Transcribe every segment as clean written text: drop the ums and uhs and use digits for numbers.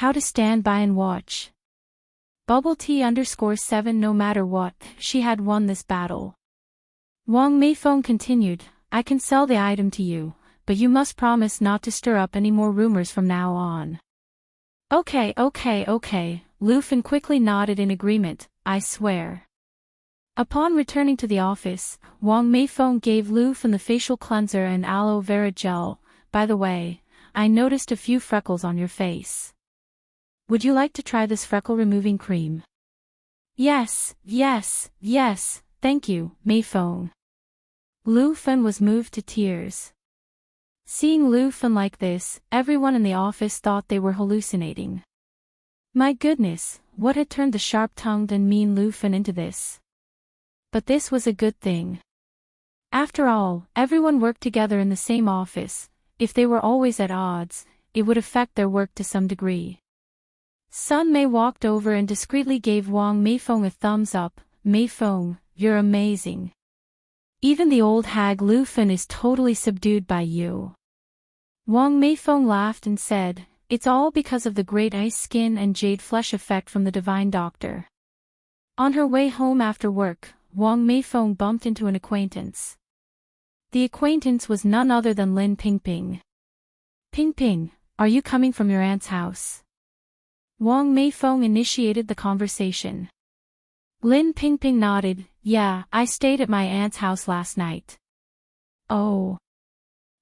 How to stand by and watch. Bubble T_7 No matter what, she had won this battle. Wang Meifeng continued, I can sell the item to you, but you must promise not to stir up any more rumors from now on. Okay. Lu Fen quickly nodded in agreement, I swear. Upon returning to the office, Wang Meifeng gave Lu Fen the facial cleanser and aloe vera gel. By the way, I noticed a few freckles on your face. Would you like to try this freckle-removing cream? Yes, thank you, Meifeng. Lu Fen was moved to tears. Seeing Lu Fen like this, everyone in the office thought they were hallucinating. My goodness, what had turned the sharp-tongued and mean Lu Fen into this? But this was a good thing. After all, everyone worked together in the same office. If they were always at odds, it would affect their work to some degree. Sun Mei walked over and discreetly gave Wang Meifeng a thumbs up. Meifeng, you're amazing. Even the old hag Lu Fen is totally subdued by you. Wang Meifeng laughed and said, it's all because of the great ice skin and jade flesh effect from the divine doctor. On her way home after work, Wang Meifeng bumped into an acquaintance. The acquaintance was none other than Lin Pingping. Pingping, are you coming from your aunt's house? Wang Meifeng initiated the conversation. Lin Pingping nodded, yeah, I stayed at my aunt's house last night. Oh.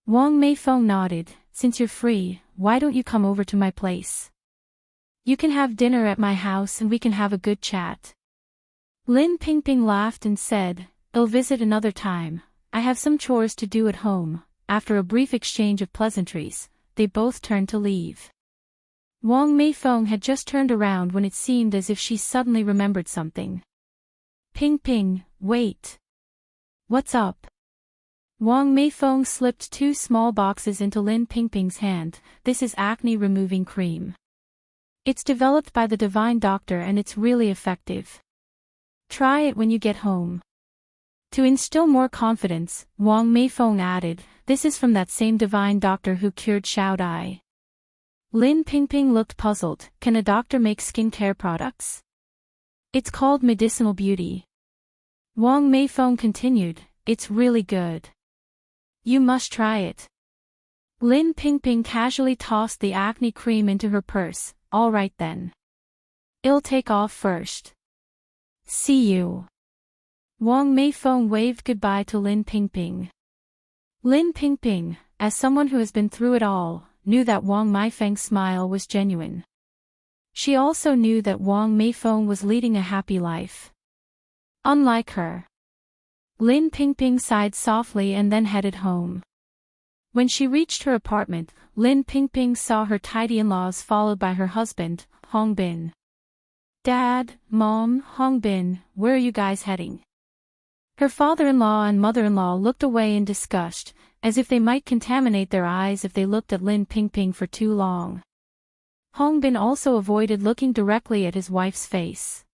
Wang Meifeng nodded, since you're free, why don't you come over to my place? You can have dinner at my house and we can have a good chat. Lin Pingping laughed and said, I'll visit another time, I have some chores to do at home. After a brief exchange of pleasantries, they both turned to leave. Wang Meifeng had just turned around when it seemed as if she suddenly remembered something. Pingping, wait. What's up? Wang Meifeng slipped 2 small boxes into Lin Pingping's hand. This is acne removing cream. It's developed by the divine doctor and it's really effective. Try it when you get home. To instill more confidence, Wang Meifeng added, this is from that same divine doctor who cured Xiao Dai. Lin Pingping looked puzzled. Can a doctor make skincare products? It's called medicinal beauty. Wang Meifeng continued, it's really good. You must try it. Lin Pingping casually tossed the acne cream into her purse. All right then. I'll take off first. See you. Wang Meifeng waved goodbye to Lin Pingping. Lin Pingping, as someone who has been through it all, knew that Wang Meifeng's smile was genuine. She also knew that Wang Meifeng was leading a happy life. Unlike her. Lin Pingping sighed softly and then headed home. When she reached her apartment, Lin Pingping saw her tidy in-laws followed by her husband, Hong Bin. Dad, Mom, Hong Bin, where are you guys heading? Her father-in-law and mother-in-law looked away in disgust, as if they might contaminate their eyes if they looked at Lin Pingping for too long. Hong Bin also avoided looking directly at his wife's face.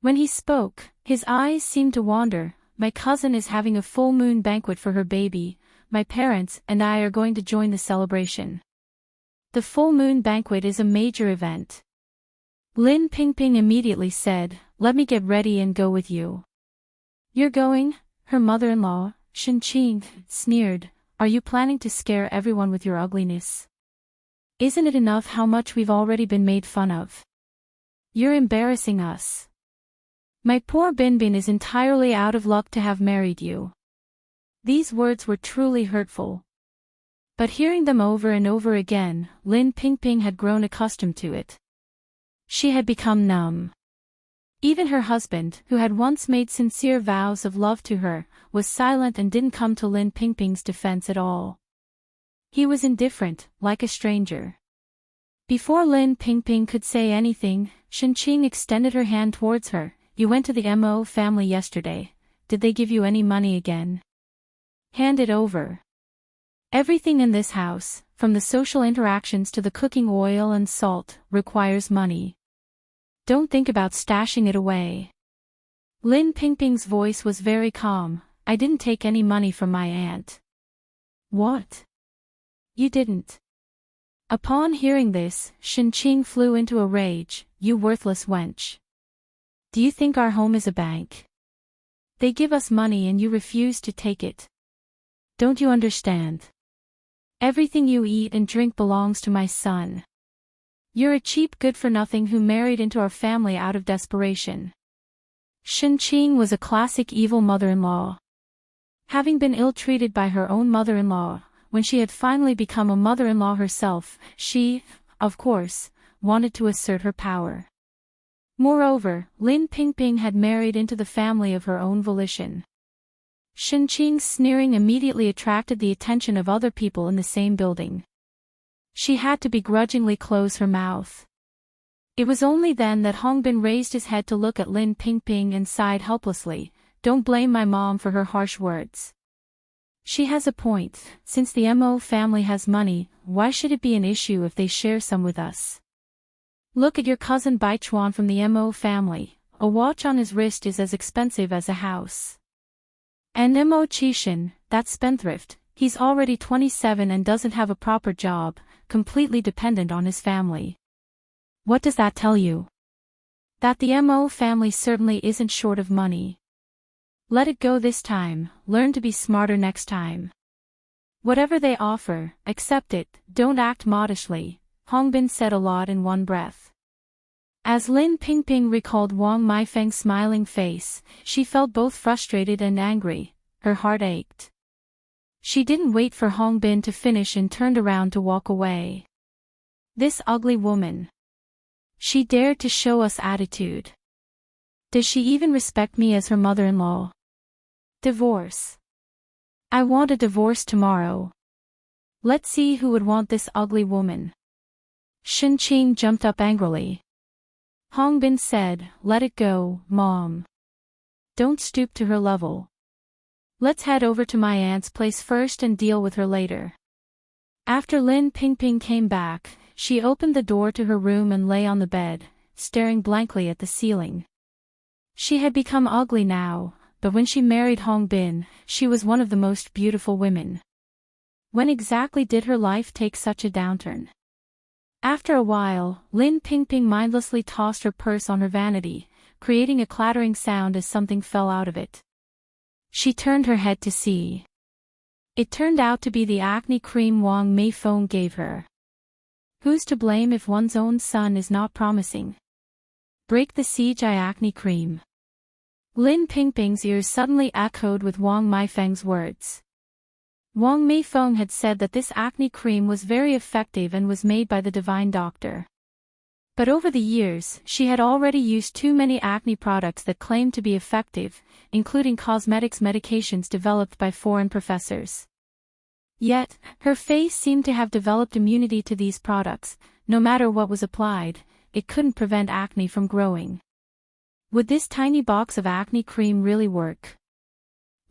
When he spoke, his eyes seemed to wander. My cousin is having a full moon banquet for her baby. My parents and I are going to join the celebration. The full moon banquet is a major event. Lin Pingping immediately said, let me get ready and go with you. You're going? Her mother-in-law, Shen Qing, sneered, are you planning to scare everyone with your ugliness? Isn't it enough how much we've already been made fun of? You're embarrassing us. My poor Binbin is entirely out of luck to have married you. These words were truly hurtful. But hearing them over and over again, Lin Pingping had grown accustomed to it. She had become numb. Even her husband, who had once made sincere vows of love to her, was silent and didn't come to Lin Pingping's defense at all. He was indifferent, like a stranger. Before Lin Pingping could say anything, Shen Qing extended her hand towards her. You went to the Mo family yesterday. Did they give you any money again? Hand it over. Everything in this house, from the social interactions to the cooking oil and salt, requires money. Don't think about stashing it away. Lin Pingping's voice was very calm. I didn't take any money from my aunt. What? You didn't? Upon hearing this, Shenqing flew into a rage. You worthless wench. Do you think our home is a bank? They give us money and you refuse to take it. Don't you understand? Everything you eat and drink belongs to my son. You're a cheap good-for-nothing who married into our family out of desperation. Shenqing was a classic evil mother-in-law. Having been ill-treated by her own mother-in-law, when she had finally become a mother-in-law herself, she, of course, wanted to assert her power. Moreover, Lin Pingping had married into the family of her own volition. Shenqing's sneering immediately attracted the attention of other people in the same building. She had to begrudgingly close her mouth. It was only then that Hongbin raised his head to look at Lin Pingping and sighed helplessly. Don't blame my mom for her harsh words. She has a point. Since the Mo family has money, why should it be an issue if they share some with us? Look at your cousin Baichuan from the Mo family. A watch on his wrist is as expensive as a house. And Mo Qishan, that spendthrift, he's already 27 and doesn't have a proper job, completely dependent on his family. What does that tell you? That the Mo family certainly isn't short of money. Let it go this time, learn to be smarter next time. Whatever they offer, accept it, don't act modishly, Hongbin said a lot in one breath. As Lin Pingping recalled Wang Maifeng's smiling face, she felt both frustrated and angry, her heart ached. She didn't wait for Hongbin to finish and turned around to walk away. This ugly woman. She dared to show us attitude. Does she even respect me as her mother-in-law? Divorce. I want a divorce tomorrow. Let's see who would want this ugly woman. Shenqing jumped up angrily. Hongbin said, let it go, Mom. Don't stoop to her level. Let's head over to my aunt's place first and deal with her later. After Lin Pingping came back, she opened the door to her room and lay on the bed, staring blankly at the ceiling. She had become ugly now, but when she married Hongbin, she was one of the most beautiful women. When exactly did her life take such a downturn? After a while, Lin Pingping mindlessly tossed her purse on her vanity, creating a clattering sound as something fell out of it. She turned her head to see. It turned out to be the acne cream Wang Meifeng gave her. Who's to blame if one's own son is not promising? Break the siege, acne cream. Lin Pingping's ears suddenly echoed with Wang Maifeng's words. Wang Meifeng had said that this acne cream was very effective and was made by the divine doctor. But over the years, she had already used too many acne products that claimed to be effective, including cosmetics medications developed by foreign professors. Yet, her face seemed to have developed immunity to these products. No matter what was applied, it couldn't prevent acne from growing. Would this tiny box of acne cream really work?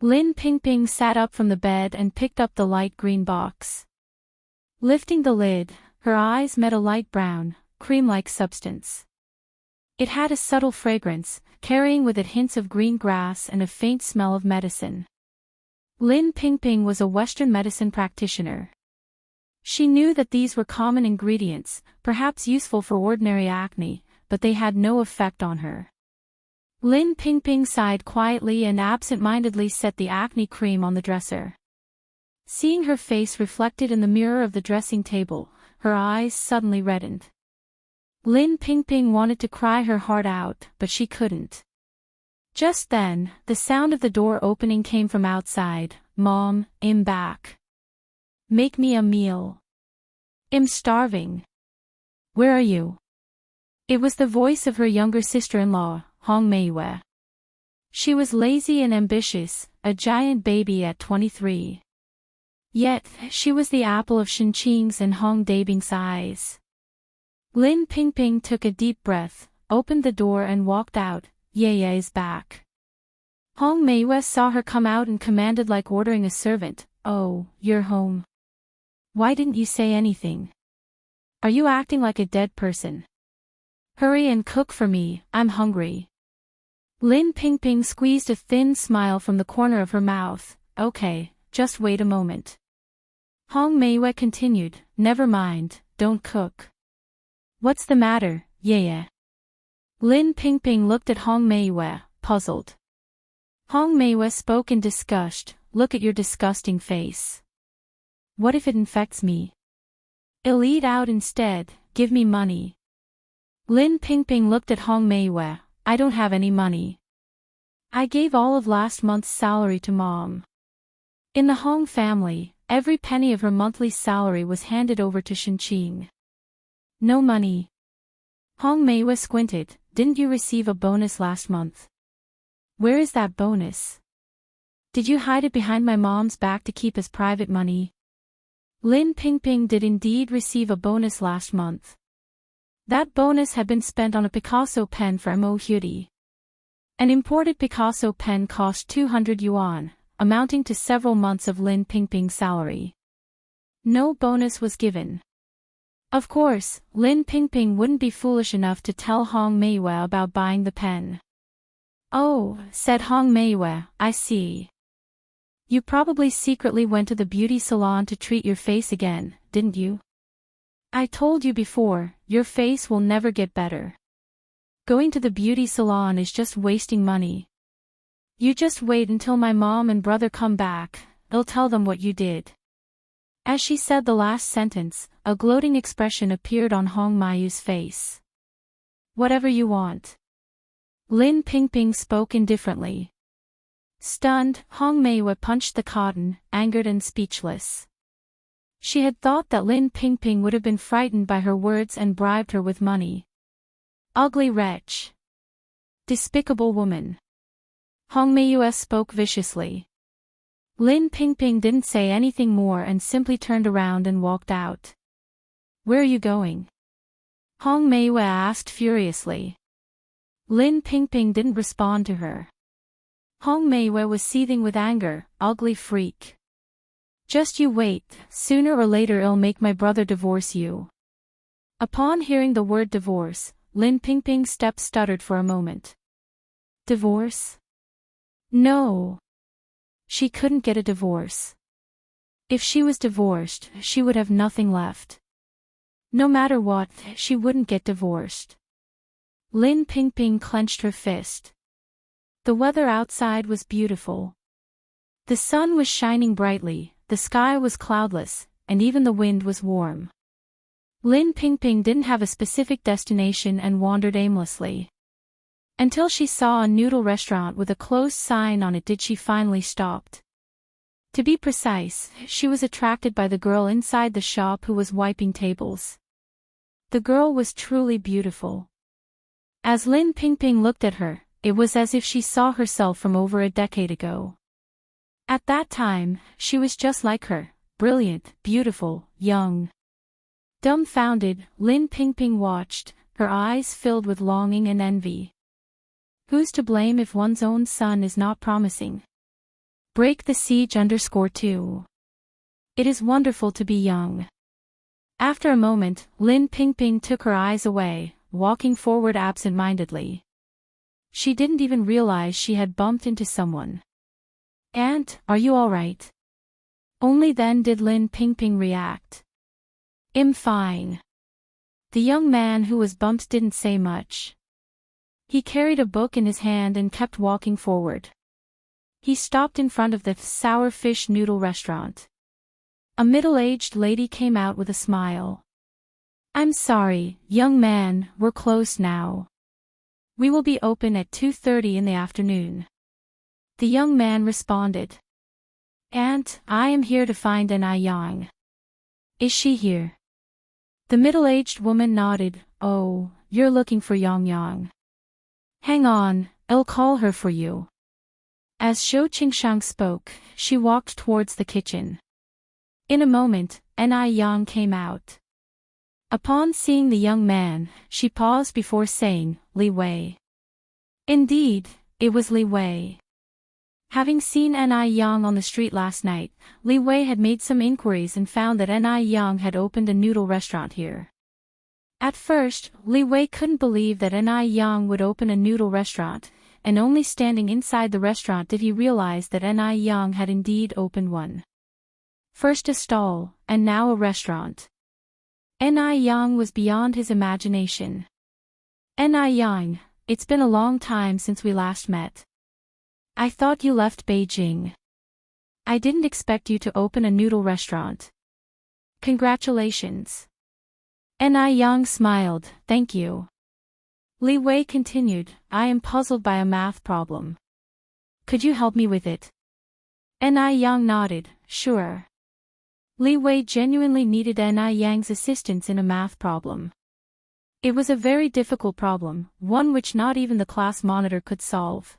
Lin Pingping sat up from the bed and picked up the light green box. Lifting the lid, her eyes met a light brown, cream-like substance. It had a subtle fragrance, carrying with it hints of green grass and a faint smell of medicine. Lin Pingping was a Western medicine practitioner. She knew that these were common ingredients, perhaps useful for ordinary acne, but they had no effect on her. Lin Pingping sighed quietly and absent-mindedly set the acne cream on the dresser. Seeing her face reflected in the mirror of the dressing table, her eyes suddenly reddened. Lin Pingping wanted to cry her heart out, but she couldn't. Just then, the sound of the door opening came from outside. Mom, I'm back. Make me a meal. I'm starving. Where are you? It was the voice of her younger sister-in-law, Hong Meiyue. She was lazy and ambitious, a giant baby at 23. Yet, she was the apple of Shenqing's and Hong Dabing's eyes. Lin Pingping took a deep breath, opened the door and walked out. Ye is back. Hong Meiyue saw her come out and commanded like ordering a servant, oh, you're home. Why didn't you say anything? Are you acting like a dead person? Hurry and cook for me, I'm hungry. Lin Pingping squeezed a thin smile from the corner of her mouth. Okay, just wait a moment. Hong Meiyue continued, never mind, don't cook. What's the matter, yeah? Lin Pingping looked at Hong Meiyue, puzzled. Hong Meiyue spoke in disgust, look at your disgusting face. What if it infects me? I'll eat out instead, give me money. Lin Pingping looked at Hong Meiyue, I don't have any money. I gave all of last month's salary to Mom. In the Hong family, every penny of her monthly salary was handed over to Shenqing. No money. Hong Meiyue squinted, didn't you receive a bonus last month? Where is that bonus? Did you hide it behind my mom's back to keep as private money? Lin Pingping did indeed receive a bonus last month. That bonus had been spent on a Picasso pen for Mo Hyudi. An imported Picasso pen cost 200 yuan, amounting to several months of Lin Pingping's salary. No bonus was given. Of course, Lin Pingping wouldn't be foolish enough to tell Hong Meiyue about buying the pen. Oh, said Hong Meiyue, I see. You probably secretly went to the beauty salon to treat your face again, didn't you? I told you before, your face will never get better. Going to the beauty salon is just wasting money. You just wait until my mom and brother come back, I'll tell them what you did. As she said the last sentence, a gloating expression appeared on Hong Meiyue's face. Whatever you want. Lin Pingping spoke indifferently. Stunned, Hong Meiyue punched the cotton, angered and speechless. She had thought that Lin Pingping would have been frightened by her words and bribed her with money. Ugly wretch. Despicable woman. Hong Meiyue spoke viciously. Lin Pingping didn't say anything more and simply turned around and walked out. Where are you going? Hong Meiyue asked furiously. Lin Pingping didn't respond to her. Hong Meiyue was seething with anger, ugly freak. Just you wait, sooner or later I'll make my brother divorce you. Upon hearing the word divorce, Lin Pingping's step stuttered for a moment. Divorce? No. She couldn't get a divorce. If she was divorced, she would have nothing left. No matter what, she wouldn't get divorced. Lin Pingping clenched her fist. The weather outside was beautiful. The sun was shining brightly, the sky was cloudless, and even the wind was warm. Lin Pingping didn't have a specific destination and wandered aimlessly. Until she saw a noodle restaurant with a closed sign on it did she finally stopped. To be precise, she was attracted by the girl inside the shop who was wiping tables. The girl was truly beautiful. As Lin Pingping looked at her, it was as if she saw herself from over a decade ago. At that time, she was just like her, brilliant, beautiful, young. Dumbfounded, Lin Pingping watched, her eyes filled with longing and envy. Who's to blame if one's own son is not promising? Break the siege _2. It is wonderful to be young. After a moment, Lin Pingping took her eyes away, walking forward absent-mindedly. She didn't even realize she had bumped into someone. Aunt, are you all right? Only then did Lin Pingping react. I'm fine. The young man who was bumped didn't say much. He carried a book in his hand and kept walking forward. He stopped in front of the sour fish noodle restaurant. A middle-aged lady came out with a smile. I'm sorry, young man, we're closed now. We will be open at 2:30 in the afternoon. The young man responded. Aunt, I am here to find Anai Yang. Is she here? The middle-aged woman nodded. Oh, you're looking for Yang Yang. Hang on, I'll call her for you. As Shou Qingshang spoke, she walked towards the kitchen. In a moment, Anai Yang came out. Upon seeing the young man, she paused before saying, Li Wei. Indeed, it was Li Wei. Having seen Anai Yang on the street last night, Li Wei had made some inquiries and found that Anai Yang had opened a noodle restaurant here. At first, Li Wei couldn't believe that Anai Yang would open a noodle restaurant, and only standing inside the restaurant did he realize that Anai Yang had indeed opened one. First a stall, and now a restaurant. Ni Yang was beyond his imagination. Ni Yang, it's been a long time since we last met. I thought you left Beijing. I didn't expect you to open a noodle restaurant. Congratulations. Ni Yang smiled, thank you. Li Wei continued, I am puzzled by a math problem. Could you help me with it? Ni Yang nodded, sure. Li Wei genuinely needed Ni Yang's assistance in a math problem. It was a very difficult problem, one which not even the class monitor could solve.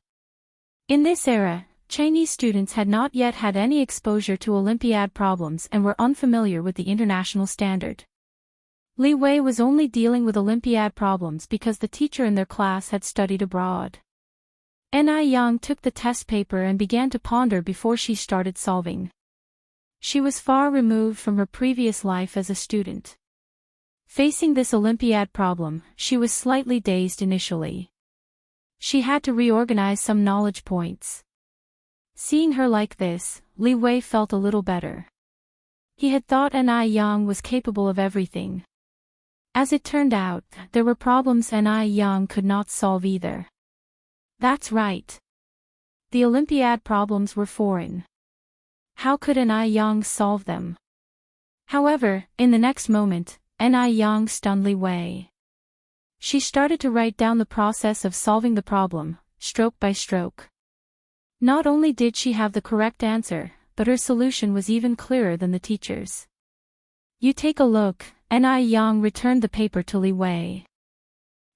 In this era, Chinese students had not yet had any exposure to Olympiad problems and were unfamiliar with the international standard. Li Wei was only dealing with Olympiad problems because the teacher in their class had studied abroad. Ni Yang took the test paper and began to ponder before she started solving. She was far removed from her previous life as a student. Facing this Olympiad problem, she was slightly dazed initially. She had to reorganize some knowledge points. Seeing her like this, Li Wei felt a little better. He had thought Ni Yang was capable of everything. As it turned out, there were problems Ni Yang could not solve either. That's right. The Olympiad problems were foreign. How could Ni Yang solve them? However, in the next moment, Ni Yang stunned Li Wei. She started to write down the process of solving the problem, stroke by stroke. Not only did she have the correct answer, but her solution was even clearer than the teacher's. You take a look, Ni Yang returned the paper to Li Wei.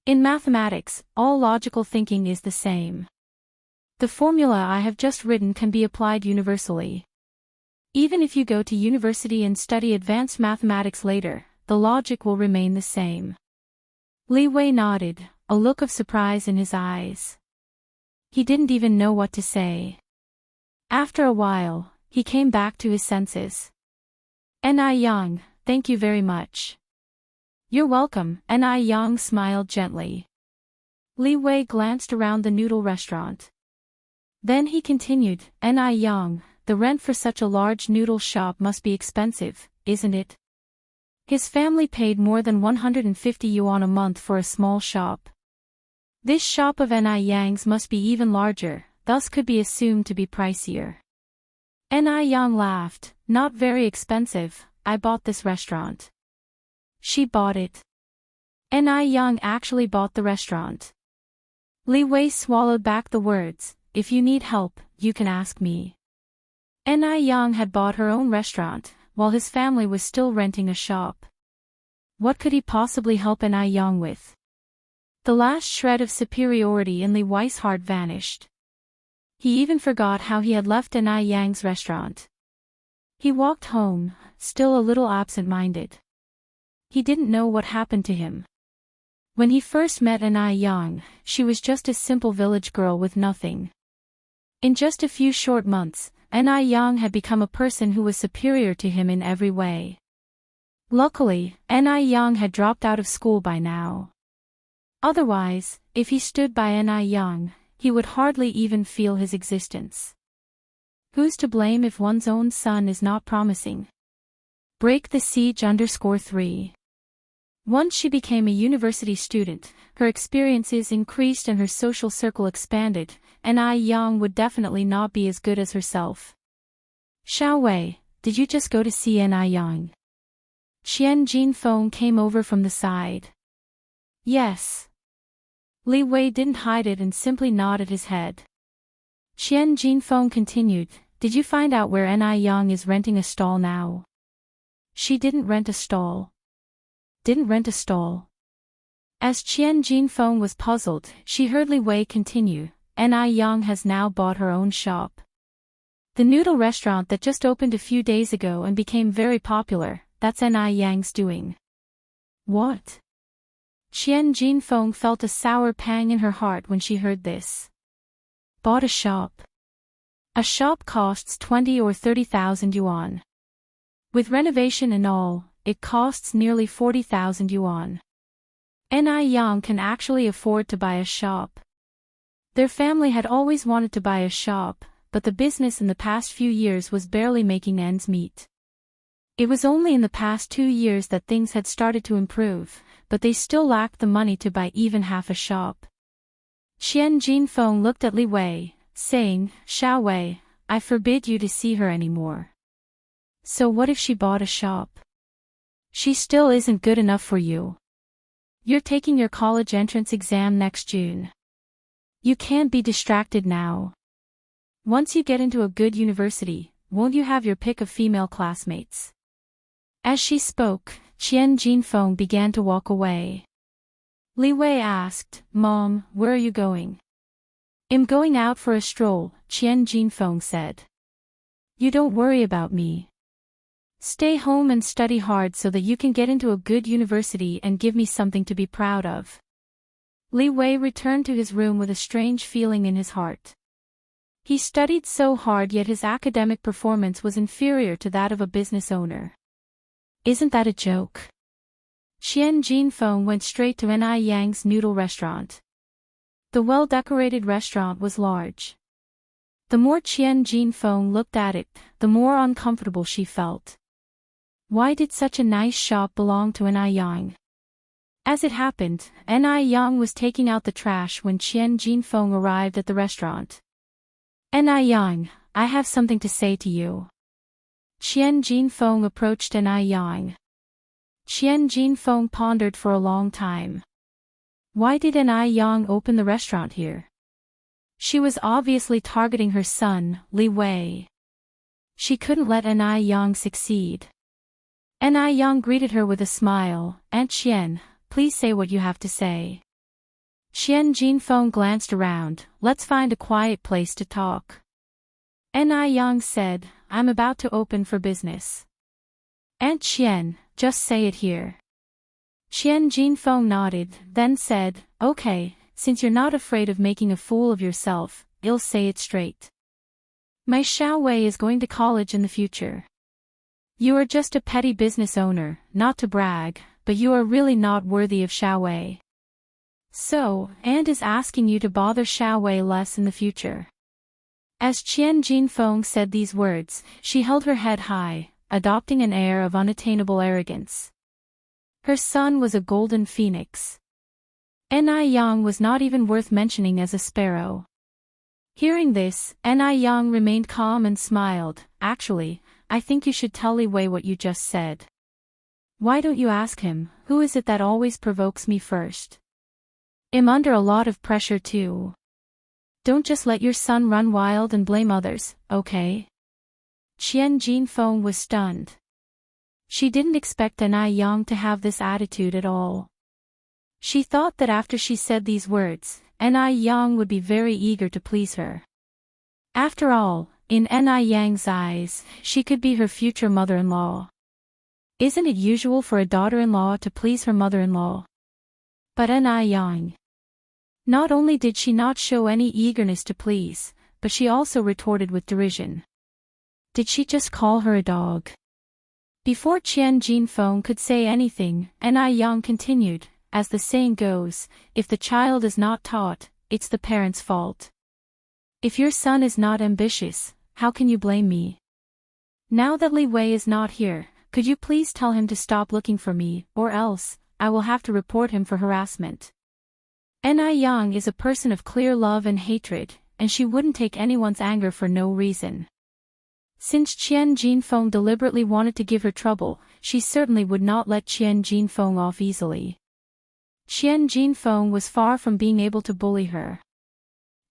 In mathematics, all logical thinking is the same. The formula I have just written can be applied universally. Even if you go to university and study advanced mathematics later, the logic will remain the same. Li Wei nodded, a look of surprise in his eyes. He didn't even know what to say. After a while, he came back to his senses. Ni Yang, thank you very much. You're welcome, Ni Yang smiled gently. Li Wei glanced around the noodle restaurant. Then he continued, Ni Yang, the rent for such a large noodle shop must be expensive, isn't it? His family paid more than 150 yuan a month for a small shop. This shop of Ni Yang's must be even larger, thus could be assumed to be pricier. Ni Yang laughed, not very expensive, I bought this restaurant. She bought it. Ni Yang actually bought the restaurant. Li Wei swallowed back the words, if you need help, you can ask me. Ni Yang had bought her own restaurant, while his family was still renting a shop. What could he possibly help Ni Yang with? The last shred of superiority in Li Wei's heart vanished. He even forgot how he had left Ni Yang's restaurant. He walked home, still a little absent-minded. He didn't know what happened to him. When he first met Ni Yang, she was just a simple village girl with nothing. In just a few short months, Ni Yang had become a person who was superior to him in every way. Luckily, Ni Yang had dropped out of school by now. Otherwise, if he stood by Ni Yang, he would hardly even feel his existence. Who's to blame if one's own son is not promising? Break the siege _3. Once she became a university student, her experiences increased and her social circle expanded, Ni Yang would definitely not be as good as herself. Xiao Wei, did you just go to see Ni Yang? Qian Jinfeng came over from the side. Yes. Li Wei didn't hide it and simply nodded his head. Qian Jinfeng continued, did you find out where Ni Yang is renting a stall now? She didn't rent a stall. Didn't rent a stall. As Qian Jinfeng was puzzled, she heard Li Wei continue, Ni Yang has now bought her own shop. The noodle restaurant that just opened a few days ago and became very popular, that's Ni Yang's doing. What? Qian Jinfeng felt a sour pang in her heart when she heard this. Bought a shop. A shop costs 20 or 30,000 yuan. With renovation and all, it costs nearly 40,000 yuan. Ni Yang can actually afford to buy a shop. Their family had always wanted to buy a shop, but the business in the past few years was barely making ends meet. It was only in the past 2 years that things had started to improve, but they still lacked the money to buy even half a shop. Qian Jinfeng looked at Li Wei, saying, Xiao Wei, I forbid you to see her anymore. So what if she bought a shop? She still isn't good enough for you. You're taking your college entrance exam next June. You can't be distracted now. Once you get into a good university, won't you have your pick of female classmates? As she spoke, Qian Jinfeng began to walk away. Li Wei asked, Mom, where are you going? I'm going out for a stroll, Qian Jinfeng said. You don't worry about me. Stay home and study hard so that you can get into a good university and give me something to be proud of. Li Wei returned to his room with a strange feeling in his heart. He studied so hard, yet his academic performance was inferior to that of a business owner. Isn't that a joke? Qian Jinfeng went straight to Ni Yang's noodle restaurant. The well-decorated restaurant was large. The more Qian Jinfeng looked at it, the more uncomfortable she felt. Why did such a nice shop belong to Ni Yang? As it happened, Ni Yang was taking out the trash when Qian Jinfeng arrived at the restaurant. Ni Yang, I have something to say to you. Qian Jinfeng approached Ni Yang. Qian Jinfeng pondered for a long time. Why did Ni Yang open the restaurant here? She was obviously targeting her son, Li Wei. She couldn't let Ni Yang succeed. Ni Yang greeted her with a smile. Aunt Qian, please say what you have to say. Qian Jinfeng glanced around. Let's find a quiet place to talk. Ni Yang said, I'm about to open for business. Aunt Qian, just say it here. Qian Jinfeng nodded, then said, okay, since you're not afraid of making a fool of yourself, I'll say it straight. My Xiao Wei is going to college in the future. You are just a petty business owner, not to brag, but you are really not worthy of Xiao Wei. So, Aunt is asking you to bother Xiao Wei less in the future. As Qian Jinfeng said these words, she held her head high, adopting an air of unattainable arrogance. Her son was a golden phoenix. Ni Yang was not even worth mentioning as a sparrow. Hearing this, Ni Yang remained calm and smiled. Actually, I think you should tell Li Wei what you just said. Why don't you ask him, who is it that always provokes me first? I'm under a lot of pressure too. Don't just let your son run wild and blame others, okay? Qian Jinfeng was stunned. She didn't expect Ni Yang to have this attitude at all. She thought that after she said these words, Ni Yang would be very eager to please her. After all, in Ni Yang's eyes, she could be her future mother-in-law. Isn't it usual for a daughter-in-law to please her mother-in-law? But Ni Yang. Not only did she not show any eagerness to please, but she also retorted with derision. Did she just call her a dog? Before Qian Jinfeng could say anything, Ni Yang continued, as the saying goes, if the child is not taught, it's the parent's fault. If your son is not ambitious, how can you blame me? Now that Li Wei is not here, could you please tell him to stop looking for me, or else, I will have to report him for harassment. Ni Yang is a person of clear love and hatred, and she wouldn't take anyone's anger for no reason. Since Qian Jinfeng deliberately wanted to give her trouble, she certainly would not let Qian Jinfeng off easily. Qian Jinfeng was far from being able to bully her.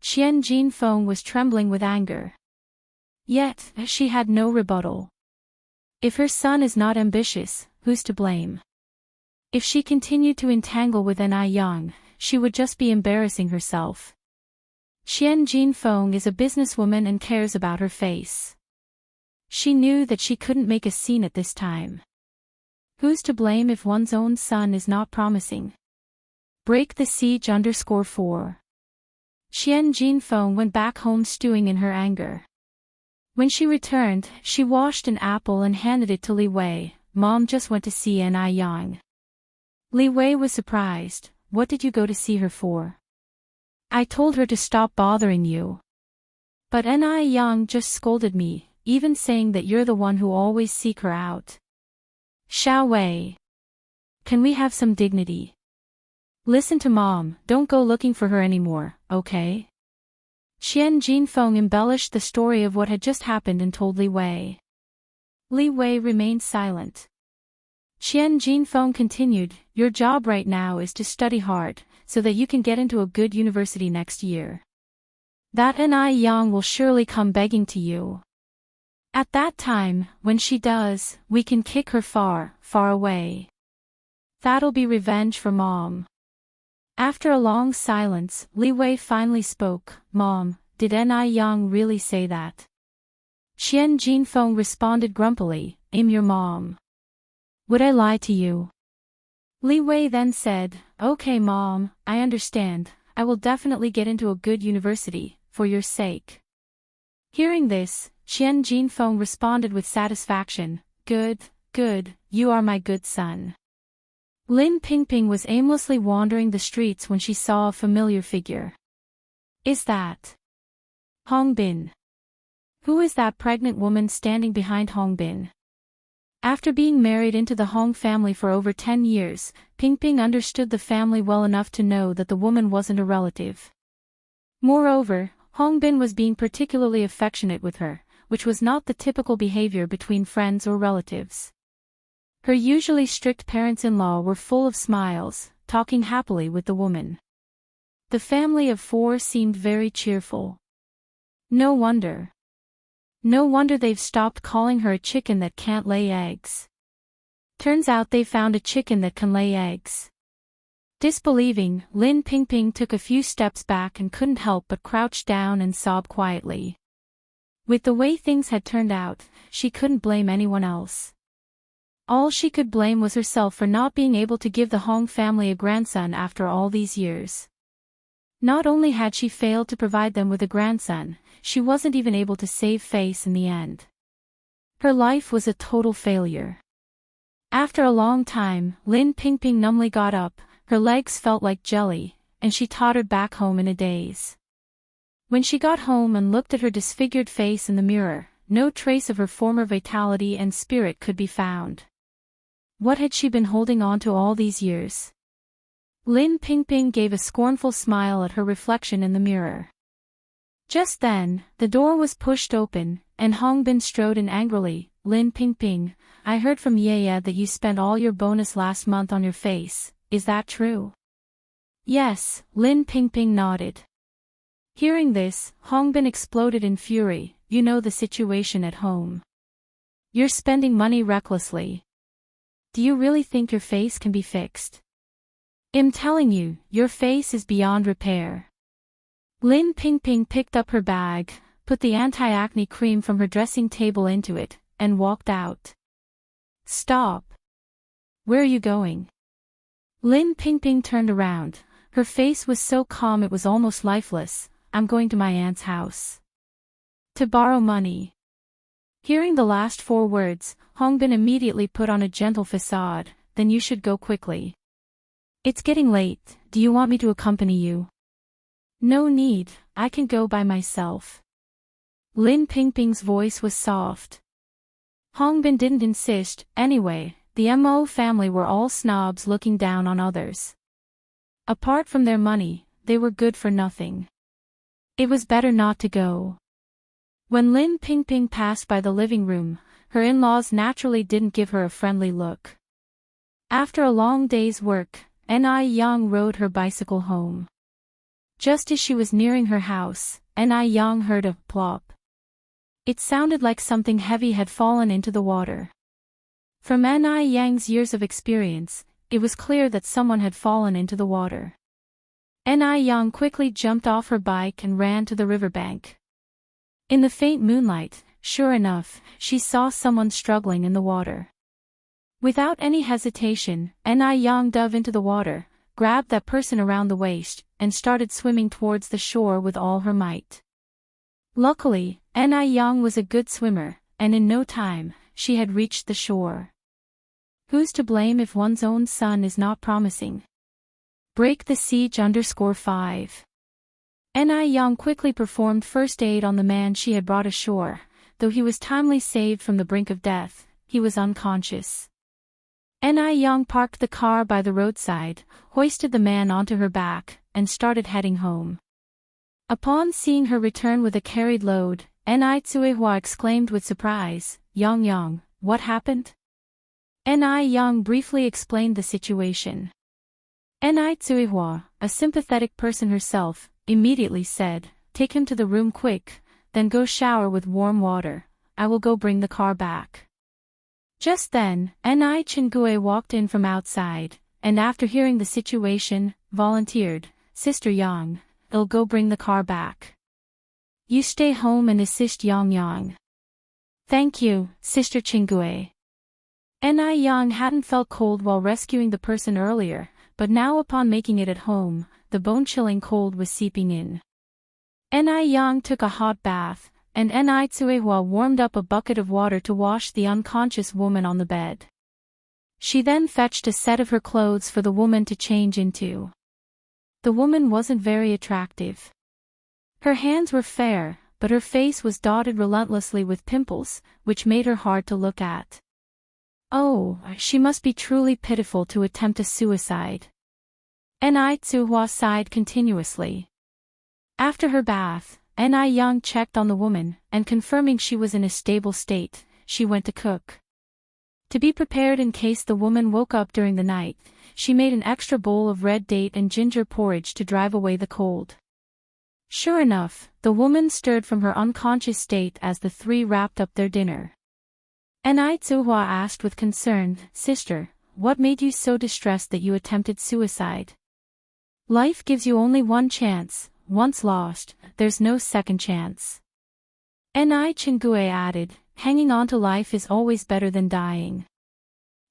Qian Jinfeng was trembling with anger. Yet, she had no rebuttal. If her son is not ambitious, who's to blame? If she continued to entangle with Ni Yang, she would just be embarrassing herself. Qian Jinfeng is a businesswoman and cares about her face. She knew that she couldn't make a scene at this time. Who's to blame if one's own son is not promising? Break the siege _4. Qian Jinfeng went back home stewing in her anger. When she returned, she washed an apple and handed it to Li Wei. Mom just went to see Ni Yang. Li Wei was surprised. What did you go to see her for? I told her to stop bothering you. But Ni Yang just scolded me, even saying that you're the one who always seek her out. Xiao Wei. Can we have some dignity? Listen to Mom, don't go looking for her anymore, okay? Qian Jinfeng embellished the story of what had just happened and told Li Wei. Li Wei remained silent. Qian Jinfeng continued, your job right now is to study hard, so that you can get into a good university next year. That Ni Yang will surely come begging to you. At that time, when she does, we can kick her far, far away. That'll be revenge for Mom. After a long silence, Li Wei finally spoke, Mom, did Ni Yang really say that? Qian Jinfeng responded grumpily, I'm your mom. Would I lie to you? Li Wei then said, okay Mom, I understand, I will definitely get into a good university, for your sake. Hearing this, Qian Jinfeng responded with satisfaction, good, good, you are my good son. Lin Pingping was aimlessly wandering the streets when she saw a familiar figure. Is that Hong Bin? Who is that pregnant woman standing behind Hong Bin? After being married into the Hong family for over 10 years, Pingping understood the family well enough to know that the woman wasn't a relative. Moreover, Hong Bin was being particularly affectionate with her, which was not the typical behavior between friends or relatives. Her usually strict parents-in-law were full of smiles, talking happily with the woman. The family of 4 seemed very cheerful. No wonder. No wonder they've stopped calling her a chicken that can't lay eggs. Turns out they found a chicken that can lay eggs. Disbelieving, Lin Pingping took a few steps back and couldn't help but crouch down and sob quietly. With the way things had turned out, she couldn't blame anyone else. All she could blame was herself for not being able to give the Hong family a grandson after all these years. Not only had she failed to provide them with a grandson, she wasn't even able to save face in the end. Her life was a total failure. After a long time, Lin Pingping numbly got up, her legs felt like jelly, and she tottered back home in a daze. When she got home and looked at her disfigured face in the mirror, no trace of her former vitality and spirit could be found. What had she been holding on to all these years? Lin Pingping gave a scornful smile at her reflection in the mirror. Just then, the door was pushed open, and Hong Bin strode in angrily. Lin Pingping, I heard from Yaya that you spent all your bonus last month on your face, is that true? Yes, Lin Pingping nodded. Hearing this, Hong Bin exploded in fury, you know the situation at home. You're spending money recklessly. Do you really think your face can be fixed? I'm telling you, your face is beyond repair. Lin Pingping picked up her bag, put the anti-acne cream from her dressing table into it, and walked out. Stop. Where are you going? Lin Pingping turned around. Her face was so calm it was almost lifeless. I'm going to my aunt's house. To borrow money. Hearing the last 4 words, Hong Bin immediately put on a gentle facade, then you should go quickly. It's getting late, do you want me to accompany you? No need, I can go by myself. Lin Pingping's voice was soft. Hong Bin didn't insist, anyway, the Mo family were all snobs looking down on others. Apart from their money, they were good for nothing. It was better not to go. When Lin Pingping passed by the living room, her in-laws naturally didn't give her a friendly look. After a long day's work, Ni Yang rode her bicycle home. Just as she was nearing her house, Ni Yang heard a plop. It sounded like something heavy had fallen into the water. From Ni Yang's years of experience, it was clear that someone had fallen into the water. Ni Yang quickly jumped off her bike and ran to the riverbank. In the faint moonlight, sure enough, she saw someone struggling in the water. Without any hesitation, Ni Yang dove into the water, grabbed that person around the waist, and started swimming towards the shore with all her might. Luckily, Ni Yang was a good swimmer, and in no time, she had reached the shore. Who's to blame if one's own son is not promising? Break the siege _5. Ni Yang quickly performed first aid on the man she had brought ashore. Though he was timely saved from the brink of death, he was unconscious. Ni Yang parked the car by the roadside, hoisted the man onto her back, and started heading home. Upon seeing her return with a carried load, Ni Tsuehua exclaimed with surprise, "Yang Yang, what happened?" Ni Yang briefly explained the situation. Ni Tsuehua, a sympathetic person herself, immediately said, "Take him to the room quick, then go shower with warm water. I will go bring the car back." Just then, Ni Chingue walked in from outside, and after hearing the situation, volunteered, "Sister Yang, I'll go bring the car back. You stay home and assist Yang Yang." "Thank you, Sister Chingue." Ni Yang hadn't felt cold while rescuing the person earlier, but now upon making it at home, the bone-chilling cold was seeping in. Ni Yang took a hot bath, and Ni Tsuehua warmed up a bucket of water to wash the unconscious woman on the bed. She then fetched a set of her clothes for the woman to change into. The woman wasn't very attractive. Her hands were fair, but her face was dotted relentlessly with pimples, which made her hard to look at. Oh, she must be truly pitiful to attempt a suicide. Ni Tsuehua sighed continuously. After her bath, Ni Yang checked on the woman, and confirming she was in a stable state, she went to cook. To be prepared in case the woman woke up during the night, she made an extra bowl of red date and ginger porridge to drive away the cold. Sure enough, the woman stirred from her unconscious state as the three wrapped up their dinner. Ni Tsuehua asked with concern, "Sister, what made you so distressed that you attempted suicide?" "Life gives you only one chance. Once lost, there's no second chance." Ni Chingue added, "Hanging on to life is always better than dying.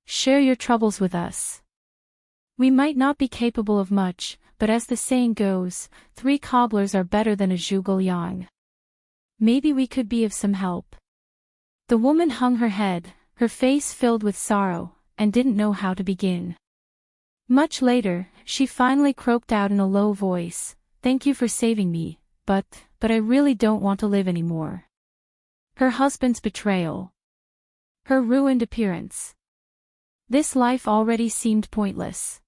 Share your troubles with us. We might not be capable of much, but as the saying goes, 3 cobblers are better than a zhuge liang. Maybe we could be of some help." The woman hung her head, her face filled with sorrow, and didn't know how to begin. Much later, she finally croaked out in a low voice, "Thank you for saving me, but I really don't want to live anymore." Her husband's betrayal. Her ruined appearance. This life already seemed pointless.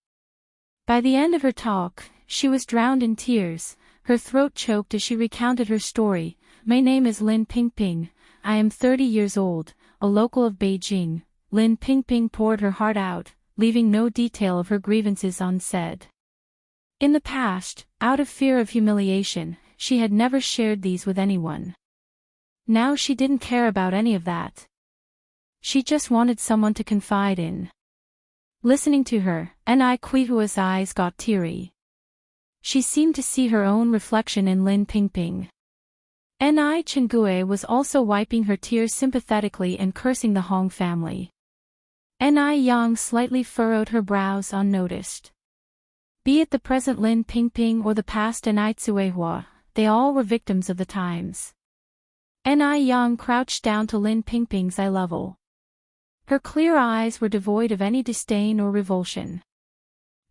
By the end of her talk, she was drowned in tears, her throat choked as she recounted her story. "My name is Lin Pingping. I am 30 years old, a local of Beijing." Lin Pingping poured her heart out, leaving no detail of her grievances unsaid. In the past, out of fear of humiliation, she had never shared these with anyone. Now she didn't care about any of that. She just wanted someone to confide in. Listening to her, Ni Kuihua's eyes got teary. She seemed to see her own reflection in Lin Pingping. Ni Chingue was also wiping her tears sympathetically and cursing the Hong family. Ni Yang slightly furrowed her brows unnoticed. Be it the present Lin Pingping or the past Ni Tsuehua, they all were victims of the times. Ni Yang crouched down to Lin Pingping's eye level. Her clear eyes were devoid of any disdain or revulsion.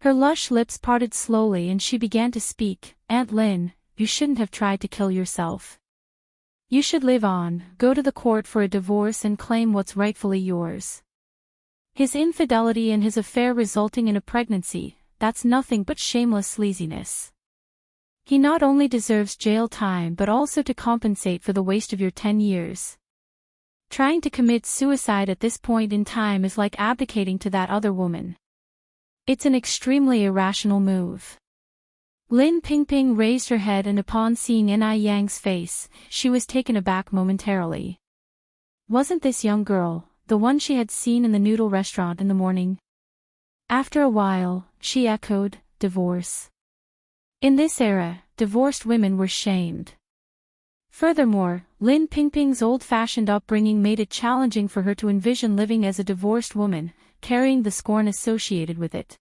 Her lush lips parted slowly and she began to speak. "Aunt Lin, you shouldn't have tried to kill yourself. You should live on, go to the court for a divorce and claim what's rightfully yours. His infidelity and his affair resulting in a pregnancy, that's nothing but shameless sleaziness. He not only deserves jail time but also to compensate for the waste of your 10 years. Trying to commit suicide at this point in time is like abdicating to that other woman. It's an extremely irrational move." Lin Pingping raised her head and upon seeing Ni Yang's face, she was taken aback momentarily. Wasn't this young girl the one she had seen in the noodle restaurant in the morning? After a while, she echoed, "Divorce." In this era, divorced women were shamed. Furthermore, Lin Pingping's old-fashioned upbringing made it challenging for her to envision living as a divorced woman, carrying the scorn associated with it.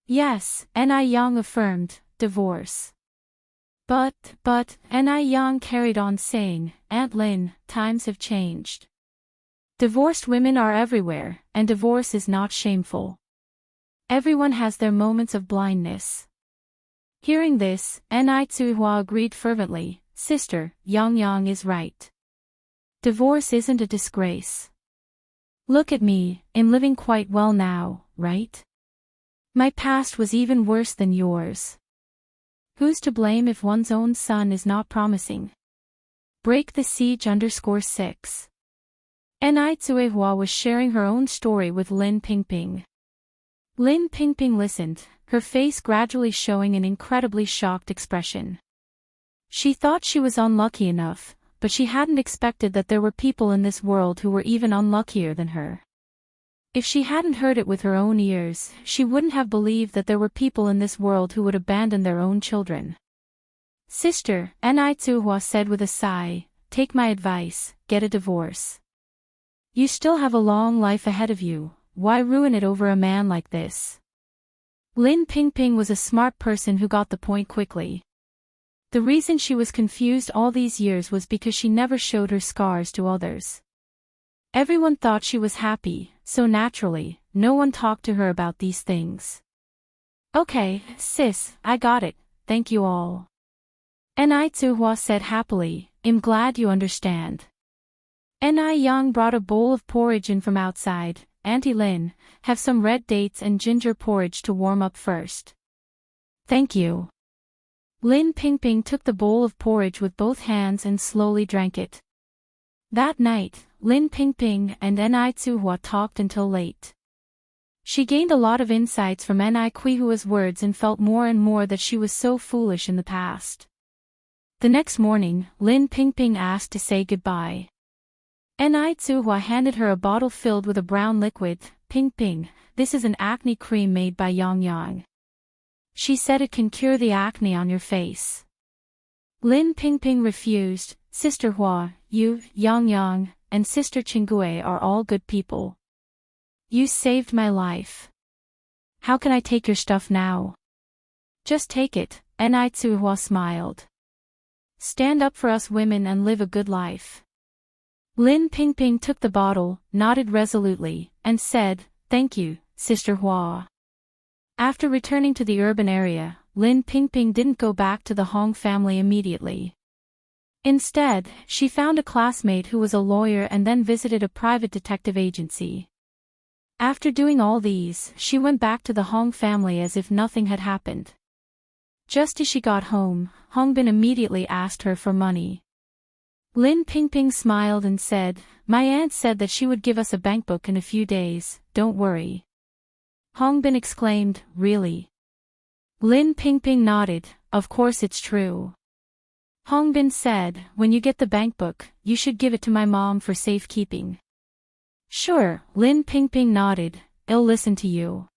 "Yes," Ni Yang affirmed, "divorce." But, Ni Yang carried on saying, "Aunt Lin, times have changed. Divorced women are everywhere, and divorce is not shameful. Everyone has their moments of blindness." Hearing this, Ni Tsuehua agreed fervently, "Sister, Yang Yang is right. Divorce isn't a disgrace. Look at me, I'm living quite well now, right? My past was even worse than yours. Who's to blame if one's own son is not promising? Break the siege _6. Ni Tsuehua was sharing her own story with Lin Pingping. Lin Pingping listened, her face gradually showing an incredibly shocked expression. She thought she was unlucky enough, but she hadn't expected that there were people in this world who were even unluckier than her. If she hadn't heard it with her own ears, she wouldn't have believed that there were people in this world who would abandon their own children. Sister, Ni Tsuehua said with a sigh, take my advice, get a divorce. You still have a long life ahead of you, why ruin it over a man like this? Lin Pingping was a smart person who got the point quickly. The reason she was confused all these years was because she never showed her scars to others. Everyone thought she was happy, so naturally, no one talked to her about these things. Okay, sis, I got it, thank you all. Ni Tsuehua said happily, I'm glad you understand. Ni Yang brought a bowl of porridge in from outside. Auntie Lin, have some red dates and ginger porridge to warm up first. Thank you. Lin Pingping took the bowl of porridge with both hands and slowly drank it. That night, Lin Pingping and Ni Tsuehua talked until late. She gained a lot of insights from Ni Kuihua's words and felt more and more that she was so foolish in the past. The next morning, Lin Pingping asked to say goodbye. Ni Tsuehua handed her a bottle filled with a brown liquid. Pingping, this is an acne cream made by Yang Yang. She said it can cure the acne on your face. Lin Pingping refused. Sister Hua, you, Yang Yang, and Sister Chingue are all good people. You saved my life. How can I take your stuff now? Just take it, Ni Tsuehua smiled. Stand up for us women and live a good life. Lin Pingping took the bottle, nodded resolutely, and said, thank you, Sister Hua. After returning to the urban area, Lin Pingping didn't go back to the Hong family immediately. Instead, she found a classmate who was a lawyer and then visited a private detective agency. After doing all these, she went back to the Hong family as if nothing had happened. Just as she got home, Hongbin immediately asked her for money. Lin Pingping smiled and said, my aunt said that she would give us a bankbook in a few days, don't worry. Hongbin exclaimed, really? Lin Pingping nodded, of course it's true. Hongbin said, when you get the bankbook, you should give it to my mom for safekeeping. Sure, Lin Pingping nodded, I'll listen to you.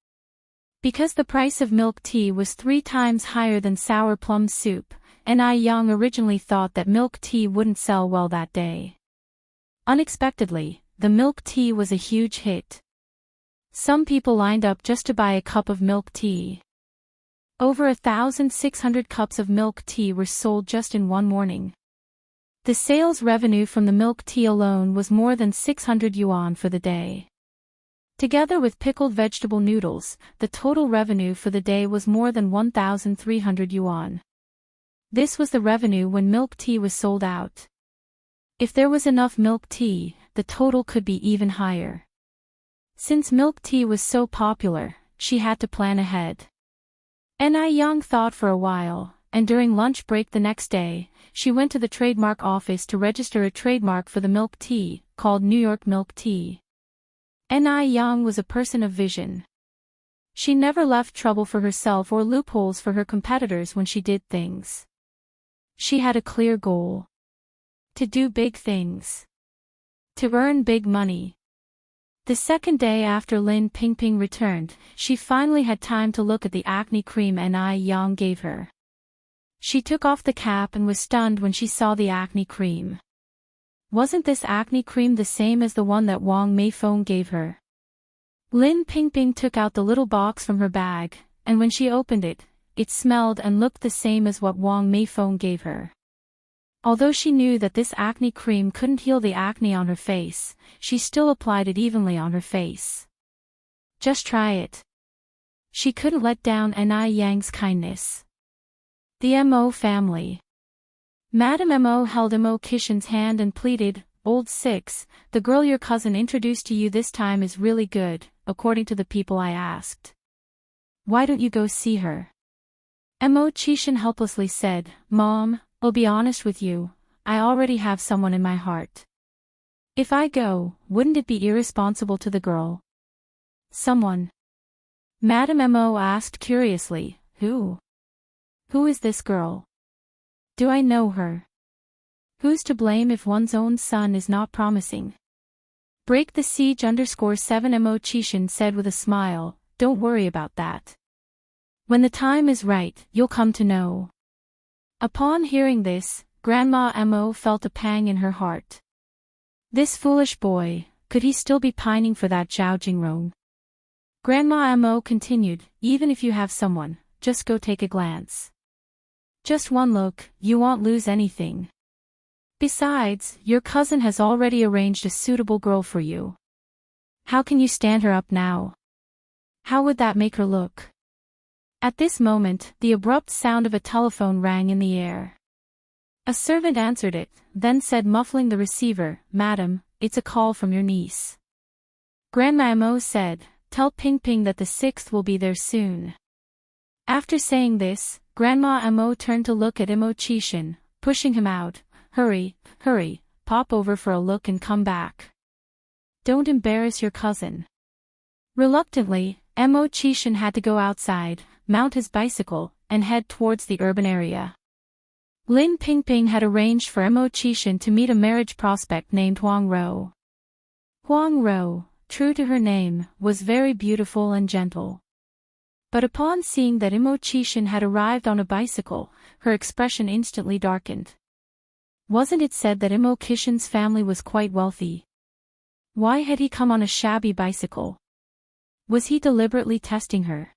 Because the price of milk tea was 3 times higher than sour plum soup, Ni Yang originally thought that milk tea wouldn't sell well that day. Unexpectedly, the milk tea was a huge hit. Some people lined up just to buy a cup of milk tea. Over 1,600 cups of milk tea were sold just in one morning. The sales revenue from the milk tea alone was more than 600 yuan for the day. Together with pickled vegetable noodles, the total revenue for the day was more than 1,300 yuan. This was the revenue when milk tea was sold out. If there was enough milk tea, the total could be even higher. Since milk tea was so popular, she had to plan ahead. Ni Yang thought for a while, and during lunch break the next day, she went to the trademark office to register a trademark for the milk tea, called New York milk tea. Ni Yang was a person of vision. She never left trouble for herself or loopholes for her competitors when she did things. She had a clear goal. To do big things. To earn big money. The second day after Lin Pingping returned, she finally had time to look at the acne cream Ni Yang gave her. She took off the cap and was stunned when she saw the acne cream. Wasn't this acne cream the same as the one that Wang Meifeng gave her? Lin Pingping took out the little box from her bag, and when she opened it, it smelled and looked the same as what Wang Meifeng gave her. Although she knew that this acne cream couldn't heal the acne on her face, she still applied it evenly on her face. Just try it. She couldn't let down Ni Yang's kindness. The Mo family. Madame Mo held Mo Kishan's hand and pleaded, old six, the girl your cousin introduced to you this time is really good, according to the people I asked. Why don't you go see her? Emo-chan helplessly said, Mom, I'll be honest with you, I already have someone in my heart. If I go, wouldn't it be irresponsible to the girl? Someone? Madam Emo asked curiously, Who? Who is this girl? Do I know her? Who's to blame if one's own son is not promising? Break the siege _7 Emo-chan said with a smile, don't worry about that. When the time is right, you'll come to know. Upon hearing this, Grandma Emo felt a pang in her heart. This foolish boy, could he still be pining for that Zhao Jingrong? Grandma Emo continued, even if you have someone, just go take a glance. Just one look, you won't lose anything. Besides, your cousin has already arranged a suitable girl for you. How can you stand her up now? How would that make her look? At this moment, the abrupt sound of a telephone rang in the air. A servant answered it, then said muffling the receiver, Madam, it's a call from your niece. Grandma Emo said, Tell Ping Ping that the 6th will be there soon. After saying this, Grandma Emo turned to look at Emo-chan, pushing him out. Hurry, hurry, pop over for a look and come back. Don't embarrass your cousin. Reluctantly, Emo-chan had to go outside, mount his bicycle, and head towards the urban area. Lin Pingping had arranged for Emo-chan to meet a marriage prospect named Huang Ro. Huang Ro, true to her name, was very beautiful and gentle. But upon seeing that Emo-chan had arrived on a bicycle, her expression instantly darkened. Wasn't it said that Emo-chan's family was quite wealthy? Why had he come on a shabby bicycle? Was he deliberately testing her?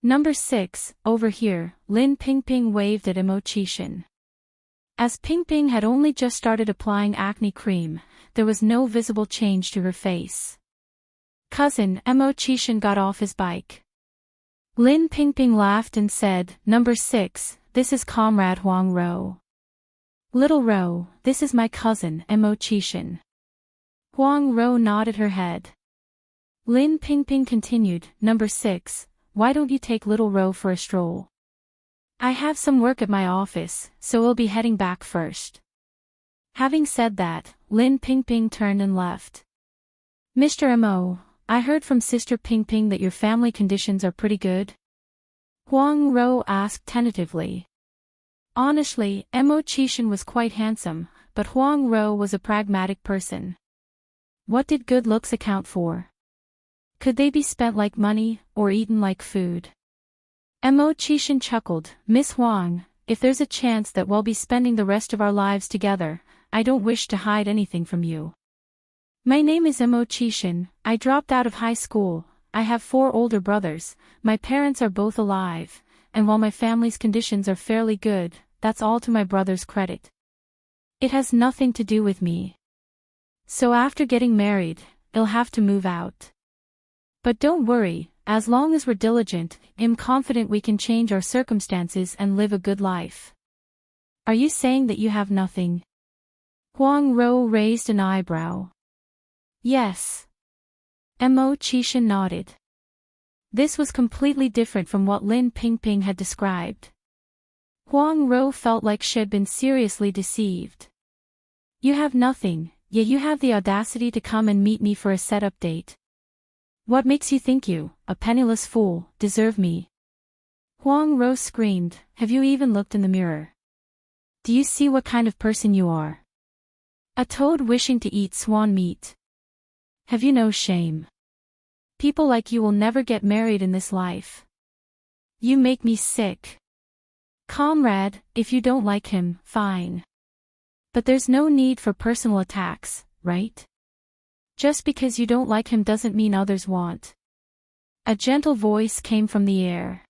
Number 6, over here, Lin Pingping waved at Emo-chan. As Pingping had only just started applying acne cream, there was no visible change to her face. Cousin, Emo-chan got off his bike. Lin Pingping laughed and said, Number 6, this is Comrade Huang Ro. Little Ro, this is my cousin, Emo-chan. Huang Ro nodded her head. Lin Pingping continued, Number 6, why don't you take little Ro for a stroll? I have some work at my office, so we'll be heading back first. Having said that, Lin Pingping turned and left. Mr. Emo, I heard from Sister Pingping that your family conditions are pretty good? Huang Ro asked tentatively. Honestly, Emo-chan was quite handsome, but Huang Ro was a pragmatic person. What did good looks account for? Could they be spent like money, or eaten like food? Emo-chan chuckled, Miss Huang, if there's a chance that we'll be spending the rest of our lives together, I don't wish to hide anything from you. My name is Emo-chan, I dropped out of high school, I have 4 older brothers, my parents are both alive, and while my family's conditions are fairly good, that's all to my brother's credit. It has nothing to do with me. So after getting married, I'll have to move out. But don't worry, as long as we're diligent, I'm confident we can change our circumstances and live a good life. Are you saying that you have nothing? Huang Ro raised an eyebrow. Yes. Emo-chan nodded. This was completely different from what Lin Pingping had described. Huang Ro felt like she had been seriously deceived. You have nothing, yet you have the audacity to come and meet me for a set-up date. What makes you think you, a penniless fool, deserve me? Huang Ro screamed, Have you even looked in the mirror? Do you see what kind of person you are? A toad wishing to eat swan meat. Have you no shame? People like you will never get married in this life. You make me sick. Comrade, if you don't like him, fine. But there's no need for personal attacks, right? Just because you don't like him doesn't mean others won't. A gentle voice came from the air.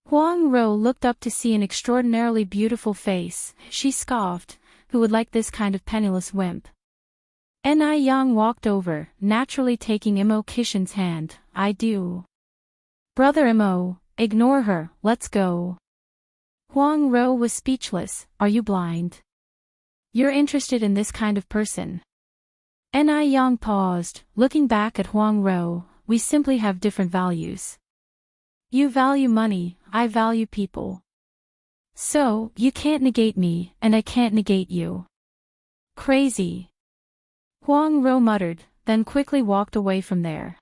Huang Ro looked up to see an extraordinarily beautiful face. She scoffed, who would like this kind of penniless wimp? Ni Yang walked over, naturally taking Emo-chan's hand. I do. Brother Emo, ignore her, let's go. Huang Ro was speechless, are you blind? You're interested in this kind of person. Ni Yang paused, looking back at Huang Ro. We simply have different values. You value money, I value people. So, you can't negate me, and I can't negate you. Crazy. Huang Ro muttered, then quickly walked away from there.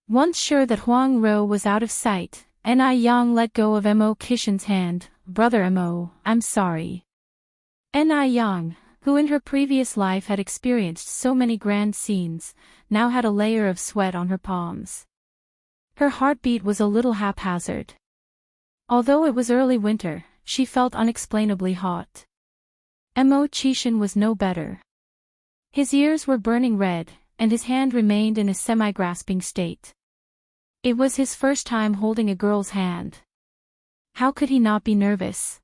Once sure that Huang Ro was out of sight, Ni Yang let go of Mo Kishin's hand. Brother Mo, I'm sorry. Ni Yang, who in her previous life had experienced so many grand scenes, now had a layer of sweat on her palms. Her heartbeat was a little haphazard. Although it was early winter, she felt unexplainably hot. Mo Kishin was no better. His ears were burning red, and his hand remained in a semi-grasping state. It was his first time holding a girl's hand. How could he not be nervous?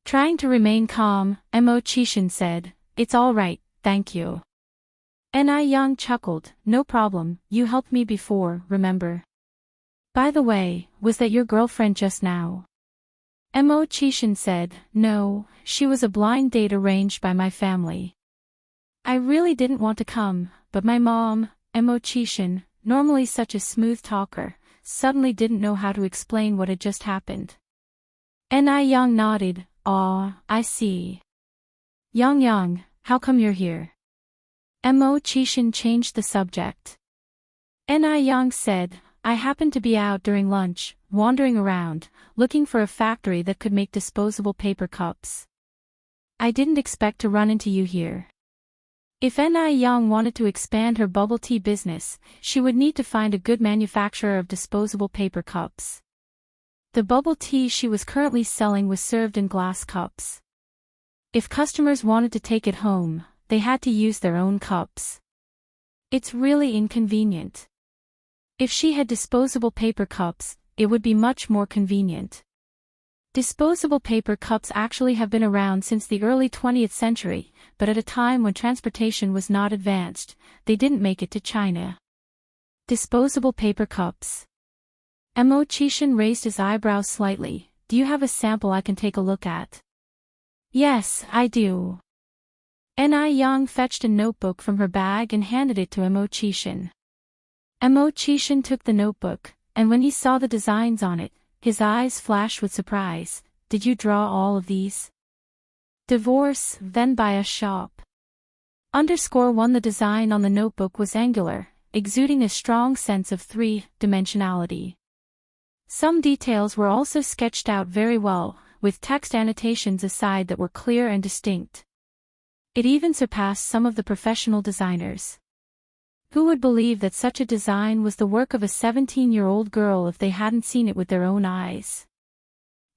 Trying to remain calm, Mo Kishin said, "It's all right, thank you." Ni Yang chuckled, "No problem, you helped me before, remember? By the way, was that your girlfriend just now?" Mo Kishin said, "No, she was a blind date arranged by my family. I really didn't want to come, but my mom," Mo Kishin, normally such a smooth talker, suddenly didn't know how to explain what had just happened. Ni Yang nodded, "Ah, I see. Yang, how come you're here?" Mo Kishin changed the subject. Ni Yang said, "I happened to be out during lunch, wandering around, looking for a factory that could make disposable paper cups. I didn't expect to run into you here." If Ni Yang wanted to expand her bubble tea business, she would need to find a good manufacturer of disposable paper cups. The bubble tea she was currently selling was served in glass cups. If customers wanted to take it home, they had to use their own cups. It's really inconvenient. If she had disposable paper cups, it would be much more convenient. Disposable paper cups actually have been around since the early 20th century, but at a time when transportation was not advanced, they didn't make it to China. Disposable paper cups. Mo Kishin raised his eyebrows slightly. "Do you have a sample I can take a look at?" "Yes, I do." Ni Yang fetched a notebook from her bag and handed it to Mo Kishin. Mo Kishin took the notebook, and when he saw the designs on it, his eyes flashed with surprise. "Did you draw all of these?" "Divorce, then buy a shop." _1 The design on the notebook was angular, exuding a strong sense of three-dimensionality. Some details were also sketched out very well, with text annotations aside that were clear and distinct. It even surpassed some of the professional designers. Who would believe that such a design was the work of a 17-year-old girl if they hadn't seen it with their own eyes?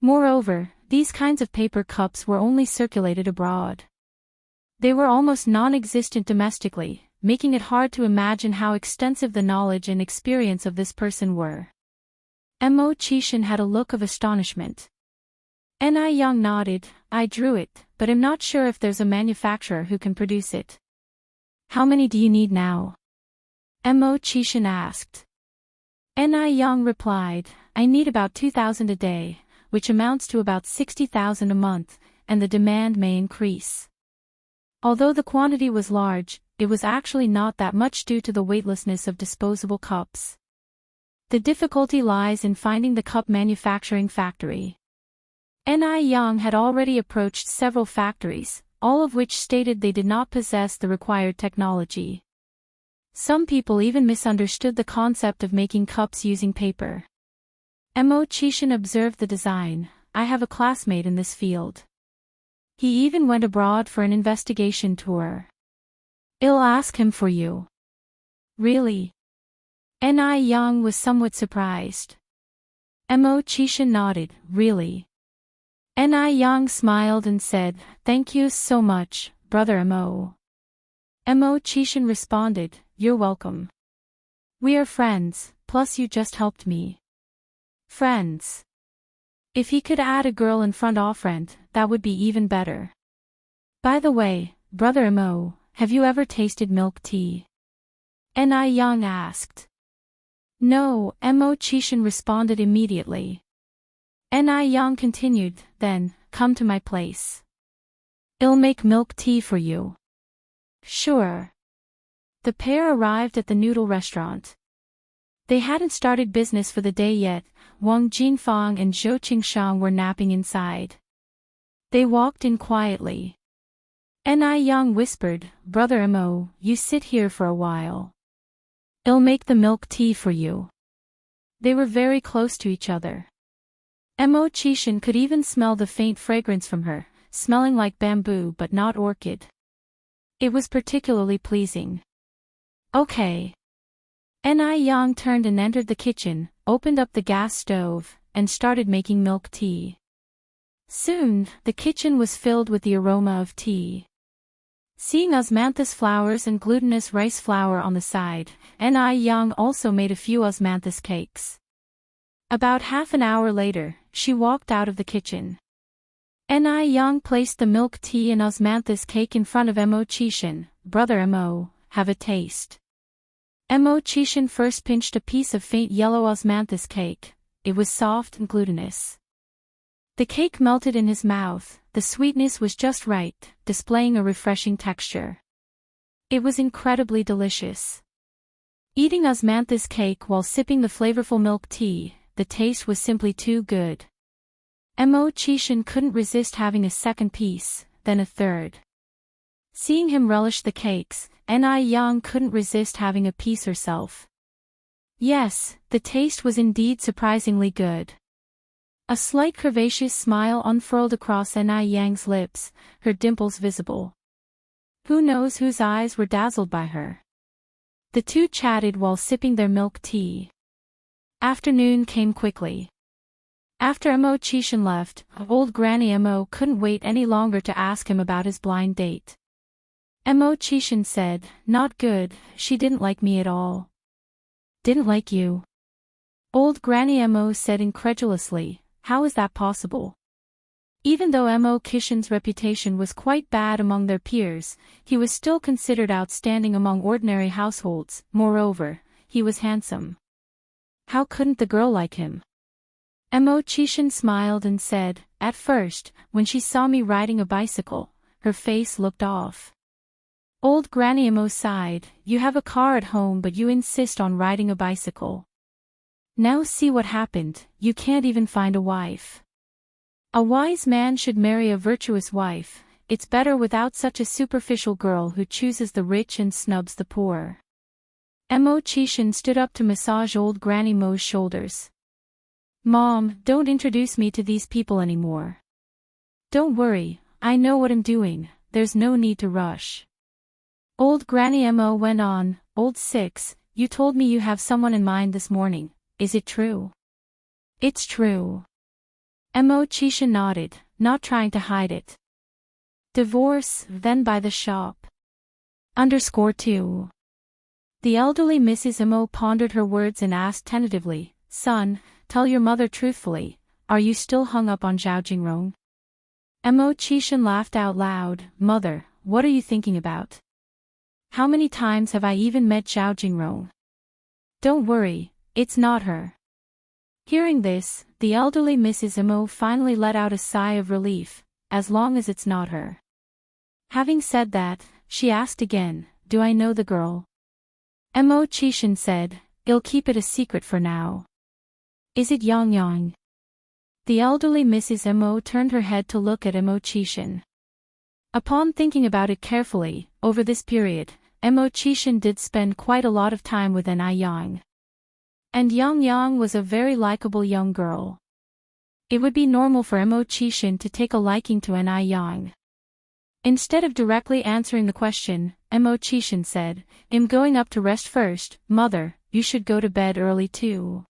Moreover, these kinds of paper cups were only circulated abroad. They were almost non-existent domestically, making it hard to imagine how extensive the knowledge and experience of this person were. Mo Kishin had a look of astonishment. Ni Yang nodded, "I drew it, but am not sure if there's a manufacturer who can produce it." "How many do you need now?" Mo Kishin asked. Ni Yang replied, "I need about 2,000 a day, which amounts to about 60,000 a month, and the demand may increase." Although the quantity was large, it was actually not that much due to the weightlessness of disposable cups. The difficulty lies in finding the cup manufacturing factory. Ni Yang had already approached several factories, all of which stated they did not possess the required technology. Some people even misunderstood the concept of making cups using paper. Mo Kishin observed the design. "I have a classmate in this field. He even went abroad for an investigation tour. I'll ask him for you." "Really?" Ni Yang was somewhat surprised. Mo Kishin nodded, "Really?" Ni Yang smiled and said, "Thank you so much, Brother Mo." Mo Kishin responded, "You're welcome. We are friends, plus you just helped me." Friends. If he could add a girl in front of friend, that would be even better. "By the way, Brother Mo, have you ever tasted milk tea?" Ni Yang asked. "No," Mo Kishin responded immediately. Ni Yang continued, "Then, come to my place. I'll make milk tea for you. Sure. The pair arrived at the noodle restaurant. They hadn't started business for the day yet. Wang Jinfang and Zhou Qingshang were napping inside. They walked in quietly. Ni Yang whispered, "Brother Mo, you sit here for a while. I'll make the milk tea for you." They were very close to each other. Mo Qishan could even smell the faint fragrance from her, smelling like bamboo but not orchid. It was particularly pleasing. Okay. Ni Yang turned and entered the kitchen, opened up the gas stove, and started making milk tea. Soon, the kitchen was filled with the aroma of tea. Seeing osmanthus flowers and glutinous rice flour on the side, Ni Yang also made a few osmanthus cakes. About half an hour later, she walked out of the kitchen. Ni Yang placed the milk tea and osmanthus cake in front of Mo Qishan. "Brother Mo, have a taste." Mo Qishan first pinched a piece of faint yellow osmanthus cake. It was soft and glutinous. The cake melted in his mouth, the sweetness was just right, displaying a refreshing texture. It was incredibly delicious. Eating osmanthus cake while sipping the flavorful milk tea, the taste was simply too good. Mo Qishan couldn't resist having a second piece, then a third. Seeing him relish the cakes, Ni Yang couldn't resist having a piece herself. Yes, the taste was indeed surprisingly good. A slight curvaceous smile unfurled across Ni Yang's lips, her dimples visible. Who knows whose eyes were dazzled by her? The two chatted while sipping their milk tea. Afternoon came quickly. After Mo Qishan left, old Granny Mo couldn't wait any longer to ask him about his blind date. Mo Qishan said, "Not good, she didn't like me at all." "Didn't like you?" Old Granny Mo said incredulously, "How is that possible?" Even though Mo Qishan's reputation was quite bad among their peers, he was still considered outstanding among ordinary households. Moreover, he was handsome. How couldn't the girl like him? Mo Qishan smiled and said, "At first, when she saw me riding a bicycle, her face looked off." Old Granny Mo sighed, "You have a car at home but you insist on riding a bicycle. Now see what happened, you can't even find a wife. A wise man should marry a virtuous wife, it's better without such a superficial girl who chooses the rich and snubs the poor." Mo Qishan stood up to massage old Granny Mo's shoulders. "Mom, don't introduce me to these people anymore. Don't worry, I know what I'm doing, there's no need to rush." Old Granny Mo went on, "Old Six, you told me you have someone in mind this morning, is it true?" "It's true." Mo Qishan nodded, not trying to hide it. "Divorce, then by the shop. _2. The elderly Mrs. Mo pondered her words and asked tentatively, "Son, tell your mother truthfully, are you still hung up on Zhao Jingrong?" Mo Qishan laughed out loud, "Mother, what are you thinking about? How many times have I even met Zhao Jingrong? Don't worry, it's not her." Hearing this, the elderly Mrs. Mo finally let out a sigh of relief, as long as it's not her. Having said that, she asked again, "Do I know the girl?" Mo Qishan said, "I'll keep it a secret for now." "Is it Yang Yang?" The elderly Mrs. Mo turned her head to look at Mo Qishan. Upon thinking about it carefully, over this period, Mo Qishan did spend quite a lot of time with Ni Yang. And Yang Yang was a very likable young girl. It would be normal for Mo Qishan to take a liking to Ni Yang. Instead of directly answering the question, Mo Qishan said, "I'm going up to rest first, mother, you should go to bed early too."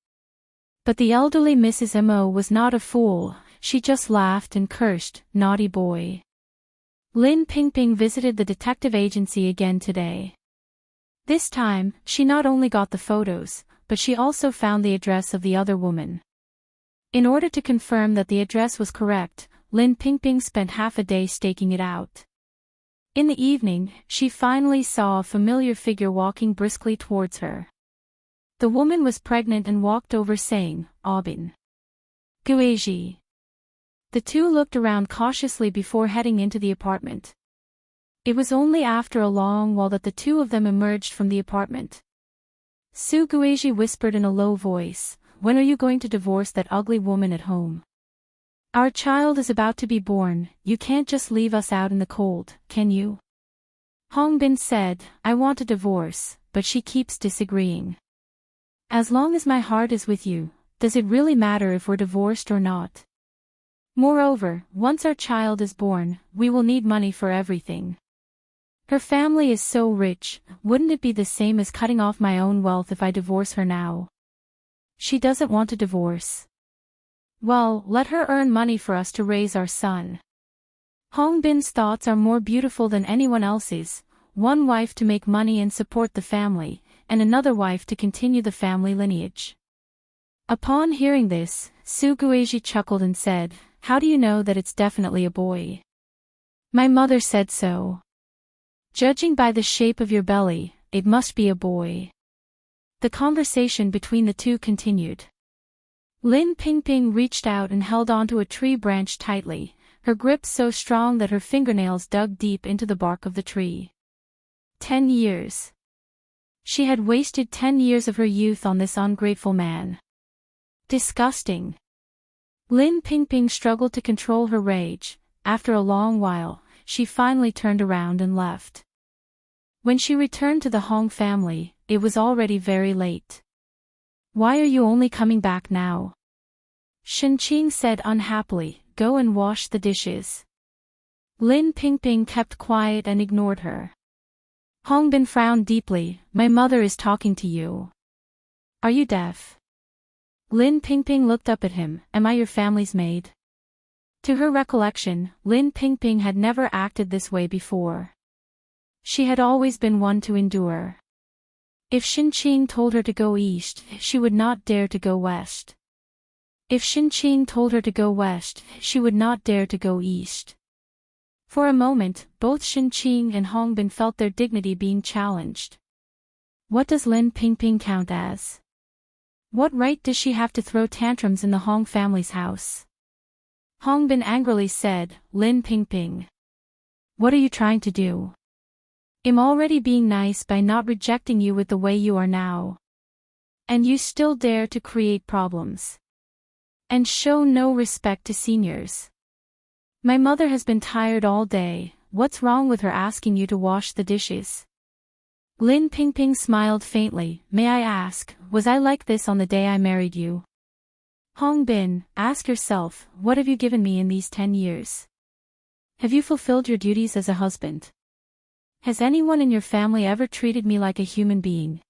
But the elderly Mrs. Mo was not a fool, she just laughed and cursed, "Naughty boy." Lin Pingping visited the detective agency again today. This time, she not only got the photos, but she also found the address of the other woman. In order to confirm that the address was correct, Lin Pingping spent half a day staking it out. In the evening, she finally saw a familiar figure walking briskly towards her. The woman was pregnant and walked over saying, "Aubin. Guiji." The two looked around cautiously before heading into the apartment. It was only after a long while that the two of them emerged from the apartment. Sugueji whispered in a low voice, "When are you going to divorce that ugly woman at home? Our child is about to be born, you can't just leave us out in the cold, can you?" Hongbin said, "I want a divorce, but she keeps disagreeing. As long as my heart is with you, does it really matter if we're divorced or not? Moreover, once our child is born, we will need money for everything. Her family is so rich, wouldn't it be the same as cutting off my own wealth if I divorce her now? She doesn't want a divorce. Well, let her earn money for us to raise our son." Hongbin's thoughts are more beautiful than anyone else's: one wife to make money and support the family, and another wife to continue the family lineage. Upon hearing this, Sugueji chuckled and said, "How do you know that it's definitely a boy?" "My mother said so. Judging by the shape of your belly, it must be a boy." The conversation between the two continued. Lin Pingping reached out and held onto a tree branch tightly, her grip so strong that her fingernails dug deep into the bark of the tree. 10 years. She had wasted 10 years of her youth on this ungrateful man. Disgusting. Lin Pingping struggled to control her rage. After a long while, she finally turned around and left. When she returned to the Hong family, it was already very late. "Why are you only coming back now?" Shenqing said unhappily, "Go and wash the dishes." Lin Pingping kept quiet and ignored her. Hongbin frowned deeply. "My mother is talking to you. Are you deaf?" Lin Pingping looked up at him. "Am I your family's maid?" To her recollection, Lin Pingping had never acted this way before. She had always been one to endure. If Shenqing told her to go east, she would not dare to go west. If Shenqing told her to go west, she would not dare to go east. For a moment, both Shenqing and Hongbin felt their dignity being challenged. What does Lin Pingping count as? What right does she have to throw tantrums in the Hong family's house? Hongbin angrily said, "Lin Pingping. What are you trying to do? I'm already being nice by not rejecting you with the way you are now. And you still dare to create problems. And show no respect to seniors. My mother has been tired all day, what's wrong with her asking you to wash the dishes?" Lin Pingping smiled faintly. "May I ask, was I like this on the day I married you?" Hongbin, ask yourself, what have you given me in these 10 years? Have you fulfilled your duties as a husband? Has anyone in your family ever treated me like a human being?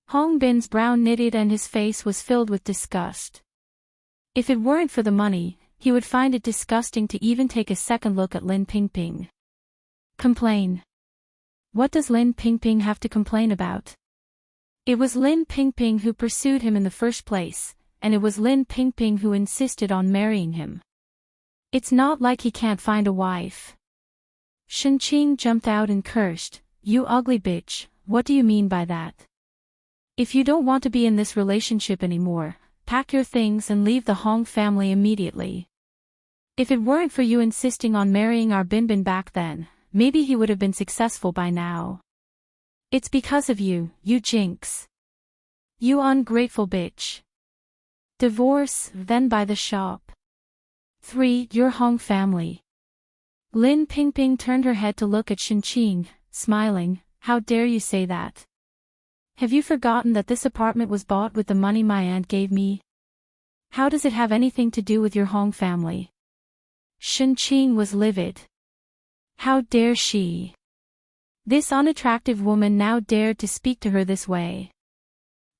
Hongbin's brow knitted and his face was filled with disgust. If it weren't for the money, he would find it disgusting to even take a second look at Lin Pingping. Complain. What does Lin Pingping have to complain about? It was Lin Pingping who pursued him in the first place, and it was Lin Pingping who insisted on marrying him. It's not like he can't find a wife. Shenqing jumped out and cursed, "You ugly bitch, what do you mean by that? If you don't want to be in this relationship anymore, pack your things and leave the Hong family immediately. If it weren't for you insisting on marrying our Binbin back then, maybe he would have been successful by now. It's because of you, you jinx. You ungrateful bitch. Divorce, then buy the shop. 3. Your Hong family." Lin Pingping turned her head to look at Shenqing, smiling, "How dare you say that? Have you forgotten that this apartment was bought with the money my aunt gave me? How does it have anything to do with your Hong family?" Shenqing was livid. How dare she? This unattractive woman now dared to speak to her this way.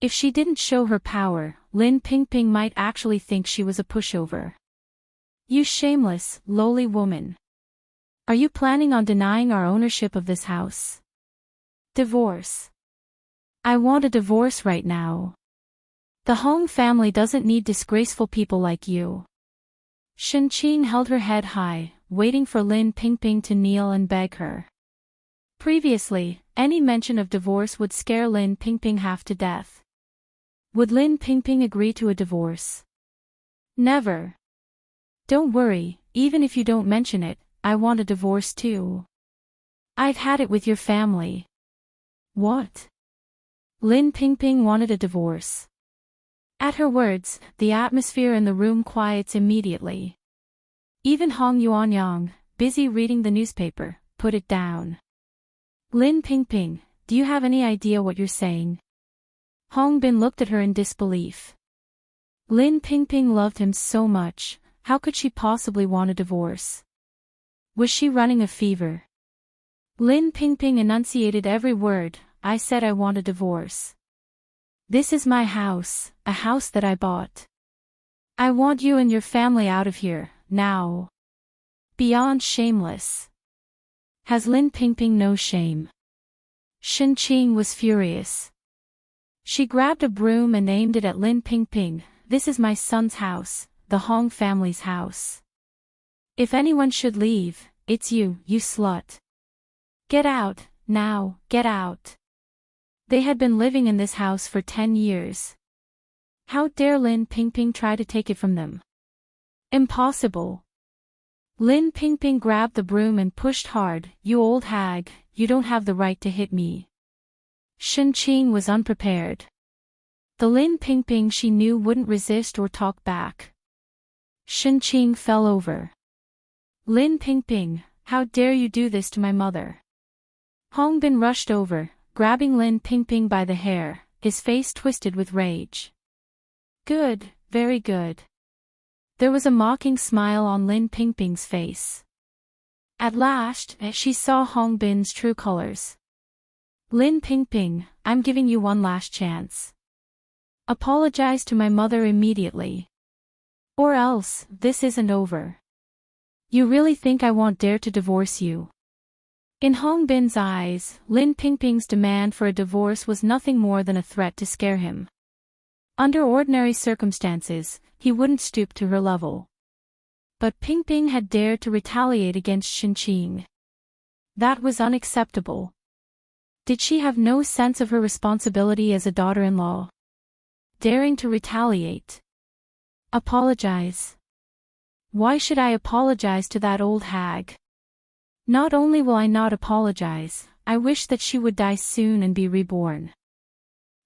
If she didn't show her power, Lin Pingping might actually think she was a pushover. "You shameless, lowly woman. Are you planning on denying our ownership of this house? Divorce. I want a divorce right now. The Hong family doesn't need disgraceful people like you." Shenqing held her head high, waiting for Lin Pingping to kneel and beg her. Previously, any mention of divorce would scare Lin Pingping half to death. Would Lin Pingping agree to a divorce? Never. Don't worry, even if you don't mention it, I want a divorce too. I've had it with your family. What? Lin Pingping wanted a divorce. At her words, the atmosphere in the room quiets immediately. Even Hong Yuanyang, busy reading the newspaper, put it down. Lin Pingping, do you have any idea what you're saying? Hong Bin looked at her in disbelief. Lin Pingping loved him so much, how could she possibly want a divorce? Was she running a fever? Lin Pingping enunciated every word. I said I want a divorce. This is my house, a house that I bought. I want you and your family out of here, now. Beyond shameless. Has Lin Pingping no shame? Shen Qing was furious. She grabbed a broom and aimed it at Lin Pingping. This is my son's house, the Hong family's house. If anyone should leave, it's you, you slut. Get out, now, get out. They had been living in this house for 10 years. How dare Lin Pingping try to take it from them? Impossible. Lin Pingping grabbed the broom and pushed hard. You old hag, you don't have the right to hit me. Shen Qing was unprepared. The Lin Pingping she knew wouldn't resist or talk back. Shen Qing fell over. Lin Pingping, how dare you do this to my mother? Hong Bin rushed over, grabbing Lin Pingping by the hair, his face twisted with rage. Good, very good. There was a mocking smile on Lin Pingping's face. At last, she saw Hong Bin's true colors. Lin Pingping, I'm giving you one last chance. Apologize to my mother immediately. Or else, this isn't over. You really think I won't dare to divorce you? In Hong Bin's eyes, Lin Pingping's demand for a divorce was nothing more than a threat to scare him. Under ordinary circumstances, he wouldn't stoop to her level. But Pingping had dared to retaliate against Shen Qing. That was unacceptable. Did she have no sense of her responsibility as a daughter-in-law? Daring to retaliate. Apologize. Why should I apologize to that old hag? Not only will I not apologize, I wish that she would die soon and be reborn.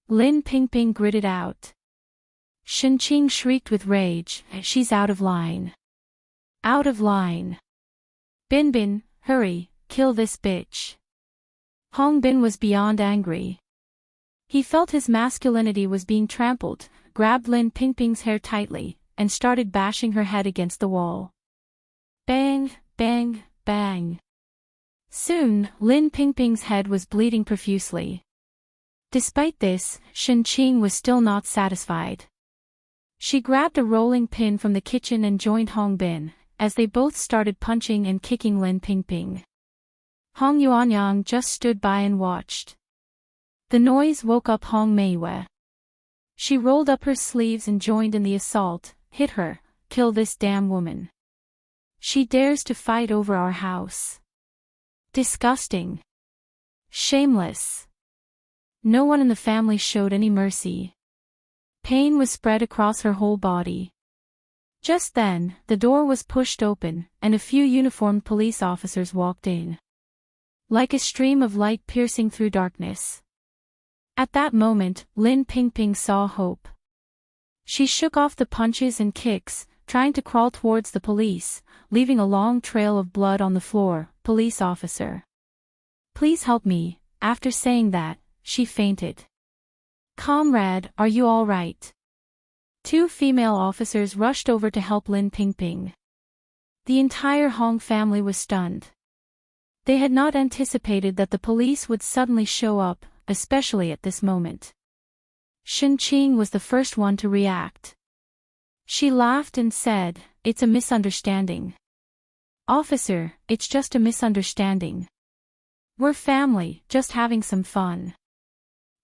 Lin Pingping gritted out. Shen Qing shrieked with rage, she's out of line. Out of line. Bin Bin, hurry, kill this bitch. Hong Bin was beyond angry. He felt his masculinity was being trampled, grabbed Lin Pingping's hair tightly, and started bashing her head against the wall. Bang, bang, bang. Soon, Lin Pingping's head was bleeding profusely. Despite this, Shen Qing was still not satisfied. She grabbed a rolling pin from the kitchen and joined Hong Bin, as they both started punching and kicking Lin Pingping. Hong Yuanyang just stood by and watched. The noise woke up Hong Meiwei. She rolled up her sleeves and joined in the assault. Hit her, kill this damn woman. She dares to fight over our house. Disgusting. Shameless. No one in the family showed any mercy. Pain was spread across her whole body. Just then, the door was pushed open, and a few uniformed police officers walked in. Like a stream of light piercing through darkness. At that moment, Lin Pingping saw hope. She shook off the punches and kicks, trying to crawl towards the police, leaving a long trail of blood on the floor. Police officer. Please help me. After saying that, she fainted. Comrade, are you all right? Two female officers rushed over to help Lin Pingping. The entire Hong family was stunned. They had not anticipated that the police would suddenly show up, especially at this moment. Shen Qing was the first one to react. She laughed and said, "It's a misunderstanding. Officer, it's just a misunderstanding. We're family, just having some fun."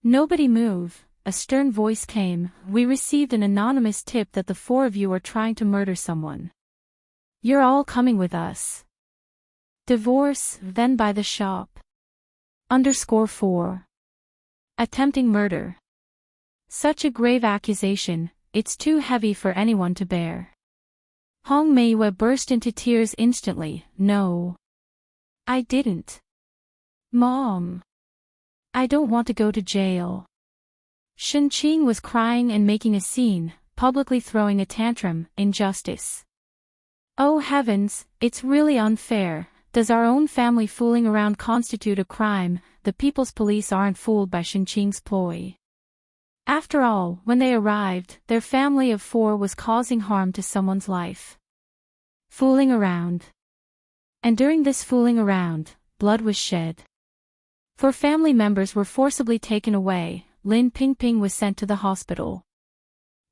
Nobody move, a stern voice came. We received an anonymous tip that the four of you are trying to murder someone. You're all coming with us. Divorce, then by the shop. _4. Attempting murder. Such a grave accusation, it's too heavy for anyone to bear. Hong Meiwei burst into tears instantly. No. I didn't. Mom. I don't want to go to jail. Shen Qing was crying and making a scene, publicly throwing a tantrum. Injustice. Oh heavens, it's really unfair. Does our own family fooling around constitute a crime? The People's Police aren't fooled by Shen Qing's ploy. After all, when they arrived, their family of 4 was causing harm to someone's life. Fooling around. And during this fooling around, blood was shed. 4 family members were forcibly taken away. Lin Pingping was sent to the hospital.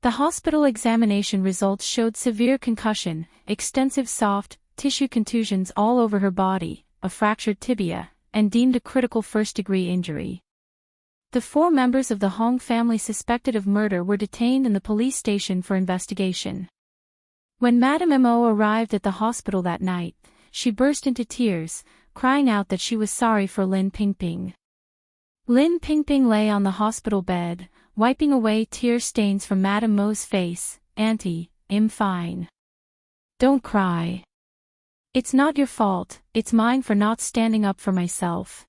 The hospital examination results showed severe concussion, extensive soft tissue contusions all over her body, a fractured tibia, and deemed a critical first-degree injury. The 4 members of the Hong family suspected of murder were detained in the police station for investigation. When Madame Mo arrived at the hospital that night, she burst into tears, crying out that she was sorry for Lin Pingping. Lin Pingping lay on the hospital bed, wiping away tear stains from Madame Mo's face. Auntie, I'm fine. Don't cry. It's not your fault, it's mine for not standing up for myself.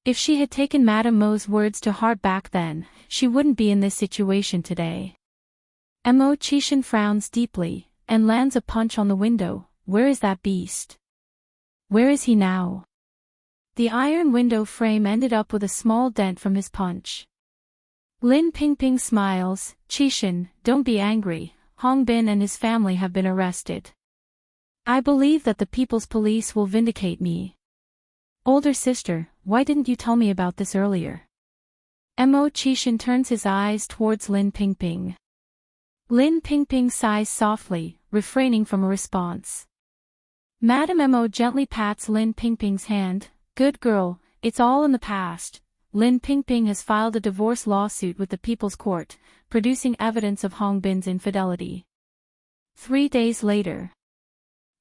If she had taken Madame Mo's words to heart back then, she wouldn't be in this situation today. Mo Qishan frowns deeply, and lands a punch on the window. Where is that beast? Where is he now? The iron window frame ended up with a small dent from his punch. Lin Pingping smiles. Qishan, don't be angry, Hong Bin and his family have been arrested. I believe that the People's Police will vindicate me. Older sister, why didn't you tell me about this earlier? Mo Qishan turns his eyes towards Lin Pingping. Lin Pingping sighs softly, refraining from a response. Madame Mo gently pats Lin Pingping's hand. Good girl, it's all in the past. Lin Pingping has filed a divorce lawsuit with the People's Court, producing evidence of Hong Bin's infidelity. 3 days later.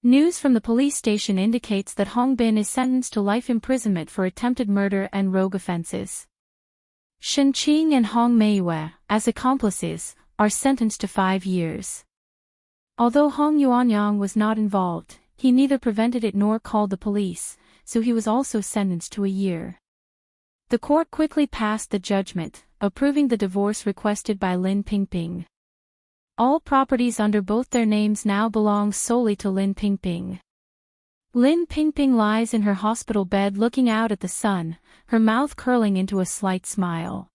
News from the police station indicates that Hong Bin is sentenced to life imprisonment for attempted murder and rogue offenses. Shen Qing and Hong Meiwei, as accomplices, are sentenced to 5 years. Although Hong Yuanyang was not involved, he neither prevented it nor called the police, so he was also sentenced to a year. The court quickly passed the judgment, approving the divorce requested by Lin Pingping. All properties under both their names now belong solely to Lin Pingping. Lin Pingping lies in her hospital bed looking out at the sun, her mouth curling into a slight smile.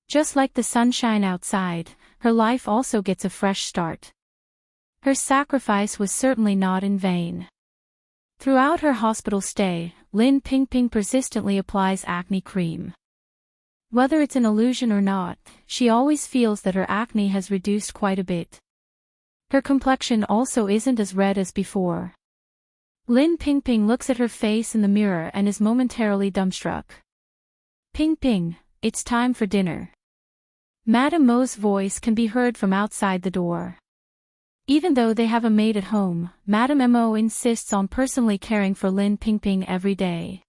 Just like the sunshine outside, her life also gets a fresh start. Her sacrifice was certainly not in vain. Throughout her hospital stay, Lin Pingping persistently applies acne cream. Whether it's an illusion or not, she always feels that her acne has reduced quite a bit. Her complexion also isn't as red as before. Lin Pingping looks at her face in the mirror and is momentarily dumbstruck. Pingping, it's time for dinner. Madame Mo's voice can be heard from outside the door. Even though they have a maid at home, Madame Mo insists on personally caring for Lin Pingping every day.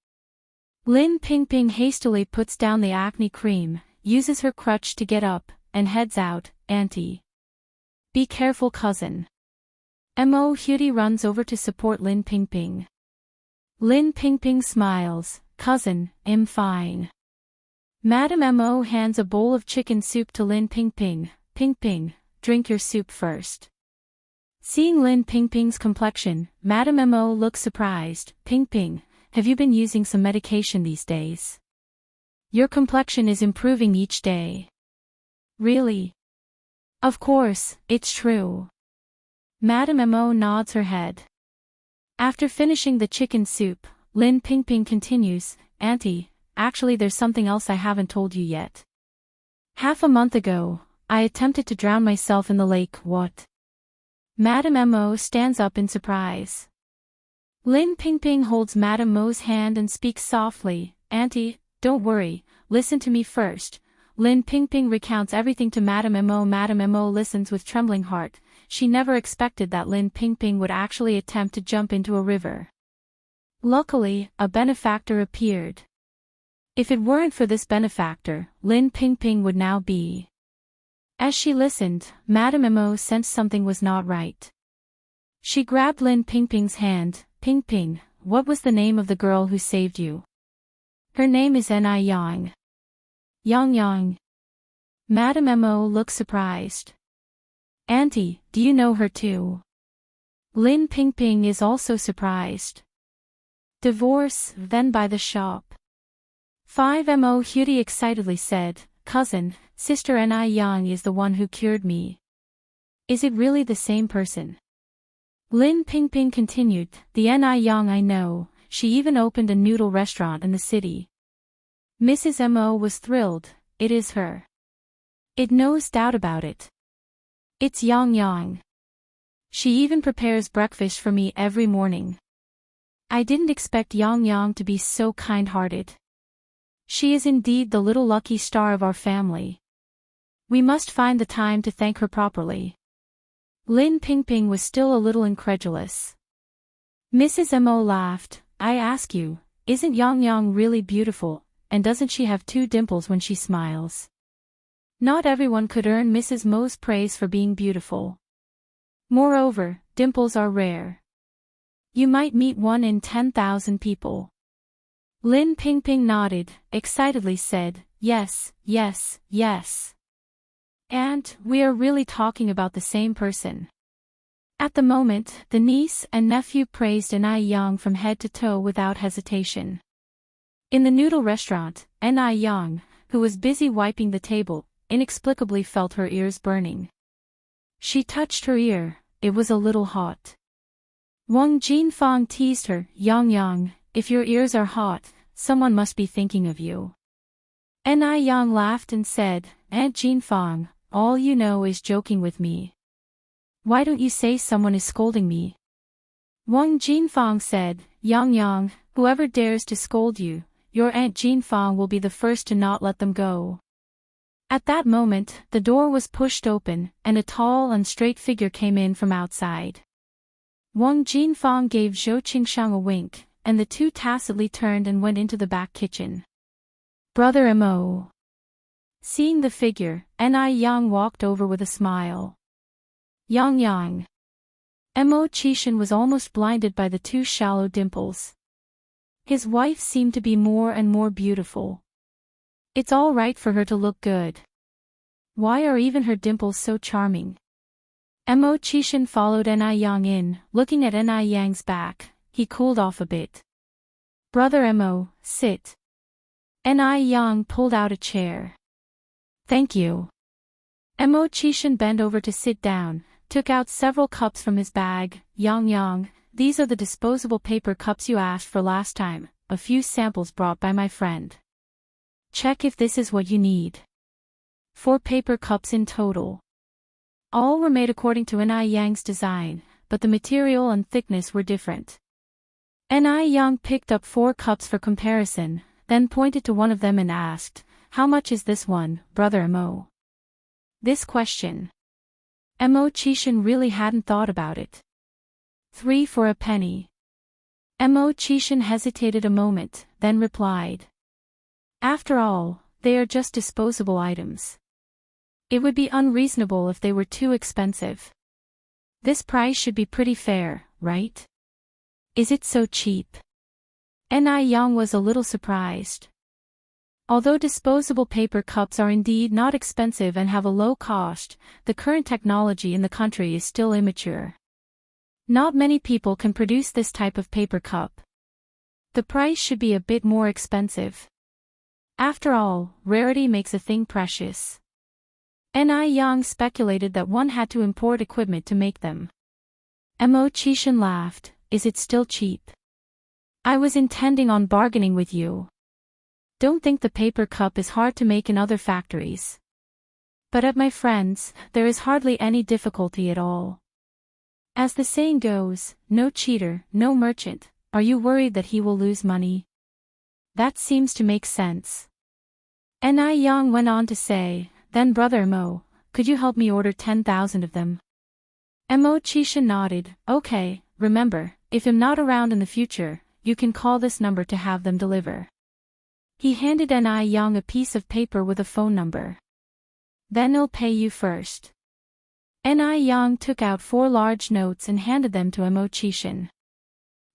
Lin Pingping hastily puts down the acne cream, uses her crutch to get up, and heads out. Auntie. Be careful, cousin. Mo Hutie runs over to support Lin Pingping. Lin Pingping smiles. Cousin, I'm fine. Madame Mo hands a bowl of chicken soup to Lin Pingping. Pingping, drink your soup first. Seeing Lin Pingping's complexion, Madame Mo looks surprised. Pingping, have you been using some medication these days? Your complexion is improving each day. Really? Of course, it's true. Madame Mo nods her head. After finishing the chicken soup, Lin Pingping continues, Auntie, actually there's something else I haven't told you yet. Half a month ago, I attempted to drown myself in the lake. What? Madame Mo stands up in surprise. Lin Pingping holds Madame Mo's hand and speaks softly. Auntie, don't worry, listen to me first. Lin Pingping recounts everything to Madame Mo. Madame Mo listens with trembling heart. She never expected that Lin Pingping would actually attempt to jump into a river. Luckily, a benefactor appeared. If it weren't for this benefactor, Lin Pingping would now be. As she listened, Madame Mo sensed something was not right. She grabbed Lin Pingping's hand. Pingping, what was the name of the girl who saved you? Her name is Ni Yang. Yang Yang. Madame Mo looked surprised. Auntie, do you know her too? Lin Pingping is also surprised. Divorce, then by the shop. 5mo Hughie excitedly said, cousin, sister Ni Yang is the one who cured me. Is it really the same person? Lin Pingping continued, the Ni Yang I know, she even opened a noodle restaurant in the city. Mrs. Mo was thrilled, it is her. It knows doubt about it. It's Yang Yang. She even prepares breakfast for me every morning. I didn't expect Yang Yang to be so kind-hearted. She is indeed the little lucky star of our family. We must find the time to thank her properly. Lin Pingping was still a little incredulous. Mrs. Mo laughed, I ask you, isn't Yang Yang really beautiful, and doesn't she have two dimples when she smiles? Not everyone could earn Mrs. Mo's praise for being beautiful. Moreover, dimples are rare. You might meet one in 10,000 people. Lin Pingping nodded, excitedly said, yes, yes, yes. And, we are really talking about the same person. At the moment, the niece and nephew praised Ni Yang from head to toe without hesitation. In the noodle restaurant, Ni Yang, who was busy wiping the table, inexplicably felt her ears burning. She touched her ear, it was a little hot. Wang Jinfang teased her, Yang Yang, if your ears are hot, someone must be thinking of you. Ni Yang laughed and said, Aunt Jinfang, all you know is joking with me. Why don't you say someone is scolding me? Wang Jinfang said, Yang Yang, whoever dares to scold you, your Aunt Jinfang will be the first to not let them go. At that moment, the door was pushed open, and a tall and straight figure came in from outside. Wang Jinfang gave Zhou Qingshang a wink, and the two tacitly turned and went into the back kitchen. Brother Mo. Seeing the figure, Ni Yang walked over with a smile. Yang Yang. Mo Qishan was almost blinded by the two shallow dimples. His wife seemed to be more and more beautiful. It's all right for her to look good. Why are even her dimples so charming? Mo Qishan followed Ni Yang in, looking at Ni Yang's back, he cooled off a bit. Brother Mo, sit. Ni Yang pulled out a chair. Thank you. Mo Qishan bent over to sit down, took out several cups from his bag. Yang Yang, these are the disposable paper cups you asked for last time, a few samples brought by my friend. Check if this is what you need. 4 paper cups in total. All were made according to Ni Yang's design, but the material and thickness were different. Ni Yang picked up 4 cups for comparison, then pointed to one of them and asked, how much is this one, Brother Mo? This question. Mo Qishan really hadn't thought about it. 3 for a penny. Mo Qishan hesitated a moment, then replied. After all, they are just disposable items. It would be unreasonable if they were too expensive. This price should be pretty fair, right? Is it so cheap? Ni Yang was a little surprised. Although disposable paper cups are indeed not expensive and have a low cost, the current technology in the country is still immature. Not many people can produce this type of paper cup. The price should be a bit more expensive. After all, rarity makes a thing precious. Ni Yang speculated that one had to import equipment to make them. Mo Qishan laughed, is it still cheap? I was intending on bargaining with you. Don't think the paper cup is hard to make in other factories. But at my friend's, there is hardly any difficulty at all. As the saying goes, no cheater, no merchant. Are you worried that he will lose money? That seems to make sense. Ni Yang went on to say, then Brother Mo, could you help me order 10,000 of them? Mo Qishan nodded, okay, remember, if I'm not around in the future, you can call this number to have them deliver. He handed Ni Yang a piece of paper with a phone number. Then I'll pay you first. Ni Yang took out 4 large notes and handed them to Imo-chishin.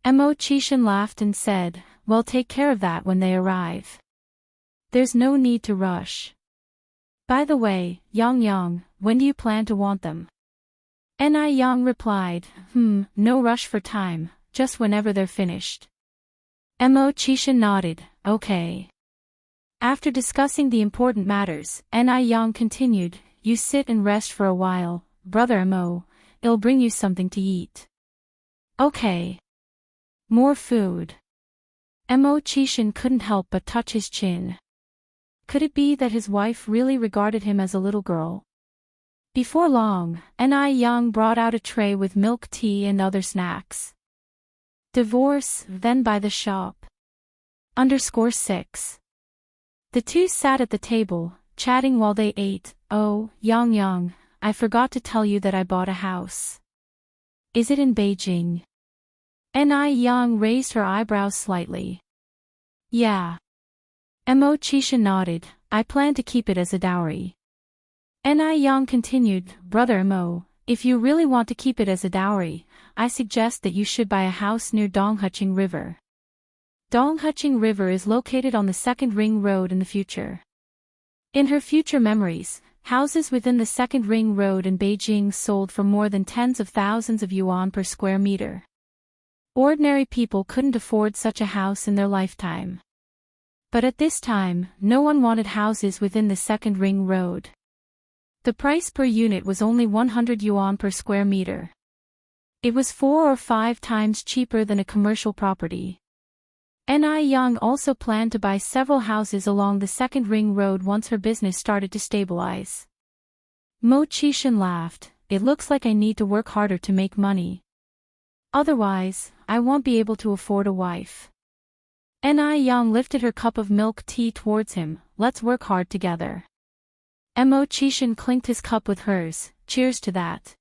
Imo-chishin laughed and said, "Well, take care of that when they arrive. There's no need to rush. By the way, Yang, when do you plan to want them?" Ni Yang replied, no rush for time, just whenever they're finished. Imo-chishin nodded, okay. After discussing the important matters, Ni Yang continued, "You sit and rest for a while, brother Imo, it'll bring you something to eat." Okay. More food. Imo-chishin couldn't help but touch his chin. Could it be that his wife really regarded him as a little girl? Before long, Ni Yang brought out a tray with milk tea and other snacks. Divorce, then by the shop. _6. The two sat at the table, chatting while they ate. "Oh, Yang, I forgot to tell you that I bought a house." "Is it in Beijing?" Ni Yang raised her eyebrows slightly. "Yeah." Imo-chishin nodded, "I plan to keep it as a dowry." Ni Yang continued, "Brother Imo, if you really want to keep it as a dowry, I suggest that you should buy a house near Donghuching River. Donghuching River is located on the Second Ring Road in the future." In her future memories, houses within the Second Ring Road in Beijing sold for more than tens of thousands of yuan per square meter. Ordinary people couldn't afford such a house in their lifetime. But at this time, no one wanted houses within the Second Ring Road. The price per unit was only 100 yuan per square meter. It was 4 or 5 times cheaper than a commercial property. Ni Yang also planned to buy several houses along the Second Ring Road once her business started to stabilize. Imo-chishin laughed, "It looks like I need to work harder to make money. Otherwise, I won't be able to afford a wife." Ni Yang lifted her cup of milk tea towards him, "Let's work hard together." Imo-chishin clinked his cup with hers, "Cheers to that."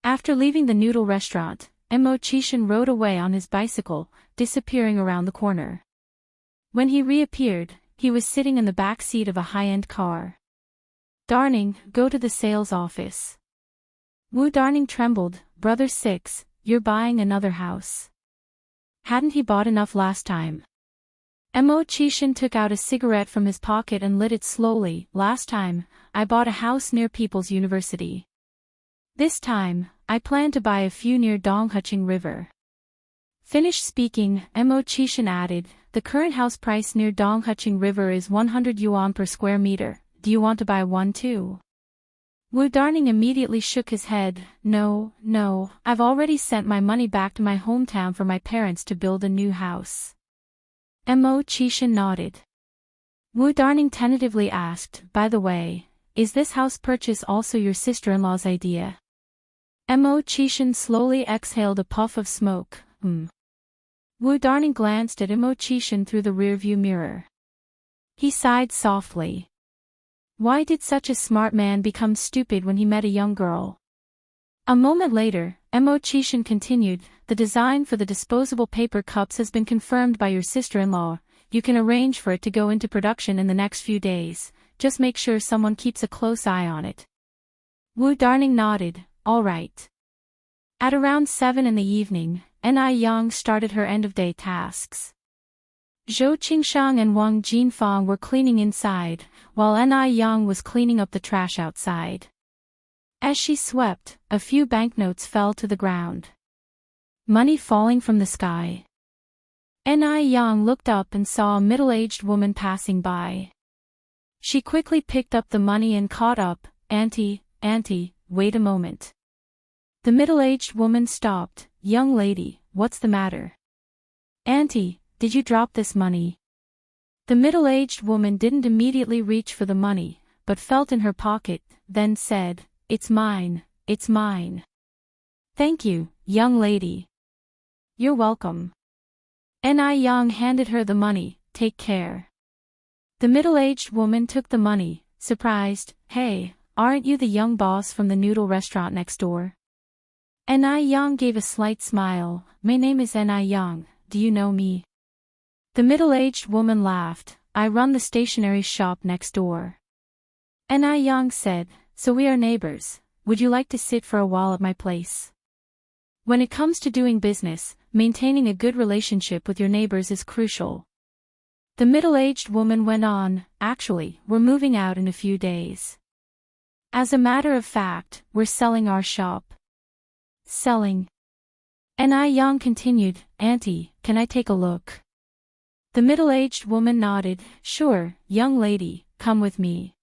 After leaving the noodle restaurant, Imo-chishin rode away on his bicycle, disappearing around the corner. When he reappeared, he was sitting in the back seat of a high-end car. "Darning, go to the sales office." Wu Darning trembled, "Brother Six, you're buying another house. Hadn't he bought enough last time?" Imo-chishin took out a cigarette from his pocket and lit it slowly. "Last time, I bought a house near People's University. This time, I plan to buy a few near Donghuching River." Finished speaking, Imo-chishin added, "The current house price near Donghuching River is 100 yuan per square meter. Do you want to buy one too?" Wu Darning immediately shook his head. No, I've already sent my money back to my hometown for my parents to build a new house." Imo-chishin nodded. Wu Darning tentatively asked, "By the way, is this house purchase also your sister-in-law's idea?" Imo-chishin slowly exhaled a puff of smoke. Wu Darning glanced at Imo-chishin through the rearview mirror. He sighed softly. Why did such a smart man become stupid when he met a young girl? A moment later, Imo-chishin continued, "The design for the disposable paper cups has been confirmed by your sister-in-law. You can arrange for it to go into production in the next few days. Just make sure someone keeps a close eye on it." Wu Darning nodded, "All right." At around 7 in the evening, Ni Yang started her end-of-day tasks. Zhou Qingshang and Wang Jinfang were cleaning inside, while Ni Yang was cleaning up the trash outside. As she swept, a few banknotes fell to the ground. Money falling from the sky. Ni Yang looked up and saw a middle-aged woman passing by. She quickly picked up the money and caught up. Auntie, wait a moment." The middle-aged woman stopped. "Young lady, what's the matter?" "Auntie, did you drop this money?" The middle-aged woman didn't immediately reach for the money, but felt in her pocket, then said, It's mine. "Thank you, young lady." "You're welcome." Ni Yang handed her the money. "Take care." The middle-aged woman took the money, surprised. "Hey, aren't you the young boss from the noodle restaurant next door?" Ni Yang gave a slight smile. "My name is Ni Yang, do you know me?" The middle-aged woman laughed. "I run the stationery shop next door." Ni Yang said, "So we are neighbors. would you like to sit for a while at my place? When it comes to doing business, maintaining a good relationship with your neighbors is crucial. The middle-aged woman went on, actually, we're moving out in a few days. As a matter of fact, we're selling our shop. Selling. Yang continued, Auntie, can I take a look? The middle-aged woman nodded, sure, young lady, come with me.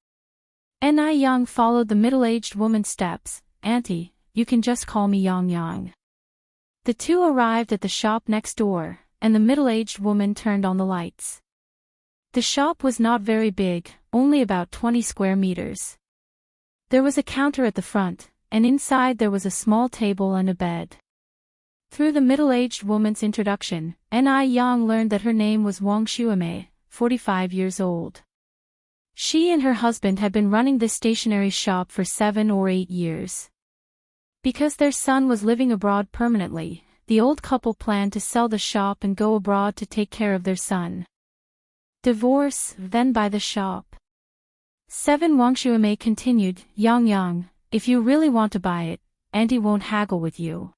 Yang followed the middle-aged woman's steps, Auntie, you can just call me Yang. The two arrived at the shop next door, and the middle-aged woman turned on the lights. The shop was not very big, only about 20 square meters. There was a counter at the front, and inside there was a small table and a bed. Through the middle-aged woman's introduction, Yang learned that her name was Wang Xuemei, 45 years old. She and her husband had been running this stationery shop for 7 or 8 years. Because their son was living abroad permanently, the old couple planned to sell the shop and go abroad to take care of their son. Divorce, then buy the shop. 7 Wang Xuemei continued, Yang, if you really want to buy it, Auntie won't haggle with you.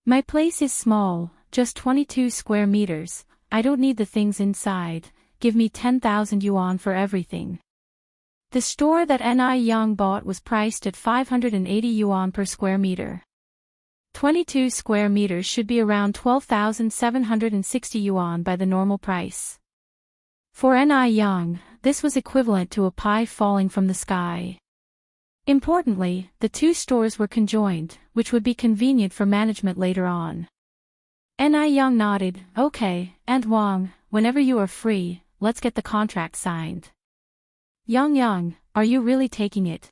My place is small, just 22 square meters, I don't need the things inside, give me 10,000 yuan for everything. The store that Yang bought was priced at 580 yuan per square meter. 22 square meters should be around 12,760 yuan by the normal price. For Yang, this was equivalent to a pie falling from the sky. Importantly, the two stores were conjoined, which would be convenient for management later on. Yang nodded, okay, Aunt Wang, whenever you are free, let's get the contract signed. Yang, are you really taking it?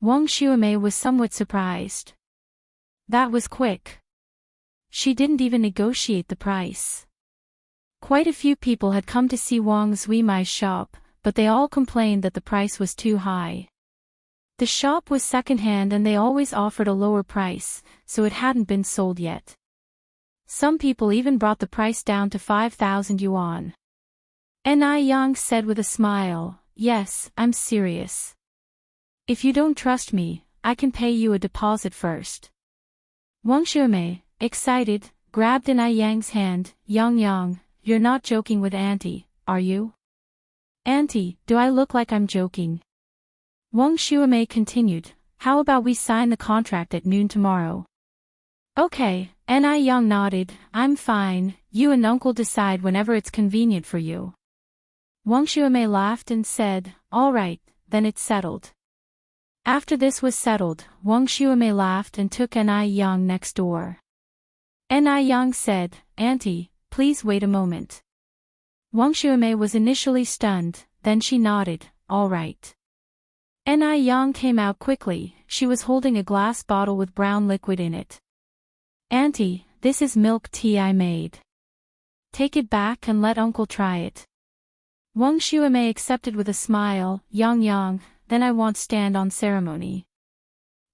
Wang Xuemei was somewhat surprised. That was quick. She didn't even negotiate the price. Quite a few people had come to see Wang Xuemei's shop, but they all complained that the price was too high. The shop was second-hand and they always offered a lower price, so it hadn't been sold yet. Some people even brought the price down to 5,000 yuan. Yang said with a smile, yes, I'm serious. If you don't trust me, I can pay you a deposit first. Wang Xuemei, excited, grabbed Yang's hand, Yang, you're not joking with Auntie, are you? Auntie, do I look like I'm joking? Wang Xuemei continued, how about we sign the contract at noon tomorrow? Okay, Yang nodded, I'm fine, you and Uncle decide whenever it's convenient for you. Wang Xuemei laughed and said, all right, then it's settled. After this was settled, Wang Xuemei laughed and took Yang next door. Yang said, Auntie, please wait a moment. Wang Xuemei was initially stunned, then she nodded, all right. Yang came out quickly, she was holding a glass bottle with brown liquid in it. Auntie, this is milk tea I made. Take it back and let Uncle try it. Wang Xuemei accepted with a smile, Yang, then I won't stand on ceremony.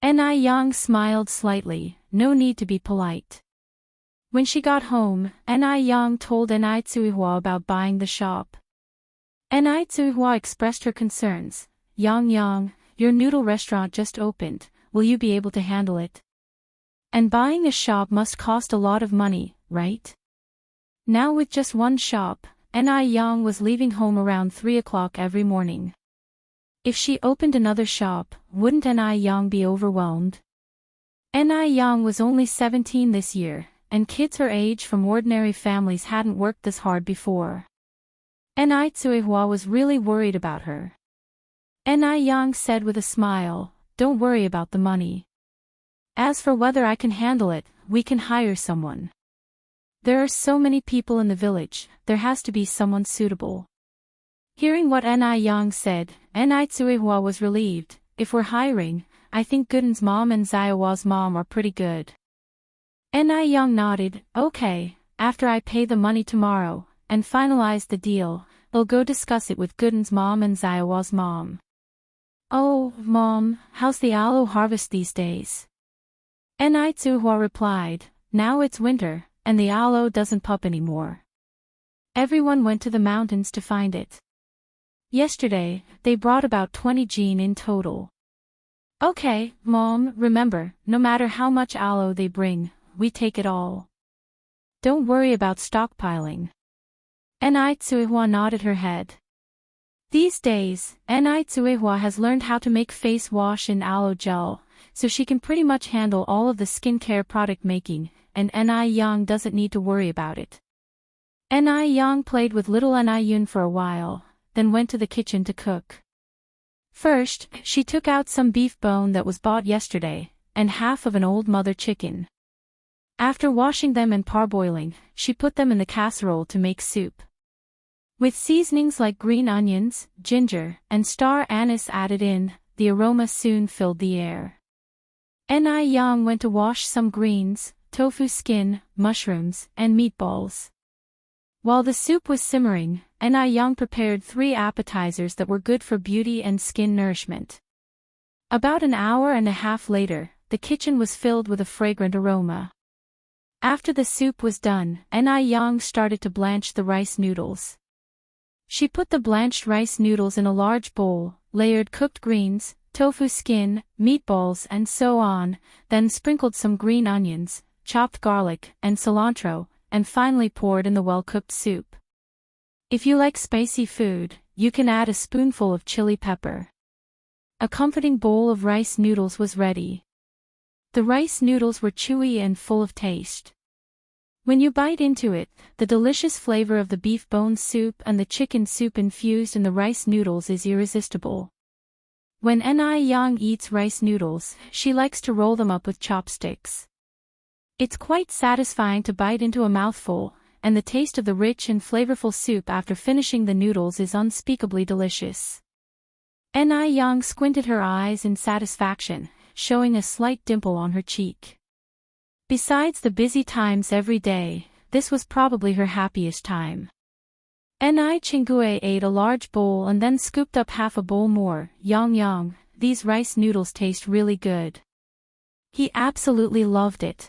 Yang smiled slightly, no need to be polite. When she got home, Yang told Tsuihua about buying the shop. Tsuihua expressed her concerns, Yang, your noodle restaurant just opened, will you be able to handle it? And buying a shop must cost a lot of money, right? Now with just one shop, Yang was leaving home around 3 o'clock every morning. If she opened another shop, wouldn't Yang be overwhelmed? Yang was only 17 this year, and kids her age from ordinary families hadn't worked this hard before. Tsuihua was really worried about her. Yang said with a smile, don't worry about the money. As for whether I can handle it, we can hire someone. There are so many people in the village, there has to be someone suitable. Hearing what Yang said, Tsuihua was relieved, if we're hiring, I think Gooden's mom and Zaihua's mom are pretty good. Yang nodded, okay, after I pay the money tomorrow, and finalize the deal, I'll go discuss it with Gooden's mom and Zaihua's mom. Oh, Mom, how's the aloe harvest these days? Tsuihua replied, now it's winter, and the aloe doesn't pop anymore. Everyone went to the mountains to find it. Yesterday, they brought about 20 jin in total. Okay, Mom, remember, no matter how much aloe they bring, we take it all. Don't worry about stockpiling. Enai Tsuehua nodded her head. These days, Enai Tsuehua has learned how to make face wash in aloe gel, so she can pretty much handle all of the skincare product making, and Enai Yang doesn't need to worry about it. Enai Yang played with little Enai Yun for a while, then went to the kitchen to cook. First, she took out some beef bone that was bought yesterday, and half of an old mother chicken. After washing them and parboiling, she put them in the casserole to make soup. With seasonings like green onions, ginger, and star anise added in, the aroma soon filled the air. Enai Yang went to wash some greens, tofu skin, mushrooms, and meatballs. While the soup was simmering, Enai Yang prepared 3 appetizers that were good for beauty and skin nourishment. About an hour and a half later, the kitchen was filled with a fragrant aroma. After the soup was done, Enai Yang started to blanch the rice noodles. She put the blanched rice noodles in a large bowl, layered cooked greens, tofu skin, meatballs and so on, then sprinkled some green onions, chopped garlic, and cilantro, and finally poured in the well-cooked soup. If you like spicy food, you can add a spoonful of chili pepper. A comforting bowl of rice noodles was ready. The rice noodles were chewy and full of taste. When you bite into it, the delicious flavor of the beef bone soup and the chicken soup infused in the rice noodles is irresistible. When Enai Yang eats rice noodles, she likes to roll them up with chopsticks. It's quite satisfying to bite into a mouthful, and the taste of the rich and flavorful soup after finishing the noodles is unspeakably delicious. Enai Yang squinted her eyes in satisfaction, showing a slight dimple on her cheek. Besides the busy times every day, this was probably her happiest time. Enai Chingue ate a large bowl and then scooped up half a bowl more. Yang, these rice noodles taste really good. He absolutely loved it.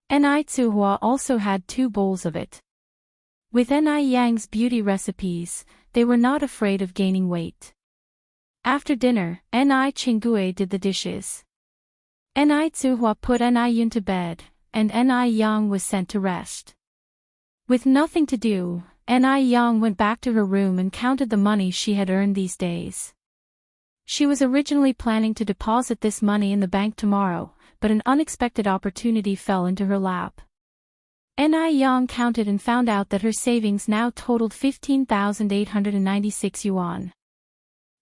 Enai Tsuehua also had 2 bowls of it. With Enai Yang's beauty recipes, they were not afraid of gaining weight. After dinner, Enai Chingue did the dishes. Enai Tsuehua put Enai Yun to bed, and Enai Yang was sent to rest. With nothing to do, Enai Yang went back to her room and counted the money she had earned these days. She was originally planning to deposit this money in the bank tomorrow, but an unexpected opportunity fell into her lap. Enai Yang counted and found out that her savings now totaled 15,896 yuan.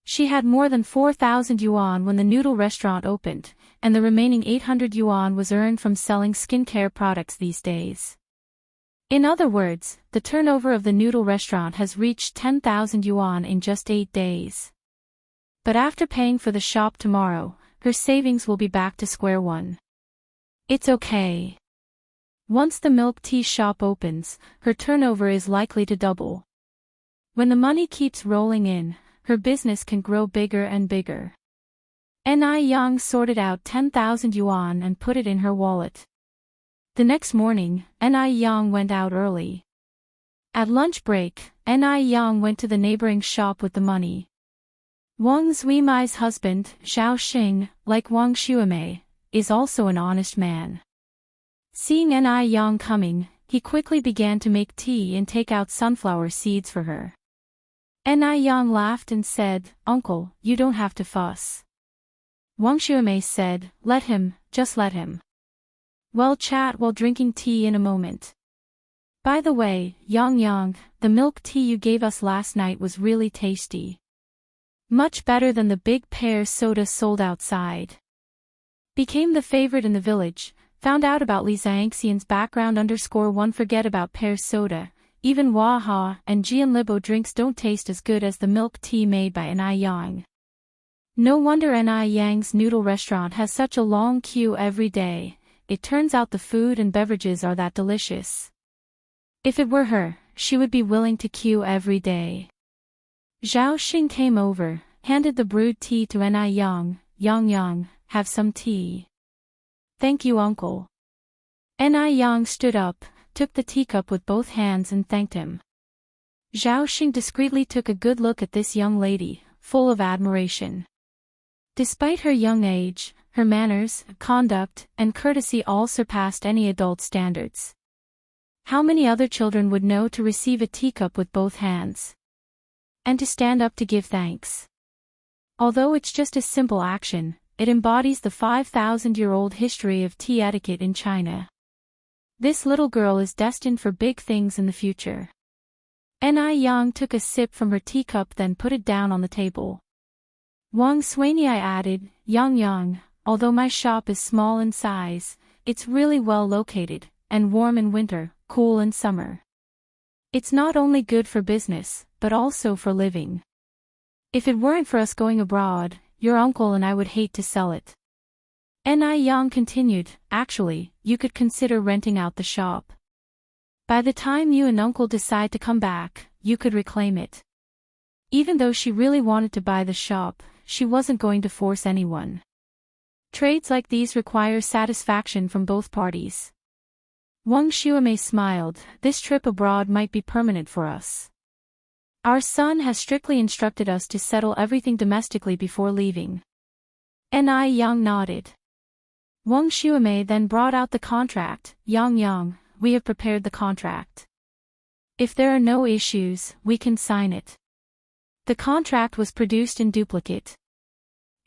She had more than 4,000 yuan when the noodle restaurant opened, and the remaining 800 yuan was earned from selling skincare products these days. In other words, the turnover of the noodle restaurant has reached 10,000 yuan in just 8 days. But after paying for the shop tomorrow, her savings will be back to square one. It's okay. Once the milk tea shop opens, her turnover is likely to double. When the money keeps rolling in, her business can grow bigger and bigger. Enai Yang sorted out 10,000 yuan and put it in her wallet. The next morning, Enai Yang went out early. At lunch break, Enai Yang went to the neighboring shop with the money. Wang Zuimai's husband, Zhao Xing, like Wang Xuemei, is also an honest man. Seeing Enai Yang coming, he quickly began to make tea and take out sunflower seeds for her. Enai Yang laughed and said, "Uncle, you don't have to fuss." Wang Xuemei said, "Let him, just let him. We'll chat while drinking tea in a moment. By the way, Yang, the milk tea you gave us last night was really tasty. Much better than the big pear soda sold outside." Became the favorite in the village, found out about Li Zhangxian's background _1 forget about pear soda, even Waha and Jianlibo drinks don't taste as good as the milk tea made by Enai Yang. No wonder Enai Yang's noodle restaurant has such a long queue every day, it turns out the food and beverages are that delicious. If it were her, she would be willing to queue every day. Zhao Xing came over, handed the brewed tea to Enai Yang. Yang, have some tea. Thank you, uncle. Enai Yang stood up, took the teacup with both hands and thanked him. Zhao Xing discreetly took a good look at this young lady, full of admiration. Despite her young age, her manners, conduct, and courtesy all surpassed any adult standards. How many other children would know to receive a teacup with both hands? And to stand up to give thanks? Although it's just a simple action, it embodies the 5,000-year-old history of tea etiquette in China. This little girl is destined for big things in the future. Yang took a sip from her teacup, then put it down on the table. Wang Xuanyi added, Yang, although my shop is small in size, it's really well located, and warm in winter, cool in summer. It's not only good for business, but also for living. If it weren't for us going abroad, your uncle and I would hate to sell it. Yang continued, actually, you could consider renting out the shop. By the time you and uncle decide to come back, you could reclaim it. Even though she really wanted to buy the shop, she wasn't going to force anyone. Trades like these require satisfaction from both parties. Wang Xuemei smiled, this trip abroad might be permanent for us. Our son has strictly instructed us to settle everything domestically before leaving. Yang nodded. Wang Xuemei then brought out the contract. Yang, we have prepared the contract. If there are no issues, we can sign it. The contract was produced in duplicate.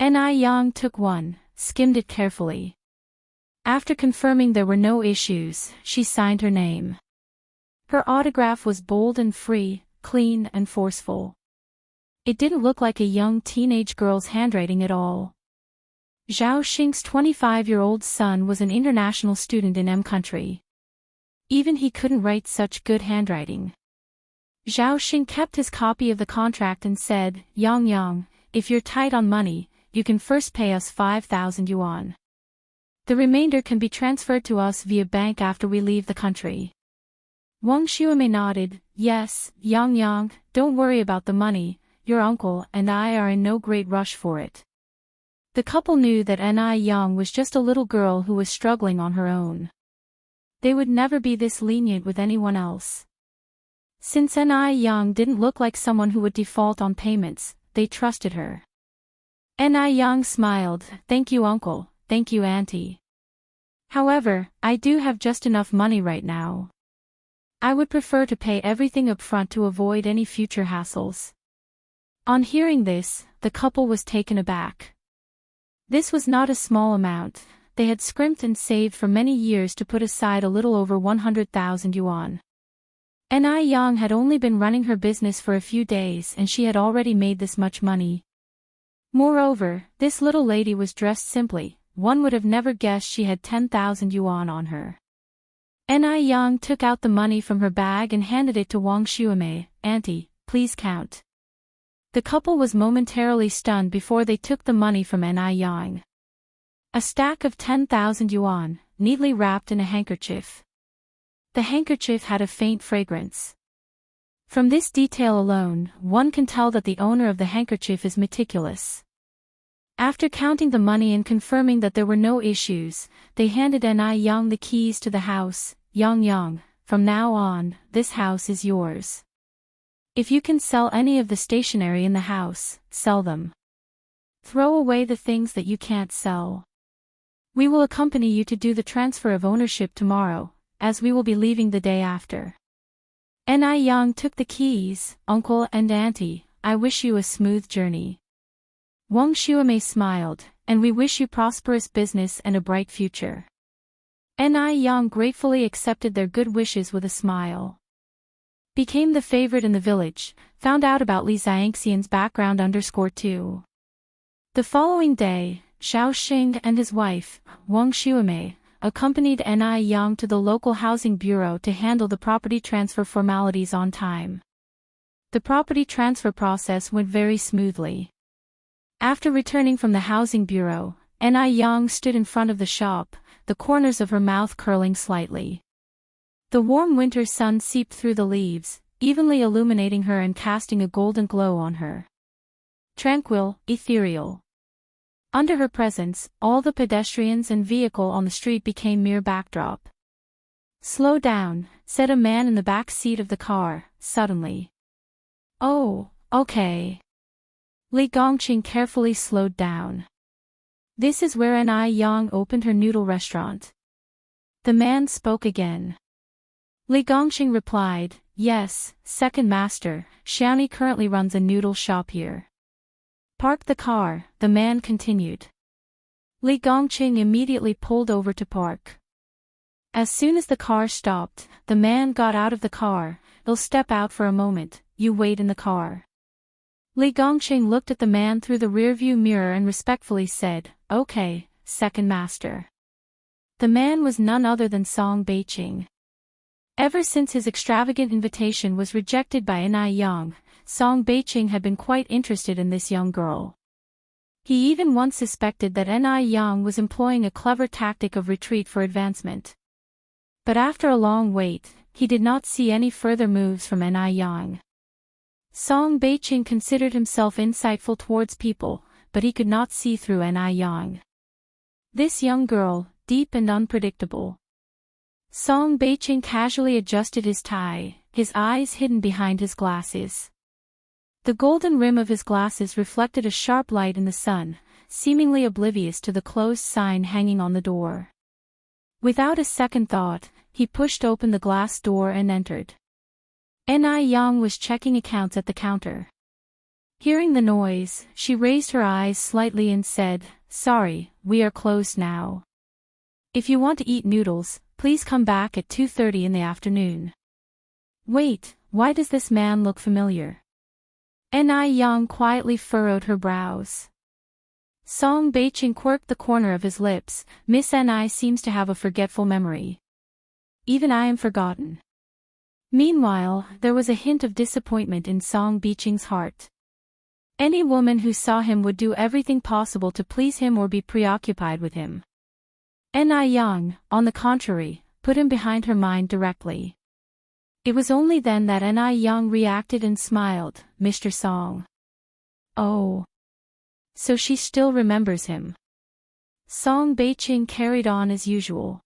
Yang took one, skimmed it carefully. After confirming there were no issues, she signed her name. Her autograph was bold and free, clean and forceful. It didn't look like a young teenage girl's handwriting at all. Zhao Xing's 25-year-old son was an international student in M country. Even he couldn't write such good handwriting. Zhao Xing kept his copy of the contract and said, Yang, if you're tight on money, you can first pay us 5,000 yuan. The remainder can be transferred to us via bank after we leave the country. Wang Xuemei nodded, yes, Yang, don't worry about the money, your uncle and I are in no great rush for it. The couple knew that Yang was just a little girl who was struggling on her own. They would never be this lenient with anyone else. Since Yang didn't look like someone who would default on payments, they trusted her. Yang smiled, thank you uncle, thank you auntie. However, I do have just enough money right now. I would prefer to pay everything up front to avoid any future hassles. On hearing this, the couple was taken aback. This was not a small amount. They had scrimped and saved for many years to put aside a little over 100,000 yuan. Yang had only been running her business for a few days and she had already made this much money. Moreover, this little lady was dressed simply, one would have never guessed she had 10,000 yuan on her. Yang took out the money from her bag and handed it to Wang Xuemei, auntie, please count. The couple was momentarily stunned before they took the money from Yang. A stack of 10,000 yuan, neatly wrapped in a handkerchief. The handkerchief had a faint fragrance. From this detail alone, one can tell that the owner of the handkerchief is meticulous. After counting the money and confirming that there were no issues, they handed Yang the keys to the house. Yang, from now on, this house is yours. If you can sell any of the stationery in the house, sell them. Throw away the things that you can't sell. We will accompany you to do the transfer of ownership tomorrow, as we will be leaving the day after. Yang took the keys. Uncle and auntie, I wish you a smooth journey. Wang Xuemei smiled, and we wish you prosperous business and a bright future. Yang gratefully accepted their good wishes with a smile. Became the favorite in the village, found out about Li Xiangxian's background _2. The following day, Zhao Xing and his wife, Wang Xuemei, accompanied Yang to the local housing bureau to handle the property transfer formalities on time. The property transfer process went very smoothly. After returning from the housing bureau, Yang stood in front of the shop, the corners of her mouth curling slightly. The warm winter sun seeped through the leaves, evenly illuminating her and casting a golden glow on her. Tranquil, ethereal. Under her presence, all the pedestrians and vehicle on the street became mere backdrop. Slow down, said a man in the back seat of the car, suddenly. Oh, okay. Li Gongqing carefully slowed down. This is where Ni Yang opened her noodle restaurant. The man spoke again. Li Gongqing replied, yes, second master, Xiaoni currently runs a noodle shop here. Park the car, the man continued. Li Gongqing immediately pulled over to park. As soon as the car stopped, the man got out of the car. He'll step out for a moment, you wait in the car. Li Gongqing looked at the man through the rearview mirror and respectfully said, okay, second master. The man was none other than Song Beiqing. Ever since his extravagant invitation was rejected by Ni Yang, Song Beiqing had been quite interested in this young girl. He even once suspected that Ni Yang was employing a clever tactic of retreat for advancement. But after a long wait, he did not see any further moves from Ni Yang. Song Beiqing considered himself insightful towards people, but he could not see through Ni Yang. This young girl, deep and unpredictable. Song Beiqing casually adjusted his tie, his eyes hidden behind his glasses. The golden rim of his glasses reflected a sharp light in the sun, seemingly oblivious to the closed sign hanging on the door. Without a second thought, he pushed open the glass door and entered. Ni Yang was checking accounts at the counter. Hearing the noise, she raised her eyes slightly and said, sorry, we are closed now. If you want to eat noodles, please come back at 2:30 in the afternoon. Wait, why does this man look familiar? Ni Yang quietly furrowed her brows. Song Beiqing quirked the corner of his lips. Miss Ni seems to have a forgetful memory. Even I am forgotten. Meanwhile, there was a hint of disappointment in Song Beiqing's heart. Any woman who saw him would do everything possible to please him or be preoccupied with him. Ni Yang, on the contrary, put him behind her mind directly. It was only then that Ni Yang reacted and smiled, Mr. Song. Oh. So she still remembers him. Song Beiqing carried on as usual.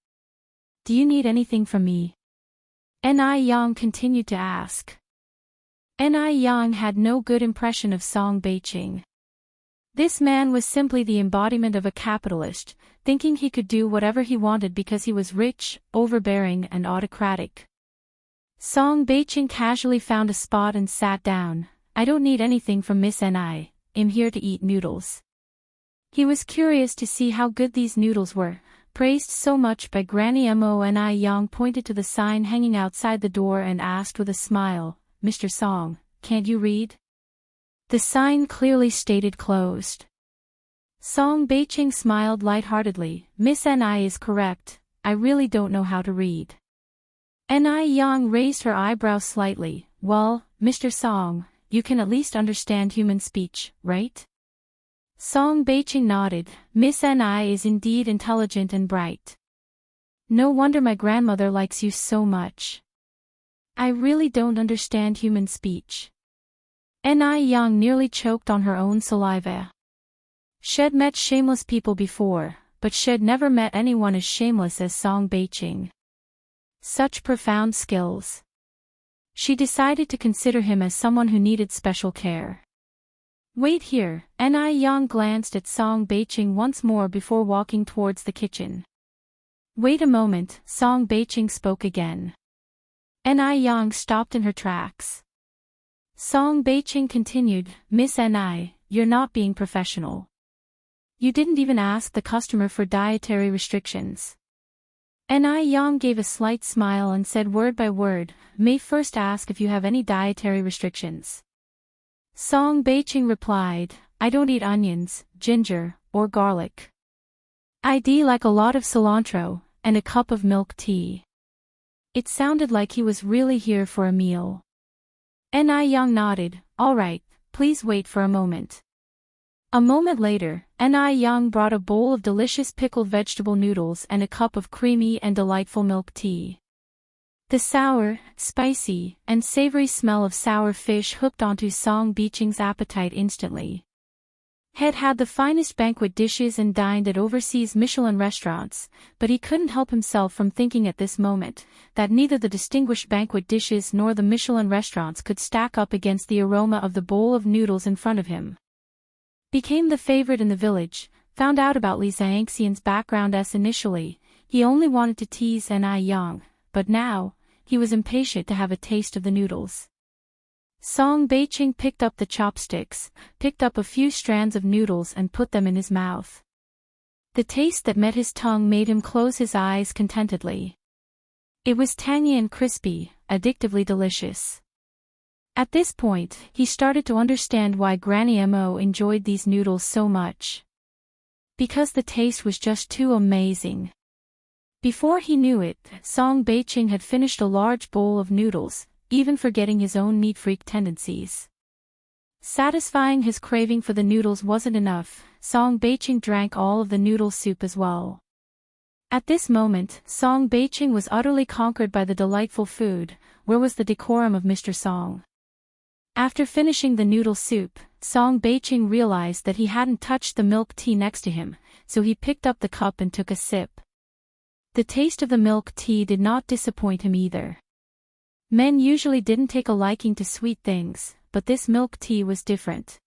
Do you need anything from me? Ni Yang continued to ask. Ni Yang had no good impression of Song Beiqing. This man was simply the embodiment of a capitalist, thinking he could do whatever he wanted because he was rich, overbearing and autocratic. Song Beiqing casually found a spot and sat down. I don't need anything from Miss Ni, I'm here to eat noodles. He was curious to see how good these noodles were. Praised so much by Granny Mo. Ni Yang pointed to the sign hanging outside the door and asked with a smile, Mr. Song, can't you read? The sign clearly stated closed. Song Beiqing smiled lightheartedly. Miss Ni is correct, I really don't know how to read. Ni Yang raised her eyebrows slightly. Well, Mr. Song, you can at least understand human speech, right? Song Beiqing nodded. Miss Ni is indeed intelligent and bright. No wonder my grandmother likes you so much. I really don't understand human speech. Ni Yang nearly choked on her own saliva. She'd met shameless people before, but she'd never met anyone as shameless as Song Beiqing. Such profound skills. She decided to consider him as someone who needed special care. Wait here. Ni Yang glanced at Song Beiqing once more before walking towards the kitchen. Wait a moment, Song Beiqing spoke again. Ni Yang stopped in her tracks. Song Beiqing continued, Miss Ni, you're not being professional. You didn't even ask the customer for dietary restrictions. Ni Yang gave a slight smile and said word by word, may first ask if you have any dietary restrictions. Song Beiqing replied, I don't eat onions, ginger, or garlic. I'd like a lot of cilantro, and a cup of milk tea. It sounded like he was really here for a meal. Ni Yang nodded, all right, please wait for a moment. A moment later, Ni Yang brought a bowl of delicious pickled vegetable noodles and a cup of creamy and delightful milk tea. The sour, spicy, and savory smell of sour fish hooked onto Song Beiqing's appetite instantly. He'd had the finest banquet dishes and dined at overseas Michelin restaurants, but he couldn't help himself from thinking at this moment that neither the distinguished banquet dishes nor the Michelin restaurants could stack up against the aroma of the bowl of noodles in front of him. Became the favorite in the village, found out about Li Zhangxian's background initially, he only wanted to tease Ni Yang, but now, he was impatient to have a taste of the noodles. Song Beiqing picked up the chopsticks, picked up a few strands of noodles and put them in his mouth. The taste that met his tongue made him close his eyes contentedly. It was tangy and crispy, addictively delicious. At this point, he started to understand why Granny Mo enjoyed these noodles so much. Because the taste was just too amazing. Before he knew it, Song Beiqing had finished a large bowl of noodles, even forgetting his own neat freak tendencies. Satisfying his craving for the noodles wasn't enough, Song Beiqing drank all of the noodle soup as well. At this moment, Song Beiqing was utterly conquered by the delightful food. Where was the decorum of Mr. Song? After finishing the noodle soup, Song Beiqing realized that he hadn't touched the milk tea next to him, so he picked up the cup and took a sip. The taste of the milk tea did not disappoint him either. Men usually didn't take a liking to sweet things, but this milk tea was different.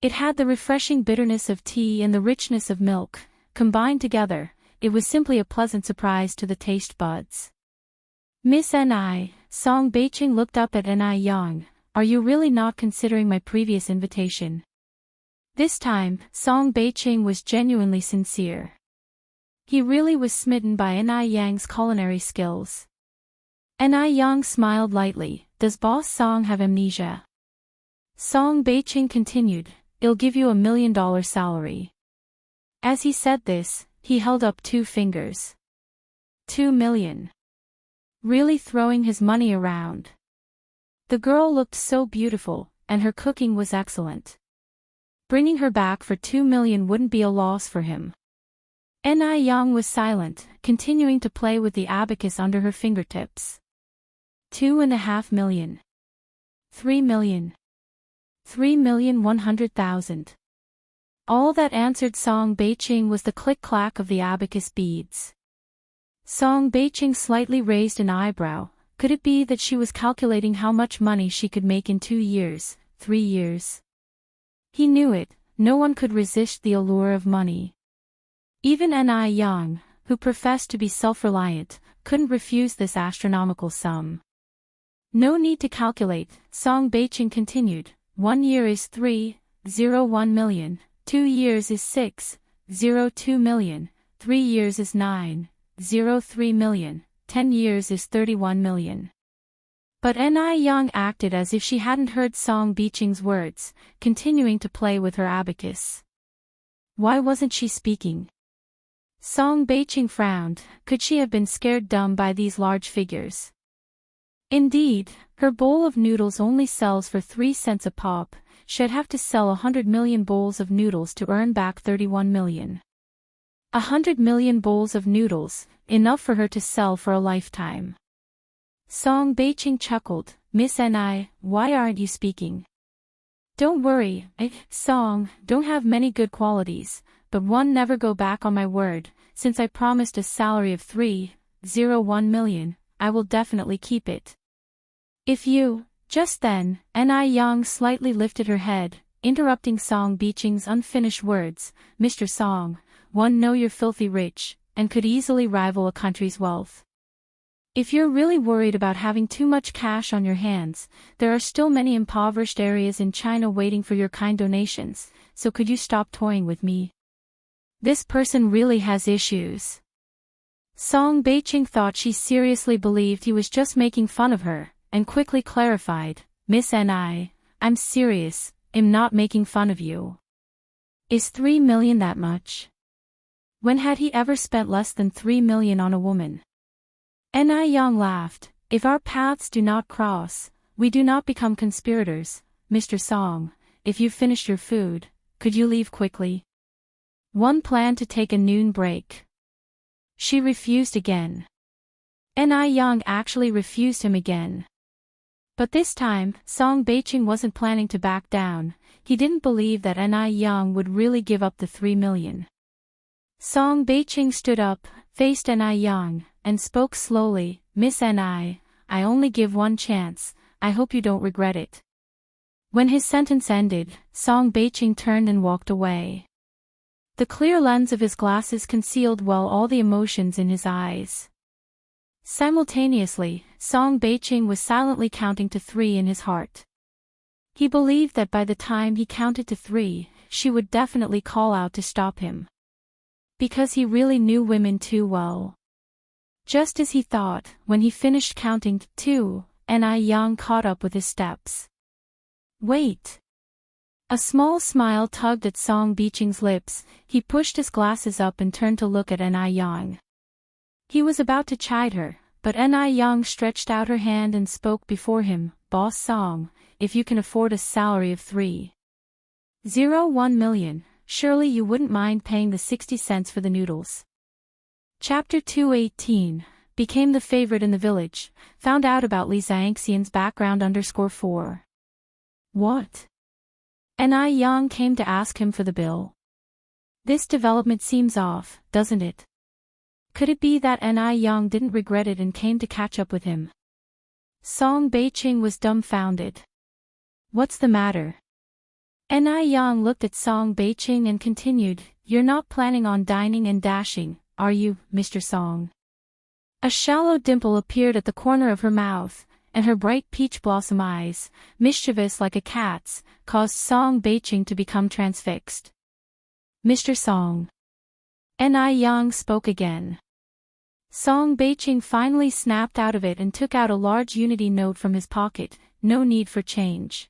It had the refreshing bitterness of tea and the richness of milk, combined together. It was simply a pleasant surprise to the taste buds. Miss Ni, Song Beiqing looked up at Ni Yang. Are you really not considering my previous invitation? This time, Song Beiqing was genuinely sincere. He really was smitten by Ni Yang's culinary skills. Ni Yang smiled lightly. Does Boss Song have amnesia? Song Beiqing continued, I'll give you $1 million salary. As he said this, he held up 2 fingers. 2 million. Really throwing his money around. The girl looked so beautiful, and her cooking was excellent. Bringing her back for 2 million wouldn't be a loss for him. Ni Yang was silent, continuing to play with the abacus under her fingertips. 2.5 million. 3 million. 3,100,000. All that answered Song Beiqing was the click-clack of the abacus beads. Song Beiqing slightly raised an eyebrow. Could it be that she was calculating how much money she could make in 2 years, 3 years? He knew it, no one could resist the allure of money. Even Ni Yang, who professed to be self-reliant, couldn't refuse this astronomical sum. No need to calculate, Song Beiqing continued. 1 year is 3.01 million, 2 years is 6.02 million, 3 years is 9.03 million. 10 years is 31 million. But Ni Yang acted as if she hadn't heard Song Beiqing's words, continuing to play with her abacus. Why wasn't she speaking? Song Beiqing frowned. Could she have been scared dumb by these large figures? Indeed, her bowl of noodles only sells for 3 cents a pop. She'd have to sell 100 million bowls of noodles to earn back 31 million. 100 million bowls of noodles, enough for her to sell for a lifetime. Song Beiqing chuckled. Miss Ni, why aren't you speaking? Don't worry, Song, don't have many good qualities, but one never go back on my word. Since I promised a salary of 3.01 million, I will definitely keep it. If you, just then, Ni Yang slightly lifted her head, interrupting Song Beiqing's unfinished words. Mr. Song, one know you're filthy rich, and could easily rival a country's wealth. If you're really worried about having too much cash on your hands, there are still many impoverished areas in China waiting for your kind donations, so could you stop toying with me? This person really has issues. Song Beiqing thought she seriously believed he was just making fun of her, and quickly clarified, Miss Ni, I'm serious, I'm not making fun of you. Is 3 million that much? When had he ever spent less than 3 million on a woman? Ni Yang laughed. If our paths do not cross, we do not become conspirators. Mr. Song, if you've finished your food, could you leave quickly? One planned to take a noon break. She refused again. Ni Yang actually refused him again. But this time, Song Beiqing wasn't planning to back down. He didn't believe that Ni Yang would really give up the 3 million. Song Beiqing stood up, faced Ni Yang, and spoke slowly. Miss Ni, I only give one chance, I hope you don't regret it. When his sentence ended, Song Beiqing turned and walked away. The clear lens of his glasses concealed well all the emotions in his eyes. Simultaneously, Song Beiqing was silently counting to 3 in his heart. He believed that by the time he counted to 3, she would definitely call out to stop him. Because he really knew women too well. Just as he thought, when he finished counting to 2, Yang caught up with his steps. Wait! A small smile tugged at Song Beiqing's lips. He pushed his glasses up and turned to look at Yang. He was about to chide her, but Yang stretched out her hand and spoke before him. Boss Song, if you can afford a salary of 3.01 million, surely you wouldn't mind paying the 60 cents for the noodles. Chapter 218, became the favorite in the village, found out about Li Xiangxian's background _4. What? Yang came to ask him for the bill. This development seems off, doesn't it? Could it be that Yang didn't regret it and came to catch up with him? Song Beiqing was dumbfounded. What's the matter? Yang looked at Song Beiqing and continued, you're not planning on dining and dashing, are you, Mr. Song? A shallow dimple appeared at the corner of her mouth, and her bright peach blossom eyes, mischievous like a cat's, caused Song Beiqing to become transfixed. Mr. Song. Yang spoke again. Song Beiqing finally snapped out of it and took out a large unity note from his pocket. No need for change.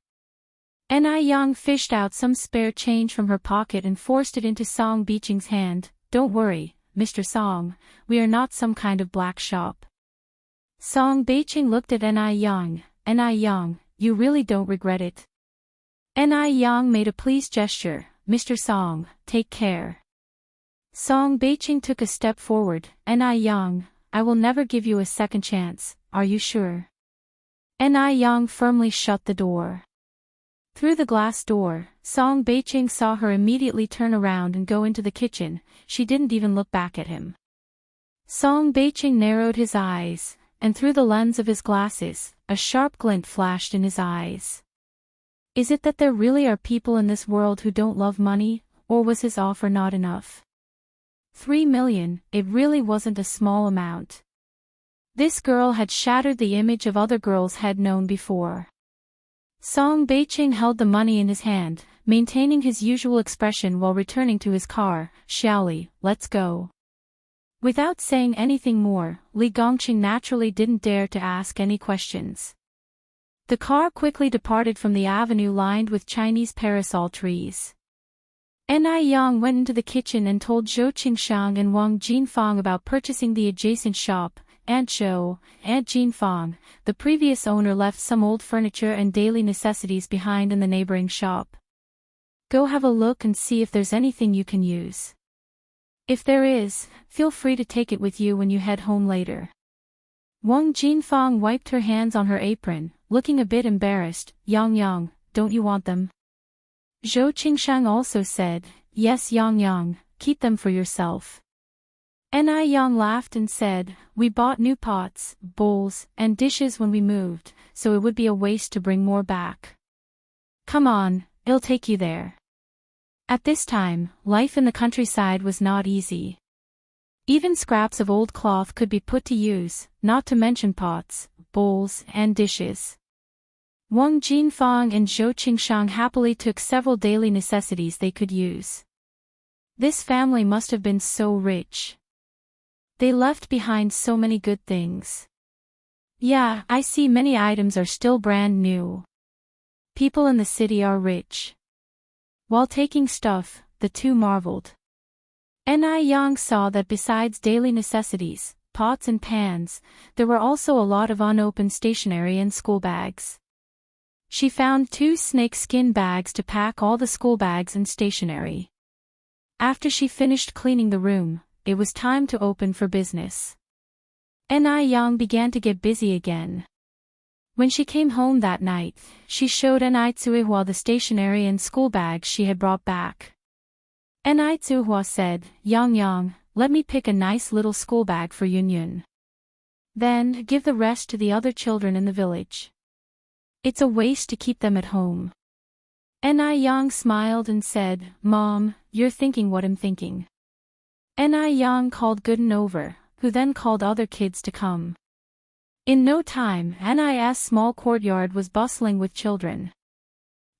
Yang fished out some spare change from her pocket and forced it into Song Beiqing's hand. Don't worry, Mr. Song, we are not some kind of black shop. Song Beiqing looked at Yang. Yang, you really don't regret it? Yang made a pleased gesture. Mr. Song, take care. Song Beiqing took a step forward. Yang, I will never give you a second chance, are you sure? Yang firmly shut the door. Through the glass door, Song Beiqing saw her immediately turn around and go into the kitchen. She didn't even look back at him. Song Beiqing narrowed his eyes, and through the lens of his glasses, a sharp glint flashed in his eyes. Is it that there really are people in this world who don't love money, or was his offer not enough? 3 million, it really wasn't a small amount. This girl had shattered the image of other girls had known before. Song Beiqing held the money in his hand, maintaining his usual expression while returning to his car. Xiaoli, let's go. Without saying anything more, Li Gongqing naturally didn't dare to ask any questions. The car quickly departed from the avenue lined with Chinese parasol trees. Yang went into the kitchen and told Zhou Qingshang and Wang Jinfang about purchasing the adjacent shop. Aunt Zhou, Aunt Jinfang, the previous owner left some old furniture and daily necessities behind in the neighboring shop. Go have a look and see if there's anything you can use. If there is, feel free to take it with you when you head home later. Wang Jinfang wiped her hands on her apron, looking a bit embarrassed. Yang, don't you want them? Zhou Qingshang also said, yes Yang, keep them for yourself. Yang laughed and said, we bought new pots, bowls, and dishes when we moved, so it would be a waste to bring more back. Come on, I'll take you there. At this time, life in the countryside was not easy. Even scraps of old cloth could be put to use, not to mention pots, bowls, and dishes. Wang Jinfang and Zhou Qingshang happily took several daily necessities they could use. This family must have been so rich. They left behind so many good things. Yeah, I see many items are still brand new. People in the city are rich. While taking stuff, the two marveled. Yang saw that besides daily necessities, pots and pans, there were also a lot of unopened stationery and school bags. She found 2 snake skin bags to pack all the school bags and stationery. After she finished cleaning the room, it was time to open for business. Yang began to get busy again. When she came home that night, she showed Tsuihua the stationery and school bags she had brought back. Tsuihua said, Yang, let me pick a nice little school bag for Yun. Then, give the rest to the other children in the village. It's a waste to keep them at home. Yang smiled and said, Mom, you're thinking what I'm thinking. Ni Yang called Gooden over, who then called other kids to come. In no time, Ni's small courtyard was bustling with children.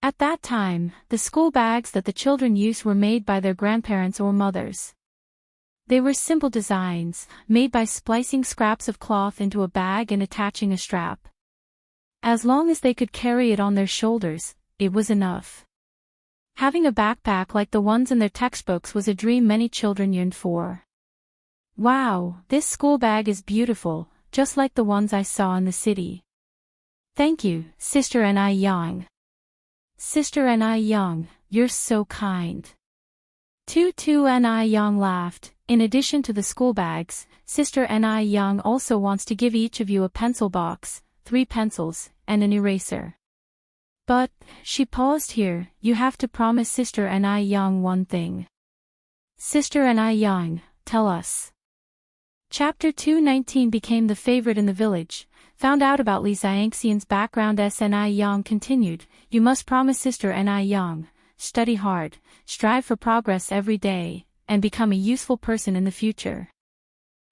At that time, the school bags that the children used were made by their grandparents or mothers. They were simple designs, made by splicing scraps of cloth into a bag and attaching a strap. As long as they could carry it on their shoulders, it was enough. Having a backpack like the ones in their textbooks was a dream many children yearned for. Wow, this school bag is beautiful, just like the ones I saw in the city. Thank you, Sister Ni Yang. Sister Ni Yang, you're so kind. Ni Yang laughed. In addition to the school bags, Sister Ni Yang also wants to give each of you a pencil box, 3 pencils, and an eraser. But, she paused here, you have to promise Sister Ni Yang one thing. Sister Ni Yang, tell us. Chapter 219 became the favorite in the village. Found out about Li Xiangxian's background. Ni Yang continued, you must promise Sister Ni Yang, study hard, strive for progress every day, and become a useful person in the future.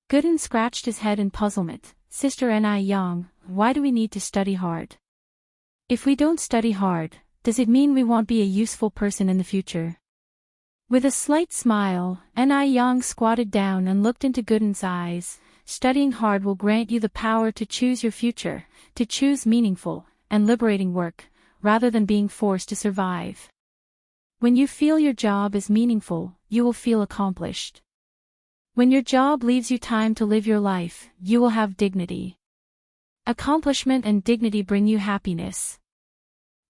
Gooden scratched his head in puzzlement. Sister Ni Yang, why do we need to study hard? If we don't study hard, does it mean we won't be a useful person in the future? With a slight smile, Ni Yang squatted down and looked into Gooden's eyes. Studying hard will grant you the power to choose your future, to choose meaningful and liberating work, rather than being forced to survive. When you feel your job is meaningful, you will feel accomplished. When your job leaves you time to live your life, you will have dignity. Accomplishment and dignity bring you happiness.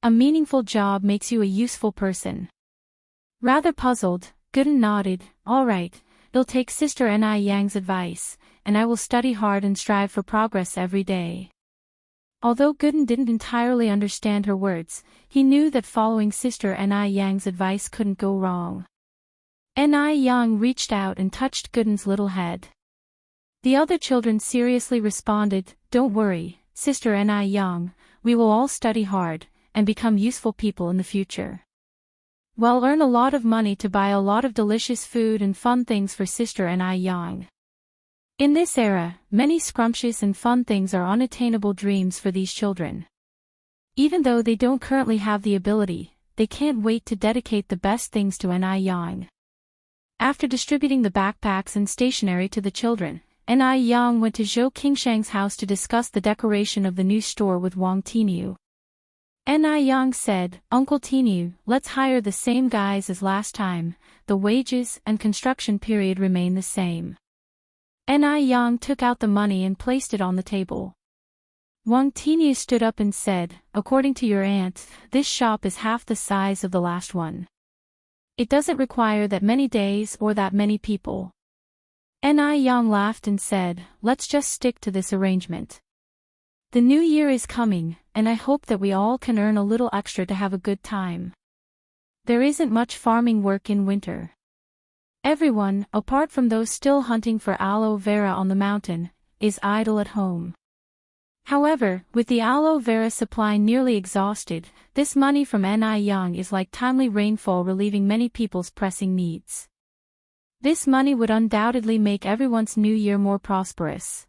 A meaningful job makes you a useful person. Rather puzzled, Gooden nodded, all right, I'll take Sister Ni Yang's advice, and I will study hard and strive for progress every day. Although Gooden didn't entirely understand her words, he knew that following Sister Ni Yang's advice couldn't go wrong. Ni Yang reached out and touched Gooden's little head. The other children seriously responded, don't worry, Sister Ni Yang, we will all study hard, and become useful people in the future. We'll earn a lot of money to buy a lot of delicious food and fun things for Sister Ni Yang. In this era, many scrumptious and fun things are unattainable dreams for these children. Even though they don't currently have the ability, they can't wait to dedicate the best things to Ni Yang. After distributing the backpacks and stationery to the children, Ni Yang went to Zhou Qingshang's house to discuss the decoration of the new store with Wang Tiniu. Ni Yang said, Uncle Tiniu, let's hire the same guys as last time, the wages and construction period remain the same. Ni Yang took out the money and placed it on the table. Wang Tiniu stood up and said, according to your aunt, this shop is half the size of the last one. It doesn't require that many days or that many people. Ni Yang laughed and said, let's just stick to this arrangement. The new year is coming, and I hope that we all can earn a little extra to have a good time. There isn't much farming work in winter. Everyone, apart from those still hunting for aloe vera on the mountain, is idle at home. However, with the aloe vera supply nearly exhausted, this money from Ni Yang is like timely rainfall relieving many people's pressing needs. This money would undoubtedly make everyone's new year more prosperous.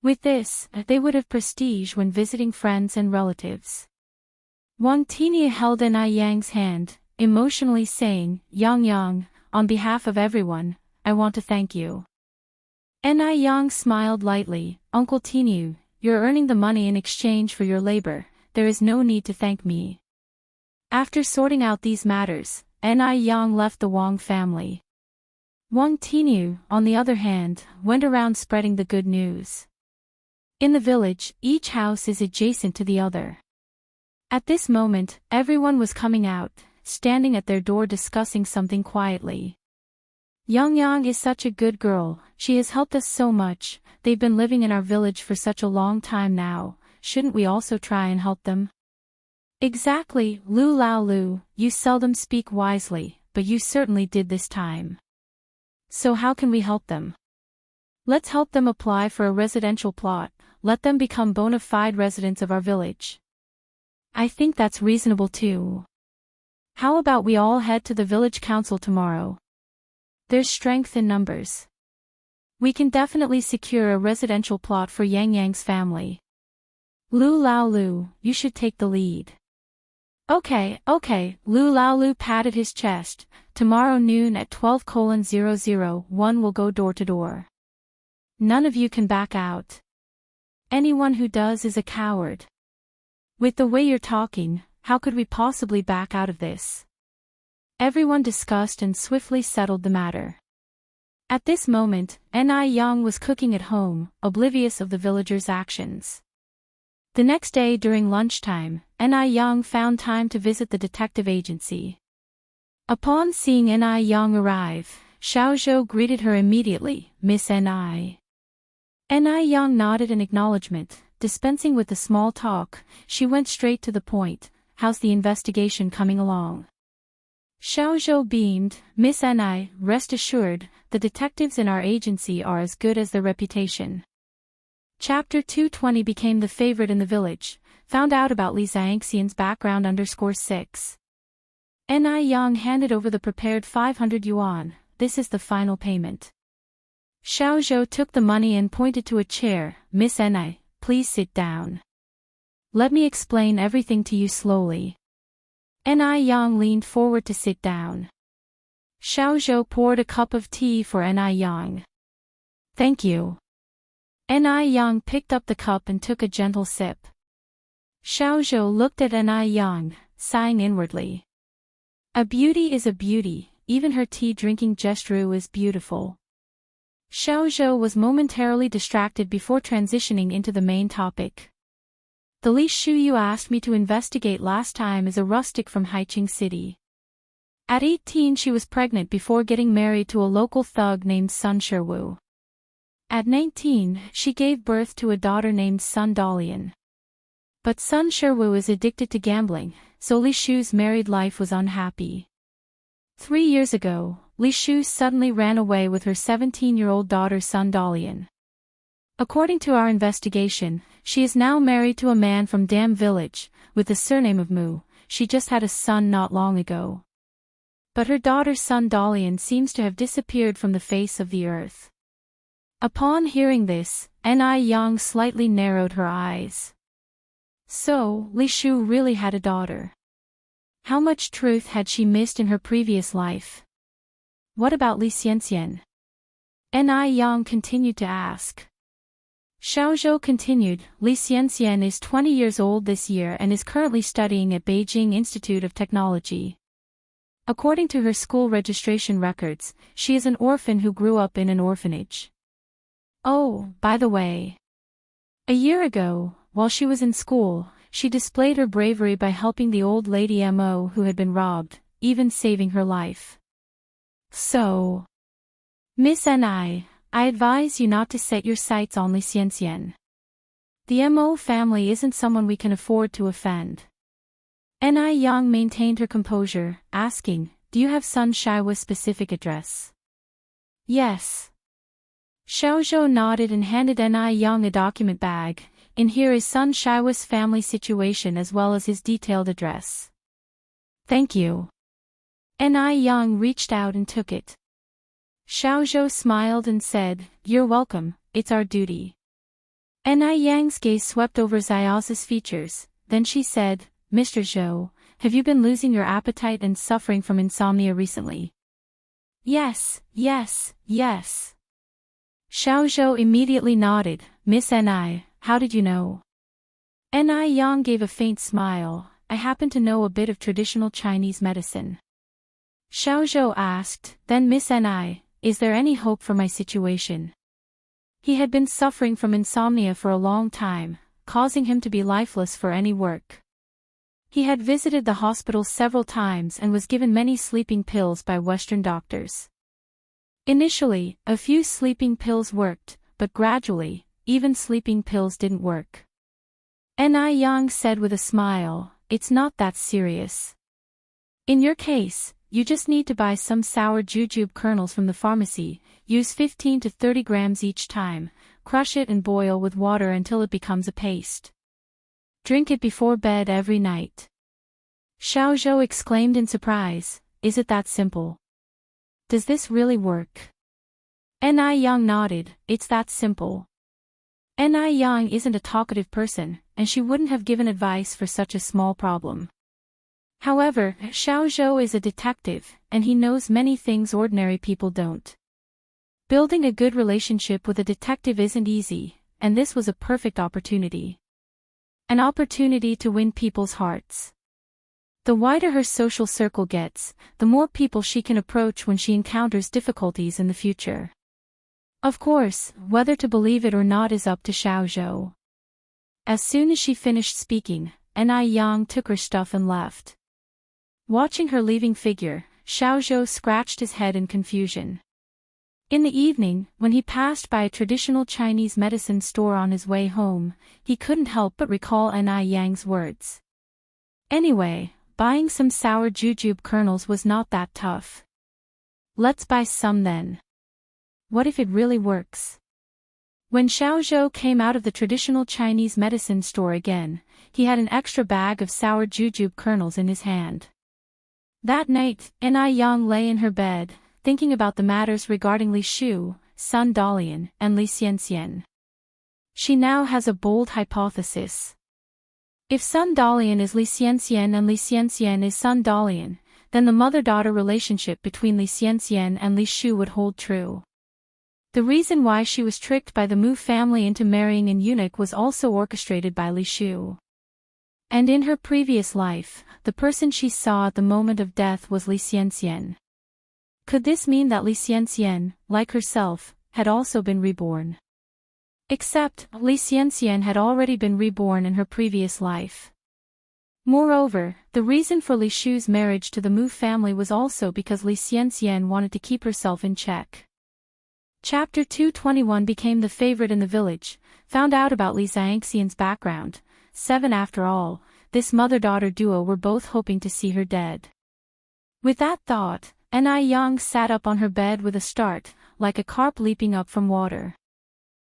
With this, they would have prestige when visiting friends and relatives. Wang Tiniu held Ni Yang's hand, emotionally saying, Yang, on behalf of everyone, I want to thank you. Ni Yang smiled lightly, Uncle Tiniu, you're earning the money in exchange for your labor, there is no need to thank me. After sorting out these matters, Ni Yang left the Wang family. Wang Tiniu, on the other hand, went around spreading the good news. In the village, each house is adjacent to the other. At this moment, everyone was coming out, standing at their door discussing something quietly. Yang is such a good girl, she has helped us so much, they've been living in our village for such a long time now, shouldn't we also try and help them? Exactly, Lu Lao Lu, you seldom speak wisely, but you certainly did this time. So how can we help them? Let's help them apply for a residential plot, let them become bona fide residents of our village. I think that's reasonable too. How about we all head to the village council tomorrow? There's strength in numbers. We can definitely secure a residential plot for Yang Yang's family. Lu Lao Lu, you should take the lead. Okay, Lu Lao Lu patted his chest. Tomorrow noon at 12:00 we'll go door to door. None of you can back out. Anyone who does is a coward. With the way you're talking, how could we possibly back out of this? Everyone discussed and swiftly settled the matter. At this moment, Ni Yang was cooking at home, oblivious of the villagers' actions. The next day during lunchtime, Ni Yang found time to visit the detective agency. Upon seeing Ni Yang arrive, Xiao Zhou greeted her immediately, "Miss Ni." Ni Yang nodded in acknowledgement, dispensing with the small talk. She went straight to the point. "How's the investigation coming along?" Xiao Zhou beamed, "Miss Ni, rest assured, the detectives in our agency are as good as their reputation." Chapter 220 became the favorite in the village. Found out about Li Xiangxian's background _6. Ni Yang handed over the prepared 500 yuan. "This is the final payment." Xiao Zhou took the money and pointed to a chair. "Miss Ni, please sit down. Let me explain everything to you slowly." Ni Yang leaned forward to sit down. Xiao Zhou poured a cup of tea for Ni Yang. "Thank you." Ni Yang picked up the cup and took a gentle sip. Xiao Zhou looked at Ni Yang, sighing inwardly. A beauty is a beauty, even her tea-drinking gesture is beautiful. Xiao Zhou was momentarily distracted before transitioning into the main topic. "The Li Shu you asked me to investigate last time is a rustic from Haiqing City. At 18 she was pregnant before getting married to a local thug named Sun Sherwu. At 19, she gave birth to a daughter named Sun Dalian. But Sun Sherwu is addicted to gambling, so Li Shu's married life was unhappy. 3 years ago, Li Shu suddenly ran away with her 17-year-old daughter Sun Dalian. According to our investigation, she is now married to a man from Dam Village, with the surname of Mu. She just had a son not long ago. But her daughter Sun Dalian seems to have disappeared from the face of the earth." Upon hearing this, Ni Yang slightly narrowed her eyes. So, Li Shu really had a daughter. How much truth had she missed in her previous life? What about Li Xianxian? Ni Yang continued to ask. Xiao Zhou continued, "Li Xianxian is 20 years old this year and is currently studying at Beijing Institute of Technology. According to her school registration records, she is an orphan who grew up in an orphanage. Oh, by the way. A year ago, while she was in school, she displayed her bravery by helping the old lady Mo who had been robbed, even saving her life. So, Miss Ni, I advise you not to set your sights on Li Xianxian. The Mo family isn't someone we can afford to offend." Ni Yang maintained her composure, asking, "Do you have Sun Shiwa's specific address?" "Yes." Xiao Zhou nodded and handed Ni Yang a document bag. "In here is Sun Shiwa's family situation as well as his detailed address." "Thank you." Ni Yang reached out and took it. Xiao Zhou smiled and said, "You're welcome, it's our duty." Ni Yang's gaze swept over Xiao's features, then she said, "Mr. Zhou, have you been losing your appetite and suffering from insomnia recently?" Yes. Xiao Zhou immediately nodded. "Miss Ni, how did you know?" Ni Yang gave a faint smile. "I happen to know a bit of traditional Chinese medicine." Xiao Zhou asked, "Then Miss Ni, is there any hope for my situation?" He had been suffering from insomnia for a long time, causing him to be lifeless for any work. He had visited the hospital several times and was given many sleeping pills by Western doctors. Initially, a few sleeping pills worked, but gradually, even sleeping pills didn't work. Ni Yang said with a smile, "It's not that serious. In your case, you just need to buy some sour jujube kernels from the pharmacy, use 15 to 30 grams each time, crush it and boil with water until it becomes a paste. Drink it before bed every night." Xiao Zhou exclaimed in surprise, is it that simple? Does this really work? Ni Yang nodded, it's that simple. Ni Yang isn't a talkative person, and she wouldn't have given advice for such a small problem. However, Xiao Zhou is a detective, and he knows many things ordinary people don't. Building a good relationship with a detective isn't easy, and this was a perfect opportunity. An opportunity to win people's hearts. The wider her social circle gets, the more people she can approach when she encounters difficulties in the future. Of course, whether to believe it or not is up to Xiao Zhou. As soon as she finished speaking, Ni Yang took her stuff and left. Watching her leaving figure, Xiao Zhou scratched his head in confusion. In the evening, when he passed by a traditional Chinese medicine store on his way home, he couldn't help but recall Ni Yang's words. Anyway, buying some sour jujube kernels was not that tough. Let's buy some then. What if it really works? When Xiao Zhou came out of the traditional Chinese medicine store again, he had an extra bag of sour jujube kernels in his hand. That night, Ni Yang lay in her bed, thinking about the matters regarding Li Shu, Sun Dalian, and Li Xianxian. She now has a bold hypothesis. If Sun Dalian is Li Xianxian and Li Xianxian is Sun Dalian, then the mother-daughter relationship between Li Xianxian and Li Shu would hold true. The reason why she was tricked by the Mu family into marrying an eunuch was also orchestrated by Li Shu. And in her previous life, the person she saw at the moment of death was Li Xianxian. Could this mean that Li Xianxian, like herself, had also been reborn? Except, Li Xianxian had already been reborn in her previous life. Moreover, the reason for Li Shu's marriage to the Mu family was also because Li Xianxian wanted to keep herself in check. Chapter 221 became the favorite in the village, found out about Li Xianxian's background. 7 After all, this mother-daughter duo were both hoping to see her dead. With that thought, Ni Yang sat up on her bed with a start, like a carp leaping up from water.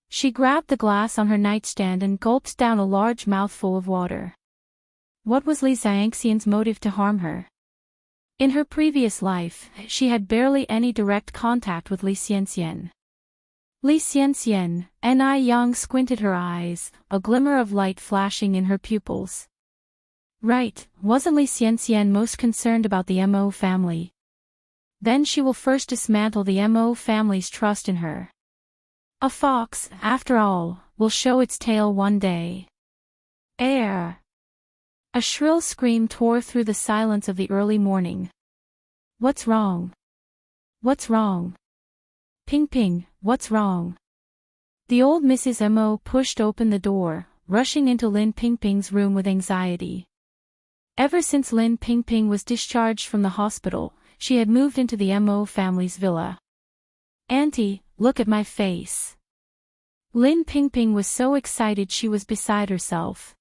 She grabbed the glass on her nightstand and gulped down a large mouthful of water. What was Li Xianxian's motive to harm her? In her previous life, she had barely any direct contact with Li Xianxian. Li Xianxian, Ni Yang squinted her eyes, a glimmer of light flashing in her pupils. Right, wasn't Li Xianxian most concerned about the Mo family? Then she will first dismantle the Mo family's trust in her. A fox, after all, will show its tail one day. Air! A shrill scream tore through the silence of the early morning. What's wrong? What's wrong? Ping Ping, what's wrong? The old Mrs. Mo pushed open the door, rushing into Lin Pingping's room with anxiety. Ever since Lin Pingping was discharged from the hospital, she had moved into the Mo family's villa. Auntie, look at my face. Lin Pingping was so excited she was beside herself.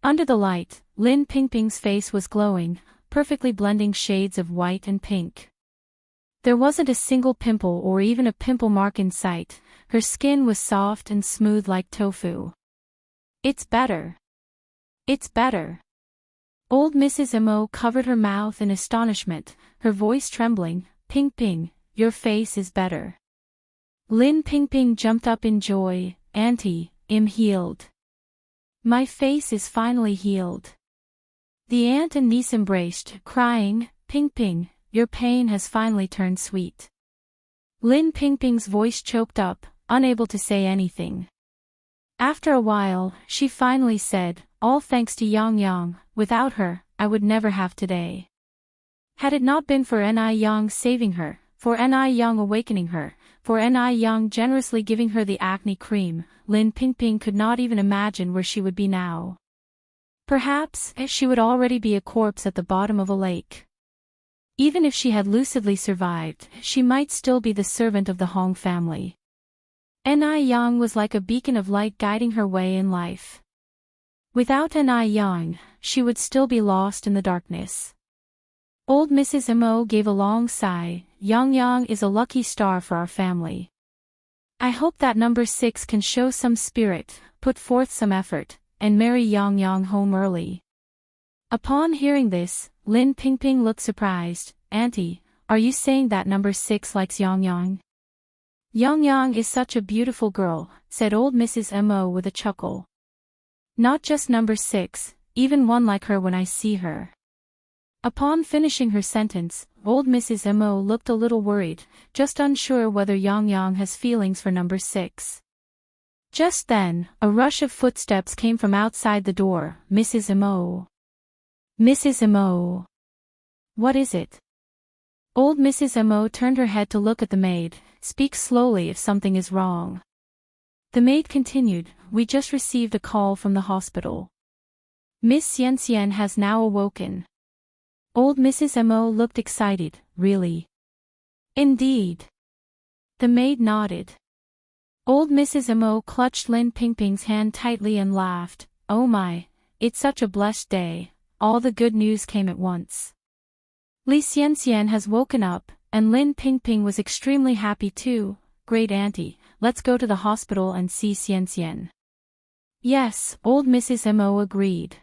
Under the light, Lin Pingping's face was glowing, perfectly blending shades of white and pink. There wasn't a single pimple or even a pimple mark in sight, her skin was soft and smooth like tofu. It's better. It's better. Old Mrs. Mo covered her mouth in astonishment, her voice trembling. Ping Ping, your face is better. Lin Pingping jumped up in joy. Auntie, I'm healed. My face is finally healed. The aunt and niece embraced, crying, Ping Ping, your pain has finally turned sweet. Lin Pingping's voice choked up, unable to say anything. After a while, she finally said, all thanks to Yang Yang, without her, I would never have today. Had it not been for Ni Yang saving her, for Ni Yang awakening her, for Ni Yang generously giving her the acne cream, Lin Pingping could not even imagine where she would be now. Perhaps, she would already be a corpse at the bottom of a lake. Even if she had lucidly survived, she might still be the servant of the Hong family. Ni Yang was like a beacon of light guiding her way in life. Without Ni Yang, she would still be lost in the darkness. Old Mrs. Mo gave a long sigh. Yang Yang is a lucky star for our family. I hope that number 6 can show some spirit, put forth some effort, and marry Yang Yang home early. Upon hearing this, Lin Pingping looked surprised. Auntie, are you saying that number 6 likes Yang Yang? Yang Yang is such a beautiful girl, said old Mrs. Mo with a chuckle. Not just number 6, even one like her when I see her. Upon finishing her sentence, old Mrs. Mo looked a little worried, just unsure whether Yang Yang has feelings for number 6. Just then, a rush of footsteps came from outside the door. Mrs. Mo. Mrs. Mo. What is it? Old Mrs. Mo turned her head to look at the maid. Speak slowly if something is wrong. The maid continued, we just received a call from the hospital. Miss Xian Xian has now awoken. Old Mrs. Mo looked excited. Really? Indeed. The maid nodded. Old Mrs. Mo clutched Lin Pingping's hand tightly and laughed. Oh my, it's such a blessed day. All the good news came at once. Li Xian Xian has woken up, and Lin Pingping was extremely happy too. Great auntie, let's go to the hospital and see Xian Xian. Yes, old Mrs. Mo agreed.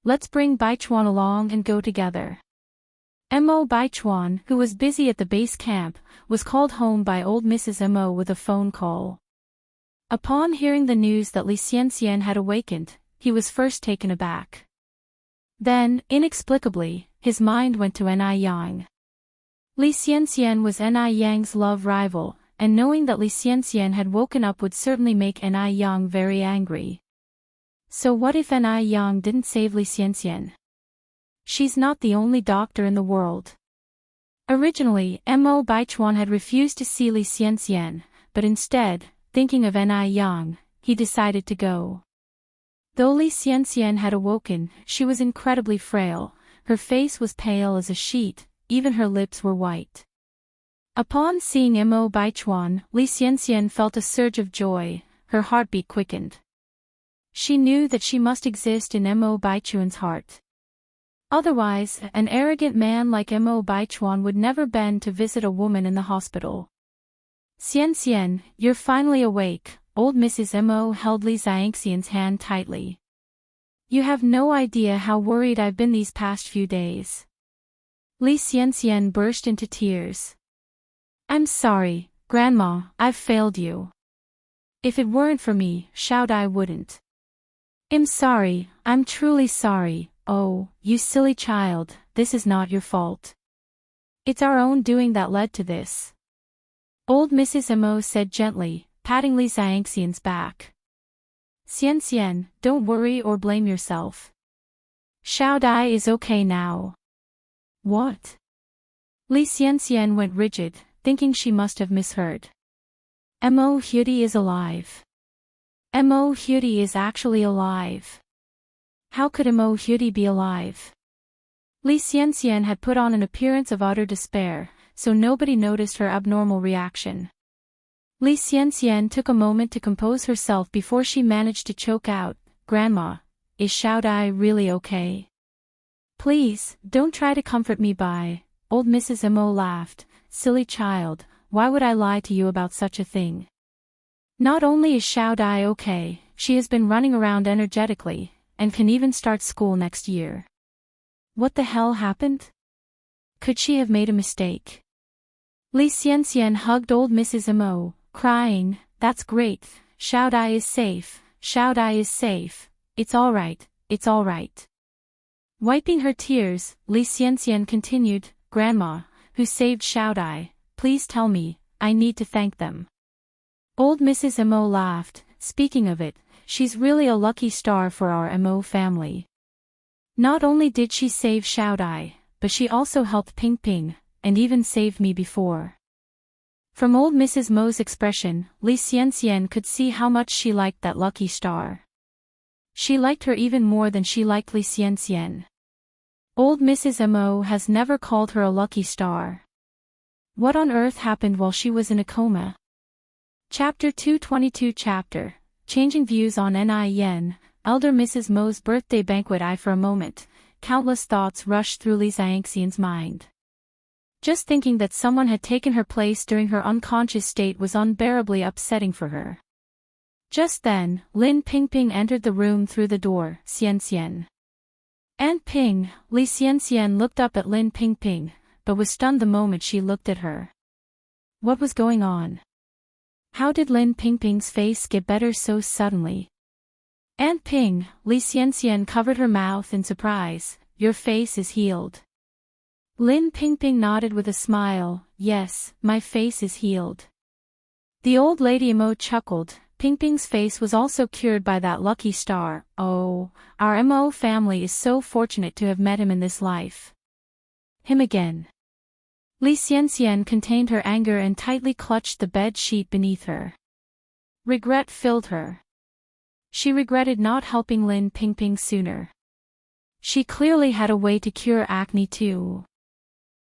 Let's bring Baichuan along and go together. Mo Baichuan, who was busy at the base camp, was called home by old Mrs. Mo with a phone call. Upon hearing the news that Li Xian Xian had awakened, he was first taken aback. Then, inexplicably, his mind went to Ni Yang. Li Xian Xian was Ni Yang's love rival, and knowing that Li Xian Xian had woken up would certainly make Ni Yang very angry. So what if Ni Yang didn't save Li Xian Xian? She's not the only doctor in the world. Originally, Mo Baichuan had refused to see Li Xian Xian, but instead, thinking of Ni Yang, he decided to go. Though Li Xian Xian had awoken, she was incredibly frail. Her face was pale as a sheet, even her lips were white. Upon seeing Mo Baichuan, Li Xian Xian felt a surge of joy, her heartbeat quickened. She knew that she must exist in Mo Baichuan's heart. Otherwise, an arrogant man like Mo Baichuan would never bend to visit a woman in the hospital. Xian Xian, you're finally awake. Old Mrs. Mo held Li Xiangxian's hand tightly. You have no idea how worried I've been these past few days. Li Xianxian burst into tears. I'm sorry, Grandma, I've failed you. If it weren't for me, Xiaodai wouldn't. I'm sorry, I'm truly sorry. Oh, you silly child, this is not your fault. It's our own doing that led to this. Old Mrs. Mo said gently, patting Li Xiangxian's back. Xian Xian, don't worry or blame yourself. Xiaodai is okay now. What? Li Xianxian went rigid, thinking she must have misheard. Mo Huti is alive. Mo Huti is actually alive. How could Mo Huti be alive? Li Xianxian had put on an appearance of utter despair, so nobody noticed her abnormal reaction. Li Xianxian took a moment to compose herself before she managed to choke out, Grandma, is Xiaodai really okay? Please, don't try to comfort me by. Old Mrs. Mo laughed. Silly child, why would I lie to you about such a thing? Not only is Xiaodai okay, she has been running around energetically, and can even start school next year. What the hell happened? Could she have made a mistake? Li Xianxian hugged old Mrs. Mo, crying, that's great, Xiaodai is safe, Xiaodai is safe, it's alright, it's alright. Wiping her tears, Li Xianxian continued, Grandma, who saved Xiaodai, please tell me, I need to thank them. Old Mrs. Mo laughed, speaking of it, she's really a lucky star for our Mo family. Not only did she save Xiaodai, but she also helped Pingping, and even saved me before. From old Mrs. Mo's expression, Li Xianxian could see how much she liked that lucky star. She liked her even more than she liked Li Xianxian. Old Mrs. Mo has never called her a lucky star. What on earth happened while she was in a coma? Chapter 222 Chapter, Changing Views on Ni Yen, Elder Mrs. Mo's Birthday Banquet. For a moment, countless thoughts rushed through Li Xiangxian's mind. Just thinking that someone had taken her place during her unconscious state was unbearably upsetting for her. Just then, Lin Pingping entered the room through the door. Xian Xian. Aunt Ping, Li Xianxian looked up at Lin Pingping, but was stunned the moment she looked at her. What was going on? How did Lin Pingping's face get better so suddenly? Aunt Ping, Li Xianxian covered her mouth in surprise. Your face is healed. Lin Pingping nodded with a smile. Yes, my face is healed. The old lady Mo chuckled. Pingping's face was also cured by that lucky star. Oh, our Mo family is so fortunate to have met him in this life. Him again. Li Xianxian contained her anger and tightly clutched the bed sheet beneath her. Regret filled her. She regretted not helping Lin Pingping sooner. She clearly had a way to cure acne too.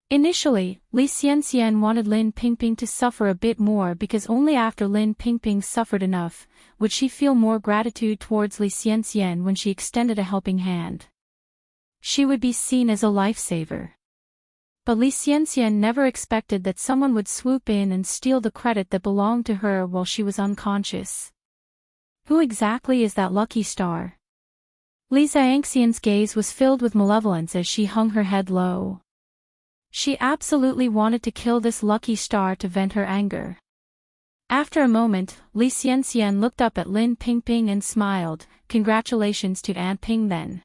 Initially, Li Xianxian wanted Lin Pingping to suffer a bit more because only after Lin Pingping suffered enough would she feel more gratitude towards Li Xianxian when she extended a helping hand. She would be seen as a lifesaver. But Li Xianxian never expected that someone would swoop in and steal the credit that belonged to her while she was unconscious. Who exactly is that lucky star? Li Xianxian's gaze was filled with malevolence as she hung her head low. She absolutely wanted to kill this lucky star to vent her anger. After a moment, Li Xianxian looked up at Lin Pingping and smiled. Congratulations to Aunt Ping then.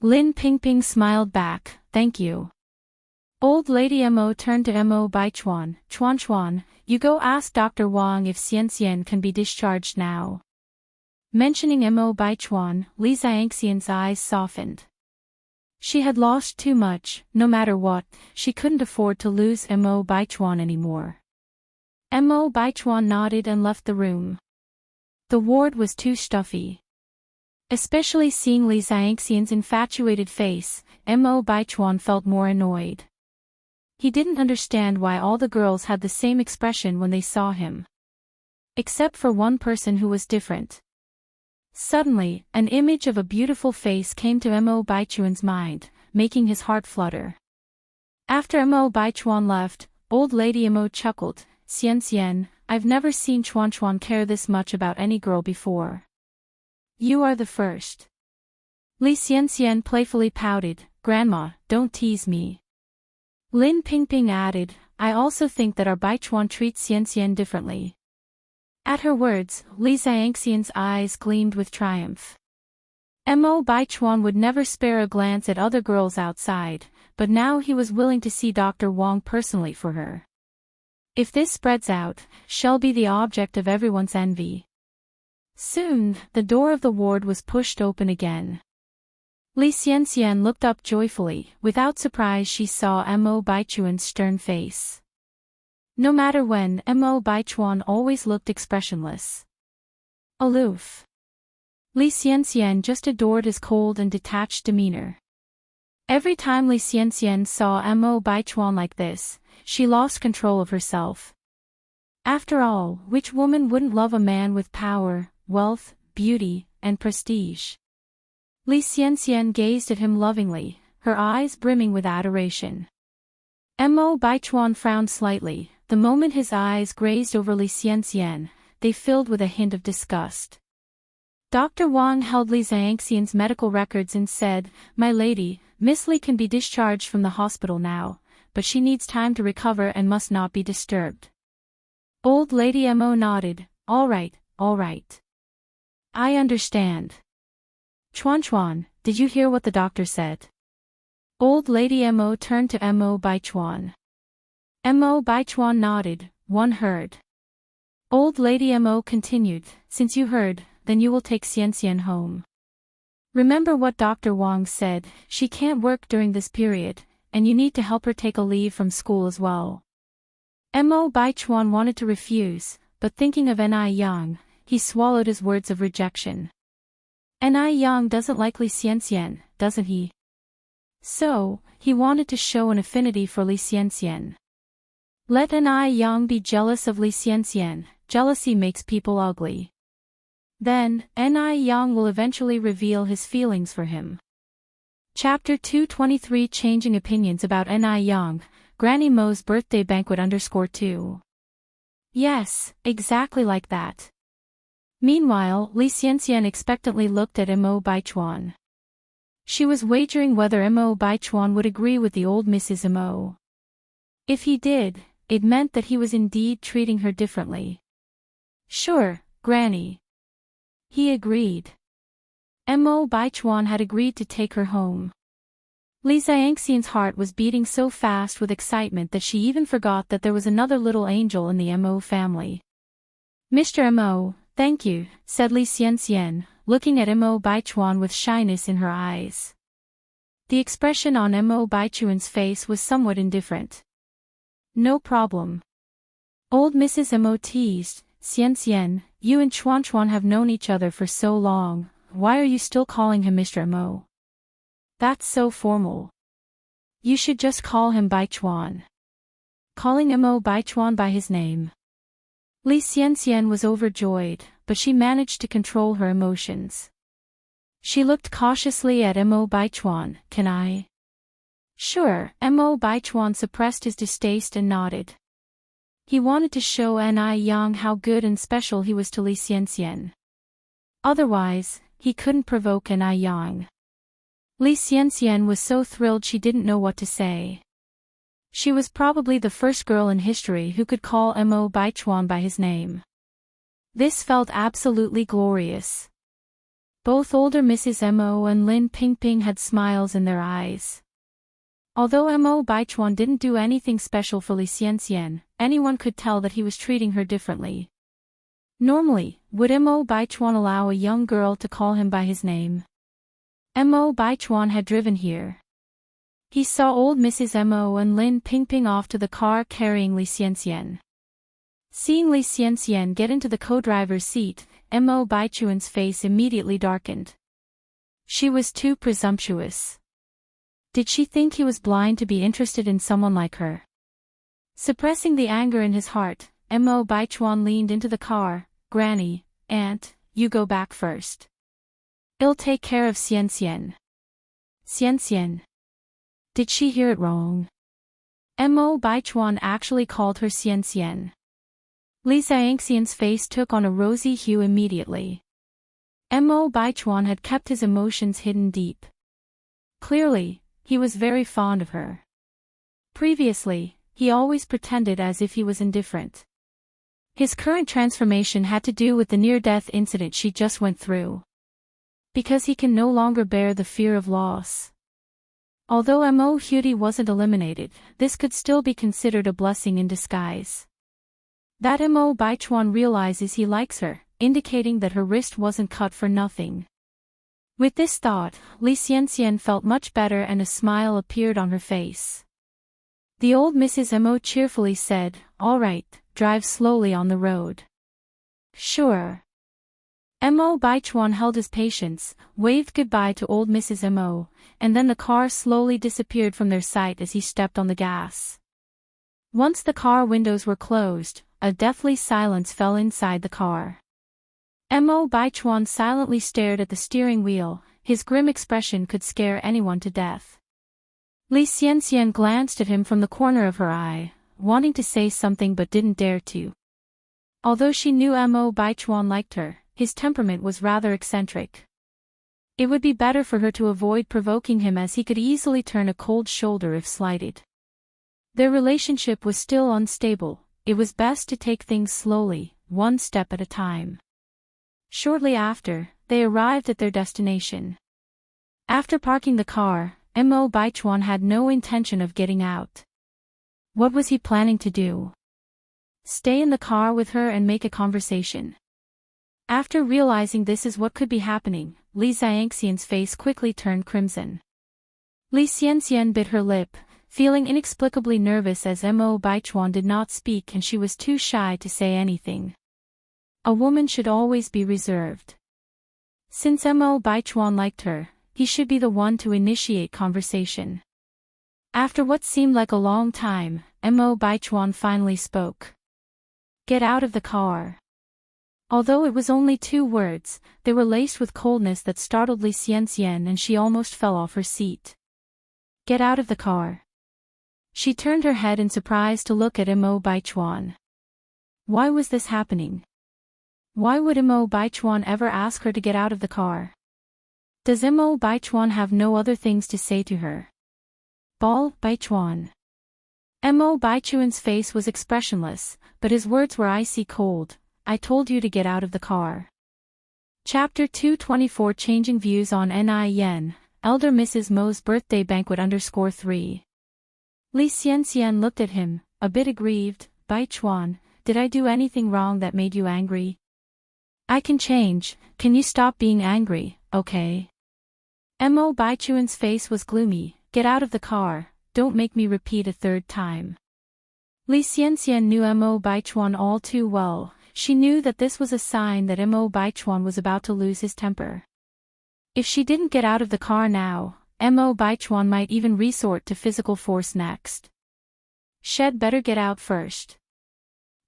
Lin Pingping smiled back. Thank you. Old Lady Mo turned to Mo Baichuan. Chuan, you go ask Dr. Wang if Xianxian can be discharged now. Mentioning Mo Baichuan, Li Xianxian's eyes softened. She had lost too much. No matter what, she couldn't afford to lose Mo Baichuan anymore. Mo Baichuan nodded and left the room. The ward was too stuffy. Especially seeing Li Xianxian's infatuated face, Mo Baichuan felt more annoyed. He didn't understand why all the girls had the same expression when they saw him. Except for one person who was different. Suddenly, an image of a beautiful face came to Mo Baichuan's mind, making his heart flutter. After Mo Baichuan left, old lady Mo chuckled. Xianxian, I've never seen Chuan care this much about any girl before. You are the first. Li Xianxian playfully pouted. Grandma, don't tease me. Lin Pingping added, I also think that our Baichuan treats Xianxian differently. At her words, Li Xianxian's eyes gleamed with triumph. Mo Baichuan would never spare a glance at other girls outside, but now he was willing to see Dr. Wang personally for her. If this spreads out, she'll be the object of everyone's envy. Soon, the door of the ward was pushed open again. Li Xianxian looked up joyfully. Without surprise she saw Mo Baichuan's stern face. No matter when, Mo Baichuan always looked expressionless. Aloof. Li Xianxian just adored his cold and detached demeanor. Every time Li Xianxian saw Mo Baichuan like this, she lost control of herself. After all, which woman wouldn't love a man with power, wealth, beauty, and prestige? Li Xianxian gazed at him lovingly, her eyes brimming with adoration. Mo Baichuan frowned slightly. The moment his eyes grazed over Li Xianxian, they filled with a hint of disgust. Dr. Wang held Li Xianxian's medical records and said, My lady, Miss Li can be discharged from the hospital now, but she needs time to recover and must not be disturbed. Old Lady Mo nodded. All right. I understand. Chuan, did you hear what the doctor said? Old Lady Mo turned to Mo Baichuan. Mo Baichuan nodded. One heard. Old Lady Mo continued, Since you heard, then you will take Xianxian home. Remember what Dr. Wang said, she can't work during this period, and you need to help her take a leave from school as well. Mo Baichuan wanted to refuse, but thinking of Ni Yang, he swallowed his words of rejection. Ni Yang doesn't like Li Xianxian, doesn't he? So, he wanted to show an affinity for Li Xianxian. Let Ni Yang be jealous of Li Xianxian. Jealousy makes people ugly. Then, Ni Yang will eventually reveal his feelings for him. Chapter 223 Changing Opinions about Ni Yang, Granny Mo's Birthday Banquet _2. Yes, exactly like that. Meanwhile, Li Xianxian expectantly looked at Mo Baichuan. She was wagering whether Mo Baichuan would agree with the old Mrs. Mo. If he did, it meant that he was indeed treating her differently. Sure, Granny. He agreed. Mo Baichuan had agreed to take her home. Li Xiangxian's heart was beating so fast with excitement that she even forgot that there was another little angel in the Mo family. Mr. Mo, thank you, said Li Xianxian, looking at Mo Baichuan with shyness in her eyes. The expression on Mo Baichuan's face was somewhat indifferent. No problem. Old Mrs. Mo teased, Xianxian, you and Chuan have known each other for so long, why are you still calling him Mr. Mo? That's so formal. You should just call him Baichuan. Calling Mo Baichuan by his name. Li Xianxian was overjoyed, but she managed to control her emotions. She looked cautiously at Mo Baichuan. Can I? Sure. Mo Baichuan suppressed his distaste and nodded. He wanted to show Ni Yang how good and special he was to Li Xianxian. Otherwise, he couldn't provoke Ni Yang. Li Xianxian was so thrilled she didn't know what to say. She was probably the first girl in history who could call Mo Baichuan by his name. This felt absolutely glorious. Both older Mrs. Mo and Lin Pingping had smiles in their eyes. Although Mo Baichuan didn't do anything special for Li Xianxian, anyone could tell that he was treating her differently. Normally, would Mo Baichuan allow a young girl to call him by his name? Mo Baichuan had driven here. He saw old Mrs. Mo and Lin Pingping off to the car carrying Li Xianxian. Seeing Li Xianxian get into the co-driver's seat, Mo Baichuan's face immediately darkened. She was too presumptuous. Did she think he was blind to be interested in someone like her? Suppressing the anger in his heart, Mo Baichuan leaned into the car. Granny, Aunt, you go back first. I'll take care of Xianxian. Xianxian. Did she hear it wrong? Mo Baichuan actually called her Xianxian. Li Xiangxian's face took on a rosy hue immediately. Mo Baichuan had kept his emotions hidden deep. Clearly, he was very fond of her. Previously, he always pretended as if he was indifferent. His current transformation had to do with the near-death incident she just went through. Because he can no longer bear the fear of loss. Although Mo Huti wasn't eliminated, this could still be considered a blessing in disguise. That Mo Baichuan realizes he likes her, indicating that her wrist wasn't cut for nothing. With this thought, Li Xianxian felt much better and a smile appeared on her face. The old Mrs. Mo cheerfully said, all right, drive slowly on the road. Sure. Mo Baichuan held his patience, waved goodbye to old Mrs. Mo, and then the car slowly disappeared from their sight as he stepped on the gas. Once the car windows were closed, a deathly silence fell inside the car. Mo Baichuan silently stared at the steering wheel, his grim expression could scare anyone to death. Li Xianxian glanced at him from the corner of her eye, wanting to say something but didn't dare to. Although she knew Mo Baichuan liked her, his temperament was rather eccentric. It would be better for her to avoid provoking him as he could easily turn a cold shoulder if slighted. Their relationship was still unstable, it was best to take things slowly, one step at a time. Shortly after, they arrived at their destination. After parking the car, Mo Baichuan had no intention of getting out. What was he planning to do? Stay in the car with her and make a conversation. After realizing this is what could be happening, Li Xiangxian's face quickly turned crimson. Li Xianxian bit her lip, feeling inexplicably nervous as Mo Baichuan did not speak and she was too shy to say anything. A woman should always be reserved. Since Mo Baichuan liked her, he should be the one to initiate conversation. After what seemed like a long time, Mo Baichuan finally spoke. Get out of the car. Although it was only 2 words, they were laced with coldness that startled Li Xianxian and she almost fell off her seat. Get out of the car. She turned her head in surprise to look at Mo Baichuan. Why was this happening? Why would Mo Baichuan ever ask her to get out of the car? Does Mo Baichuan have no other things to say to her? Ball, Baichuan. Mo Baichuan's face was expressionless, but his words were icy cold. I told you to get out of the car. Chapter 224 Changing Views on Nin, Elder Mrs. Mo's Birthday Banquet _3. Li Xianxian looked at him, a bit aggrieved. Baichuan, did I do anything wrong that made you angry? I can change, can you stop being angry, okay? Mo Baichuan's face was gloomy. Get out of the car, don't make me repeat a third time. Li Xianxian knew Mo Baichuan all too well. She knew that this was a sign that Mo Baichuan was about to lose his temper. If she didn't get out of the car now, Mo Baichuan might even resort to physical force next. She'd better get out first.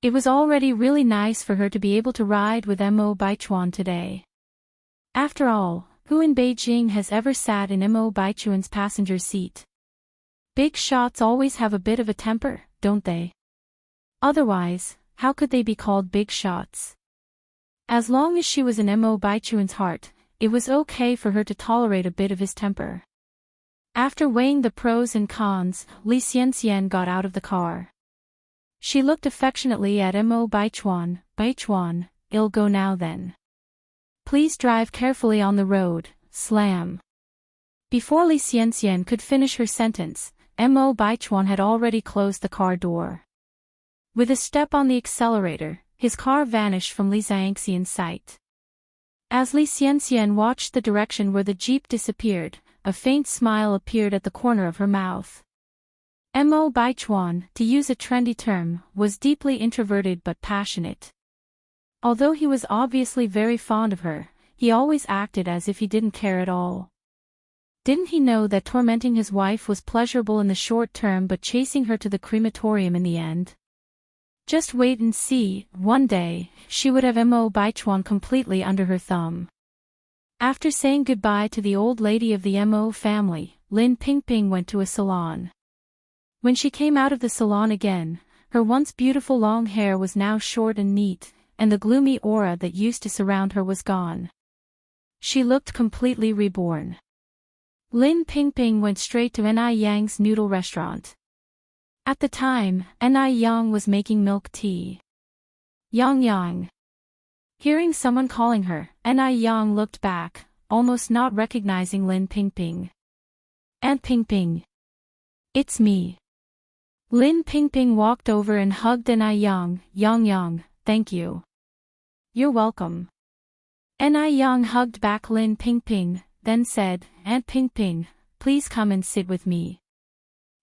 It was already really nice for her to be able to ride with Mo Baichuan today. After all, who in Beijing has ever sat in Mo Baichuan's passenger seat? Big shots always have a bit of a temper, don't they? Otherwise, how could they be called big shots? As long as she was in Mo Baichuan's heart, it was okay for her to tolerate a bit of his temper. After weighing the pros and cons, Li Xianxian got out of the car. She looked affectionately at Mo Baichuan. Baichuan, I'll go now then. Please drive carefully on the road, slam. Before Li Xianxian could finish her sentence, Mo Baichuan had already closed the car door. With a step on the accelerator, his car vanished from Li Xianxian's sight. As Li Xianxian watched the direction where the jeep disappeared, a faint smile appeared at the corner of her mouth. Mo Baichuan, to use a trendy term, was deeply introverted but passionate. Although he was obviously very fond of her, he always acted as if he didn't care at all. Didn't he know that tormenting his wife was pleasurable in the short term but chasing her to the crematorium in the end? Just wait and see, one day, she would have Mo Baichuan completely under her thumb. After saying goodbye to the old lady of the Mo family, Lin Pingping went to a salon. When she came out of the salon again, her once beautiful long hair was now short and neat, and the gloomy aura that used to surround her was gone. She looked completely reborn. Lin Pingping went straight to Ni Yang's noodle restaurant. At the time, Ni Yang was making milk tea. Yang Yang. Hearing someone calling her, Ni Yang looked back, almost not recognizing Lin Pingping. Aunt Pingping. It's me. Lin Pingping walked over and hugged Ni Yang. Yang Yang, thank you. You're welcome. Ni Yang hugged back Lin Pingping, then said, Aunt Pingping, please come and sit with me.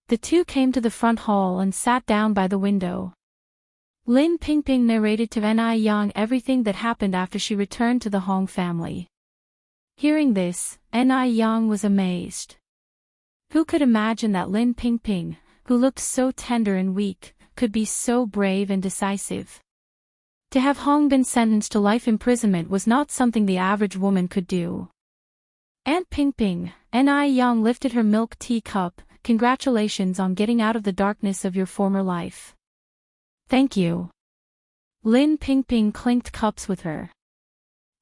The two came to the front hall and sat down by the window. Lin Pingping narrated to Ni Yang everything that happened after she returned to the Hong family. Hearing this, Ni Yang was amazed. Who could imagine that Lin Pingping, who looked so tender and weak, could be so brave and decisive? To have Hong been sentenced to life imprisonment was not something the average woman could do. Aunt Pingping, Ni Yang lifted her milk tea cup. Congratulations on getting out of the darkness of your former life. Thank you. Lin Pingping clinked cups with her.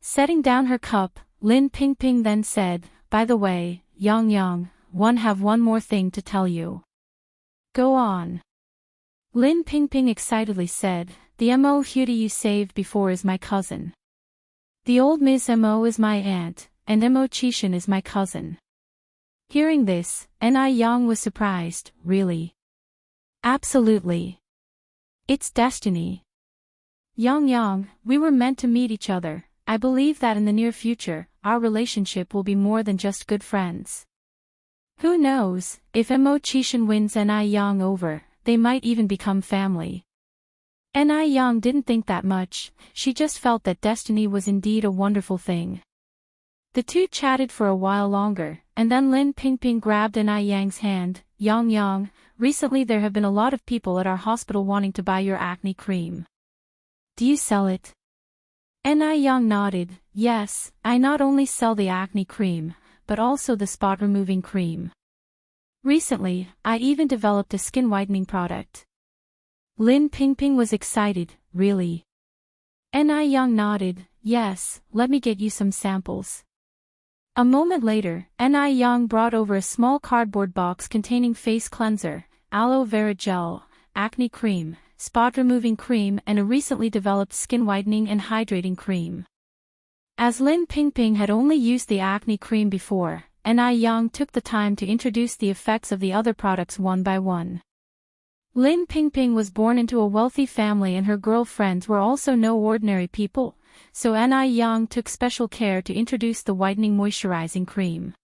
Setting down her cup, Lin Pingping then said, by the way, Yang Yang, have one more thing to tell you. Go on. Lin Pingping excitedly said, the Mo Huda you saved before is my cousin. The old Ms. Mo is my aunt, and Mo Chishan is my cousin. Hearing this, Ni Yang was surprised. Really? Absolutely. It's destiny. Yang Yang, we were meant to meet each other. I believe that in the near future, our relationship will be more than just good friends. Who knows, if Mo Chishan wins Ni Yang over, they might even become family. Ni Yang didn't think that much, she just felt that destiny was indeed a wonderful thing. The two chatted for a while longer, and then Lin Pingping grabbed Ni Yang's hand. Yang Yang, recently there have been a lot of people at our hospital wanting to buy your acne cream. Do you sell it? Ni Yang nodded. Yes, I not only sell the acne cream, but also the spot removing cream. Recently, I even developed a skin whitening product. Lin Pingping was excited. Really? Ni Yang nodded. Yes, let me get you some samples. A moment later, Ni Yang brought over a small cardboard box containing face cleanser, aloe vera gel, acne cream, spot removing cream and a recently developed skin whitening and hydrating cream. As Lin Pingping had only used the acne cream before, Ni Yang took the time to introduce the effects of the other products one by one. Lin Pingping was born into a wealthy family and her girlfriends were also no ordinary people, so Ni Yang took special care to introduce the whitening moisturizing cream.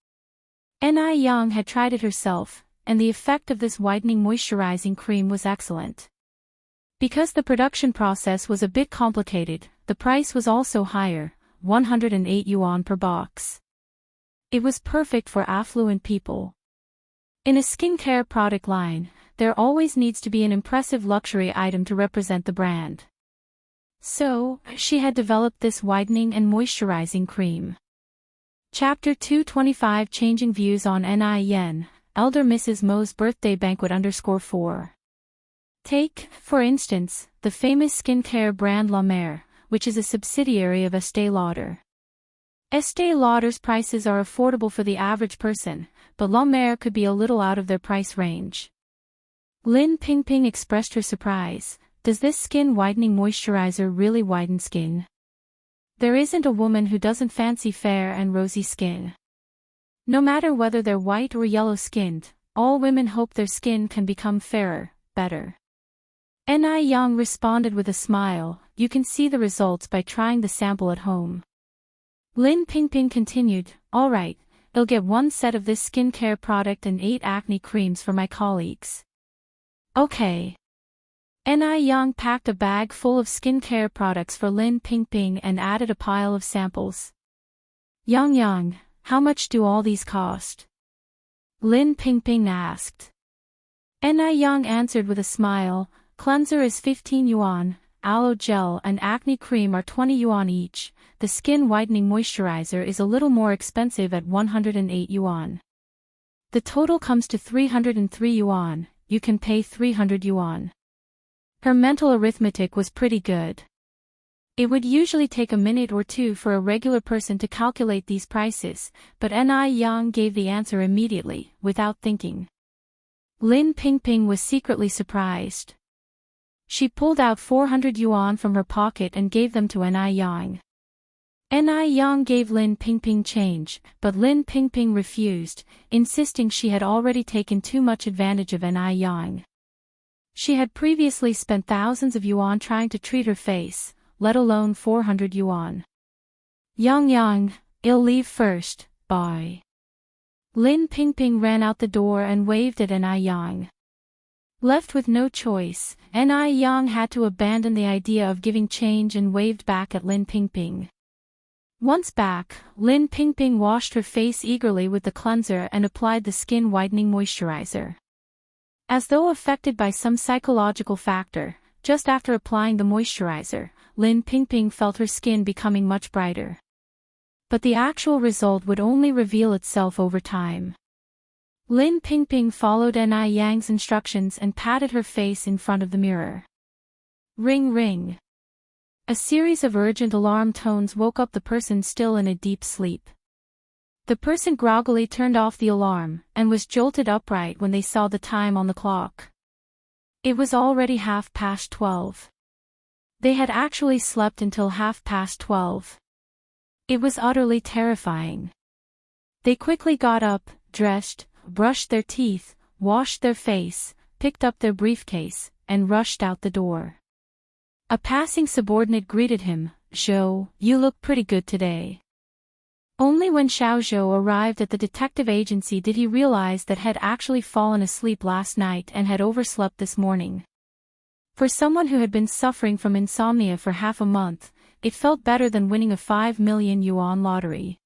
Ni Yang had tried it herself, and the effect of this whitening moisturizing cream was excellent. Because the production process was a bit complicated, the price was also higher, 108 yuan per box. It was perfect for affluent people. In a skincare product line, there always needs to be an impressive luxury item to represent the brand. So, she had developed this whitening and moisturizing cream. Chapter 225 Changing Views on Ni Yen, Elder Mrs. Mo's Birthday Banquet _4. Take, for instance, the famous skincare brand La Mer, which is a subsidiary of Estée Lauder. Estée Lauder's prices are affordable for the average person, but La Mer could be a little out of their price range. Lin Pingping expressed her surprise. Does this skin whitening moisturizer really whiten skin? There isn't a woman who doesn't fancy fair and rosy skin. No matter whether they're white or yellow-skinned, all women hope their skin can become fairer, better. Ni Yang responded with a smile, you can see the results by trying the sample at home. Lin Pingping continued, alright, I'll get 1 set of this skincare product and 8 acne creams for my colleagues. Okay. Ni Yang packed a bag full of skincare products for Lin Pingping and added a pile of samples. Yang, how much do all these cost? Lin Pingping asked. Ni Yang answered with a smile, cleanser is 15 yuan, aloe gel and acne cream are 20 yuan each, the skin whitening moisturizer is a little more expensive at 108 yuan. The total comes to 303 yuan, you can pay 300 yuan. Her mental arithmetic was pretty good. It would usually take a minute or two for a regular person to calculate these prices, but Ni Yang gave the answer immediately, without thinking. Lin Pingping was secretly surprised. She pulled out 400 yuan from her pocket and gave them to Ni Yang. Ni Yang gave Lin Pingping change, but Lin Pingping refused, insisting she had already taken too much advantage of Ni Yang. She had previously spent thousands of yuan trying to treat her face, let alone 400 yuan. Yang, I'll leave first, bye. Lin Pingping ran out the door and waved at Ni Yang. Left with no choice, Ni Yang had to abandon the idea of giving change and waved back at Lin Pingping. Once back, Lin Pingping washed her face eagerly with the cleanser and applied the skin whitening moisturizer. As though affected by some psychological factor, just after applying the moisturizer, Lin Pingping felt her skin becoming much brighter. But the actual result would only reveal itself over time. Lin Pingping followed Ni Yang's instructions and patted her face in front of the mirror. Ring ring. A series of urgent alarm tones woke up the person still in a deep sleep. The person groggily turned off the alarm, and was jolted upright when they saw the time on the clock. It was already 12:30. They had actually slept until 12:30. It was utterly terrifying. They quickly got up, dressed, brushed their teeth, washed their face, picked up their briefcase, and rushed out the door. A passing subordinate greeted him, "Zhou, you look pretty good today." Only when Xiao Zhou arrived at the detective agency did he realize that had actually fallen asleep last night and had overslept this morning. For someone who had been suffering from insomnia for half a month, it felt better than winning a 5 million yuan lottery.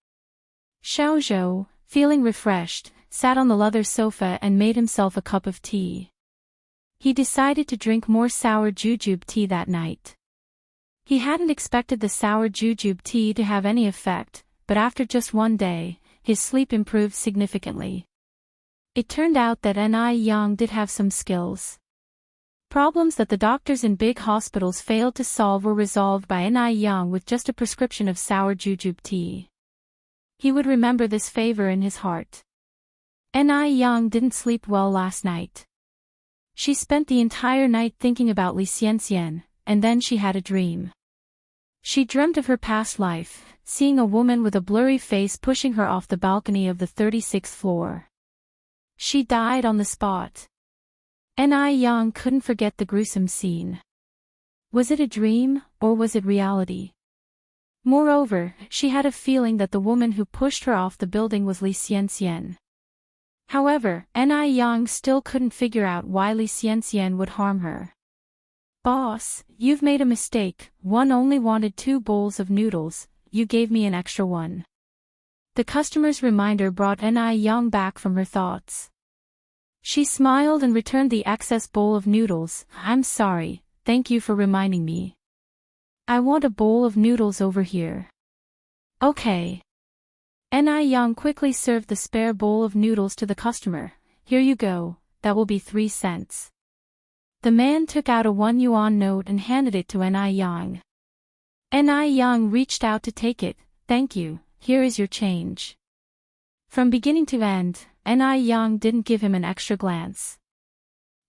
Xiao Zhou, feeling refreshed, sat on the leather sofa and made himself a cup of tea. He decided to drink more sour jujube tea that night. He hadn't expected the sour jujube tea to have any effect, but after just one day, his sleep improved significantly. It turned out that Ni Yang did have some skills. Problems that the doctors in big hospitals failed to solve were resolved by Ni Yang with just a prescription of sour jujube tea. He would remember this favor in his heart. Ni Yang didn't sleep well last night. She spent the entire night thinking about Li Xianxian, and then she had a dream. She dreamt of her past life, seeing a woman with a blurry face pushing her off the balcony of the 36th floor. She died on the spot. Ni Yang couldn't forget the gruesome scene. Was it a dream, or was it reality? Moreover, she had a feeling that the woman who pushed her off the building was Li Xianxian. However, Ni Yang still couldn't figure out why Li Xianxian would harm her. "Boss, you've made a mistake. One only wanted 2 bowls of noodles, you gave me an extra one." The customer's reminder brought Ni Yang back from her thoughts. She smiled and returned the excess bowl of noodles. "I'm sorry, thank you for reminding me. I want a bowl of noodles over here." "Okay." Ni Yang quickly served the spare bowl of noodles to the customer. "Here you go, that will be 3 cents. The man took out a 1 yuan note and handed it to Ni Yang. Ni Yang reached out to take it. "Thank you, here is your change." From beginning to end, Ni Yang didn't give him an extra glance.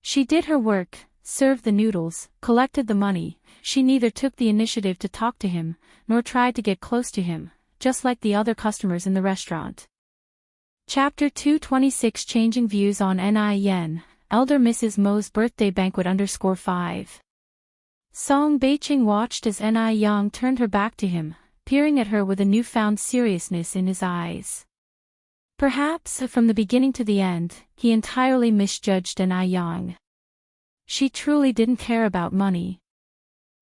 She did her work, served the noodles, collected the money. She neither took the initiative to talk to him, nor tried to get close to him, just like the other customers in the restaurant. Chapter 226 Changing Views on Ni Yen, Elder Mrs. Mo's Birthday Banquet _5. Song Beiqing watched as Ni Yang turned her back to him, peering at her with a newfound seriousness in his eyes. Perhaps, from the beginning to the end, he entirely misjudged Ni Yang. She truly didn't care about money.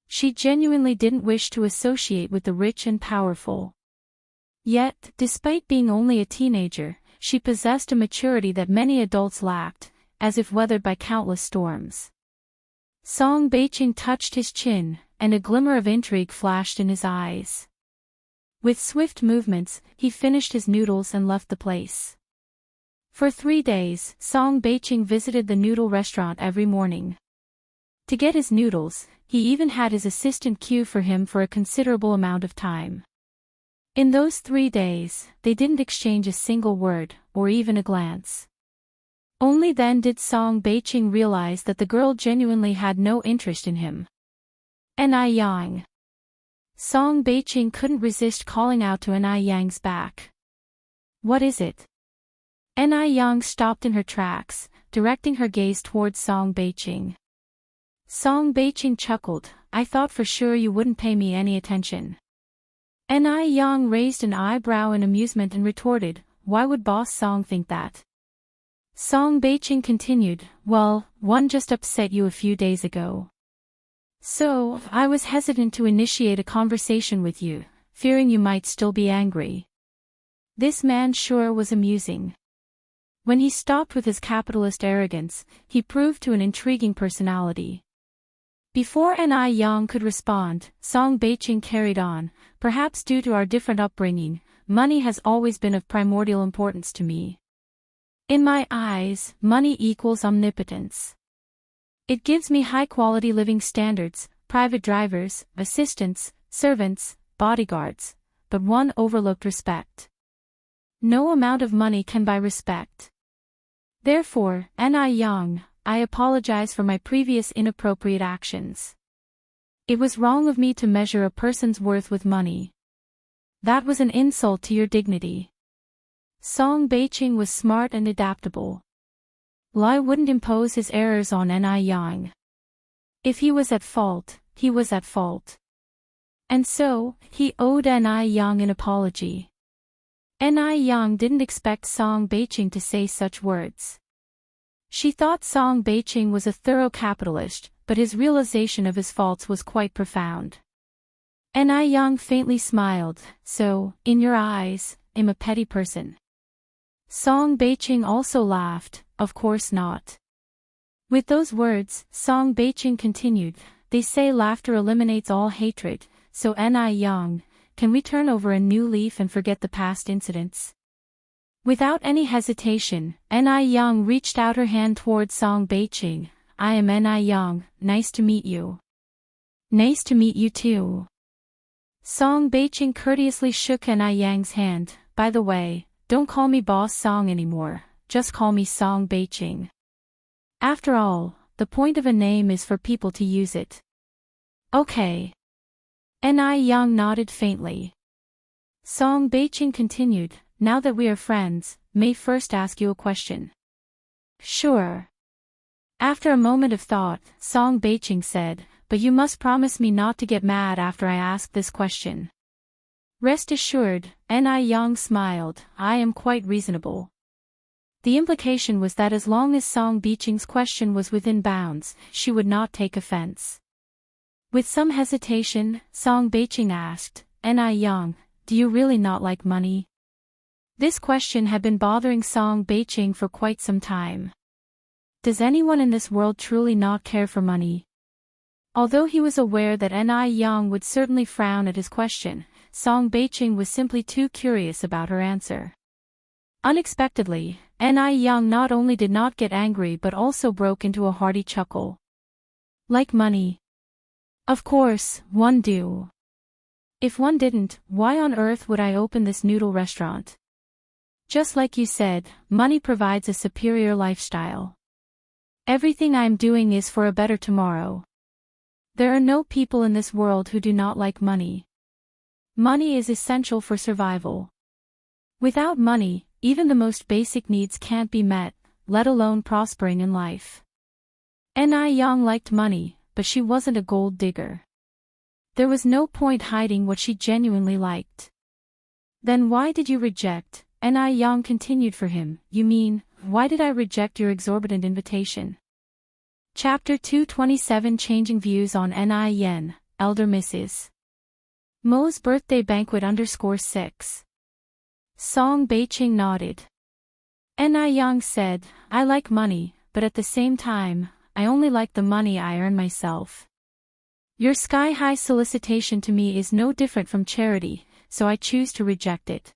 She genuinely didn't wish to associate with the rich and powerful. Yet, despite being only a teenager, she possessed a maturity that many adults lacked, as if weathered by countless storms. Song Beiqing touched his chin, and a glimmer of intrigue flashed in his eyes. With swift movements, he finished his noodles and left the place. For 3 days, Song Beiqing visited the noodle restaurant every morning. To get his noodles, he even had his assistant queue for him for a considerable amount of time. In those 3 days, they didn't exchange a single word, or even a glance. Only then did Song Beiqing realize that the girl genuinely had no interest in him. Ni Yang. Song Beiqing couldn't resist calling out to Ni Yang's back. "What is it?" Ni Yang stopped in her tracks, directing her gaze towards Song Beiqing. Song Beiqing chuckled. "I thought for sure you wouldn't pay me any attention." Ni Yang raised an eyebrow in amusement and retorted, "Why would Boss Song think that?" Song Beiqing continued, "Well, one just upset you a few days ago. So, I was hesitant to initiate a conversation with you, fearing you might still be angry." This man sure was amusing. When he stopped with his capitalist arrogance, he proved to an intriguing personality. Before Ni Yang could respond, Song Beiqing carried on, "Perhaps due to our different upbringing, money has always been of primordial importance to me. In my eyes, money equals omnipotence. It gives me high-quality living standards, private drivers, assistants, servants, bodyguards, but one overlooked respect. No amount of money can buy respect. Therefore, Ni Yang, I apologize for my previous inappropriate actions. It was wrong of me to measure a person's worth with money. That was an insult to your dignity." Song Beiqing was smart and adaptable. Lai wouldn't impose his errors on Ni Yang. If he was at fault, he was at fault. And so, he owed Ni Yang an apology. Ni Yang didn't expect Song Beiqing to say such words. She thought Song Beiqing was a thorough capitalist, but his realization of his faults was quite profound. Ni Yang faintly smiled. "So, in your eyes, I'm a petty person." Song Beiqing also laughed. "Of course not." With those words, Song Beiqing continued, "They say laughter eliminates all hatred, so Ni Yang, can we turn over a new leaf and forget the past incidents?" Without any hesitation, Ni Yang reached out her hand towards Song Beiqing. "I am Ni Yang, nice to meet you." "Nice to meet you too." Song Beiqing courteously shook Ni Yang's hand. by the way, don't call me Boss Song anymore, just call me Song Beiqing. After all, the point of a name is for people to use it. Okay. Ni Yang nodded faintly. Song Beiqing continued, now that we are friends, may first ask you a question. Sure. After a moment of thought, Song Beiqing said, but you must promise me not to get mad after I ask this question. Rest assured, Ni Yang smiled, I am quite reasonable. The implication was that as long as Song Beiqing's question was within bounds, she would not take offense. With some hesitation, Song Beiqing asked, Ni Yang, do you really not like money? This question had been bothering Song Beiqing for quite some time. Does anyone in this world truly not care for money? Although he was aware that Ni Yang would certainly frown at his question, Song Beiqing was simply too curious about her answer. Unexpectedly, Ni Yang not only did not get angry but also broke into a hearty chuckle. Like money? Of course, one do. If one didn't, why on earth would I open this noodle restaurant? Just like you said, money provides a superior lifestyle. Everything I'm doing is for a better tomorrow. There are no people in this world who do not like money. Money is essential for survival. Without money, even the most basic needs can't be met, let alone prospering in life. Ni Yang liked money, but she wasn't a gold digger. There was no point hiding what she genuinely liked. Then why did you reject? Ni Yang continued for him, you mean, why did I reject your exorbitant invitation? Chapter 227 Changing Views on Ni Yen, Elder Mrs. Mo's Birthday Banquet _6. Song Beiqing nodded. Ni Yang said, I like money, but at the same time, I only like the money I earn myself. Your sky-high solicitation to me is no different from charity, so I choose to reject it.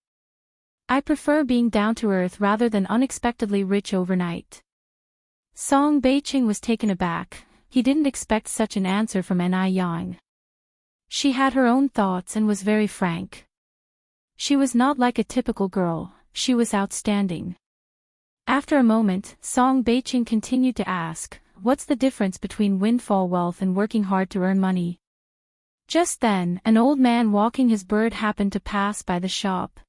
I prefer being down to earth rather than unexpectedly rich overnight. Song Beiqing was taken aback, he didn't expect such an answer from Ni Yang. She had her own thoughts and was very frank. She was not like a typical girl, she was outstanding. After a moment, Song Beiqing continued to ask, what's the difference between windfall wealth and working hard to earn money? Just then, an old man walking his bird happened to pass by the shop.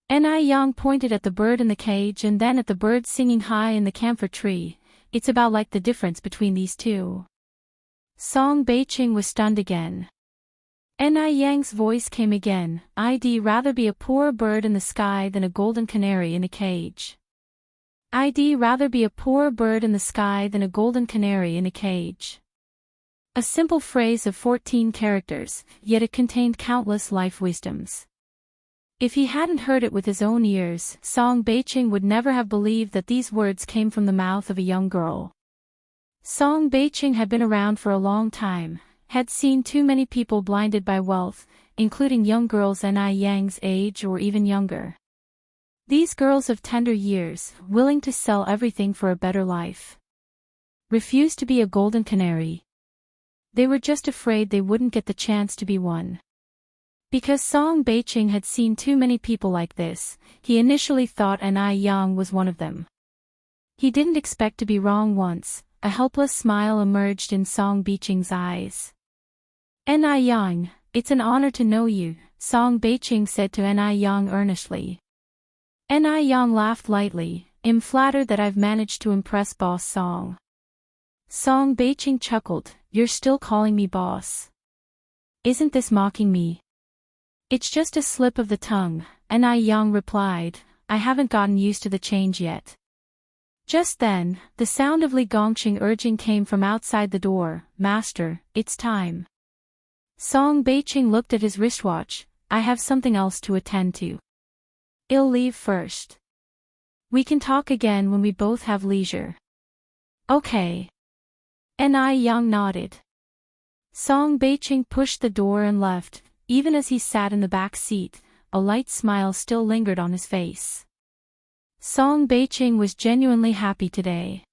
Ni Yang pointed at the bird in the cage and then at the bird singing high in the camphor tree. It's about like the difference between these two. Song Beiqing was stunned again. Ni Yang's voice came again, I'd rather be a poor bird in the sky than a golden canary in a cage. I'd rather be a poor bird in the sky than a golden canary in a cage. A simple phrase of 14 characters, yet it contained countless life wisdoms. If he hadn't heard it with his own ears, Song Beiqing would never have believed that these words came from the mouth of a young girl. Song Beiqing had been around for a long time, had seen too many people blinded by wealth, including young girls Ni Yang's age or even younger. These girls of tender years, willing to sell everything for a better life. Refused to be a golden canary. They were just afraid they wouldn't get the chance to be one. Because Song Beiqing had seen too many people like this, he initially thought Ni Yang was one of them. He didn't expect to be wrong once, a helpless smile emerged in Song Beiqing's eyes. Ni Yang, it's an honor to know you, Song Beiqing said to Ni Yang earnestly. Ni Yang laughed lightly, I'm flattered that I've managed to impress Boss Song. Song Beiqing chuckled, you're still calling me boss. Isn't this mocking me? It's just a slip of the tongue, Ni Yang replied, I haven't gotten used to the change yet. Just then, the sound of Li Gongqing urging came from outside the door, Master, it's time. Song Beiqing looked at his wristwatch, I have something else to attend to. I'll leave first. We can talk again when we both have leisure. Okay. Ni Yang nodded. Song Beiqing pushed the door and left, even as he sat in the back seat, a light smile still lingered on his face. Song Beiqing was genuinely happy today.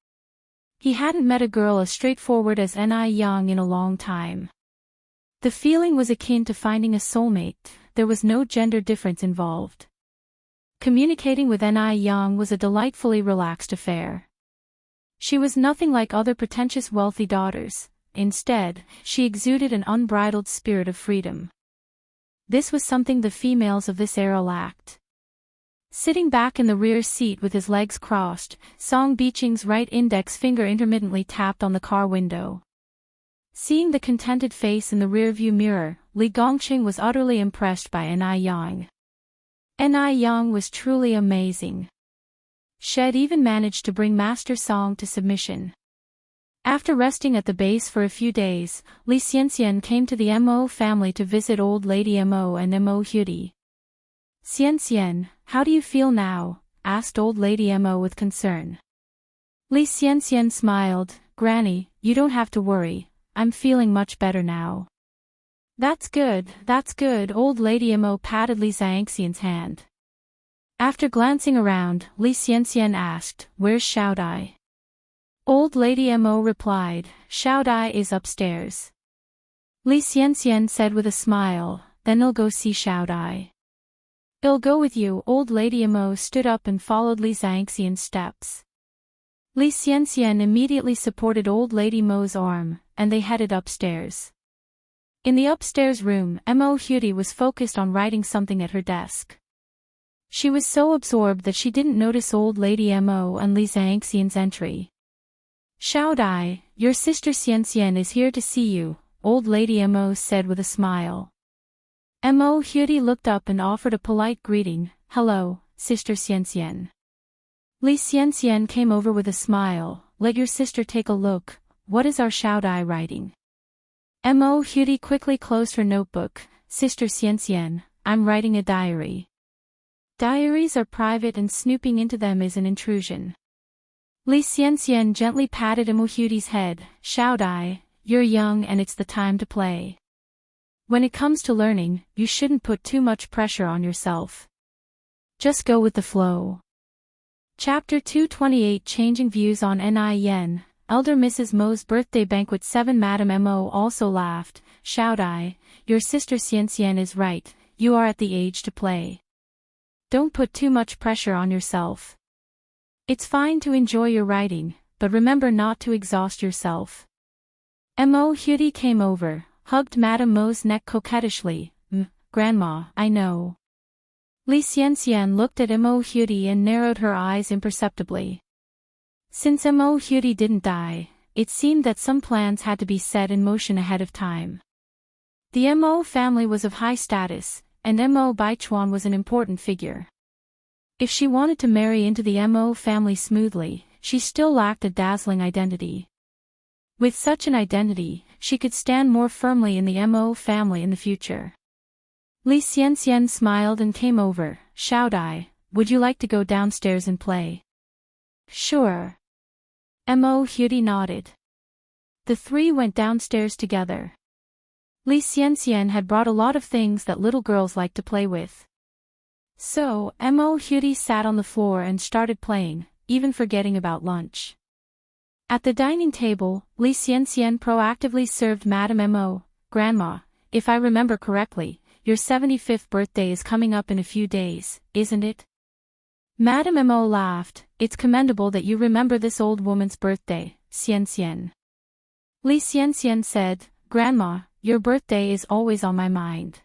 He hadn't met a girl as straightforward as Ni Yang in a long time. The feeling was akin to finding a soulmate, there was no gender difference involved. Communicating with Ni Yang was a delightfully relaxed affair. She was nothing like other pretentious wealthy daughters. Instead, she exuded an unbridled spirit of freedom. This was something the females of this era lacked. Sitting back in the rear seat with his legs crossed, Song Biqing's right index finger intermittently tapped on the car window. Seeing the contented face in the rearview mirror, Li Gongqing was utterly impressed by Ni Yang. Ni Yang was truly amazing. She had even managed to bring Master Song to submission. After resting at the base for a few days, Li Xianxian came to the Mo family to visit old lady Mo and Mo Hudi. Xianxian, how do you feel now? Asked old lady Mo with concern. Li Xianxian smiled. Granny, you don't have to worry, I'm feeling much better now. That's good, old lady Mo patted Li Xianxian's hand. After glancing around, Li Xianxian asked, where's Xiaodai? Old lady Mo replied, Xiaodai is upstairs. Li Xianxian said with a smile, then I'll go see Xiaodai. I'll go with you. Old lady Mo stood up and followed Li Xianxian's steps. Li Xianxian immediately supported old lady Mo's arm, and they headed upstairs. In the upstairs room, Mo Hudi was focused on writing something at her desk. She was so absorbed that she didn't notice old lady Mo and Li Xianxian's entry. Xiaodai, your sister Xianxian is here to see you, old lady Mo said with a smile. Mo Hudi looked up and offered a polite greeting, hello, sister Xianxian. Li Xianxian came over with a smile, let your sister take a look, what is our Xiaodai writing? Mo Hudi quickly closed her notebook, sister Xianxian, I'm writing a diary. Diaries are private and snooping into them is an intrusion. Li Xianxian gently patted Mo Hudi's head, Xiaodai, you're young and it's the time to play. When it comes to learning, you shouldn't put too much pressure on yourself. Just go with the flow. Chapter 228 Changing Views on Ni Yen, Elder Mrs. Mo's Birthday Banquet 7 Madame Mo also laughed, Xiaodai, your sister Xianxian is right, you are at the age to play. Don't put too much pressure on yourself. It's fine to enjoy your writing, but remember not to exhaust yourself. Mo Hudi came over, hugged Madame Mo's neck coquettishly, Grandma, I know. Li Xianxian looked at Mo Hudi and narrowed her eyes imperceptibly. Since Mo Hudi didn't die, it seemed that some plans had to be set in motion ahead of time. The Mo family was of high status, and Mo Baichuan was an important figure. If she wanted to marry into the Mo family smoothly, she still lacked a dazzling identity. With such an identity, she could stand more firmly in the Mo family in the future. Li Xianxian smiled and came over, Xiaodai, would you like to go downstairs and play? Sure. Mo Hudi nodded. The three went downstairs together. Li Xianxian had brought a lot of things that little girls like to play with. So, Mo Hudi sat on the floor and started playing, even forgetting about lunch. At the dining table, Li Xianxian proactively served Madame Mo, Grandma, if I remember correctly, your 75th birthday is coming up in a few days, isn't it? Madame Mo laughed, it's commendable that you remember this old woman's birthday, Xianxian. Li Xianxian said, Grandma, your birthday is always on my mind.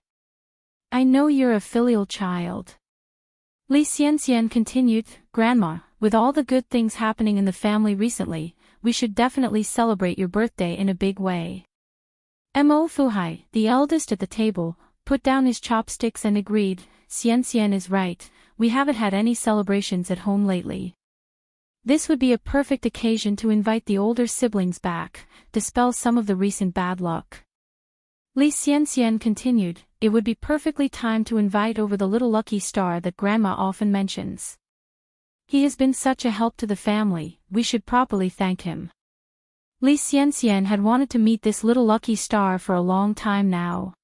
I know you're a filial child. Li Xianxian continued, Grandma, with all the good things happening in the family recently, we should definitely celebrate your birthday in a big way. Mo Fuhai, the eldest at the table, put down his chopsticks and agreed, Xianxian is right, we haven't had any celebrations at home lately. This would be a perfect occasion to invite the older siblings back, dispel some of the recent bad luck. Li Xianxian continued, it would be perfectly timed to invite over the little lucky star that Grandma often mentions. He has been such a help to the family, we should properly thank him. Li Xianxian had wanted to meet this little lucky star for a long time now.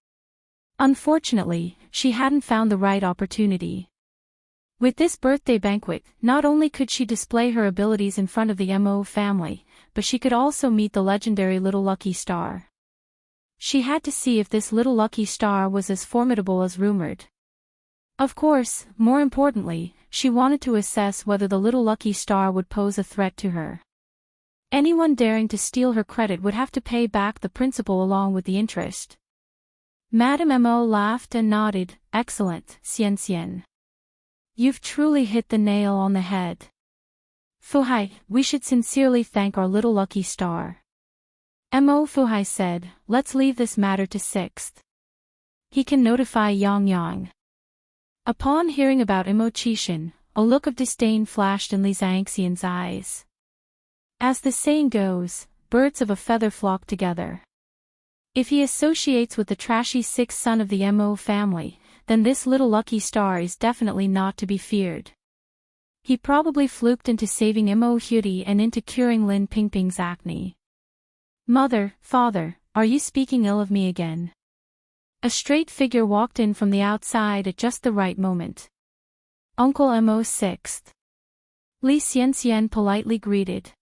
Unfortunately, she hadn't found the right opportunity. With this birthday banquet, not only could she display her abilities in front of the Mo family, but she could also meet the legendary little lucky star. She had to see if this little lucky star was as formidable as rumored. Of course, more importantly, she wanted to assess whether the little lucky star would pose a threat to her. Anyone daring to steal her credit would have to pay back the principal along with the interest. Madame Mo laughed and nodded. Excellent, Xian Xian. You've truly hit the nail on the head. Fuhai, we should sincerely thank our little lucky star. Mo Fuhai said, let's leave this matter to Sixth. He can notify Yang Yang. Upon hearing about Mo Qishan, a look of disdain flashed in Li Zhangxian's eyes. As the saying goes, birds of a feather flock together. If he associates with the trashy sixth son of the Mo family, then this little lucky star is definitely not to be feared. He probably fluked into saving Mo Huti and into curing Lin Pingping's acne. Mother, father, are you speaking ill of me again? A straight figure walked in from the outside at just the right moment. Uncle Mo Sixth. Li Xianxian politely greeted.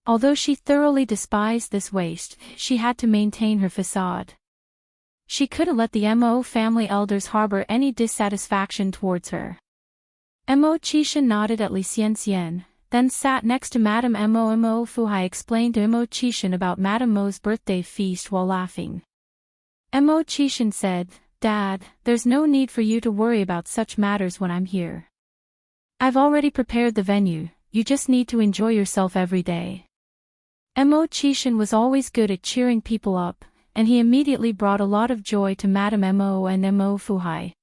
Although she thoroughly despised this waste, she had to maintain her facade. She couldn't let the Mo family elders harbor any dissatisfaction towards her. Mo Qishan nodded at Li Xianxian, then sat next to Madame Mo. Mo Fuhai explained to Mo Qishan about Madame Mo's birthday feast while laughing. Mo Qishan said, Dad, there's no need for you to worry about such matters when I'm here. I've already prepared the venue, you just need to enjoy yourself every day. Mo Qishan was always good at cheering people up, and he immediately brought a lot of joy to Madame Mo and Mo Fuhai.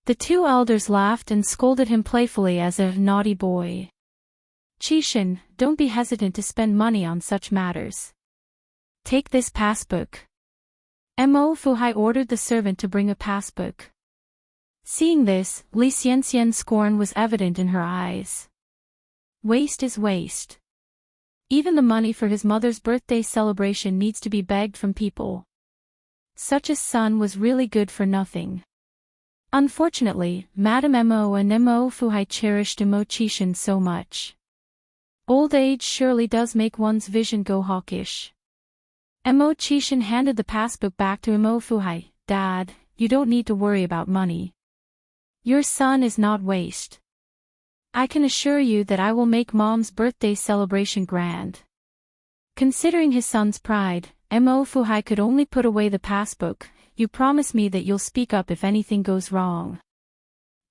The two elders laughed and scolded him playfully as a naughty boy. Qishan, don't be hesitant to spend money on such matters. Take this passbook. Mo Fuhai ordered the servant to bring a passbook. Seeing this, Li Xianxian's scorn was evident in her eyes. Waste is waste. Even the money for his mother's birthday celebration needs to be begged from people. Such a son was really good for nothing. Unfortunately, Madame Mo and Mo Fuhai cherished Mo Qishan so much. Old age surely does make one's vision go hawkish. Mo Qishan handed the passbook back to Mo Fuhai. Dad, you don't need to worry about money. Your son is not waste. I can assure you that I will make Mom's birthday celebration grand. Considering his son's pride, Mo Fuhai could only put away the passbook. You promise me that you'll speak up if anything goes wrong.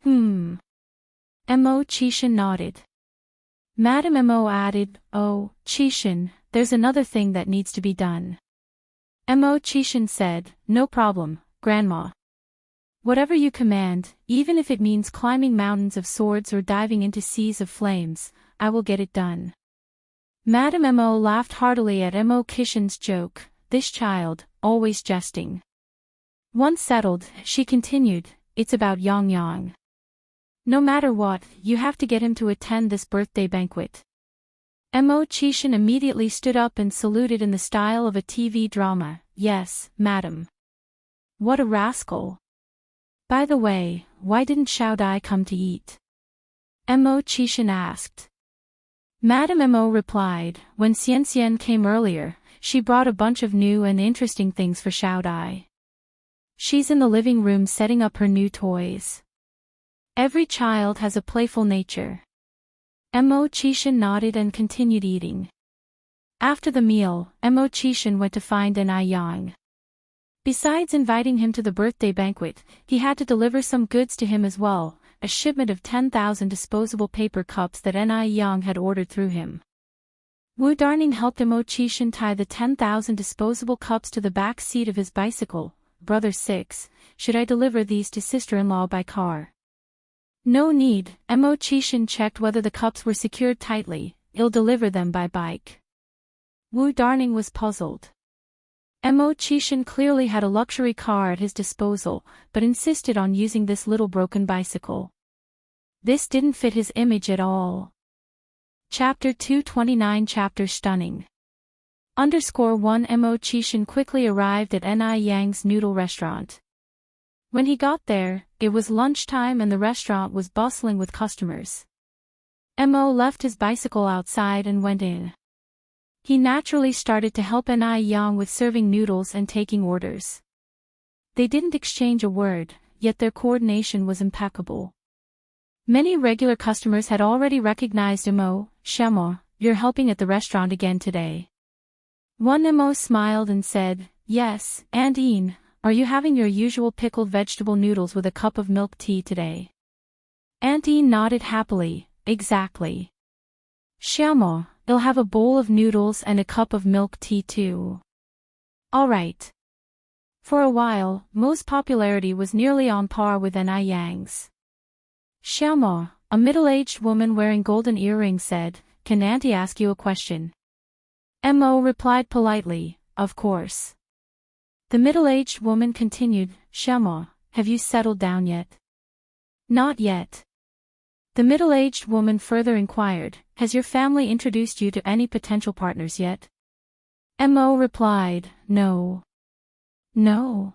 Mo Qishan nodded. Madame Mo added, Oh, Qishan, there's another thing that needs to be done. Mo Qishan said, No problem, Grandma. Whatever you command, even if it means climbing mountains of swords or diving into seas of flames, I will get it done. Madame Mo laughed heartily at Mo Qishan's joke, this child, always jesting. Once settled, she continued, it's about Yang Yang. No matter what, you have to get him to attend this birthday banquet. Mo Qishan immediately stood up and saluted in the style of a TV drama, Yes, madam. What a rascal. By the way, why didn't Xiao Dai come to eat? Mo Qishan asked. Madame Mo replied, When Xian Xian came earlier, she brought a bunch of new and interesting things for Xiao Dai. She's in the living room setting up her new toys. Every child has a playful nature. Mo Qishan nodded and continued eating. After the meal, Mo Qishan went to find Yang. Besides inviting him to the birthday banquet, he had to deliver some goods to him as well, a shipment of 10,000 disposable paper cups that Yang had ordered through him. Wu Darning helped Mo Qishan tie the 10,000 disposable cups to the back seat of his bicycle. Brother Six, should I deliver these to sister-in-law by car? No need, Mo Qishan checked whether the cups were secured tightly. I'll deliver them by bike. Wu Darning was puzzled. Mo Qishan clearly had a luxury car at his disposal, but insisted on using this little broken bicycle. This didn't fit his image at all. Chapter 229 Chapter Stunning. _1 Mo Qishan quickly arrived at Yang's noodle restaurant. When he got there, it was lunchtime and the restaurant was bustling with customers. Mo left his bicycle outside and went in. He naturally started to help Yang with serving noodles and taking orders. They didn't exchange a word, yet their coordination was impeccable. Many regular customers had already recognized Imo. "Shemo, you're helping at the restaurant again today." One Imo smiled and said, "Yes, Aunt Een, are you having your usual pickled vegetable noodles with a cup of milk tea today?" Aunt Een nodded happily, "Exactly. Shemo, I'll have a bowl of noodles and a cup of milk tea too." All right. For a while, Mo's popularity was nearly on par with Ni Yang's. "Shemo," a middle-aged woman wearing golden earrings said, "Can Auntie ask you a question?" Mo replied politely, "Of course." The middle-aged woman continued, "Shemo, have you settled down yet?" "Not yet." The middle-aged woman further inquired, "Has your family introduced you to any potential partners yet?" Mo replied, "No. No."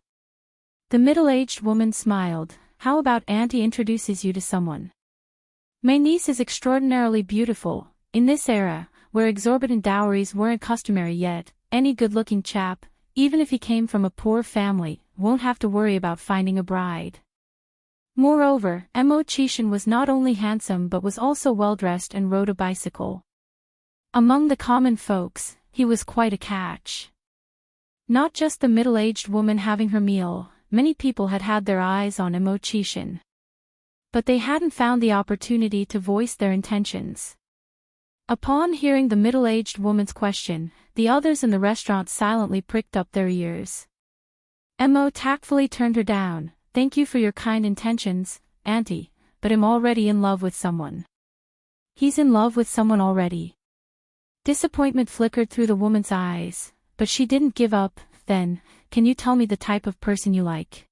The middle-aged woman smiled, "How about Auntie introduces you to someone? My niece is extraordinarily beautiful. In this era, where exorbitant dowries weren't customary yet, any good-looking chap, even if he came from a poor family, won't have to worry about finding a bride." Moreover, Mo Chishan was not only handsome but was also well-dressed and rode a bicycle. Among the common folks, he was quite a catch. Not just the middle-aged woman having her meal, many people had had their eyes on Mo Chishan. But they hadn't found the opportunity to voice their intentions. Upon hearing the middle-aged woman's question, the others in the restaurant silently pricked up their ears. Mo tactfully turned her down. "Thank you for your kind intentions, Auntie, but I'm already in love with someone." "He's in love with someone already?" Disappointment flickered through the woman's eyes, but she didn't give up. "Then, can you tell me the type of person you like?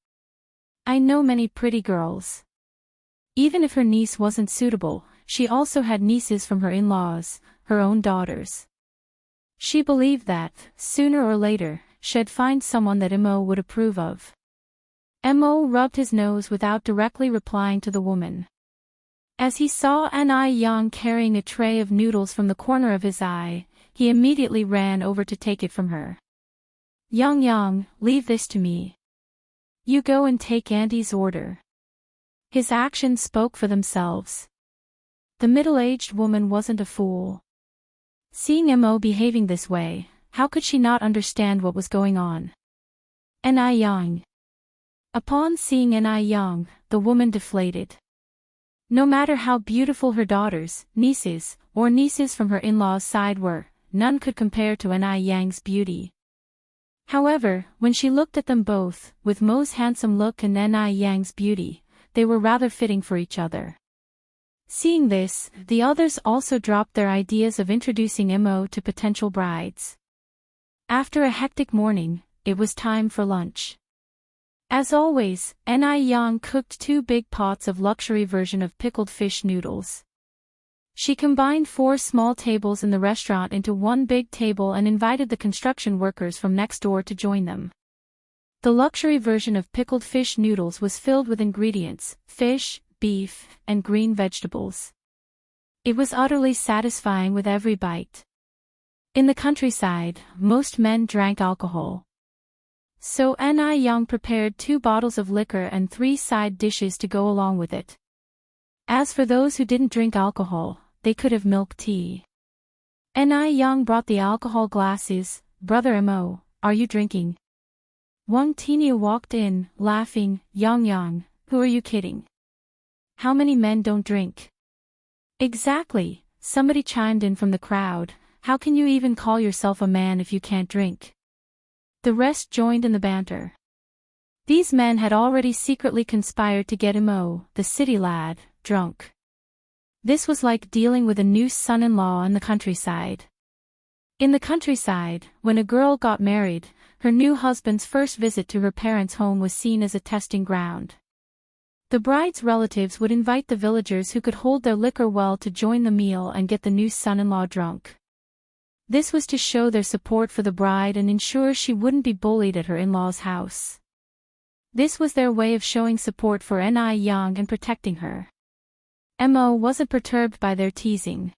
I know many pretty girls." Even if her niece wasn't suitable, she also had nieces from her in-laws, her own daughters. She believed that, sooner or later, she'd find someone that Mo would approve of. Mo rubbed his nose without directly replying to the woman. As he saw Ni Yang carrying a tray of noodles from the corner of his eye, he immediately ran over to take it from her. Yang, leave this to me. You go and take Auntie's order." His actions spoke for themselves. The middle-aged woman wasn't a fool. Seeing Mo behaving this way, how could she not understand what was going on? Ni Yang. Upon seeing Ni Yang, the woman deflated. No matter how beautiful her daughters, nieces, or nieces from her in-laws' side were, none could compare to Ni Yang's beauty. However, when she looked at them both, with Mo's handsome look and Ni Yang's beauty, they were rather fitting for each other. Seeing this, the others also dropped their ideas of introducing Mo to potential brides. After a hectic morning, it was time for lunch. As always, Ni Yang cooked 2 big pots of luxury version of pickled fish noodles. She combined 4 small tables in the restaurant into one big table and invited the construction workers from next door to join them. The luxury version of pickled fish noodles was filled with ingredients, fish, beef, and green vegetables. It was utterly satisfying with every bite. In the countryside, most men drank alcohol. So Ni Yang prepared 2 bottles of liquor and 3 side dishes to go along with it. As for those who didn't drink alcohol, they could have milk tea. Ni Yang brought the alcohol glasses. "Brother Mo, are you drinking?" Wang Tinia walked in, laughing. Yang, who are you kidding? How many men don't drink?" "Exactly," somebody chimed in from the crowd. "How can you even call yourself a man if you can't drink?" The rest joined in the banter. These men had already secretly conspired to get Mo, the city lad, drunk. This was like dealing with a new son-in-law in the countryside. In the countryside, when a girl got married, her new husband's first visit to her parents' home was seen as a testing ground. The bride's relatives would invite the villagers who could hold their liquor well to join the meal and get the new son-in-law drunk. This was to show their support for the bride and ensure she wouldn't be bullied at her in-laws' house. This was their way of showing support for Ni Yang and protecting her. Mo wasn't perturbed by their teasing.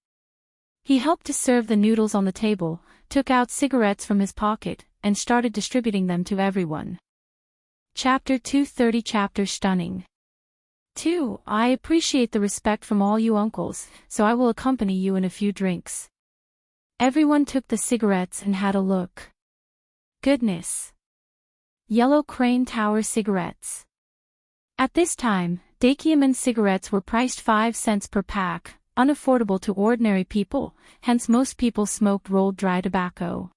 He helped to serve the noodles on the table, took out cigarettes from his pocket, and started distributing them to everyone. Chapter 230 Chapter Stunning 2. I appreciate the respect from all you uncles, so I will accompany you in a few drinks. Everyone took the cigarettes and had a look. Goodness. Yellow Crane Tower cigarettes. At this time, Dakiaman cigarettes were priced 5 cents per pack, unaffordable to ordinary people, hence most people smoked rolled dry tobacco.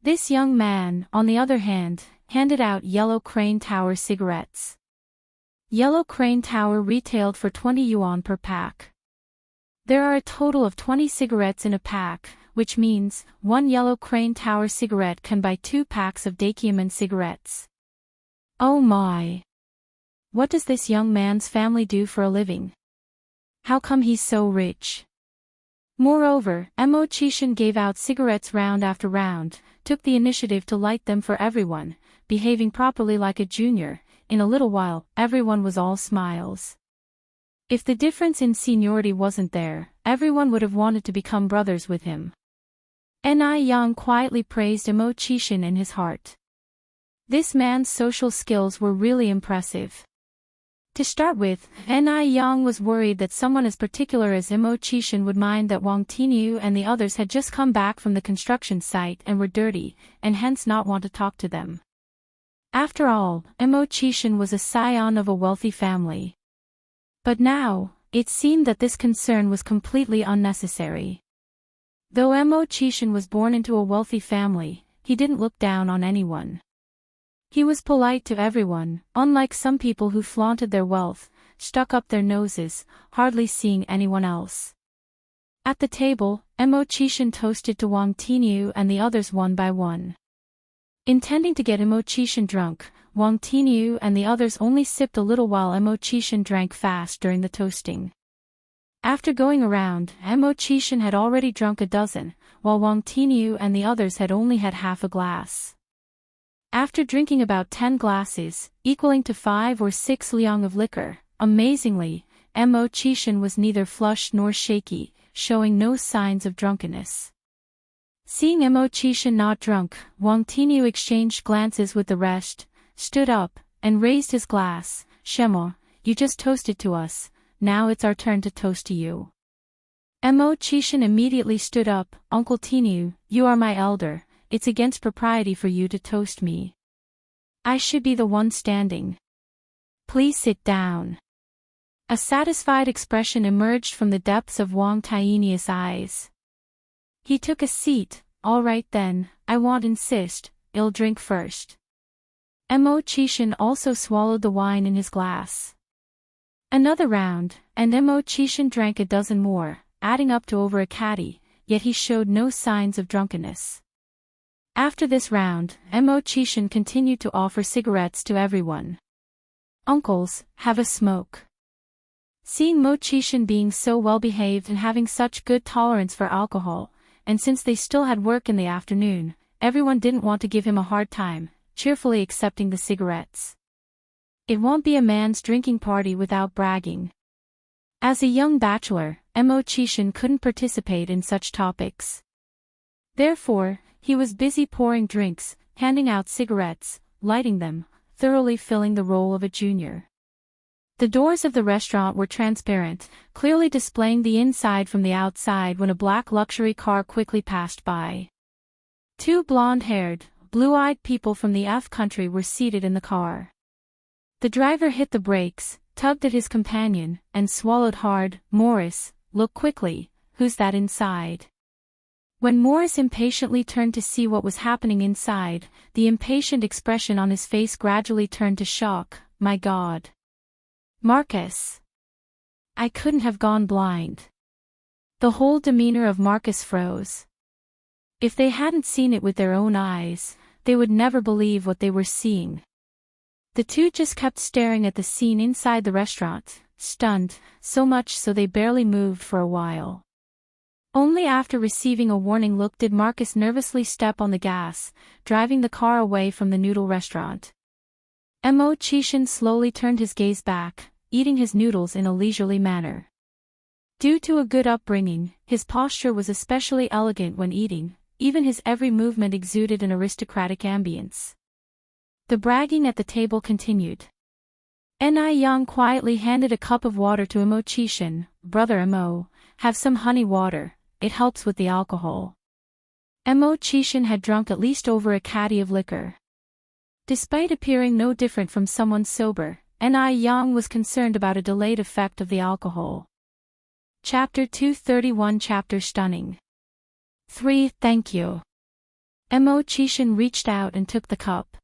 This young man, on the other hand, handed out Yellow Crane Tower cigarettes. Yellow Crane Tower retailed for 20 yuan per pack. There are a total of 20 cigarettes in a pack, which means, one Yellow Crane Tower cigarette can buy 2 packs of Dakiaman cigarettes. Oh my! What does this young man's family do for a living? How come he's so rich? Moreover, Mo Chishan gave out cigarettes round after round, took the initiative to light them for everyone, behaving properly like a junior. In a little while, everyone was all smiles. If the difference in seniority wasn't there, everyone would have wanted to become brothers with him. Ni Yang quietly praised Mo Chishan in his heart. This man's social skills were really impressive. To start with, Ni Yang was worried that someone as particular as Mo Chishan would mind that Wang Tinyu and the others had just come back from the construction site and were dirty, and hence not want to talk to them. After all, Mo Chishan was a scion of a wealthy family. But now, it seemed that this concern was completely unnecessary. Though Mo Chishan was born into a wealthy family, he didn't look down on anyone. He was polite to everyone, unlike some people who flaunted their wealth, stuck up their noses, hardly seeing anyone else. At the table, Mo Chishan toasted to Wang Tinyu and the others one by one. Intending to get Mo Chishan drunk, Wang Tinyu and the others only sipped a little while Mo Chishan drank fast during the toasting. After going around, Mo Chishan had already drunk a dozen, while Wang Tinyu and the others had only had half a glass. After drinking about 10 glasses, equaling to 5 or 6 liang of liquor, amazingly, Mo Chishan was neither flushed nor shaky, showing no signs of drunkenness. Seeing Mo Chishan not drunk, Wang Tinyu exchanged glances with the rest, stood up, and raised his glass. Shemo, you just toasted to us, now it's our turn to toast to you. Mo Chishan immediately stood up. Uncle Tinyu, you are my elder, it's against propriety for you to toast me. I should be the one standing. Please sit down. A satisfied expression emerged from the depths of Wang Tiany's eyes. He took a seat. All right then, I won't insist, I'll drink first. Mo Chishan also swallowed the wine in his glass. Another round, and Mo Chishan drank a dozen more, adding up to over a caddy, yet he showed no signs of drunkenness. After this round, Mo Chishan continued to offer cigarettes to everyone. Uncles, have a smoke. Seeing Mo Chishan being so well behaved and having such good tolerance for alcohol, and since they still had work in the afternoon, everyone didn't want to give him a hard time, cheerfully accepting the cigarettes. It won't be a man's drinking party without bragging. As a young bachelor, Mo Chishan couldn't participate in such topics. Therefore, he was busy pouring drinks, handing out cigarettes, lighting them, thoroughly filling the role of a junior. The doors of the restaurant were transparent, clearly displaying the inside from the outside when a black luxury car quickly passed by. 2 blonde-haired, blue-eyed people from the F country were seated in the car. The driver hit the brakes, tugged at his companion, and swallowed hard. Morris, look quickly, who's that inside? When Morris impatiently turned to see what was happening inside, the impatient expression on his face gradually turned to shock. My God. Marcus. I couldn't have gone blind. The whole demeanor of Marcus froze. If they hadn't seen it with their own eyes, they would never believe what they were seeing. The two just kept staring at the scene inside the restaurant, stunned, so much so they barely moved for a while. Only after receiving a warning look did Marcus nervously step on the gas, driving the car away from the noodle restaurant. Mo Chishan slowly turned his gaze back, eating his noodles in a leisurely manner. Due to a good upbringing, his posture was especially elegant when eating, even his every movement exuded an aristocratic ambience. The bragging at the table continued. Ni Yang quietly handed a cup of water to Imo-chishin. Brother Imo, have some honey water, it helps with the alcohol. Imo-chishin had drunk at least over a caddy of liquor. Despite appearing no different from someone sober, Ni Yang was concerned about a delayed effect of the alcohol. Chapter 231 Chapter Stunning 3. Thank you. Imo-chishin reached out and took the cup.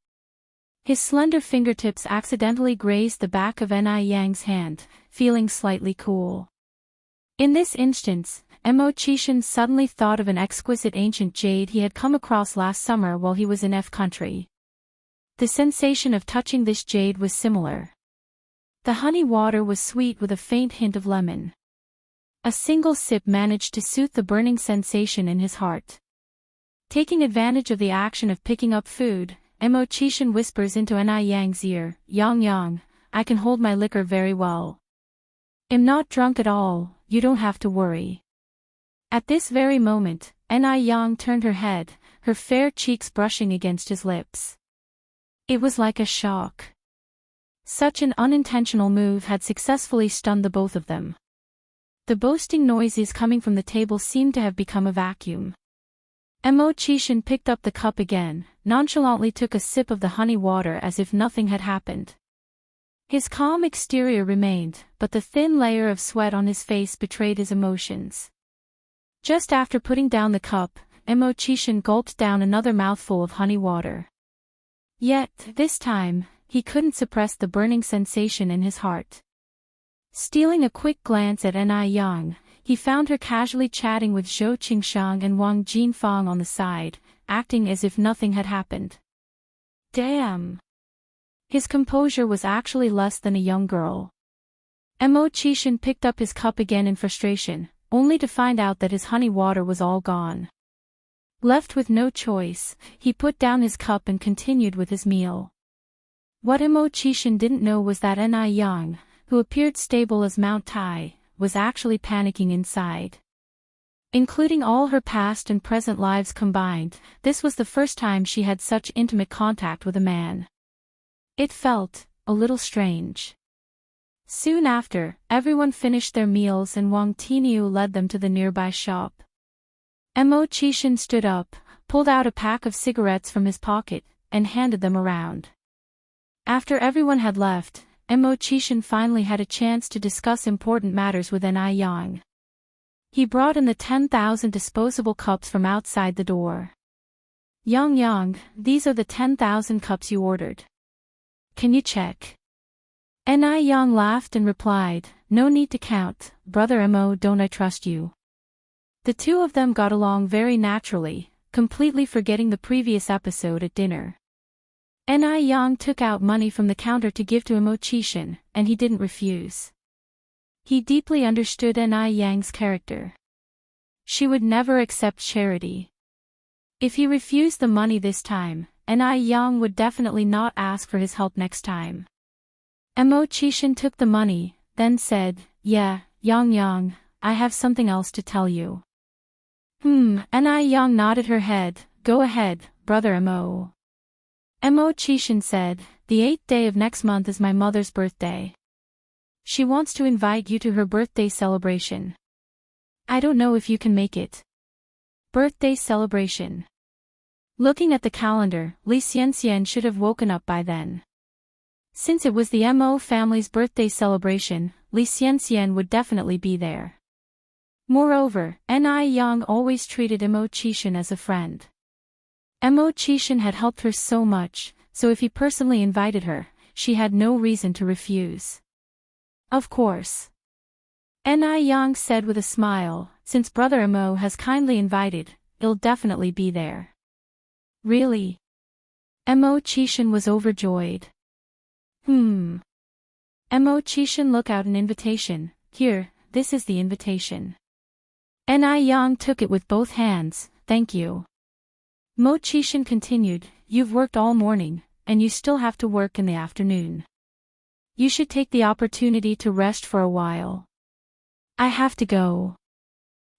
His slender fingertips accidentally grazed the back of Ni Yang's hand, feeling slightly cool. In this instance, Imo-chishin suddenly thought of an exquisite ancient jade he had come across last summer while he was in F country. The sensation of touching this jade was similar. The honey water was sweet with a faint hint of lemon. A single sip managed to soothe the burning sensation in his heart. Taking advantage of the action of picking up food, Imo-chishin whispers into Ni Yang's ear, Yang, I can hold my liquor very well. Am not drunk at all, you don't have to worry. At this very moment, Ni Yang turned her head, her fair cheeks brushing against his lips. It was like a shock. Such an unintentional move had successfully stunned the both of them. The boasting noises coming from the table seemed to have become a vacuum. Imo-chishin picked up the cup again, nonchalantly took a sip of the honey water as if nothing had happened. His calm exterior remained, but the thin layer of sweat on his face betrayed his emotions. Just after putting down the cup, Imo-chishin gulped down another mouthful of honey water. Yet, this time, he couldn't suppress the burning sensation in his heart. Stealing a quick glance at Ni Yang, he found her casually chatting with Zhou Qingshang and Wang Jinfang on the side, acting as if nothing had happened. Damn! His composure was actually less than a young girl. Imo-chishin picked up his cup again in frustration, only to find out that his honey water was all gone. Left with no choice, he put down his cup and continued with his meal. What Imo-chishin didn't know was that Ni Yang, who appeared stable as Mount Tai, was actually panicking inside. Including all her past and present lives combined, this was the first time she had such intimate contact with a man. It felt a little strange. Soon after, everyone finished their meals and Wang Tiniu led them to the nearby shop. Imo-chishin stood up, pulled out a pack of cigarettes from his pocket, and handed them around. After everyone had left, Imo-chishin finally had a chance to discuss important matters with Ni Yang. He brought in the 10,000 disposable cups from outside the door. Yang, these are the 10,000 cups you ordered. Can you check? Ni Yang laughed and replied, no need to count, brother Imo, don't I trust you? The two of them got along very naturally, completely forgetting the previous episode at dinner. Ni Yang took out money from the counter to give to Imo-chishin, and he didn't refuse. He deeply understood Ni Yang's character. She would never accept charity. If he refused the money this time, Ni Yang would definitely not ask for his help next time. Imo-chishin took the money, then said, yeah, Yang, I have something else to tell you. Ni Yang nodded her head, go ahead, brother Imo. Imo-chishin said, the 8th day of next month is my mother's birthday. She wants to invite you to her birthday celebration. I don't know if you can make it. Birthday celebration. Looking at the calendar, Li Xianxian should have woken up by then. Since it was the Mo family's birthday celebration, Li Xianxian would definitely be there. Moreover, Ni Yang always treated Imo-chishin as a friend. Imo-chishin had helped her so much, so if he personally invited her, she had no reason to refuse. Of course. Ni Yang said with a smile, since brother Imo has kindly invited, he'll definitely be there. Really? Imo-chishin was overjoyed. Imo-chishin look out an invitation, here, this is the invitation. Ni Yang took it with both hands, thank you. Imo-chishin continued, you've worked all morning, and you still have to work in the afternoon. You should take the opportunity to rest for a while. I have to go.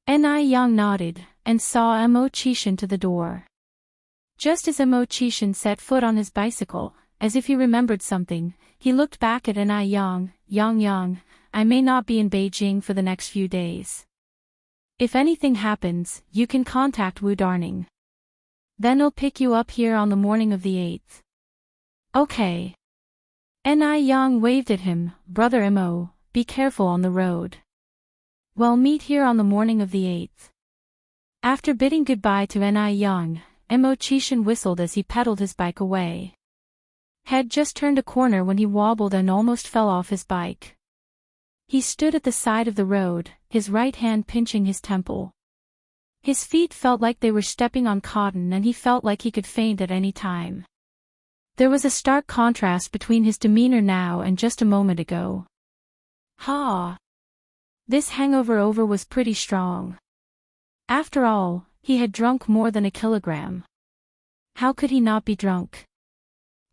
Ni Yang nodded, and saw Imo-chishin to the door. Just as Imo-chishin set foot on his bicycle, as if he remembered something, he looked back at Ni Yang, I may not be in Beijing for the next few days. If anything happens, you can contact Wu Darning. Then I'll pick you up here on the morning of the 8th. Okay. Ni Yang waved at him, Brother Mo, be careful on the road. Well, meet here on the morning of the 8th. After bidding goodbye to Ni Yang, Mo Chishan whistled as he pedaled his bike away. Had just turned a corner when he wobbled and almost fell off his bike. He stood at the side of the road, his right hand pinching his temple. His feet felt like they were stepping on cotton and he felt like he could faint at any time. There was a stark contrast between his demeanor now and just a moment ago. This hangover was pretty strong. After all, he had drunk more than a kilogram. How could he not be drunk?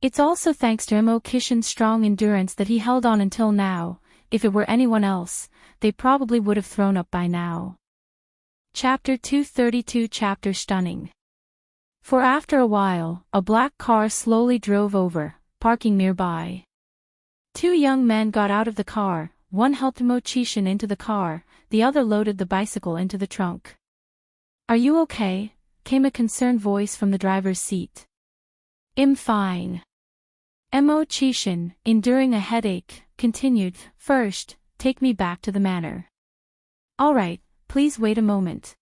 It's also thanks to Mo Kishin's strong endurance that he held on until now. If it were anyone else, they probably would have thrown up by now. Chapter 232 Chapter Stunning. For after a while, a black car slowly drove over, parking nearby. Two young men got out of the car, one helped Mo Chishan into the car, the other loaded the bicycle into the trunk. Are you okay? Came a concerned voice from the driver's seat. I'm fine. Mo Chishan, enduring a headache, continued, First, take me back to the manor. All right, please wait a moment.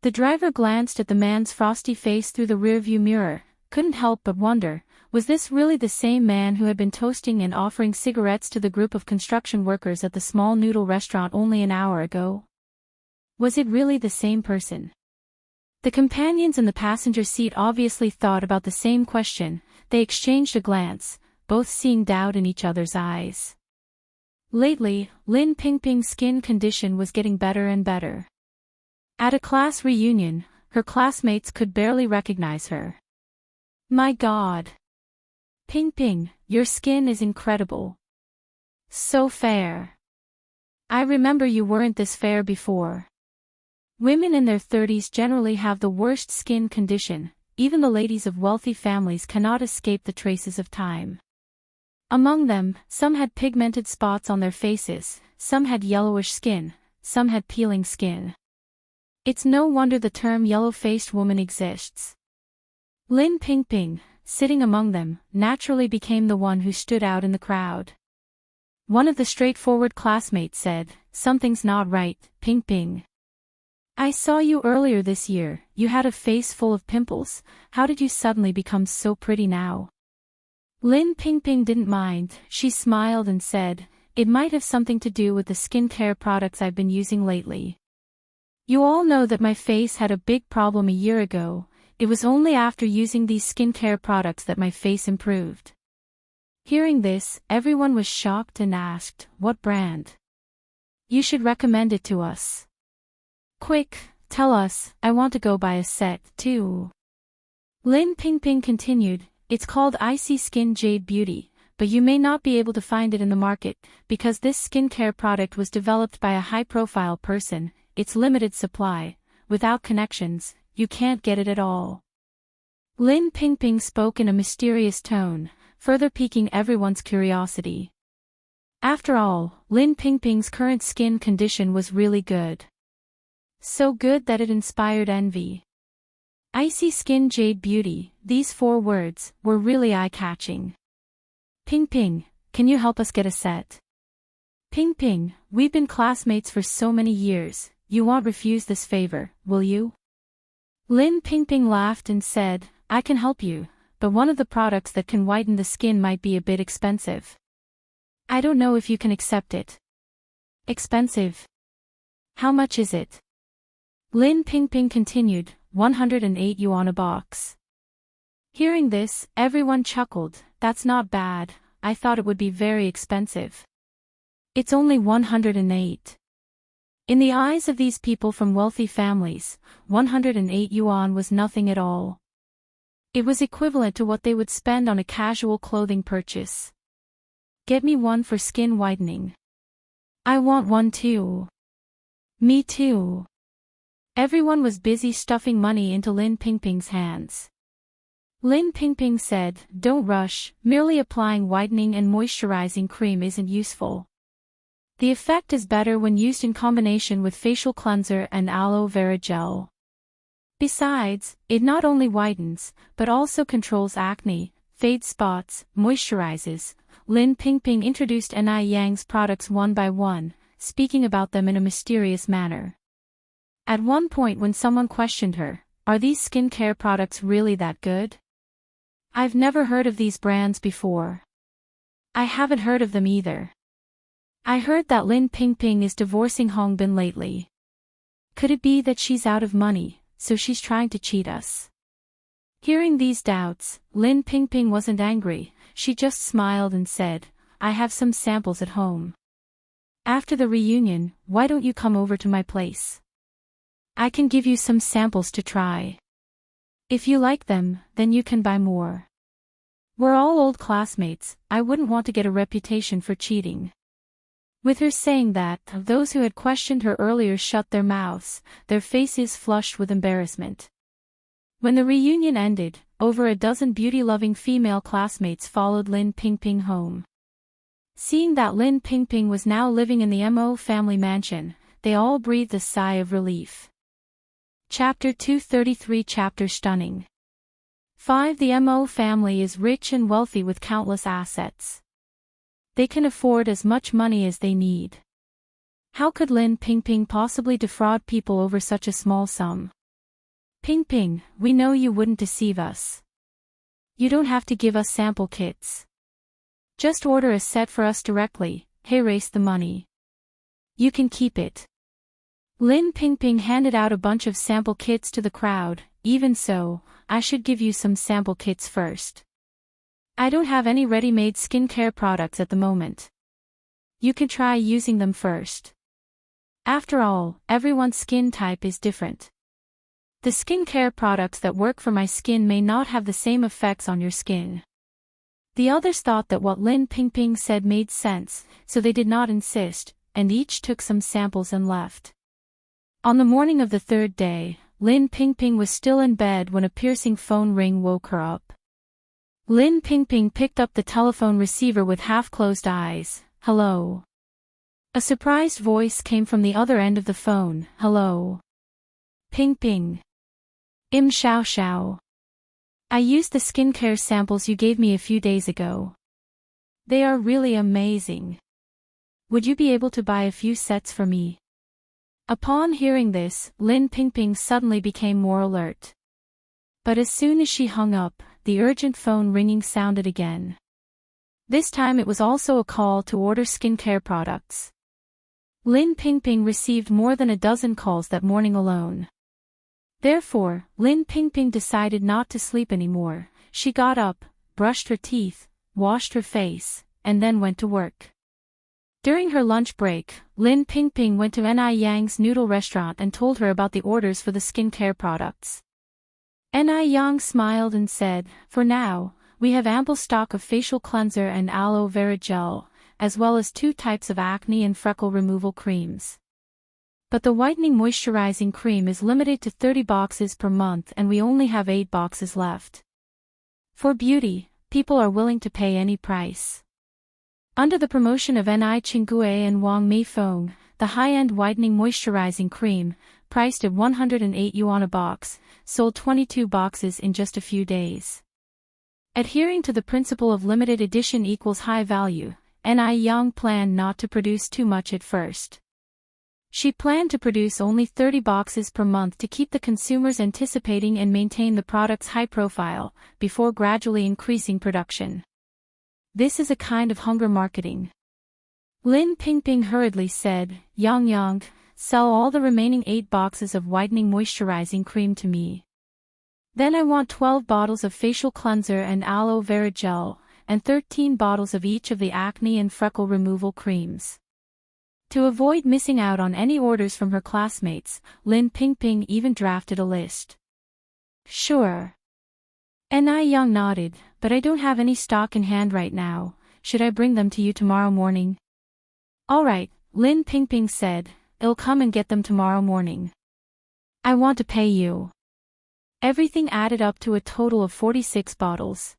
The driver glanced at the man's frosty face through the rearview mirror, couldn't help but wonder, was this really the same man who had been toasting and offering cigarettes to the group of construction workers at the small noodle restaurant only an hour ago? Was it really the same person? The companions in the passenger seat obviously thought about the same question. They exchanged a glance, both seeing doubt in each other's eyes. Lately, Lin Pingping's skin condition was getting better and better. At a class reunion, her classmates could barely recognize her. My God! Pingping, your skin is incredible. So fair. I remember you weren't this fair before. Women in their 30s generally have the worst skin condition. Even the ladies of wealthy families cannot escape the traces of time. Among them, some had pigmented spots on their faces, some had yellowish skin, some had peeling skin. It's no wonder the term yellow-faced woman exists. Lin Pingping, sitting among them, naturally became the one who stood out in the crowd. One of the straightforward classmates said, Something's not right, Pingping. I saw you earlier this year, you had a face full of pimples, how did you suddenly become so pretty now? Lin Pingping didn't mind, she smiled and said, It might have something to do with the skincare products I've been using lately. You all know that my face had a big problem a year ago, it was only after using these skincare products that my face improved. Hearing this, everyone was shocked and asked, What brand? You should recommend it to us. Quick, tell us, I want to go buy a set, too. Lin Pingping continued, It's called Icy Skin Jade Beauty, but you may not be able to find it in the market, because this skincare product was developed by a high-profile person, it's limited supply, without connections, you can't get it at all. Lin Pingping spoke in a mysterious tone, further piquing everyone's curiosity. After all, Lin Pingping's current skin condition was really good. So good that it inspired envy. Icy Skin Jade Beauty, these 4 words, were really eye-catching. Pingping, can you help us get a set? Pingping, we've been classmates for so many years, you won't refuse this favor, will you? Lin Pingping laughed and said, I can help you, but one of the products that can whiten the skin might be a bit expensive. I don't know if you can accept it. Expensive? How much is it? Lin Pingping continued, 108 yuan a box. Hearing this, everyone chuckled, that's not bad, I thought it would be very expensive. It's only 108. In the eyes of these people from wealthy families, 108 yuan was nothing at all. It was equivalent to what they would spend on a casual clothing purchase. Get me one for skin whitening. I want one too. Me too. Everyone was busy stuffing money into Lin Pingping's hands. Lin Pingping said, don't rush, merely applying whitening and moisturizing cream isn't useful. The effect is better when used in combination with facial cleanser and aloe vera gel. Besides, it not only whitens, but also controls acne, fade spots, moisturizes. Lin Pingping introduced Ni Yang's products one by one, speaking about them in a mysterious manner. At one point when someone questioned her, are these skincare products really that good? I've never heard of these brands before. I haven't heard of them either. I heard that Lin Pingping is divorcing Hong Bin lately. Could it be that she's out of money, so she's trying to cheat us? Hearing these doubts, Lin Pingping wasn't angry, she just smiled and said, I have some samples at home. After the reunion, why don't you come over to my place? I can give you some samples to try. If you like them, then you can buy more. We're all old classmates, I wouldn't want to get a reputation for cheating. With her saying that, those who had questioned her earlier shut their mouths, their faces flushed with embarrassment. When the reunion ended, over a dozen beauty-loving female classmates followed Lin Pingping home. Seeing that Lin Pingping was now living in the Mo family mansion, they all breathed a sigh of relief. Chapter 233 Chapter Stunning 5. The Mo family is rich and wealthy with countless assets. They can afford as much money as they need. How could Lin Pingping possibly defraud people over such a small sum? Pingping, we know you wouldn't deceive us. You don't have to give us sample kits. Just order a set for us directly, erase the money. You can keep it. Lin Pingping handed out a bunch of sample kits to the crowd. Even so, I should give you some sample kits first. I don't have any ready-made skincare products at the moment. You can try using them first. After all, everyone's skin type is different. The skincare products that work for my skin may not have the same effects on your skin. The others thought that what Lin Pingping said made sense, so they did not insist, and each took some samples and left. On the morning of the third day, Lin Pingping was still in bed when a piercing phone ring woke her up. Lin Pingping picked up the telephone receiver with half-closed eyes. Hello. A surprised voice came from the other end of the phone. Hello. Pingping. Xiao Xiao. I used the skincare samples you gave me a few days ago. They are really amazing. Would you be able to buy a few sets for me? Upon hearing this, Lin Pingping suddenly became more alert. But as soon as she hung up, the urgent phone ringing sounded again. This time it was also a call to order skincare products. Lin Pingping received more than a dozen calls that morning alone. Therefore, Lin Pingping decided not to sleep anymore. She got up, brushed her teeth, washed her face, and then went to work. During her lunch break, Lin Pingping went to Ni Yang's noodle restaurant and told her about the orders for the skincare products. Ni Yang smiled and said, for now, we have ample stock of facial cleanser and aloe vera gel, as well as 2 types of acne and freckle removal creams. But the whitening moisturizing cream is limited to 30 boxes per month and we only have 8 boxes left. For beauty, people are willing to pay any price. Under the promotion of Ni Chingue and Wang Meifeng, the high-end whitening moisturizing cream, priced at 108 yuan a box, sold 22 boxes in just a few days. Adhering to the principle of limited edition equals high value, Ni Yang planned not to produce too much at first. She planned to produce only 30 boxes per month to keep the consumers anticipating and maintain the product's high profile, before gradually increasing production. This is a kind of hunger marketing. Lin Pingping hurriedly said, Yang, sell all the remaining 8 boxes of whitening moisturizing cream to me. Then I want 12 bottles of facial cleanser and aloe vera gel, and 13 bottles of each of the acne and freckle removal creams. To avoid missing out on any orders from her classmates, Lin Pingping even drafted a list. Sure. Ni Yang nodded, but I don't have any stock in hand right now. Should I bring them to you tomorrow morning? Alright, Lin Pingping said, I'll come and get them tomorrow morning. I want to pay you. Everything added up to a total of 46 bottles.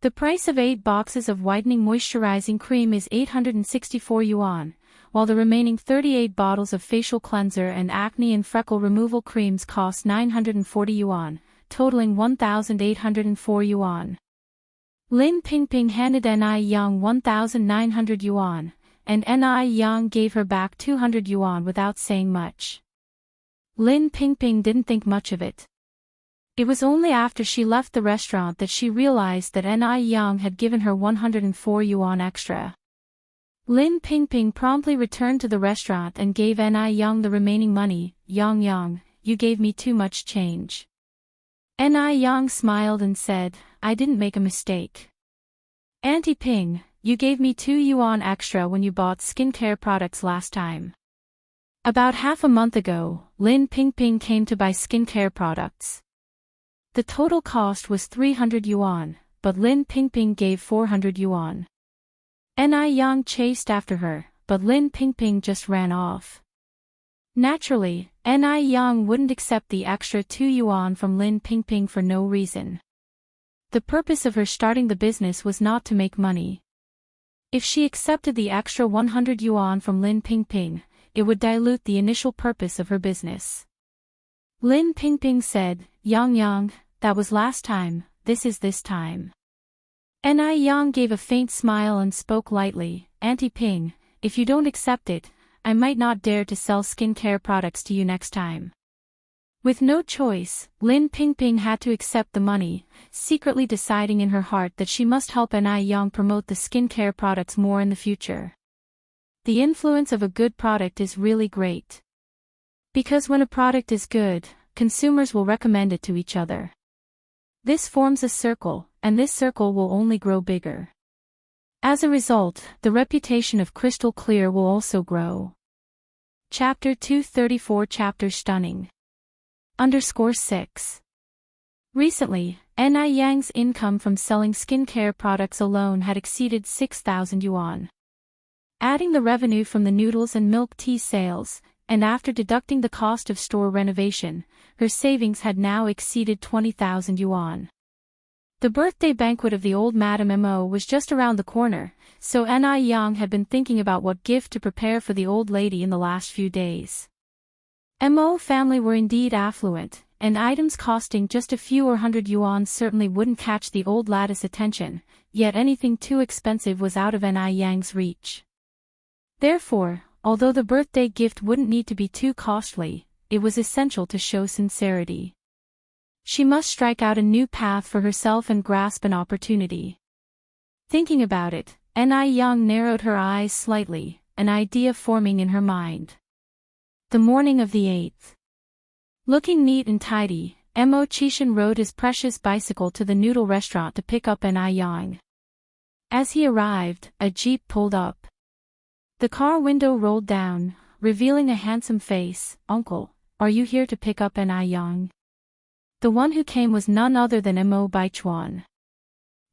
The price of 8 boxes of whitening moisturizing cream is 864 yuan, while the remaining 38 bottles of facial cleanser and acne and freckle removal creams cost 940 yuan, totaling 1,804 yuan. Lin Pingping handed Ni Yang 1,900 yuan, and Ni Yang gave her back 200 yuan without saying much. Lin Pingping didn't think much of it. It was only after she left the restaurant that she realized that Ni Yang had given her 104 yuan extra. Lin Pingping promptly returned to the restaurant and gave Ni Yang the remaining money. Yang, you gave me too much change. Ni Yang smiled and said, I didn't make a mistake. Auntie Ping, you gave me 2 yuan extra when you bought skincare products last time. About half a month ago, Lin Pingping came to buy skincare products. The total cost was 300 yuan, but Lin Pingping gave 400 yuan. Ni Yang chased after her, but Lin Pingping just ran off. Naturally, Ni Yang wouldn't accept the extra 2 yuan from Lin Pingping for no reason. The purpose of her starting the business was not to make money. If she accepted the extra 100 yuan from Lin Pingping, it would dilute the initial purpose of her business. Lin Pingping said, Yang, that was last time, this is this time. Ni Yang gave a faint smile and spoke lightly, Auntie Ping, if you don't accept it, I might not dare to sell skincare products to you next time. With no choice, Lin Pingping had to accept the money, secretly deciding in her heart that she must help Ni Yang promote the skincare products more in the future. The influence of a good product is really great. Because when a product is good, consumers will recommend it to each other. This forms a circle, and this circle will only grow bigger. As a result, the reputation of Crystal Clear will also grow. Chapter 234 Chapter Stunning. _6. Recently, Ni Yang's income from selling skincare products alone had exceeded 6,000 yuan. Adding the revenue from the noodles and milk tea sales, and after deducting the cost of store renovation, her savings had now exceeded 20,000 yuan. The birthday banquet of the old Madame Mo was just around the corner, so Ni Yang had been thinking about what gift to prepare for the old lady in the last few days. Mo family were indeed affluent, and items costing just a few or 100 yuan certainly wouldn't catch the old lady's attention, yet anything too expensive was out of Ni Yang's reach. Therefore, although the birthday gift wouldn't need to be too costly, it was essential to show sincerity. She must strike out a new path for herself and grasp an opportunity. Thinking about it, Ni Yang narrowed her eyes slightly, an idea forming in her mind. The morning of the 8th. Looking neat and tidy, Mo Chishan rode his precious bicycle to the noodle restaurant to pick up Ni Yang. As he arrived, a jeep pulled up. The car window rolled down, revealing a handsome face. Uncle, are you here to pick up Ni Yang? The one who came was none other than Mo Baichuan.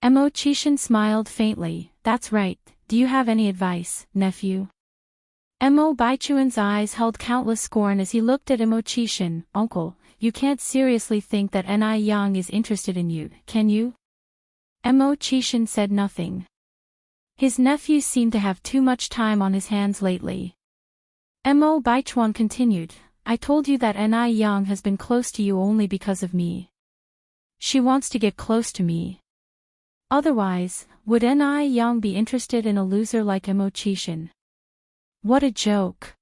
Mo Chishan smiled faintly. That's right, do you have any advice, nephew? Mo Baichuan's eyes held countless scorn as he looked at Mo Chishan. Uncle, you can't seriously think that Ni Yang is interested in you, can you? Mo Chishan said nothing. His nephew seemed to have too much time on his hands lately. Mo Baichuan continued, I told you that Ni Yang has been close to you only because of me. She wants to get close to me. Otherwise, would Ni Yang be interested in a loser like Mo Chishan? What a joke.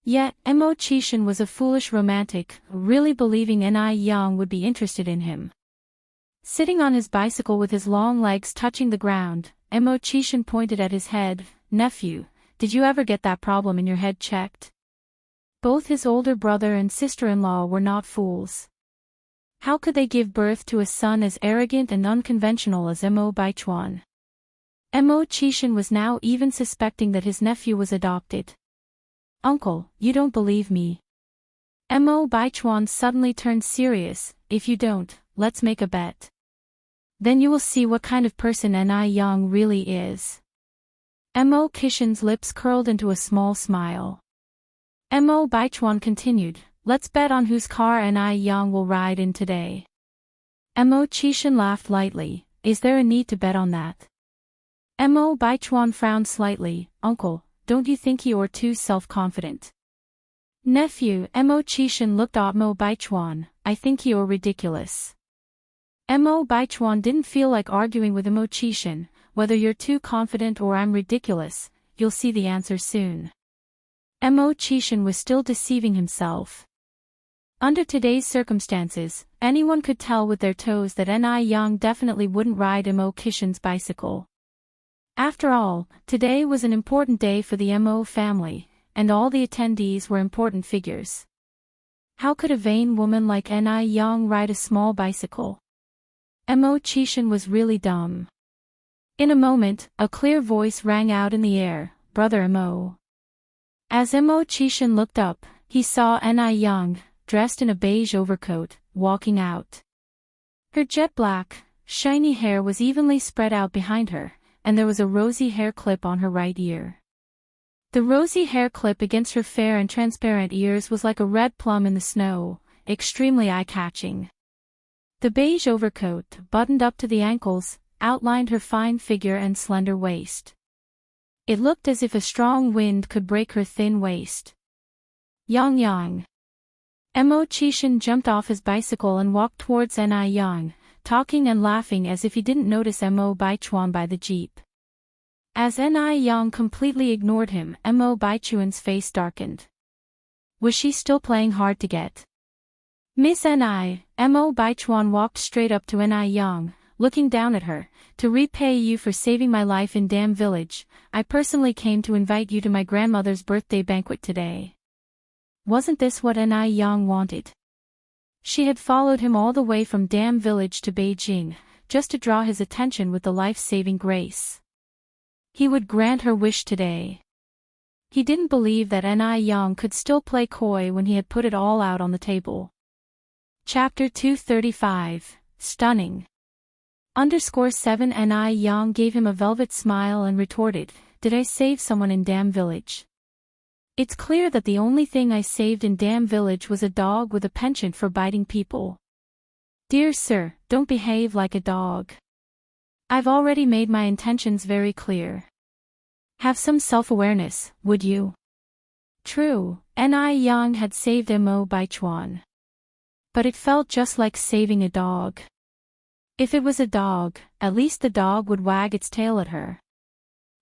Yet, Mo Chishan was a foolish romantic, really believing Ni Yang would be interested in him. Sitting on his bicycle with his long legs touching the ground, Mo Chishan pointed at his head. Nephew, did you ever get that problem in your head checked? Both his older brother and sister-in-law were not fools. How could they give birth to a son as arrogant and unconventional as Mo Baichuan? Mo Chishan was now even suspecting that his nephew was adopted. Uncle, you don't believe me. Mo Baichuan suddenly turned serious. If you don't, let's make a bet. Then you will see what kind of person Ni Yang really is. Mo Chishan's lips curled into a small smile. Mo Baichuan continued, Let's bet on whose car Yang will ride in today. Emo laughed lightly. Is there a need to bet on that? Mo Baichuan frowned slightly. Uncle, don't you think you're too self-confident? Nephew, Mo looked at Mo Baichuan. I think you're ridiculous. Mo Baichuan didn't feel like arguing with Mo Qishan. Whether you're too confident or I'm ridiculous, you'll see the answer soon. Mo Qishan was still deceiving himself. Under today's circumstances, anyone could tell with their toes that Yang definitely wouldn't ride Mo Qishan's bicycle. After all, today was an important day for the Mo family, and all the attendees were important figures. How could a vain woman like Yang ride a small bicycle? Mo Qishan was really dumb. In a moment, a clear voice rang out in the air, Brother Mo. As Mo Qishan looked up, he saw Yang, dressed in a beige overcoat, walking out. Her jet black, shiny hair was evenly spread out behind her, and there was a rosy hair clip on her right ear. The rosy hair clip against her fair and transparent ears was like a red plum in the snow, extremely eye-catching. The beige overcoat, buttoned up to the ankles, outlined her fine figure and slender waist. It looked as if a strong wind could break her thin waist. Yang. Mo Qishan jumped off his bicycle and walked towards Yang, talking and laughing as if he didn't notice Mo Baichuan by the jeep. As Yang completely ignored him, Mo Baichuan's face darkened. Was she still playing hard to get? Miss Mo Baichuan walked straight up to Yang, looking down at her. To repay you for saving my life in Dam Village, I personally came to invite you to my grandmother's birthday banquet today. Wasn't this what Yang wanted? She had followed him all the way from Dam Village to Beijing, just to draw his attention with the life-saving grace. He would grant her wish today. He didn't believe that Yang could still play coy when he had put it all out on the table. Chapter 235, Stunning. _7 Yang gave him a velvet smile and retorted, Did I save someone in Dam Village? It's clear that the only thing I saved in Dam Village was a dog with a penchant for biting people. Dear sir, don't behave like a dog. I've already made my intentions very clear. Have some self-awareness, would you? True, Yang had saved Mo Baichuan. But it felt just like saving a dog. If it was a dog, at least the dog would wag its tail at her.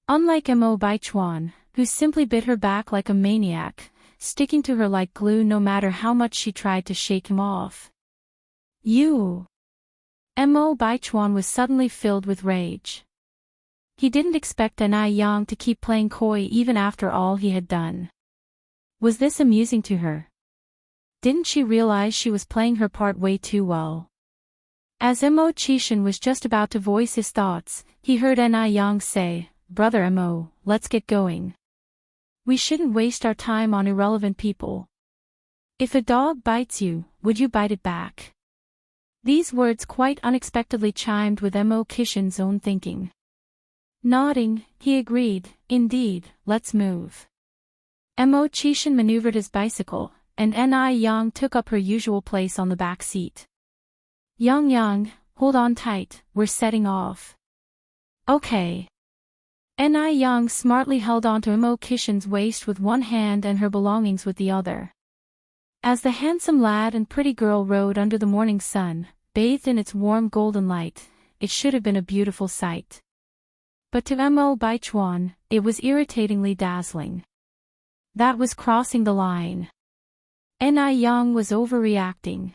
Unlike Mo Baichuan, who simply bit her back like a maniac, sticking to her like glue no matter how much she tried to shake him off. You! Mo Baichuan was suddenly filled with rage. He didn't expect Yang to keep playing coy even after all he had done. Was this amusing to her? Didn't she realize she was playing her part way too well? As Mo Qishan was just about to voice his thoughts, he heard Yang say, Brother Mo, let's get going. We shouldn't waste our time on irrelevant people. If a dog bites you, would you bite it back? These words quite unexpectedly chimed with Mo Qishan's own thinking. Nodding, he agreed, Indeed, let's move. Mo Qishan maneuvered his bicycle, and Yang took up her usual place on the back seat. Yang, hold on tight, we're setting off. Okay. Yang smartly held onto Mo Qishan's waist with one hand and her belongings with the other. As the handsome lad and pretty girl rode under the morning sun, bathed in its warm golden light, it should have been a beautiful sight. But to Mo Baichuan, it was irritatingly dazzling. That was crossing the line. Yang was overreacting.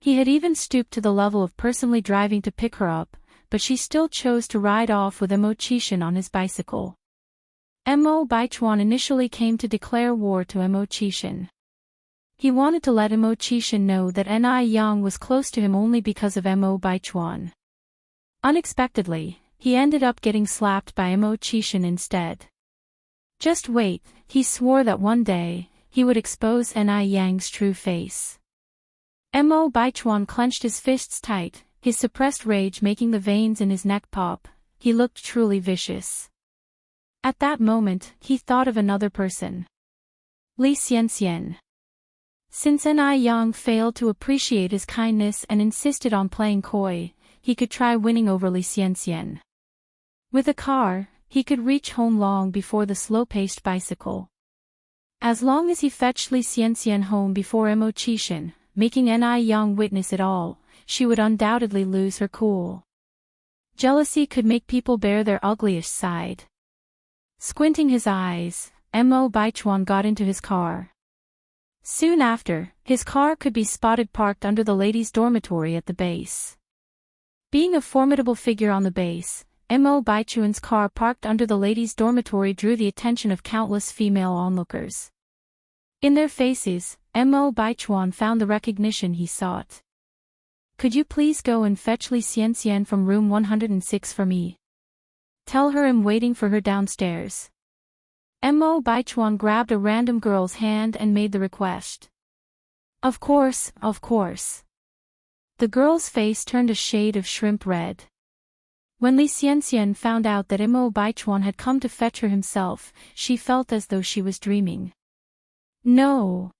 He had even stooped to the level of personally driving to pick her up, but she still chose to ride off with Mo Qishan on his bicycle. Mo Baichuan initially came to declare war to Mo Qishan. He wanted to let Mo Qishan know that Yang was close to him only because of Mo Baichuan. Unexpectedly, he ended up getting slapped by Mo Qishan instead. Just wait, he swore that one day, he would expose Yang's true face. Mo Baichuan clenched his fists tight, his suppressed rage making the veins in his neck pop. He looked truly vicious. At that moment, he thought of another person. Li Xianxian. Since Ni Yang failed to appreciate his kindness and insisted on playing coy, he could try winning over Li Xianxian. With a car, he could reach home long before the slow-paced bicycle. As long as he fetched Li Xianxian home before Mo Qishan, making Ni Yang witness it all, she would undoubtedly lose her cool. Jealousy could make people bare their ugliest side. Squinting his eyes, Mo Baichuan got into his car. Soon after, his car could be spotted parked under the ladies' dormitory at the base. Being a formidable figure on the base, Mo Baichuan's car parked under the ladies' dormitory drew the attention of countless female onlookers. In their faces, Mo Baichuan found the recognition he sought. Could you please go and fetch Li Xianxian from room 106 for me? Tell her I'm waiting for her downstairs. Mo Baichuan grabbed a random girl's hand and made the request. Of course, of course. The girl's face turned a shade of shrimp red. When Li Xianxian found out that Mo Baichuan had come to fetch her himself, she felt as though she was dreaming. No.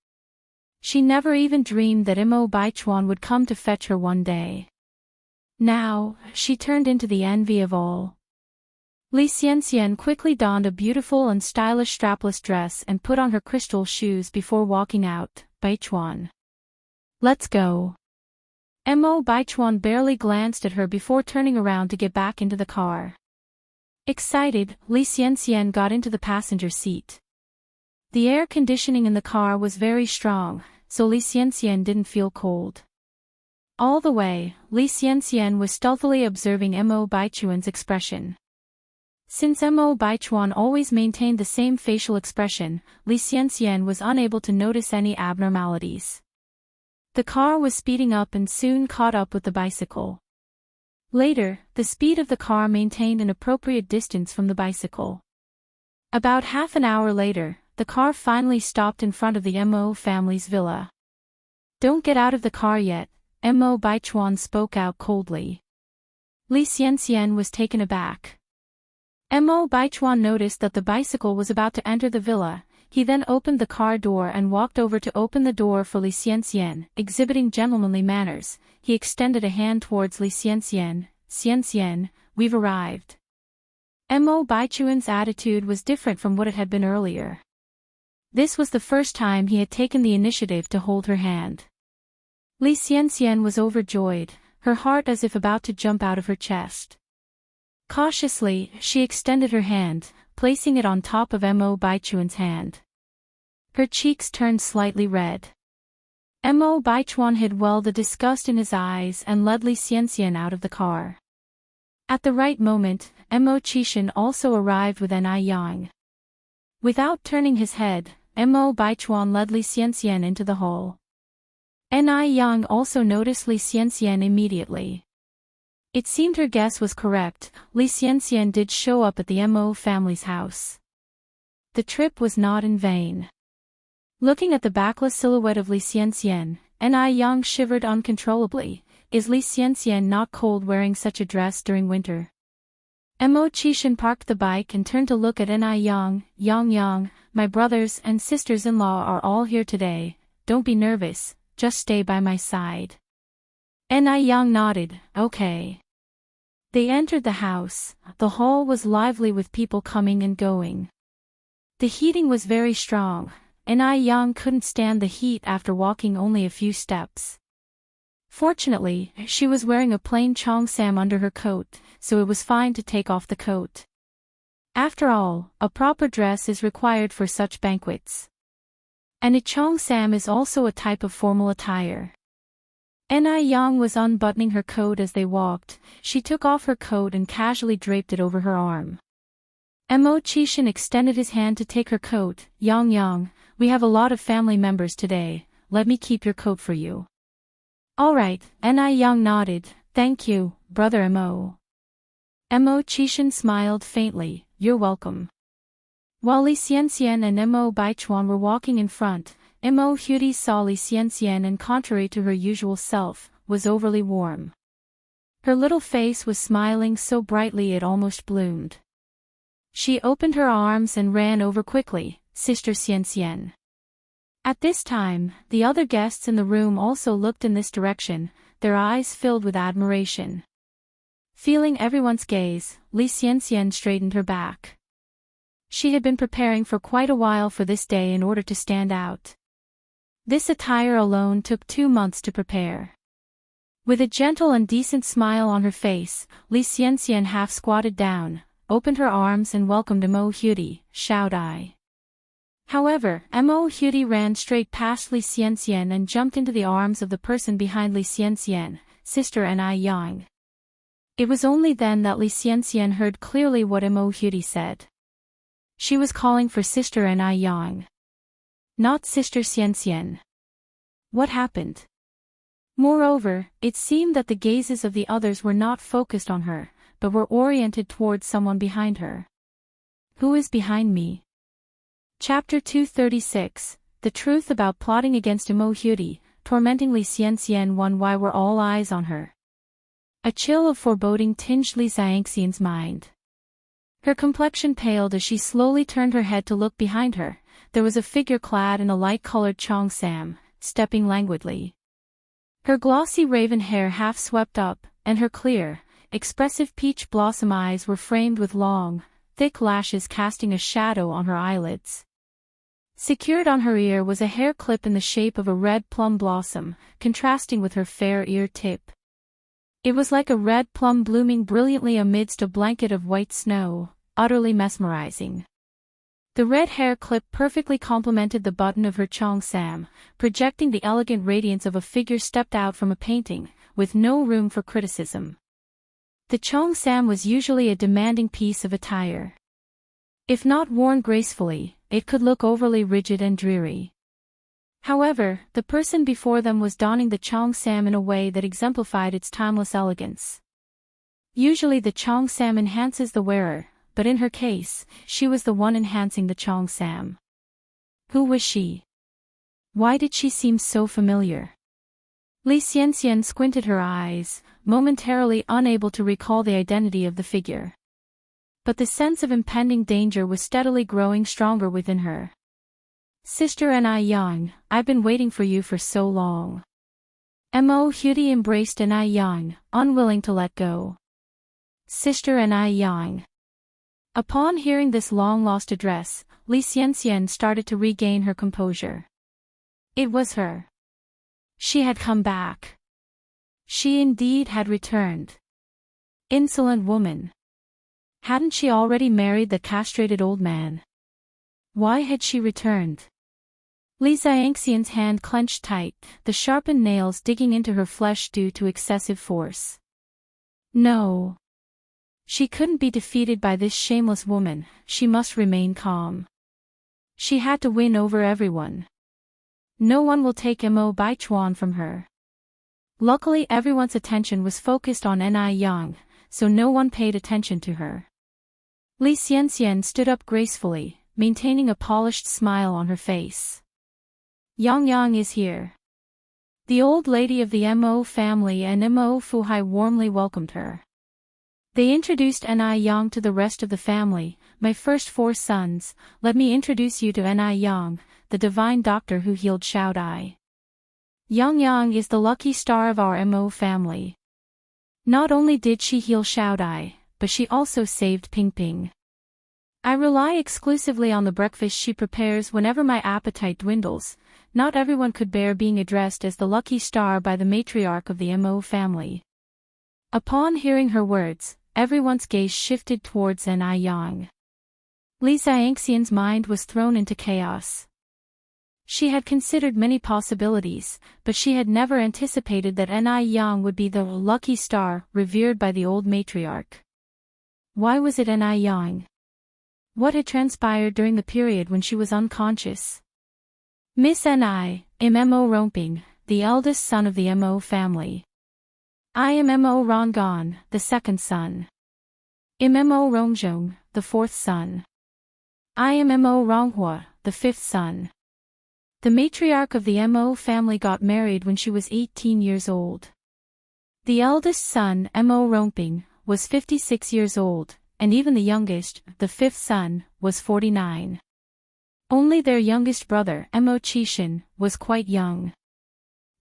She never even dreamed that Mo Baichuan would come to fetch her one day. Now, she turned into the envy of all. Li Xianxian quickly donned a beautiful and stylish strapless dress and put on her crystal shoes before walking out. Baichuan. Let's go. Mo Baichuan barely glanced at her before turning around to get back into the car. Excited, Li Xianxian got into the passenger seat. The air conditioning in the car was very strong, so Li Xianxian didn't feel cold. All the way, Li Xianxian was stealthily observing Mo Baichuan's expression. Since Mo Baichuan always maintained the same facial expression, Li Xianxian was unable to notice any abnormalities. The car was speeding up and soon caught up with the bicycle. Later, the speed of the car maintained an appropriate distance from the bicycle. About half an hour later, the car finally stopped in front of the Mo family's villa. Don't get out of the car yet, Mo Baichuan spoke out coldly. Li Xianxian was taken aback. Mo Baichuan noticed that the bicycle was about to enter the villa. He then opened the car door and walked over to open the door for Li Xianxian. Exhibiting gentlemanly manners, he extended a hand towards Li Xianxian. Xianxian, we've arrived. Mo Baichuan's attitude was different from what it had been earlier. This was the first time he had taken the initiative to hold her hand. Li Xianxian was overjoyed, her heart as if about to jump out of her chest. Cautiously, she extended her hand, placing it on top of Mo Baichuan's hand. Her cheeks turned slightly red. Mo Baichuan hid well the disgust in his eyes and led Li Xianxian out of the car. At the right moment, Mo Qishan also arrived with Ni Yang. Without turning his head, Mo Baichuan led Li Xianxian into the hall. Ni Yang also noticed Li Xianxian immediately. It seemed her guess was correct. Li Xianxian did show up at the Mo family's house. The trip was not in vain. Looking at the backless silhouette of Li Xianxian, Ni Yang shivered uncontrollably. Is Li Xianxian not cold wearing such a dress during winter? Mo Qishan parked the bike and turned to look at Ni Yang. Yang, my brothers and sisters-in-law are all here today. Don't be nervous, just stay by my side. Ni Yang nodded, okay. They entered the house. The hall was lively with people coming and going. The heating was very strong. Ni Yang couldn't stand the heat after walking only a few steps. Fortunately, she was wearing a plain cheongsam under her coat, so it was fine to take off the coat. After all, a proper dress is required for such banquets. And a cheongsam is also a type of formal attire. Ni Yang was unbuttoning her coat as they walked. She took off her coat and casually draped it over her arm. Mo Qishan extended his hand to take her coat. Yang, we have a lot of family members today, let me keep your coat for you. All right, Ni Yang nodded, thank you, brother Mo. Mo Qishan smiled faintly, you're welcome. While Li Xianxian and Mo Baichuan were walking in front, Mo Huti saw Li Xianxian and contrary to her usual self, was overly warm. Her little face was smiling so brightly it almost bloomed. She opened her arms and ran over quickly, Sister Xianxian. At this time, the other guests in the room also looked in this direction, their eyes filled with admiration. Feeling everyone's gaze, Li Xianxian straightened her back. She had been preparing for quite a while for this day in order to stand out. This attire alone took 2 months to prepare. With a gentle and decent smile on her face, Li Xianxian half squatted down, opened her arms and welcomed Mo Huti, Xiaodai. However, Mo Huti ran straight past Li Xianxian and jumped into the arms of the person behind Li Xianxian, Sister Ni Yang. It was only then that Li Xianxian heard clearly what Mo Huti said. She was calling for Sister Ni Yang. Not Sister Xianxian. What happened? Moreover, it seemed that the gazes of the others were not focused on her, but were oriented towards someone behind her. Who is behind me? Chapter 236, The Truth About Plotting Against Mo Huti, Tormenting Li Xianxian. Why were all eyes on her? A chill of foreboding tinged Li Xianxian's mind. Her complexion paled as she slowly turned her head to look behind her. There was a figure clad in a light-colored cheongsam, stepping languidly. Her glossy raven hair half swept up, and her clear, expressive peach blossom eyes were framed with long, thick lashes casting a shadow on her eyelids. Secured on her ear was a hair clip in the shape of a red plum blossom, contrasting with her fair ear tip. It was like a red plum blooming brilliantly amidst a blanket of white snow, utterly mesmerizing. The red hair clip perfectly complemented the button of her cheongsam, projecting the elegant radiance of a figure stepped out from a painting, with no room for criticism. The cheongsam was usually a demanding piece of attire. If not worn gracefully, it could look overly rigid and dreary. However, the person before them was donning the cheongsam in a way that exemplified its timeless elegance. Usually the cheongsam enhances the wearer, but in her case, she was the one enhancing the cheongsam. Who was she? Why did she seem so familiar? Li Xianxian squinted her eyes, momentarily unable to recall the identity of the figure. But the sense of impending danger was steadily growing stronger within her. Sister Ni Yang, I've been waiting for you for so long. Mo Huti embraced Ni Yang, unwilling to let go. Sister Ni Yang. Upon hearing this long-lost address, Li Xianxian started to regain her composure. It was her. She had come back. She indeed had returned. Insolent woman. Hadn't she already married the castrated old man? Why had she returned? Li Xianxian's hand clenched tight, the sharpened nails digging into her flesh due to excessive force. No. She couldn't be defeated by this shameless woman, she must remain calm. She had to win over everyone. No one will take Mo Baichuan from her. Luckily everyone's attention was focused on Ni Yang, so no one paid attention to her. Li Xianxian stood up gracefully, maintaining a polished smile on her face. Yang Yang is here. The old lady of the Mo family and Mo Fuhai warmly welcomed her. They introduced Ni Yang to the rest of the family. My first 4 sons, let me introduce you to Ni Yang, the divine doctor who healed Xiaodai. Yang Yang is the lucky star of our Mo family. Not only did she heal Xiaodai, but she also saved Ping Ping. I rely exclusively on the breakfast she prepares whenever my appetite dwindles. Not everyone could bear being addressed as the lucky star by the matriarch of the Mo family. Upon hearing her words, everyone's gaze shifted towards Ni Yang. Li Xianxian's mind was thrown into chaos. She had considered many possibilities, but she had never anticipated that Ni Yang would be the lucky star revered by the old matriarch. Why was it Ni Yang? What had transpired during the period when she was unconscious? Miss Ni, Mo Romping, the eldest son of the Mo family. I am Mo Rongan, the second son. Mo Rongjong, the fourth son. I am Mo Ronghua, the fifth son. The matriarch of the Mo family got married when she was 18 years old. The eldest son, Mo Romping, was 56 years old, and even the youngest, the fifth son, was 49. Only their youngest brother, Emochishin, was quite young.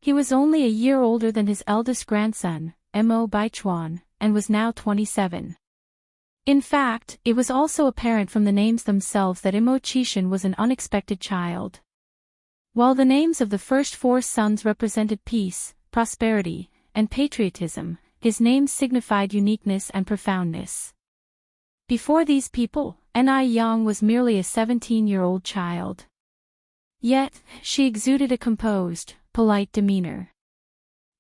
He was only a year older than his eldest grandson, Mo Baichuan, and was now 27. In fact, it was also apparent from the names themselves that Emochishin was an unexpected child. While the names of the first 4 sons represented peace, prosperity, and patriotism, his name signified uniqueness and profoundness. Before these people, Ni Yang was merely a 17-year-old child. Yet, she exuded a composed, polite demeanor.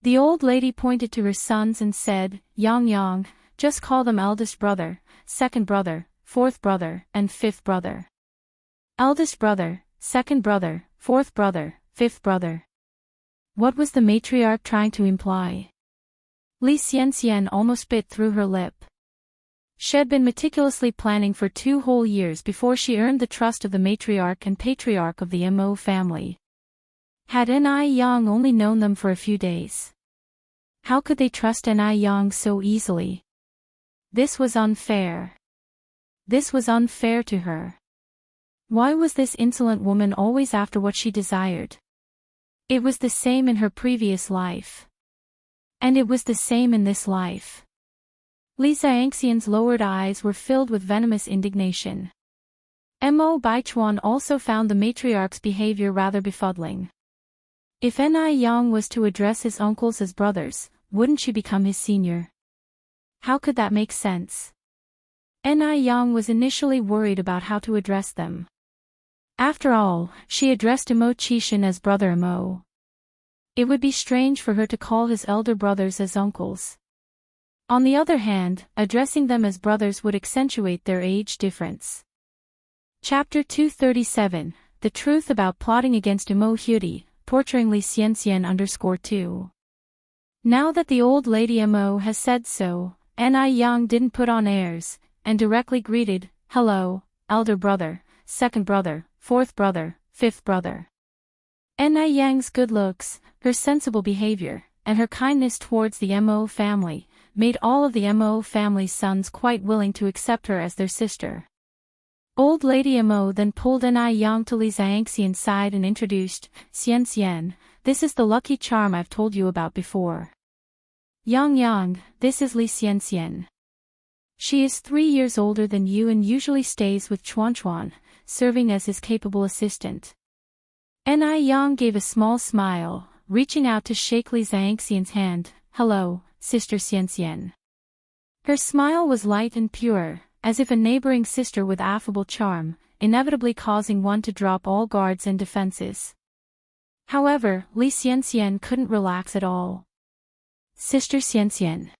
The old lady pointed to her sons and said, Yang, just call them eldest brother, second brother, fourth brother, and fifth brother. Eldest brother, second brother, fourth brother, fifth brother. What was the matriarch trying to imply? Li Xianxian almost bit through her lip. She had been meticulously planning for 2 whole years before she earned the trust of the matriarch and patriarch of the Mo family. Had Ni Yang only known them for a few days? How could they trust Ni Yang so easily? This was unfair. This was unfair to her. Why was this insolent woman always after what she desired? It was the same in her previous life. And it was the same in this life. Li Xiangxian's lowered eyes were filled with venomous indignation. Mo Baichuan also found the matriarch's behavior rather befuddling. If Ni Yang was to address his uncles as brothers, wouldn't she become his senior? How could that make sense? Ni Yang was initially worried about how to address them. After all, she addressed Emochishin as Brother Mo. It would be strange for her to call his elder brothers as uncles. On the other hand, addressing them as brothers would accentuate their age difference. Chapter 237, The Truth About Plotting Against Mo Hyuri, Torturing Li Xianxian _2. Now that the old lady Mo has said so, Ni Yang didn't put on airs, and directly greeted, Hello, elder brother, second brother, fourth brother, fifth brother. Ni Yang's good looks, her sensible behavior, and her kindness towards the Mo family, made all of the Mo family's sons quite willing to accept her as their sister. Old Lady Mo then pulled Ni Yang to Li Xiangxian's side and introduced, Xianxian, this is the lucky charm I've told you about before. Yang, this is Li Xianxian. She is 3 years older than you and usually stays with Chuan, serving as his capable assistant. Ni Yang gave a small smile, reaching out to shake Li Xiangxian's hand, Hello, Sister Xianxian. Her smile was light and pure, as if a neighboring sister with affable charm, inevitably causing one to drop all guards and defenses. However, Li Xianxian couldn't relax at all. Sister Xianxian.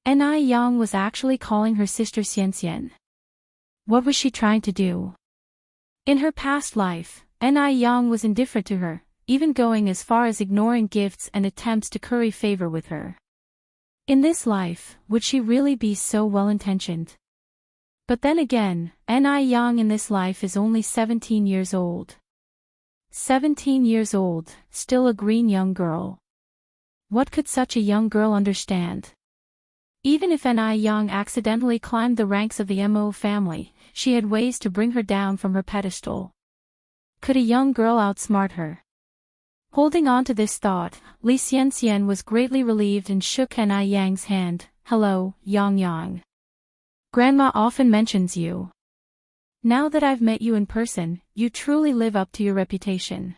Ni Yang was actually calling her Sister Xianxian. What was she trying to do? In her past life, Ni Yang was indifferent to her, even going as far as ignoring gifts and attempts to curry favor with her. In this life, would she really be so well-intentioned? But then again, Ni Yang in this life is only 17 years old. 17 years old, still a green young girl. What could such a young girl understand? Even if Ni Yang accidentally climbed the ranks of the Mo family, she had ways to bring her down from her pedestal. Could a young girl outsmart her? Holding on to this thought, Li Xianxian was greatly relieved and shook Ni Yang's hand. Hello, Yang. Grandma often mentions you. Now that I've met you in person, you truly live up to your reputation.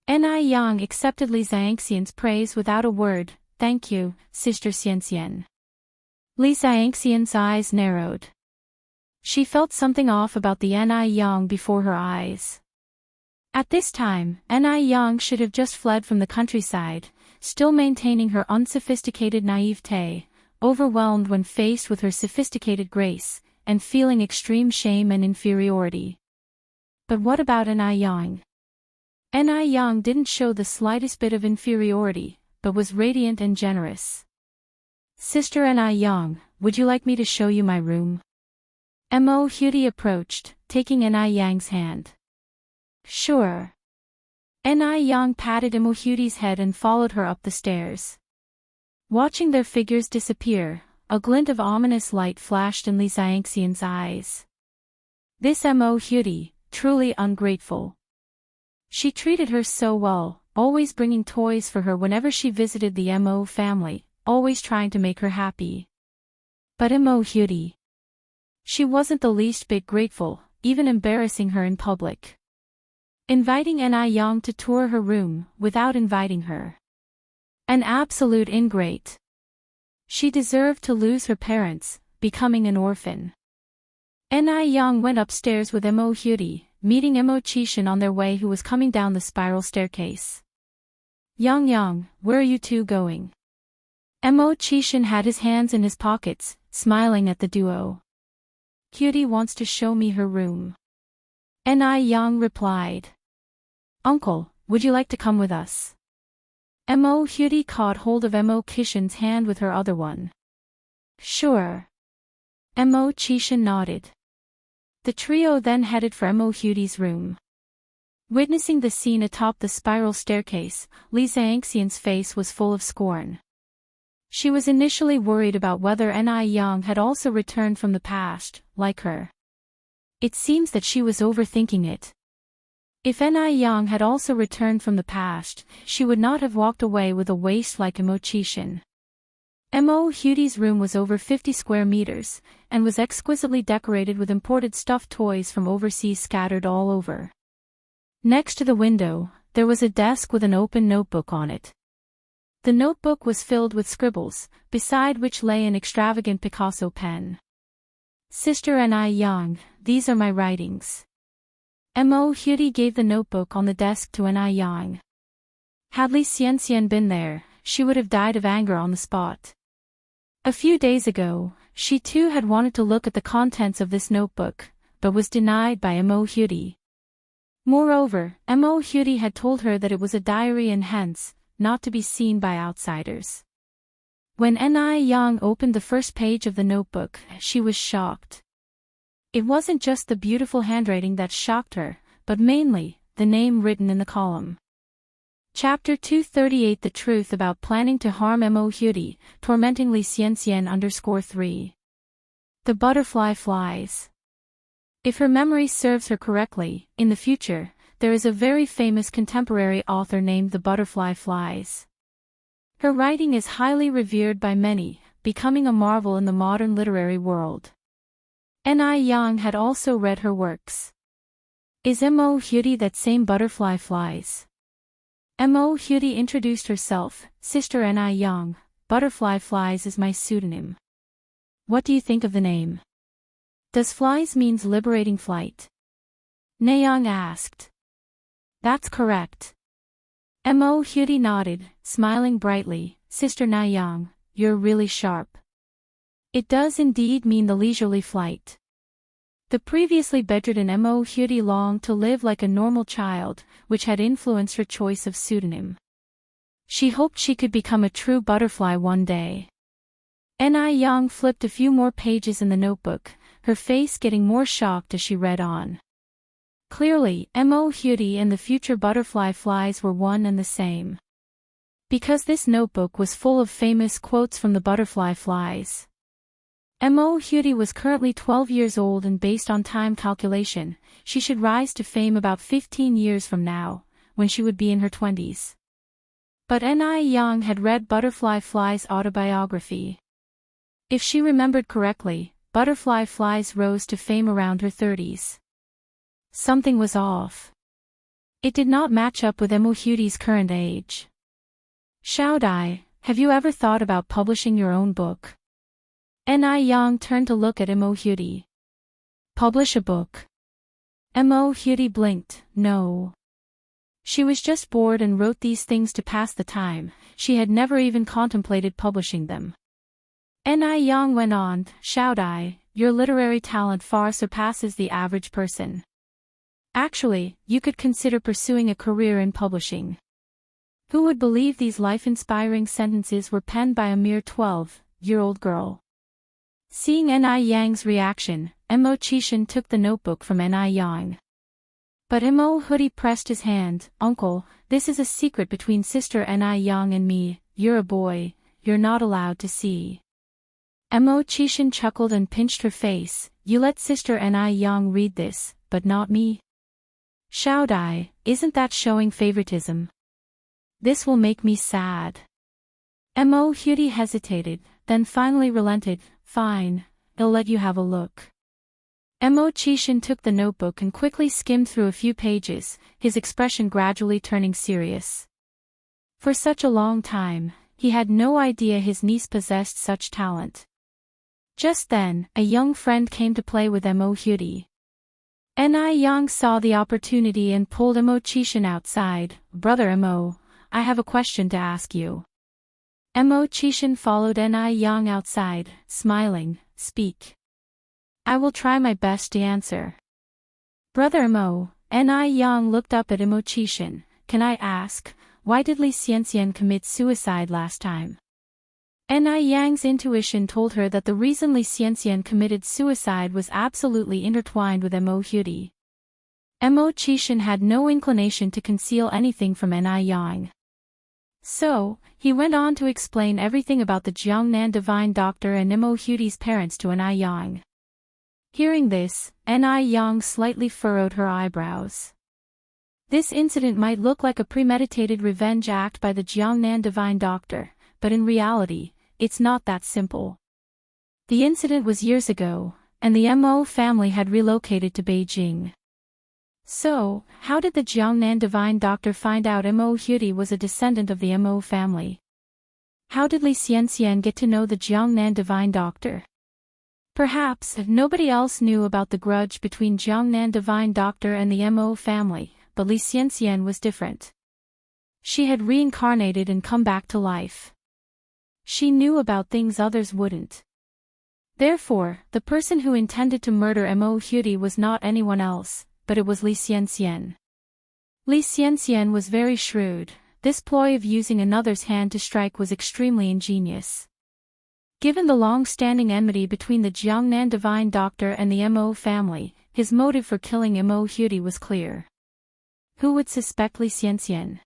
Ni Yang accepted Li Xiangxian's praise without a word. Thank you, Sister Xianxian. Li Xiangxian's eyes narrowed. She felt something off about the Ni Yang before her eyes. At this time, Ni Yang should have just fled from the countryside, still maintaining her unsophisticated naivete, overwhelmed when faced with her sophisticated grace, and feeling extreme shame and inferiority. But what about Ni Yang? Ni Yang didn't show the slightest bit of inferiority, but was radiant and generous. Sister Ni Yang, would you like me to show you my room? Mo Hyuri approached, taking Ni Yang's hand. Sure. Ni Yang patted Mo Hyuri's head and followed her up the stairs. Watching their figures disappear, a glint of ominous light flashed in Li Xiangxian's eyes. This Mo Hyuri, truly ungrateful. She treated her so well, always bringing toys for her whenever she visited the Mo family, always trying to make her happy. But Mo Hyuri. She wasn't the least bit grateful, even embarrassing her in public. Inviting Ni Yang to tour her room, without inviting her. An absolute ingrate. She deserved to lose her parents, becoming an orphan. Ni Yang went upstairs with Mo Hyuri, meeting Mo Chishin on their way who was coming down the spiral staircase. Yang, where are you two going? Mo Chishin had his hands in his pockets, smiling at the duo. Hyuri wants to show me her room. Ni Yang replied. Uncle, would you like to come with us? Mo Hyuri caught hold of Mo Chishin's hand with her other one. Sure. Mo Chishin nodded. The trio then headed for Mo Hyuri's room. Witnessing the scene atop the spiral staircase, Lee Zhangxian's face was full of scorn. She was initially worried about whether Ni Yang had also returned from the past, like her. It seems that she was overthinking it. If Ni Yang had also returned from the past, she would not have walked away with a waist like Mo Chishin. Mo Hyuri's room was over 50 square meters, and was exquisitely decorated with imported stuffed toys from overseas scattered all over. Next to the window, there was a desk with an open notebook on it. The notebook was filled with scribbles, beside which lay an extravagant Picasso pen. Sister Ni Yang, these are my writings. Mo Hyuri gave the notebook on the desk to Ni Yang. Had Li Xianxian been there, she would have died of anger on the spot. A few days ago, she too had wanted to look at the contents of this notebook, but was denied by Mo Hyuri. Moreover, Mo Hyuri had told her that it was a diary and hence, not to be seen by outsiders. When Ni Yang opened the first page of the notebook, she was shocked. It wasn't just the beautiful handwriting that shocked her, but mainly, the name written in the column. Chapter 238 The Truth About Planning to Harm Mo Hyuri, Tormenting Li Xianxian _3. The Butterfly Flies. If her memory serves her correctly, in the future, there is a very famous contemporary author named The Butterfly Flies. Her writing is highly revered by many, becoming a marvel in the modern literary world. Ni Yang had also read her works. Is Mo Hyuri that same Butterfly Flies? Mo Hyuri introduced herself, Sister Ni Yang, Butterfly Flies is my pseudonym. What do you think of the name? Does flies means liberating flight? Nayoung asked. That's correct. Mo Hyuri nodded, smiling brightly. Sister Nayoung, you're really sharp. It does indeed mean the leisurely flight. The previously bedridden Mo Hyuri longed to live like a normal child, which had influenced her choice of pseudonym. She hoped she could become a true butterfly one day. Ni Yang flipped a few more pages in the notebook, her face getting more shocked as she read on. Clearly, Mo Hyuri and the future butterfly flies were one and the same. Because this notebook was full of famous quotes from the butterfly flies. Mo Hyuri was currently 12 years old and based on time calculation, she should rise to fame about 15 years from now, when she would be in her 20s. But Ni Yang had read Butterfly Fly's autobiography. If she remembered correctly, Butterfly Flies rose to fame around her 30s. Something was off. It did not match up with Mo Hyuri's current age. Xiaodai, have you ever thought about publishing your own book? Ni Yang turned to look at Mo Hyuri. Publish a book? Mo Hyuri blinked, no. She was just bored and wrote these things to pass the time, she had never even contemplated publishing them. Ni Yang went on, Xiaodai, your literary talent far surpasses the average person. Actually, you could consider pursuing a career in publishing. Who would believe these life-inspiring sentences were penned by a mere 12-year-old girl? Seeing Ni Yang's reaction, Mo Chishin took the notebook from Ni Yang. But Mo Hyuri pressed his hand. Uncle, this is a secret between Sister Ni Yang and me, you're a boy, you're not allowed to see. Mo Chishin chuckled and pinched her face. You let Sister Ni Yang read this, but not me? Xiao Dai, isn't that showing favoritism? This will make me sad. Mo Hudy hesitated, then finally relented. Fine, I'll let you have a look. Mo Chishan took the notebook and quickly skimmed through a few pages, his expression gradually turning serious. For such a long time, he had no idea his niece possessed such talent. Just then, a young friend came to play with Mo Hudy. Ni Yang saw the opportunity and pulled Mo Chishan outside. Brother Mo, I have a question to ask you. Mo Chishan followed Ni Yang outside, smiling. Speak. I will try my best to answer. Brother Mo, Ni Yang looked up at Mo Chishan. Can I ask, why did Li Xianxian commit suicide last time? Ni Yang's intuition told her that the reason Li Xianxian committed suicide was absolutely intertwined with Mo Hudy. Mo Chishan had no inclination to conceal anything from Ni Yang. So, he went on to explain everything about the Jiangnan divine doctor and Mo Hudy's parents to Ni Yang. Hearing this, Ni Yang slightly furrowed her eyebrows. This incident might look like a premeditated revenge act by the Jiangnan divine doctor, but in reality, it's not that simple. The incident was years ago, and the Mo family had relocated to Beijing. So, how did the Jiangnan divine doctor find out Mo Hudy was a descendant of the Mo family? How did Li Xianxian get to know the Jiangnan divine doctor? Perhaps nobody else knew about the grudge between Jiangnan divine doctor and the Mo family, but Li Xianxian was different. She had reincarnated and come back to life. She knew about things others wouldn't. Therefore, the person who intended to murder Mo Hudy was not anyone else, but it was Li Xianxian. Li Xianxian was very shrewd. This ploy of using another's hand to strike was extremely ingenious. Given the long-standing enmity between the Jiangnan divine doctor and the Mo family, his motive for killing Mo Hudy was clear. Who would suspect Li Xianxian?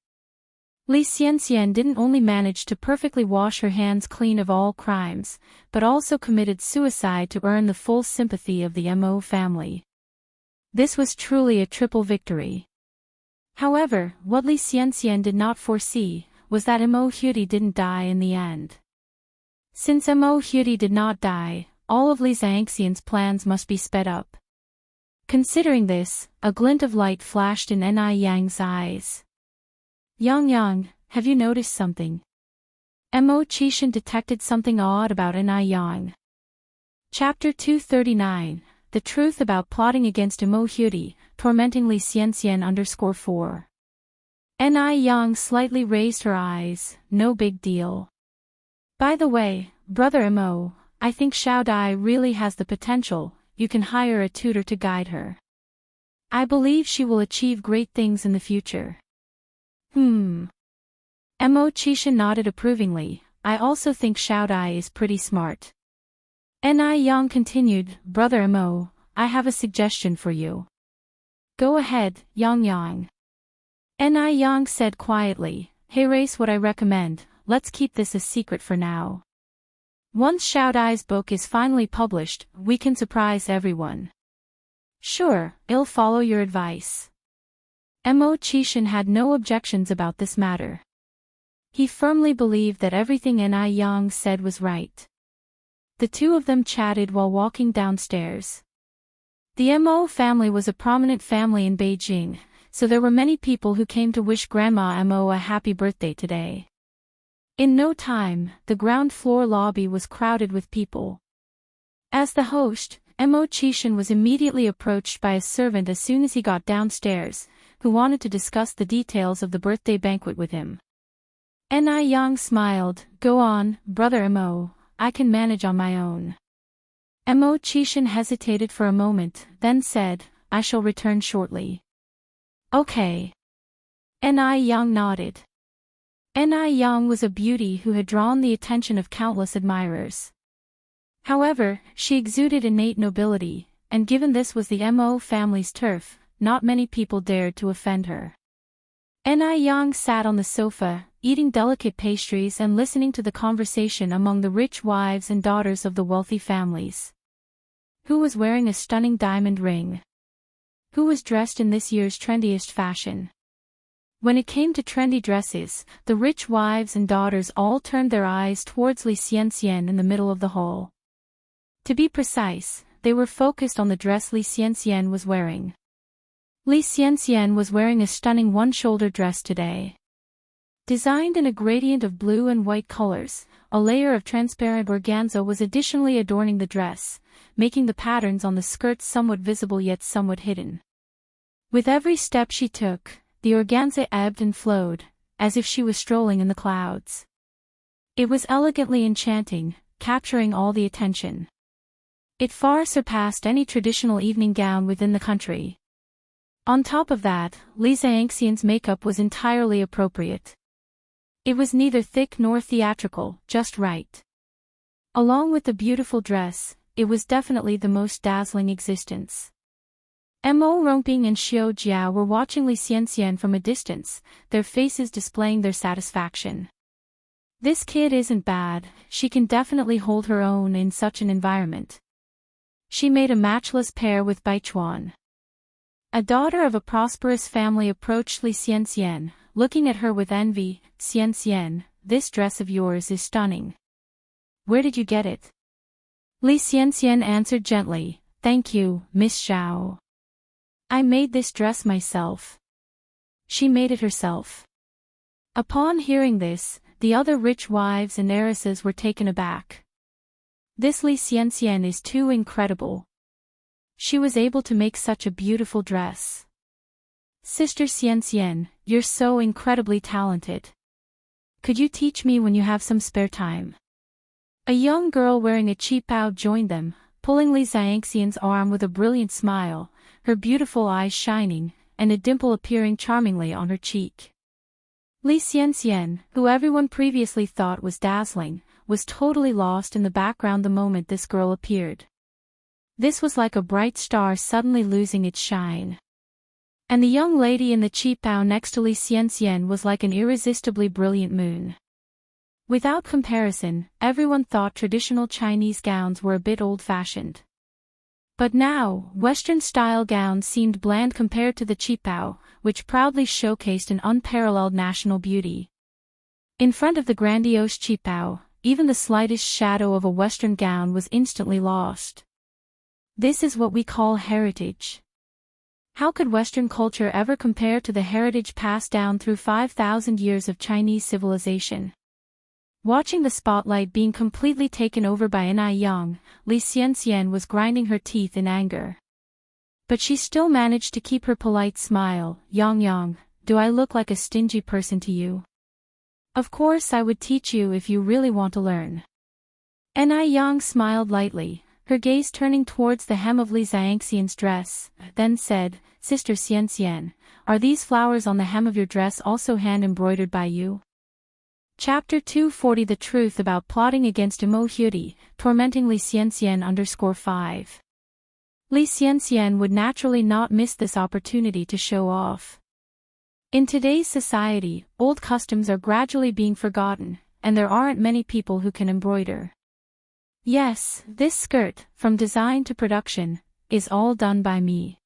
Li Xianxian didn't only manage to perfectly wash her hands clean of all crimes, but also committed suicide to earn the full sympathy of the Mo family. This was truly a triple victory. However, what Li Xianxian did not foresee was that Mo Hudy didn't die in the end. Since Mo Hudy did not die, all of Li Xianxian's plans must be sped up. Considering this, a glint of light flashed in Ni Yang's eyes. Yang, have you noticed something? Mo Chishan detected something odd about Ni Yang. Chapter 239, The Truth About Plotting Against Mo Hudy, Tormenting Li Xianxian _4. Ni Yang slightly raised her eyes. No big deal. By the way, Brother Mo, I think Xiao Dai really has the potential. You can hire a tutor to guide her. I believe she will achieve great things in the future. Mo Chishan nodded approvingly. I also think Xiao Dai is pretty smart. Ni Yang continued, Brother Mo, I have a suggestion for you. Go ahead, Yang. Ni Yang said quietly, Hey Race, what I recommend, let's keep this a secret for now. Once Xiao Dai's book is finally published, we can surprise everyone. Sure, I'll follow your advice. Mo Chishan had no objections about this matter. He firmly believed that everything Ni Yang said was right. The two of them chatted while walking downstairs. The Mo family was a prominent family in Beijing, so there were many people who came to wish Grandma Mo a happy birthday today. In no time, the ground floor lobby was crowded with people. As the host, Mo Chishan was immediately approached by a servant as soon as he got downstairs, who wanted to discuss the details of the birthday banquet with him. Ni Yang smiled, Go on, Brother Mo, I can manage on my own. Mo Chishan hesitated for a moment, then said, I shall return shortly. Okay. Ni Yang nodded. Ni Yang was a beauty who had drawn the attention of countless admirers. However, she exuded innate nobility, and given this was the Mo family's turf, not many people dared to offend her. Ni Yang sat on the sofa, eating delicate pastries and listening to the conversation among the rich wives and daughters of the wealthy families. Who was wearing a stunning diamond ring? who was dressed in this year's trendiest fashion. When it came to trendy dresses, the rich wives and daughters all turned their eyes towards Li Xianxian in the middle of the hall. To be precise, they were focused on the dress Li Xianxian was wearing. Li Xianxian was wearing a stunning one-shoulder dress today. Designed in a gradient of blue and white colors, a layer of transparent organza was additionally adorning the dress, making the patterns on the skirts somewhat visible yet somewhat hidden. With every step she took, the organza ebbed and flowed, as if she was strolling in the clouds. It was elegantly enchanting, capturing all the attention. It far surpassed any traditional evening gown within the country. On top of that, Li Xianxian's makeup was entirely appropriate. It was neither thick nor theatrical, just right. Along with the beautiful dress, it was definitely the most dazzling existence. Mo Rongping and Xiao Jiao were watching Li Xianxian from a distance, their faces displaying their satisfaction. This kid isn't bad, she can definitely hold her own in such an environment. She made a matchless pair with Baichuan. A daughter of a prosperous family approached Li Xianxian, looking at her with envy. "Xianxian, this dress of yours is stunning. Where did you get it?" Li Xianxian answered gently, "Thank you, Miss Xiao. I made this dress myself." She made it herself. Upon hearing this, the other rich wives and heiresses were taken aback. This Li Xianxian is too incredible. She was able to make such a beautiful dress. "Sister Xianxian, you're so incredibly talented. Could you teach me when you have some spare time?" A young girl wearing a qipao joined them, pulling Li Xianxian's arm with a brilliant smile, her beautiful eyes shining, and a dimple appearing charmingly on her cheek. Li Xianxian, who everyone previously thought was dazzling, was totally lost in the background the moment this girl appeared. This was like a bright star suddenly losing its shine. And the young lady in the qipao next to Li Xianxian was like an irresistibly brilliant moon. Without comparison, everyone thought traditional Chinese gowns were a bit old-fashioned. But now, Western-style gowns seemed bland compared to the qipao, which proudly showcased an unparalleled national beauty. In front of the grandiose qipao, even the slightest shadow of a Western gown was instantly lost. This is what we call heritage. How could Western culture ever compare to the heritage passed down through 5,000 years of Chinese civilization? Watching the spotlight being completely taken over by Enai Yang, Li Xianxian was grinding her teeth in anger. But she still managed to keep her polite smile. "Yang, do I look like a stingy person to you? Of course I would teach you if you really want to learn." Enai Yang smiled lightly, her gaze turning towards the hem of Li Xianxian's dress, then said, "Sister Xianxian, are these flowers on the hem of your dress also hand-embroidered by you?" Chapter 240 The Truth About Plotting Against Immortality, Tormenting Li Xianxian _5. Li Xianxian would naturally not miss this opportunity to show off. In today's society, old customs are gradually being forgotten, and there aren't many people who can embroider. Yes, this skirt, from design to production, is all done by me.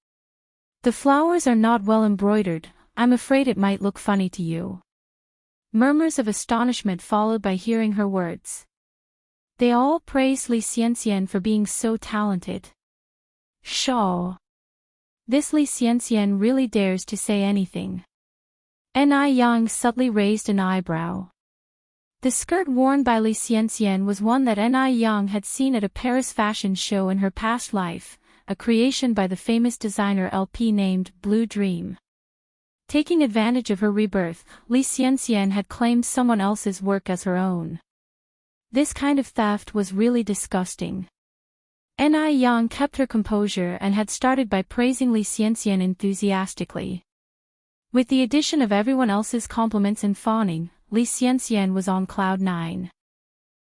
The flowers are not well embroidered, I'm afraid it might look funny to you. Murmurs of astonishment followed by hearing her words. They all praised Li Xianxian for being so talented. Shaw. This Li Xianxian really dares to say anything. Enai Yang subtly raised an eyebrow. The skirt worn by Li Xianxian was one that Enai Yang had seen at a Paris fashion show in her past life, a creation by the famous designer LP named Blue Dream. Taking advantage of her rebirth, Li Xianxian had claimed someone else's work as her own. This kind of theft was really disgusting. Enai Yang kept her composure and had started by praising Li Xianxian enthusiastically. With the addition of everyone else's compliments and fawning, Li Xianxian was on cloud 9.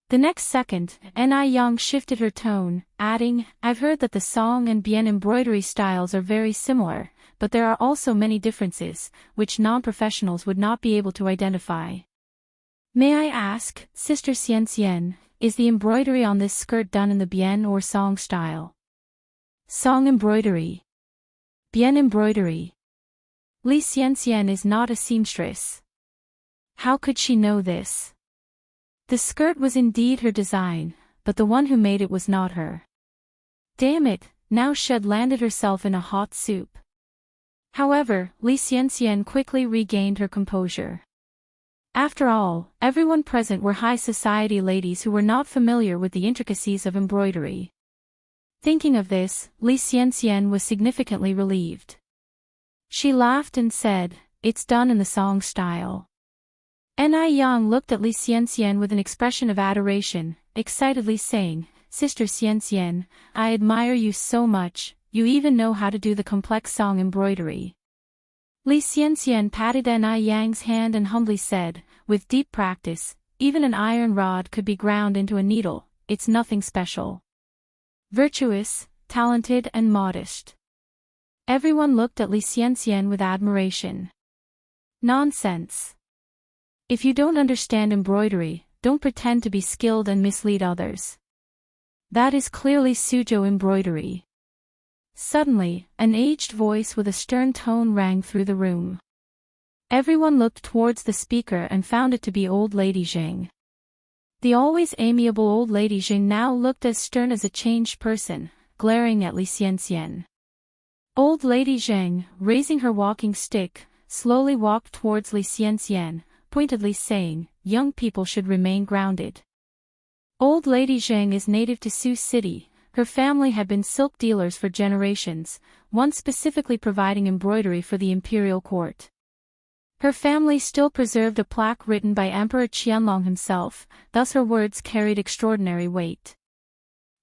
The next second, Enai Yang shifted her tone, adding, "I've heard that the song and bien embroidery styles are very similar, but there are also many differences, which non-professionals would not be able to identify. May I ask, Sister Xianxian, is the embroidery on this skirt done in the bien or song style?" "Song embroidery." Bien embroidery. Li Xianxian is not a seamstress. How could she know this? The skirt was indeed her design, but the one who made it was not her. Damn it, now she had landed herself in a hot soup. However, Li Xianxian quickly regained her composure. After all, everyone present were high society ladies who were not familiar with the intricacies of embroidery. Thinking of this, Li Xianxian was significantly relieved. She laughed and said, "It's done in the song style." Ni Yang looked at Li Xianxian with an expression of adoration, excitedly saying, "Sister Xianxian, I admire you so much, you even know how to do the complex song embroidery." Li Xianxian patted Ni Yang's hand and humbly said, "With deep practice, even an iron rod could be ground into a needle, it's nothing special." Virtuous, talented and modest. Everyone looked at Li Xianxian with admiration. Nonsense. If you don't understand embroidery, don't pretend to be skilled and mislead others. That is clearly Suzhou embroidery. Suddenly, an aged voice with a stern tone rang through the room. Everyone looked towards the speaker and found it to be old lady Zheng. The always amiable old lady Zheng now looked as stern as a changed person, glaring at Li Xianxian. Old lady Zheng, raising her walking stick, slowly walked towards Li Xianxian, pointedly saying, "Young people should remain grounded." Old lady Zheng is native to Sioux City. Her family had been silk dealers for generations, one specifically providing embroidery for the imperial court. Her family still preserved a plaque written by Emperor Qianlong himself, thus her words carried extraordinary weight.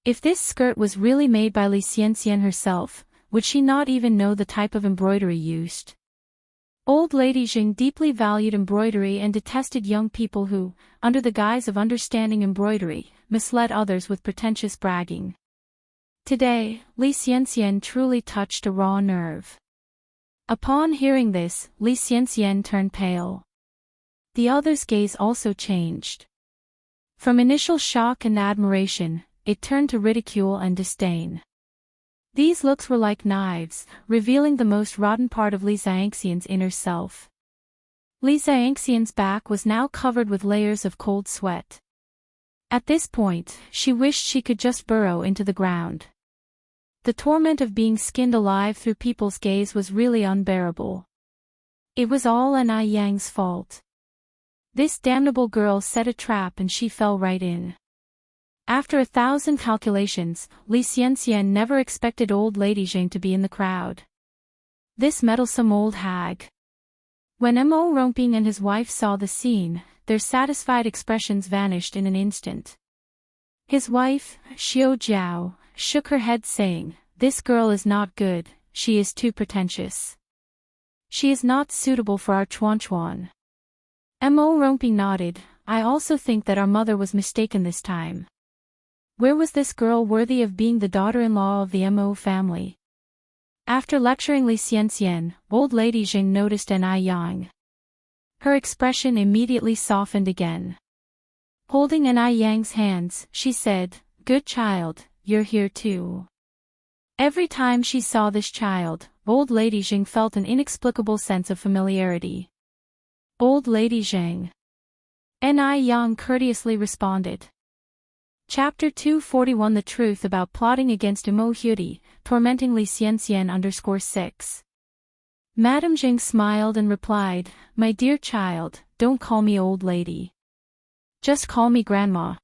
If this skirt was really made by Li Xianxian herself, would she not even know the type of embroidery used? Old lady Zheng deeply valued embroidery and detested young people who, under the guise of understanding embroidery, misled others with pretentious bragging. Today, Li Xianxian truly touched a raw nerve. Upon hearing this, Li Xianxian turned pale. The other's gaze also changed. From initial shock and admiration, it turned to ridicule and disdain. These looks were like knives, revealing the most rotten part of Li Xianxian's inner self. Li Xianxian's back was now covered with layers of cold sweat. At this point, she wished she could just burrow into the ground. The torment of being skinned alive through people's gaze was really unbearable. It was all Ni Yang's fault. This damnable girl set a trap and she fell right in. After 1,000 calculations, Li Xianxian never expected old lady Zheng to be in the crowd. This meddlesome old hag. When Mo Romping and his wife saw the scene, their satisfied expressions vanished in an instant. His wife, Xiao Jiao, shook her head saying, "This girl is not good, she is too pretentious. She is not suitable for our Chuan. Mo Romping nodded, "I also think that our mother was mistaken this time. Where was this girl worthy of being the daughter-in-law of the Mo family?" After lecturing Li Xianxian, old lady Zheng noticed Ni Yang. Her expression immediately softened again. Holding Ni Yang's hands, she said, "Good child, you're here too." Every time she saw this child, old lady Zheng felt an inexplicable sense of familiarity. "Old lady Zheng." Ni Yang courteously responded. Chapter 241 The Truth About Plotting Against Mo Hyudi, Tormenting Li Xianxian _6. Madame Zheng smiled and replied, "My dear child, don't call me old lady. Just call me grandma.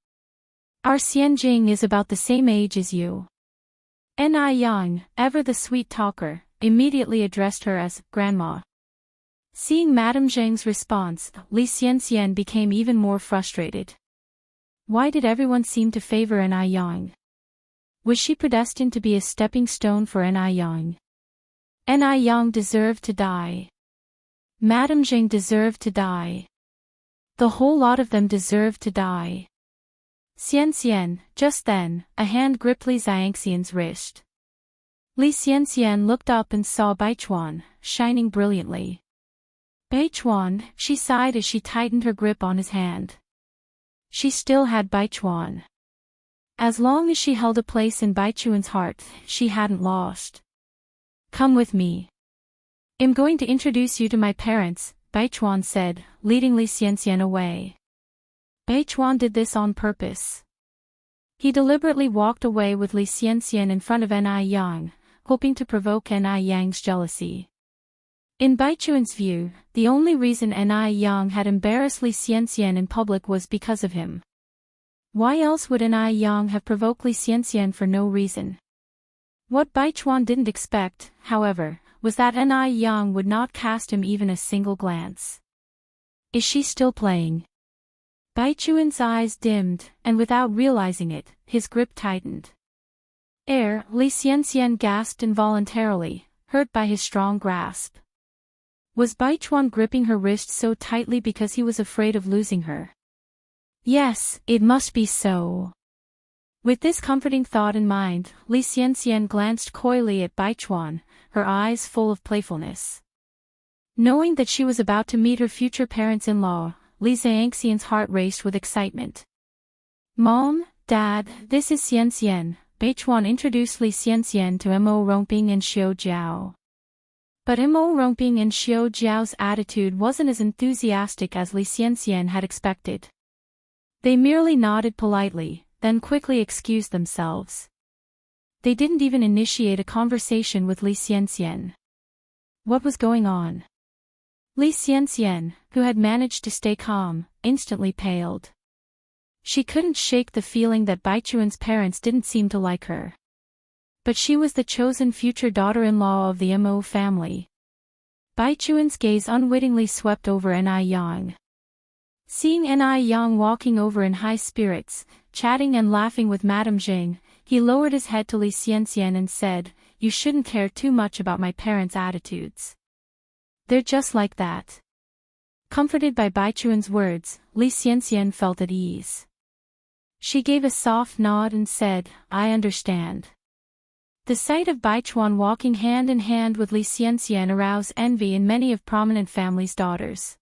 Our Xianjing is about the same age as you." Ni Yang, ever the sweet talker, immediately addressed her as grandma. Seeing Madame Zheng's response, Li Xianxian became even more frustrated. Why did everyone seem to favor Ni Yang? Was she predestined to be a stepping stone for Ni Yang? Ni Yang deserved to die. Madame Zheng deserved to die. The whole lot of them deserved to die. Xianxian, just then, a hand gripped Li Xianxian's wrist. Li Xianxian looked up and saw Baichuan, shining brilliantly. "Baichuan," she sighed as she tightened her grip on his hand. She still had Baichuan. As long as she held a place in Baichuan's heart, she hadn't lost. Come with me. I'm going to introduce you to my parents, Baichuan said, leading Li Xianxian away. Baichuan did this on purpose. He deliberately walked away with Li Xianxian in front of Ni Yang, hoping to provoke Ni Yang's jealousy. In Baichuan's view, the only reason Ni Yang had embarrassed Li Xianxian in public was because of him. Why else would Ni Yang have provoked Li Xianxian for no reason? What Baichuan didn't expect, however, was that Ni Yang would not cast him even a single glance. Is she still playing? Baichuan's eyes dimmed, and without realizing it, his grip tightened. Li Xianxian gasped involuntarily, hurt by his strong grasp. Was Baichuan gripping her wrist so tightly because he was afraid of losing her? Yes, it must be so. With this comforting thought in mind, Li Xianxian glanced coyly at Baichuan, her eyes full of playfulness. Knowing that she was about to meet her future parents-in-law, Li Xianxian's heart raced with excitement. Mom, Dad, this is Xianxian, Baichuan introduced Li Xianxian to Mo Rongping and Xiao Jiao. But Mo Rongping and Xiao Jiao's attitude wasn't as enthusiastic as Li Xianxian had expected. They merely nodded politely, then quickly excused themselves. They didn't even initiate a conversation with Li Xianxian. What was going on? Li Xianxian, who had managed to stay calm, instantly paled. She couldn't shake the feeling that Baichuan's parents didn't seem to like her. But she was the chosen future daughter-in-law of the Mo family. Baichuan's gaze unwittingly swept over Ni Yang. Seeing Ni Yang walking over in high spirits, chatting and laughing with Madame Jing, he lowered his head to Li Xianxian and said, "You shouldn't care too much about my parents' attitudes. They're just like that." Comforted by Baichuan's words, Li Xianxian felt at ease. She gave a soft nod and said, "I understand." The sight of Baichuan walking hand in hand with Li Xianxian aroused envy in many of prominent families' daughters.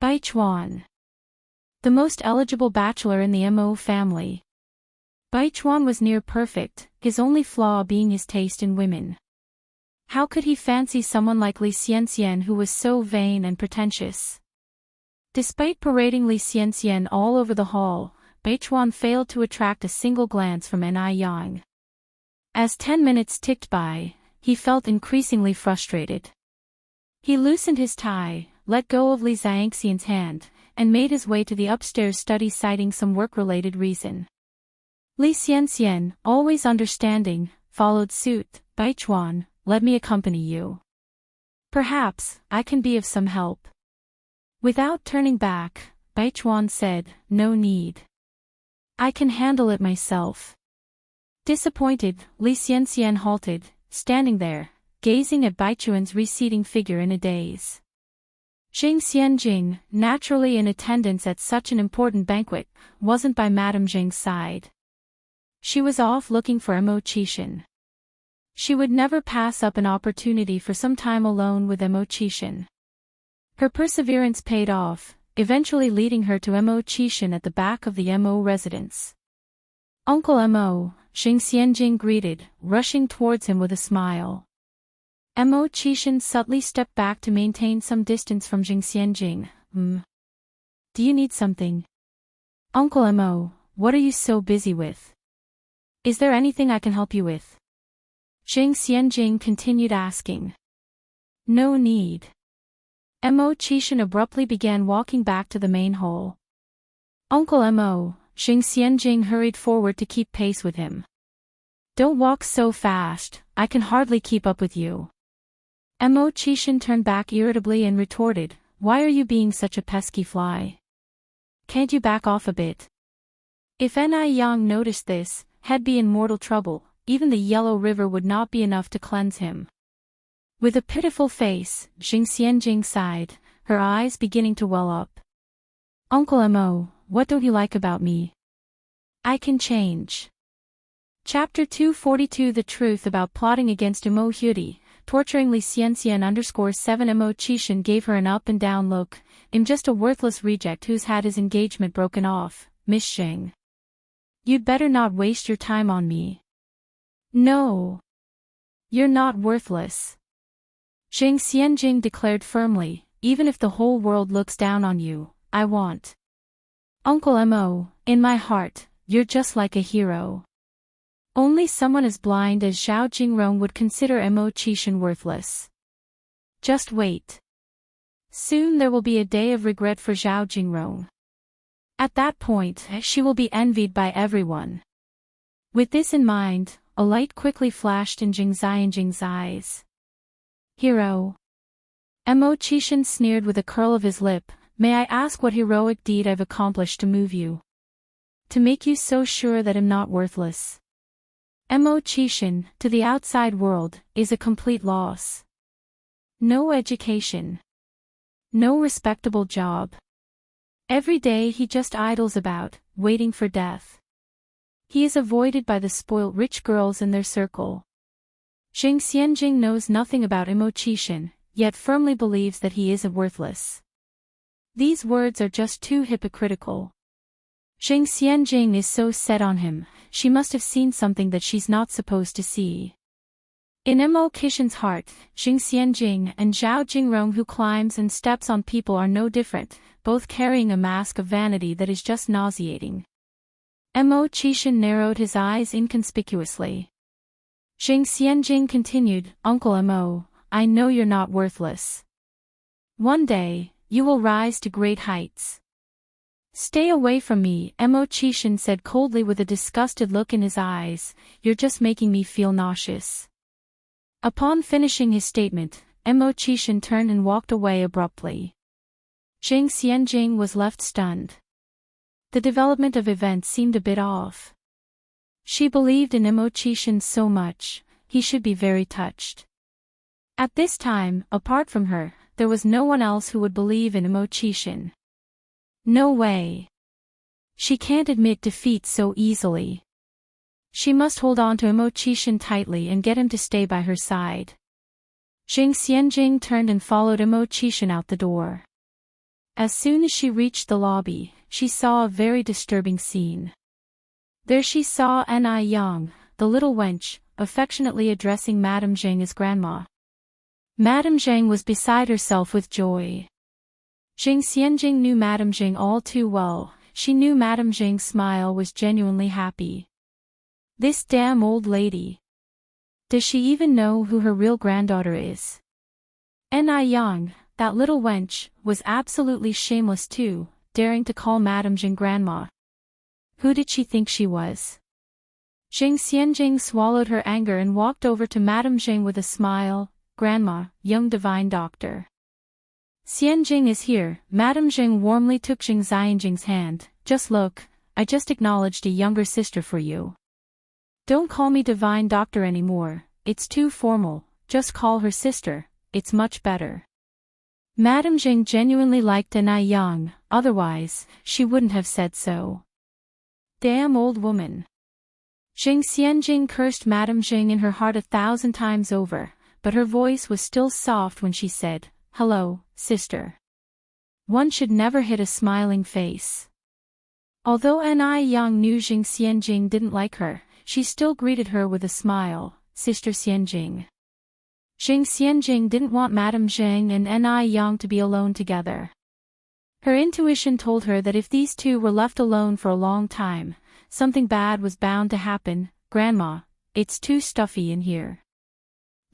Baichuan, the most eligible bachelor in the Mo family. Baichuan was near perfect, his only flaw being his taste in women. How could he fancy someone like Li Xianxian who was so vain and pretentious? Despite parading Li Xianxian all over the hall, Baichuan failed to attract a single glance from Ni Yang. As 10 minutes ticked by, he felt increasingly frustrated. He loosened his tie, let go of Li Xianxian's hand, and made his way to the upstairs study citing some work-related reason. Li Xianxian, always understanding, followed suit. "Baichuan, let me accompany you. Perhaps I can be of some help." Without turning back, Baichuan said, "No need. I can handle it myself." Disappointed, Li Xianxian halted, standing there, gazing at Baichuan's receding figure in a daze. Jing Xianjing, naturally in attendance at such an important banquet, wasn't by Madame Jing's side. She was off looking for Mo Qishan. She would never pass up an opportunity for some time alone with Mo Qishan. Her perseverance paid off, eventually leading her to Mo Qishan at the back of the Mo residence. "Uncle Mo," Jing Xianjing greeted, rushing towards him with a smile. Mo Qishan subtly stepped back to maintain some distance from Jing Xianjing. Do you need something? Uncle Mo, what are you so busy with? Is there anything I can help you with?" Jing Xianjing continued asking. "No need." Mo Qishan abruptly began walking back to the main hall. "Uncle Mo," Jing Xianjing hurried forward to keep pace with him. "Don't walk so fast, I can hardly keep up with you." Mo Qishan turned back irritably and retorted, "Why are you being such a pesky fly? Can't you back off a bit?" If Ni Yang noticed this, he'd be in mortal trouble. Even the yellow river would not be enough to cleanse him. With a pitiful face, Jing Xianjing sighed, her eyes beginning to well up. "Uncle Mo, what don't you like about me? I can change." Chapter 242 The truth about plotting against Mo Hyudi, torturing Li Xianxian _7 Mo Qishan gave her an up and down look. "I'm just a worthless reject who's had his engagement broken off, Miss Jing. You'd better not waste your time on me." "No. You're not worthless. Jing Xianjing declared firmly, even if the whole world looks down on you, I want. Uncle Mo, in my heart, you're just like a hero. Only someone as blind as Zhao Jingrong would consider Mo Qishan worthless. Just wait. Soon there will be a day of regret for Zhao Jingrong. At that point, she will be envied by everyone. With this in mind, a light quickly flashed in Jing Xianjing's eyes. Hero. Mo Qishan sneered with a curl of his lip, may I ask what heroic deed I've accomplished to move you? To make you so sure that I'm not worthless. Mo Qishan, to the outside world, is a complete loss. No education. No respectable job. Every day he just idles about, waiting for death. He is avoided by the spoilt rich girls in their circle. Jing Xianjing knows nothing about Mo Qishan, yet firmly believes that he isn't worthless. These words are just too hypocritical. Jing Xianjing is so set on him, she must have seen something that she's not supposed to see. In Mo Qishan's heart, Jing Xianjing and Zhao Jingrong who climbs and steps on people are no different, both carrying a mask of vanity that is just nauseating. Mo Qishan narrowed his eyes inconspicuously. Jing Xianjing continued, Uncle Mo, I know you're not worthless. One day, you will rise to great heights. Stay away from me, Mo Qishan said coldly with a disgusted look in his eyes, you're just making me feel nauseous. Upon finishing his statement, Mo Qishan turned and walked away abruptly. Jing Xianjing was left stunned. The development of events seemed a bit off. She believed in Mo Qishan so much, he should be very touched. At this time, apart from her, there was no one else who would believe in Mo Qishan. No way. She can't admit defeat so easily. She must hold on to Mo Qishan tightly and get him to stay by her side. Jing Xianjing turned and followed Mo Qishan out the door. As soon as she reached the lobby, she saw a very disturbing scene. There she saw Ni Yang, the little wench, affectionately addressing Madame Zhang as grandma. Madame Zhang was beside herself with joy. Jing Xianjing knew Madame Zhang all too well, she knew Madame Zhang's smile was genuinely happy. This damn old lady. Does she even know who her real granddaughter is? Ni Yang, that little wench, was absolutely shameless too, daring to call Madame Zhang grandma. Who did she think she was? Jing Xianjing swallowed her anger and walked over to Madame Zhang with a smile, Grandma, young divine doctor. Xianjing is here, Madame Zhang warmly took Jing Xianjing's hand, just look, I just acknowledged a younger sister for you. Don't call me divine doctor anymore, it's too formal, just call her sister, it's much better. Madame Zhang genuinely liked Ni Yang, otherwise, she wouldn't have said so. Damn old woman. Jing Xianjing cursed Madame Zhang in her heart 1,000 times over, but her voice was still soft when she said, Hello, sister. One should never hit a smiling face. Although Ni Yang knew Jing Xianjing didn't like her, she still greeted her with a smile, Sister Xianjing. Jing Xianjing didn't want Madame Zhang and Ni Yang to be alone together. Her intuition told her that if these two were left alone for a long time, something bad was bound to happen. Grandma, it's too stuffy in here.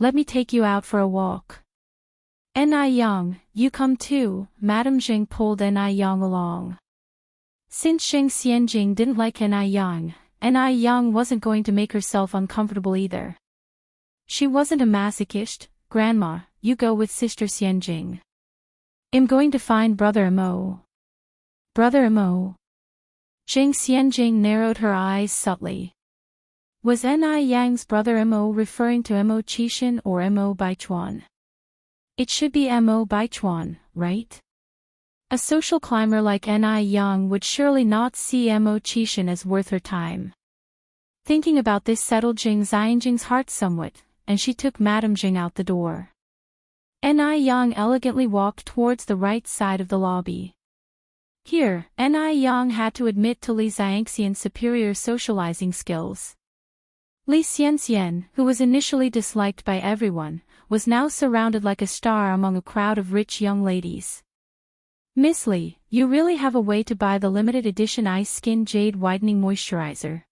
Let me take you out for a walk. Ni Yang, you come too, Madame Zhang pulled Ni Yang along. Since Jing Xianjing didn't like Ni Yang wasn't going to make herself uncomfortable either. She wasn't a masochist, Grandma, you go with Sister Xianjing. I'm going to find Brother Mo. Brother Mo. Jing Xianjing narrowed her eyes subtly. Was Ni Yang's brother Mo referring to Mo Qishan or Mo Baichuan? It should be Mo Baichuan, right? A social climber like Ni Yang would surely not see Mo Qishan as worth her time. Thinking about this settled Jing Xianjing's heart somewhat, and she took Madame Zhang out the door. Ni Yang elegantly walked towards the right side of the lobby. Here, Ni Yang had to admit to Li Xiangxian's superior socializing skills. Li Xianxian, who was initially disliked by everyone, was now surrounded like a star among a crowd of rich young ladies. Miss Li, you really have a way to buy the limited edition Ice Skin Jade Whitening Moisturizer.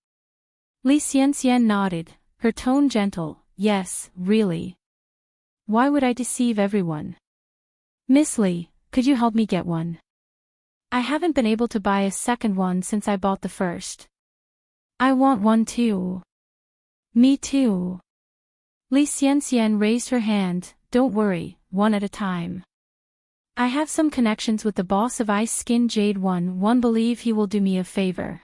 Li Xianxian nodded, her tone gentle. Yes, really. Why would I deceive everyone? Miss Li, could you help me get one? I haven't been able to buy a second one since I bought the first. I want one too. Me too. Li Xianxian raised her hand. Don't worry, one at a time. I have some connections with the boss of Ice Skin Jade. One believe he will do me a favor.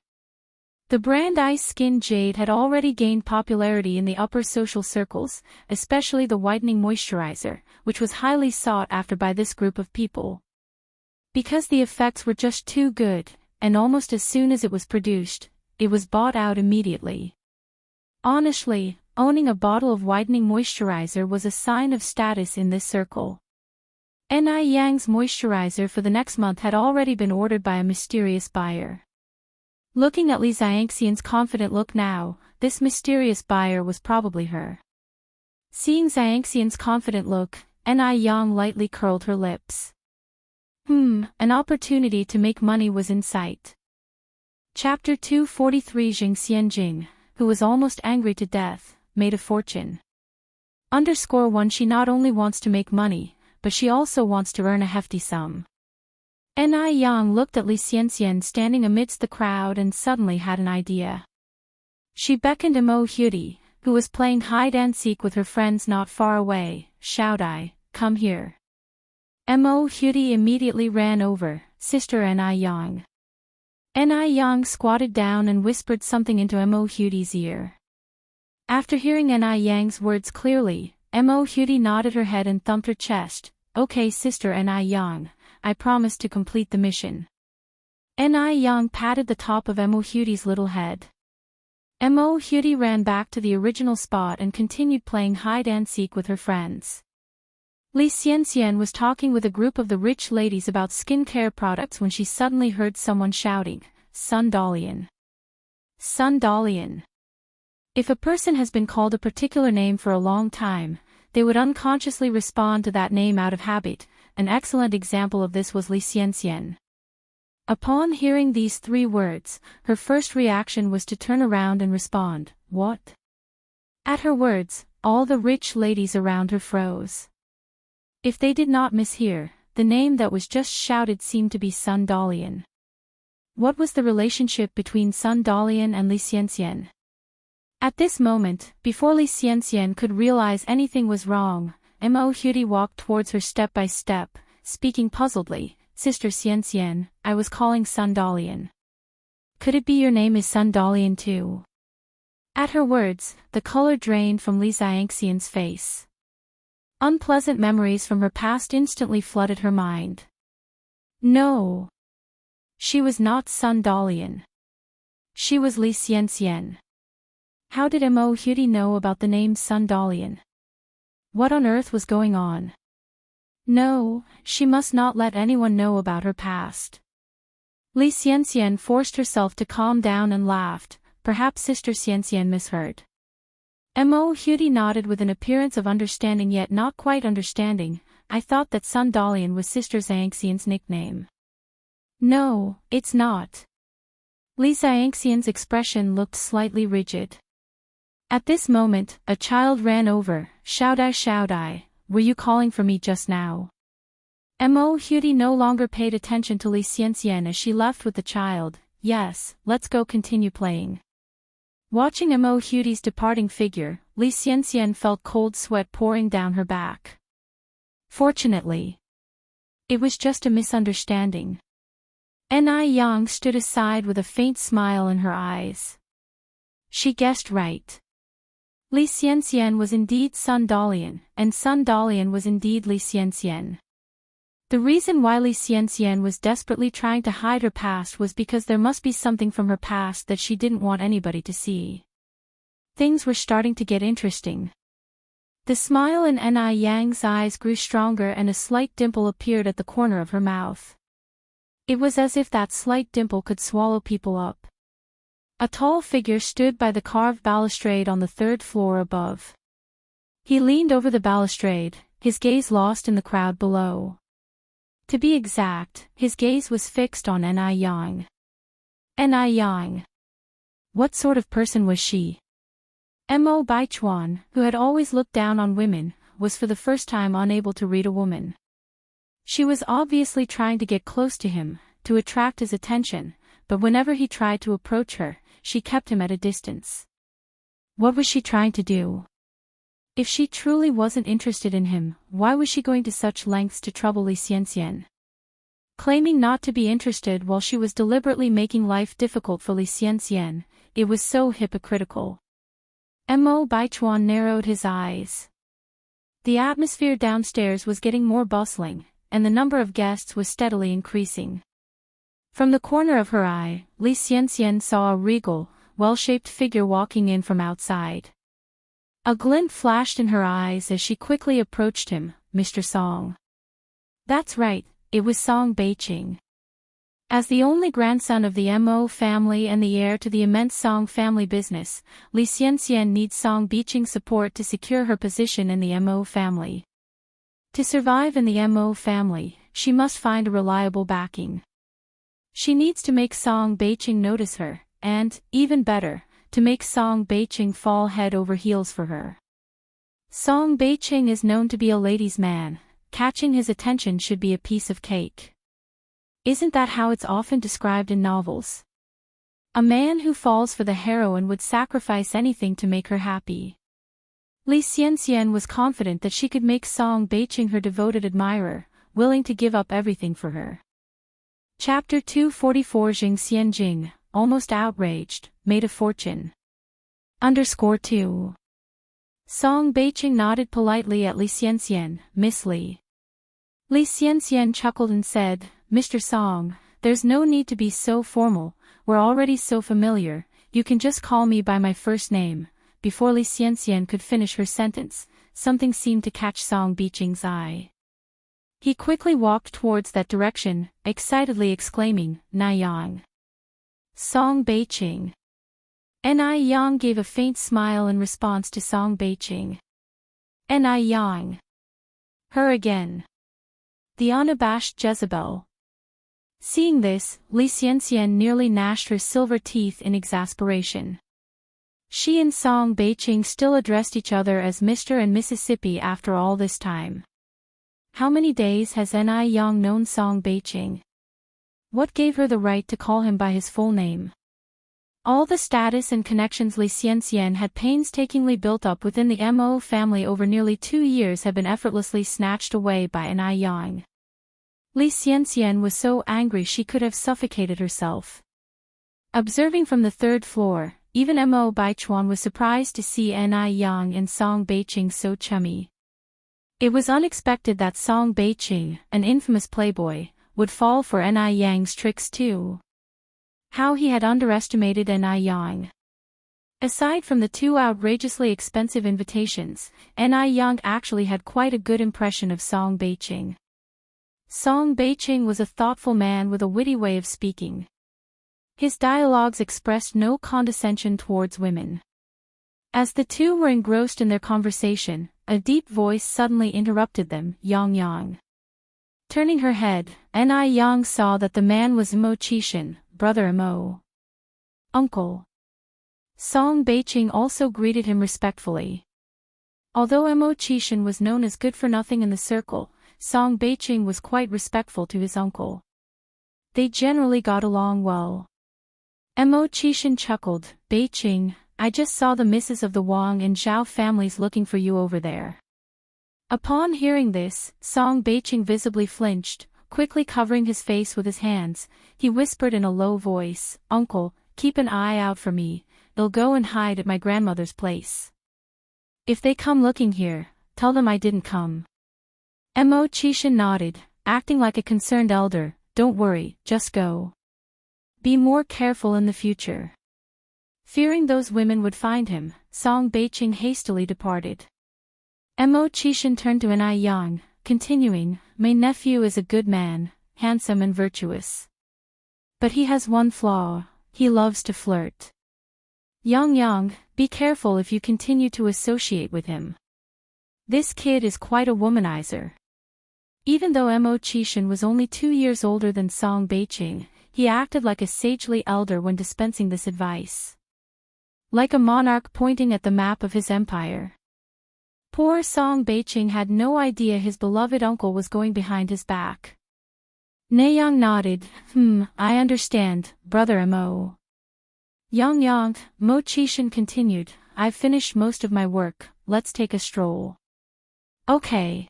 The brand Ice Skin Jade had already gained popularity in the upper social circles, especially the whitening moisturizer, which was highly sought after by this group of people. Because the effects were just too good, and almost as soon as it was produced, it was bought out immediately. Honestly, owning a bottle of whitening moisturizer was a sign of status in this circle. Ni Yang's moisturizer for the next month had already been ordered by a mysterious buyer. Looking at Li Xianxian's confident look now, this mysterious buyer was probably her. Seeing Xianxian's confident look, Ni Yang lightly curled her lips. An opportunity to make money was in sight. Chapter 243. Jing Xianjing, who was almost angry to death, made a fortune. _1 She not only wants to make money, but she also wants to earn a hefty sum. Ni Yang looked at Li Xianxian standing amidst the crowd and suddenly had an idea. She beckoned Mo Hudy, who was playing hide and seek with her friends not far away. Shoutai, come here. Mo Hudy immediately ran over. Sister Ni Yang. Ni Yang squatted down and whispered something into Mo Hudy's ear. After hearing Ni Yang's words clearly, Mo Hudy nodded her head and thumped her chest. Okay, Sister Ni Yang, I promise to complete the mission. Ni Yang patted the top of Mo Hudy's little head. Mo Hudy ran back to the original spot and continued playing hide and seek with her friends. Li Xianxian was talking with a group of the rich ladies about skincare products when she suddenly heard someone shouting, Sun Dalian. Sun Dalian. If a person has been called a particular name for a long time, they would unconsciously respond to that name out of habit. An excellent example of this was Li Xianxian. Upon hearing these three words, her first reaction was to turn around and respond, What? At her words, all the rich ladies around her froze. If they did not mishear, the name that was just shouted seemed to be Sun Dalian. What was the relationship between Sun Dalian and Li Xianxian? At this moment, before Li Xianxian could realize anything was wrong, Mo Hudy walked towards her step by step, speaking puzzledly, Sister Xianxian, I was calling Sun Dalian. Could it be your name is Sun Dalian too? At her words, the color drained from Li Xianxian's face. Unpleasant memories from her past instantly flooded her mind. No. She was not Sun Dalian. She was Li Xianxian. How did Mo Hudy know about the name Sun Dalian? What on earth was going on? No, she must not let anyone know about her past. Li Xianxian forced herself to calm down and laughed. Perhaps Sister Xianxian misheard. Mo Hudy nodded with an appearance of understanding yet not quite understanding. I thought that Sun Dalian was Sister Xianxian's nickname. No, it's not. Li Xianxian's expression looked slightly rigid. At this moment, a child ran over. Shoutai, were you calling for me just now? Mo Hudy no longer paid attention to Li Xianxian as she left with the child. Yes, let's go continue playing. Watching Mo Hudy's departing figure, Li Xianxian felt cold sweat pouring down her back. Fortunately, it was just a misunderstanding. Ni Yang stood aside with a faint smile in her eyes. She guessed right. Li Xianxian was indeed Sun Dalian, and Sun Dalian was indeed Li Xianxian. The reason why Li Xianxian was desperately trying to hide her past was because there must be something from her past that she didn't want anybody to see. Things were starting to get interesting. The smile in Ni Yang's eyes grew stronger and a slight dimple appeared at the corner of her mouth. It was as if that slight dimple could swallow people up. A tall figure stood by the carved balustrade on the third floor above. He leaned over the balustrade, his gaze lost in the crowd below. To be exact, his gaze was fixed on Ni Yang. Ni Yang. What sort of person was she? Mo Baichuan, who had always looked down on women, was for the first time unable to read a woman. She was obviously trying to get close to him, to attract his attention, but whenever he tried to approach her, she kept him at a distance. What was she trying to do? If she truly wasn't interested in him, why was she going to such lengths to trouble Li Xianxian? Claiming not to be interested while she was deliberately making life difficult for Li Xianxian, it was so hypocritical. Mo Baichuan narrowed his eyes. The atmosphere downstairs was getting more bustling, and the number of guests was steadily increasing. From the corner of her eye, Li Xianxian saw a regal, well-shaped figure walking in from outside. A glint flashed in her eyes as she quickly approached him, Mr. Song. That's right, it was Song Beiqing. As the only grandson of the Mo family and the heir to the immense Song family business, Li Xianxian needs Song Beiqing's support to secure her position in the Mo family. To survive in the Mo family, she must find a reliable backing. She needs to make Song Beiqing notice her, and, even better, to make Song Beiqing fall head over heels for her. Song Beiqing is known to be a ladies' man, catching his attention should be a piece of cake. Isn't that how it's often described in novels? A man who falls for the heroine would sacrifice anything to make her happy. Li Xianxian was confident that she could make Song Beiqing her devoted admirer, willing to give up everything for her. Chapter 244 Jing Xianjing, almost outraged, made a fortune. _2. Song Beiqing nodded politely at Li Xianxian, Miss Li. Li Xianxian chuckled and said, Mr. Song, there's no need to be so formal, we're already so familiar, you can just call me by my first name. Before Li Xianxian could finish her sentence, something seemed to catch Song Beiqing's eye. He quickly walked towards that direction, excitedly exclaiming, Ni Yang. Song Beiqing. Ni Yang gave a faint smile in response to Song Beiqing. Ni Yang. Her again. The unabashed Jezebel. Seeing this, Li Xianxian nearly gnashed her silver teeth in exasperation. She and Song Beiqing still addressed each other as Mr. and Mississippi after all this time. How many days has Ni Yang known Song Beiqing? What gave her the right to call him by his full name? All the status and connections Li Xianxian had painstakingly built up within the Mo family over nearly 2 years had been effortlessly snatched away by Ni Yang. Li Xianxian was so angry she could have suffocated herself. Observing from the third floor, even Mo Baichuan was surprised to see Ni Yang and Song Beiqing so chummy. It was unexpected that Song Beiqing, an infamous playboy, would fall for Ni Yang's tricks too. How he had underestimated Ni Yang. Aside from the 2 outrageously expensive invitations, Ni Yang actually had quite a good impression of Song Beiqing. Song Beiqing was a thoughtful man with a witty way of speaking. His dialogues expressed no condescension towards women. As the two were engrossed in their conversation, a deep voice suddenly interrupted them, Yang Yang. Turning her head, Ni Yang saw that the man was Mo Qishan, brother Mo. Uncle. Song Beiqing also greeted him respectfully. Although Mo Qishan was known as good for nothing in the circle, Song Beiqing was quite respectful to his uncle. They generally got along well. Mo Qishan chuckled, Beiqing, I just saw the misses of the Wang and Zhao families looking for you over there. Upon hearing this, Song Beiqing visibly flinched, quickly covering his face with his hands. He whispered in a low voice, Uncle, keep an eye out for me, they'll go and hide at my grandmother's place. If they come looking here, tell them I didn't come. Mo Qishan nodded, acting like a concerned elder, don't worry, just go. Be more careful in the future. Fearing those women would find him, Song Beiqing hastily departed. Mo Qishan turned to Ni Yang, continuing, my nephew is a good man, handsome and virtuous. But he has one flaw, he loves to flirt. Young, be careful if you continue to associate with him. This kid is quite a womanizer. Even though Mo Chishan was only 2 years older than Song Beiqing, he acted like a sagely elder when dispensing this advice. Like a monarch pointing at the map of his empire. Poor Song Beiqing had no idea his beloved uncle was going behind his back. Nayoung nodded, I understand, brother Mo. Young, Mo Chishan continued, I've finished most of my work, let's take a stroll. Okay.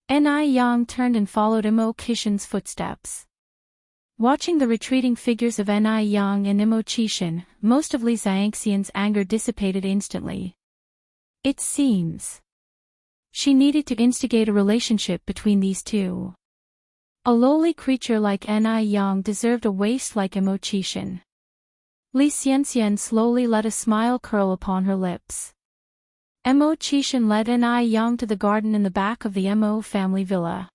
Young turned and followed Mo Chishan's footsteps. Watching the retreating figures of Young and Mo Chishan, most of Li Xiangxian's anger dissipated instantly. It seems she needed to instigate a relationship between these two. A lowly creature like Young deserved a waste like Mo Chishan. Li Xianxian slowly let a smile curl upon her lips. Mo Chishan led Young to the garden in the back of the Mo family villa.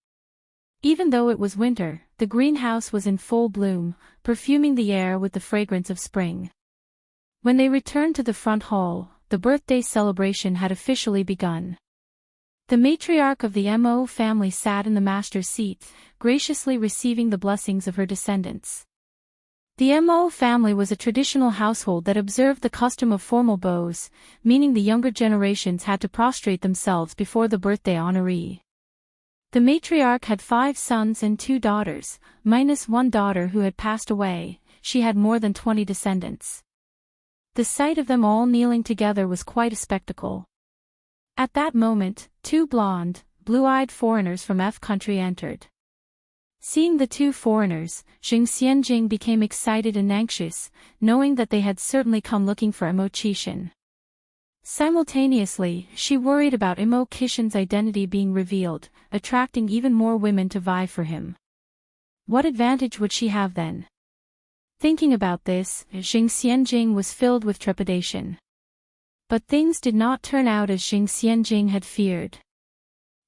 Even though it was winter, the greenhouse was in full bloom, perfuming the air with the fragrance of spring. When they returned to the front hall, the birthday celebration had officially begun. The matriarch of the Mo family sat in the master's seat, graciously receiving the blessings of her descendants. The Mo family was a traditional household that observed the custom of formal bows, meaning the younger generations had to prostrate themselves before the birthday honoree. The matriarch had 5 sons and 2 daughters, minus 1 daughter who had passed away. She had more than 20 descendants. The sight of them all kneeling together was quite a spectacle. At that moment, 2 blonde, blue-eyed foreigners from F country entered. Seeing the 2 foreigners, Xing Xianjing became excited and anxious, knowing that they had certainly come looking for Mo Chishan. Simultaneously, she worried about Mo Chishan's identity being revealed, attracting even more women to vie for him. What advantage would she have then? Thinking about this, Xing Xianjing was filled with trepidation. But things did not turn out as Xing Xianjing had feared.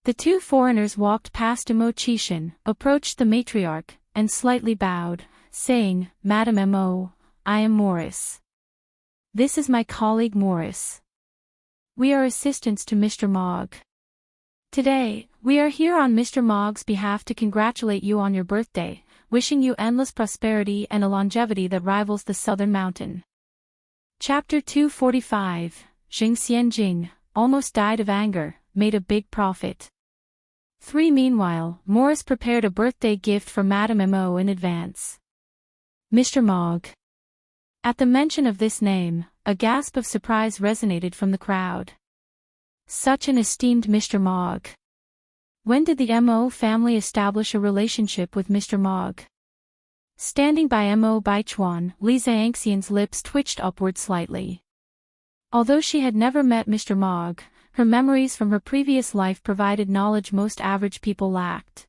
The 2 foreigners walked past Mo Chishan, approached the matriarch, and slightly bowed, saying, Madam Mo, I am Morris. This is my colleague Morris. We are assistants to Mr. Mogg. Today, we are here on Mr. Mogg's behalf to congratulate you on your birthday, wishing you endless prosperity and a longevity that rivals the southern mountain. Chapter 245, Xing Xianjing, almost died of anger, made a big profit. 3 Meanwhile, Morris prepared a birthday gift for Madame Mo in advance. Mr. Mogg. At the mention of this name, a gasp of surprise resonated from the crowd. Such an esteemed Mr. Mogg. When did the Mo family establish a relationship with Mr. Mogg? Standing by Mo Baichuan, Li Xiangxian's lips twitched upward slightly. Although she had never met Mr. Mogg, her memories from her previous life provided knowledge most average people lacked.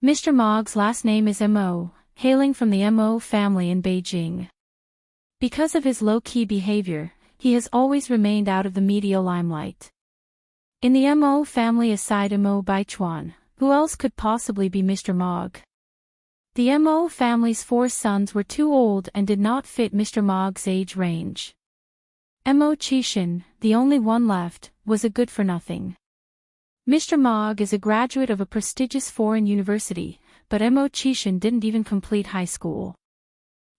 Mr. Mogg's last name is Mo, hailing from the Mo family in Beijing. Because of his low-key behavior, he has always remained out of the media limelight. In the Mo family aside Mo Baichuan, who else could possibly be Mr. Mogg? The Mo family's 4 sons were too old and did not fit Mr. Mogg's age range. Mo Chishan, the only one left, was a good-for-nothing. Mr. Mogg is a graduate of a prestigious foreign university, but Mo Chishan didn't even complete high school.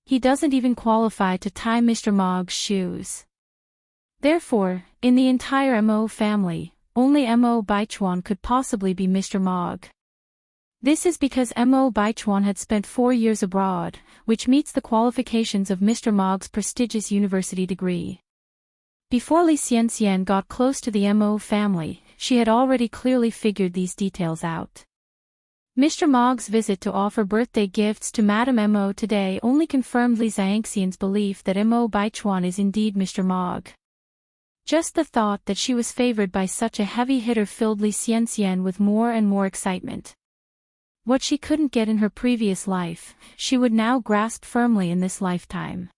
He doesn't even qualify to tie Mr. Mogg's shoes. Therefore, in the entire Mo family, only Mo Baichuan could possibly be Mr. Mogg. This is because Mo Baichuan had spent 4 years abroad, which meets the qualifications of Mr. Mogg's prestigious university degree. Before Li Xianxian got close to the Mo family, she had already clearly figured these details out. Mr. Mogg's visit to offer birthday gifts to Madame Mo today only confirmed Li Xiangxian's belief that Mo Baichuan is indeed Mr. Mogg. Just the thought that she was favored by such a heavy hitter filled Li Xianxian with more and more excitement. What she couldn't get in her previous life, she would now grasp firmly in this lifetime.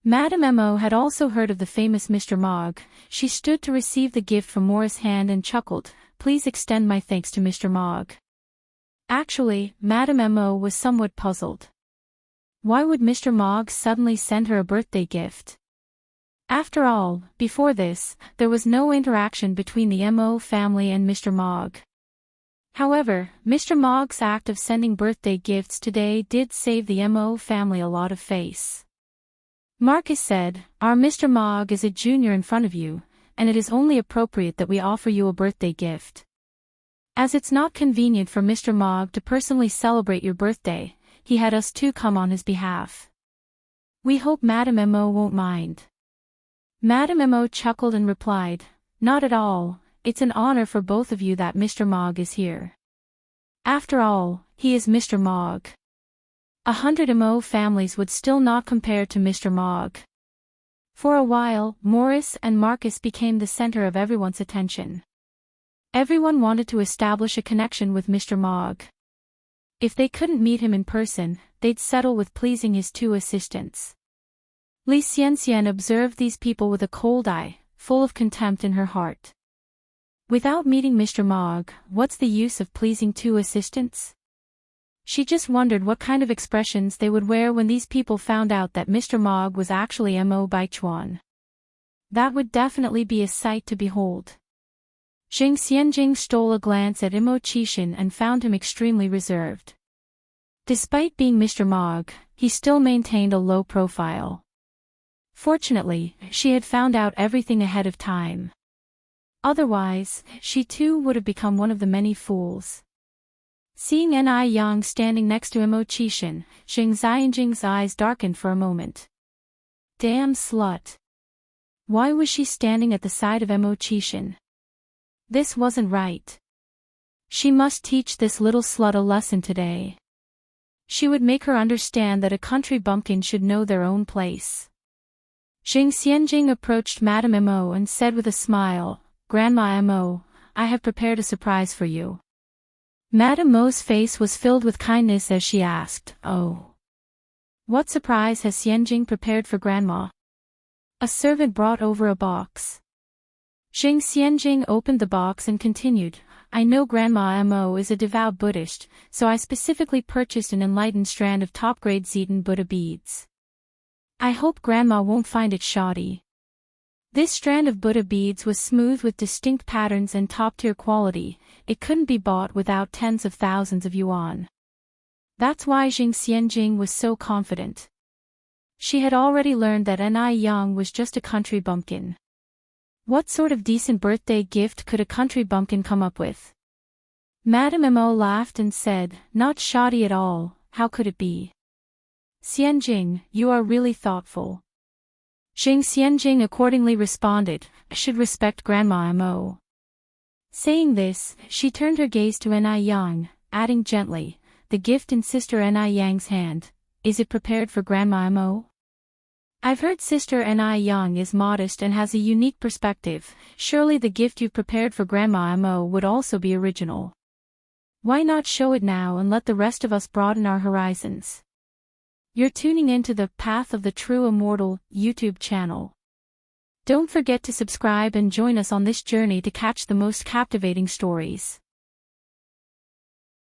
Madame Mo had also heard of the famous Mr. Mogg. She stood to receive the gift from Morris' hand and chuckled, "Please extend my thanks to Mr. Mogg." Actually, Madame Mo was somewhat puzzled. Why would Mr. Mogg suddenly send her a birthday gift? After all, before this, there was no interaction between the Mo family and Mr. Mogg. However, Mr. Mogg's act of sending birthday gifts today did save the Mo family a lot of face. Marcus said, "Our Mr. Mogg is a junior in front of you, and it is only appropriate that we offer you a birthday gift. As it's not convenient for Mr. Mogg to personally celebrate your birthday, he had us two come on his behalf. We hope Madame Mo won't mind." Madame Mo chuckled and replied, "Not at all, it's an honor for both of you that Mr. Mogg is here. After all, he is Mr. Mogg. 100 Mo families would still not compare to Mr. Mogg." For a while, Morris and Marcus became the center of everyone's attention. Everyone wanted to establish a connection with Mr. Mogg. If they couldn't meet him in person, they'd settle with pleasing his two assistants. Li Xianxian observed these people with a cold eye, full of contempt in her heart. Without meeting Mr. Mogg, what's the use of pleasing two assistants? She just wondered what kind of expressions they would wear when these people found out that Mr. Mogg was actually Mo Baichuan. That would definitely be a sight to behold. Jing Xianjing stole a glance at Imo Qixin and found him extremely reserved. Despite being Mr. Mogg, he still maintained a low profile. Fortunately, she had found out everything ahead of time. Otherwise, she too would have become one of the many fools. Seeing Ni Yang standing next to Imo Qixin, Jing Xianjing's eyes darkened for a moment. Damn slut. Why was she standing at the side of Imo Qixin? This wasn't right. She must teach this little slut a lesson today. She would make her understand that a country bumpkin should know their own place. Jing Xianjing approached Madame Mo and said with a smile, "Grandma Mo, I have prepared a surprise for you." Madame Mo's face was filled with kindness as she asked, "Oh. What surprise has Xianjing prepared for Grandma?" A servant brought over a box. Jing Xianjing opened the box and continued, "I know Grandma Mo is a devout Buddhist, so I specifically purchased an enlightened strand of top-grade Zetan Buddha beads. I hope Grandma won't find it shoddy." This strand of Buddha beads was smooth with distinct patterns and top-tier quality. It couldn't be bought without tens of thousands of yuan. That's why Jing Xianjing was so confident. She had already learned that Ni Yang was just a country bumpkin. What sort of decent birthday gift could a country bumpkin come up with? Madame Mo laughed and said, "Not shoddy at all, how could it be?" "Xianjing, you are really thoughtful." Jing Xianjing accordingly responded, "I should respect Grandma Mo." Saying this, she turned her gaze to Ni Yang, adding gently, "The gift in Sister Ni Yang's hand, is it prepared for Grandma Mo?" "I've heard Sister Ni Yang is modest and has a unique perspective. Surely the gift you've prepared for Grandma Mo would also be original. Why not show it now and let the rest of us broaden our horizons?" You're tuning into the Path of the True Immortal YouTube channel. Don't forget to subscribe and join us on this journey to catch the most captivating stories.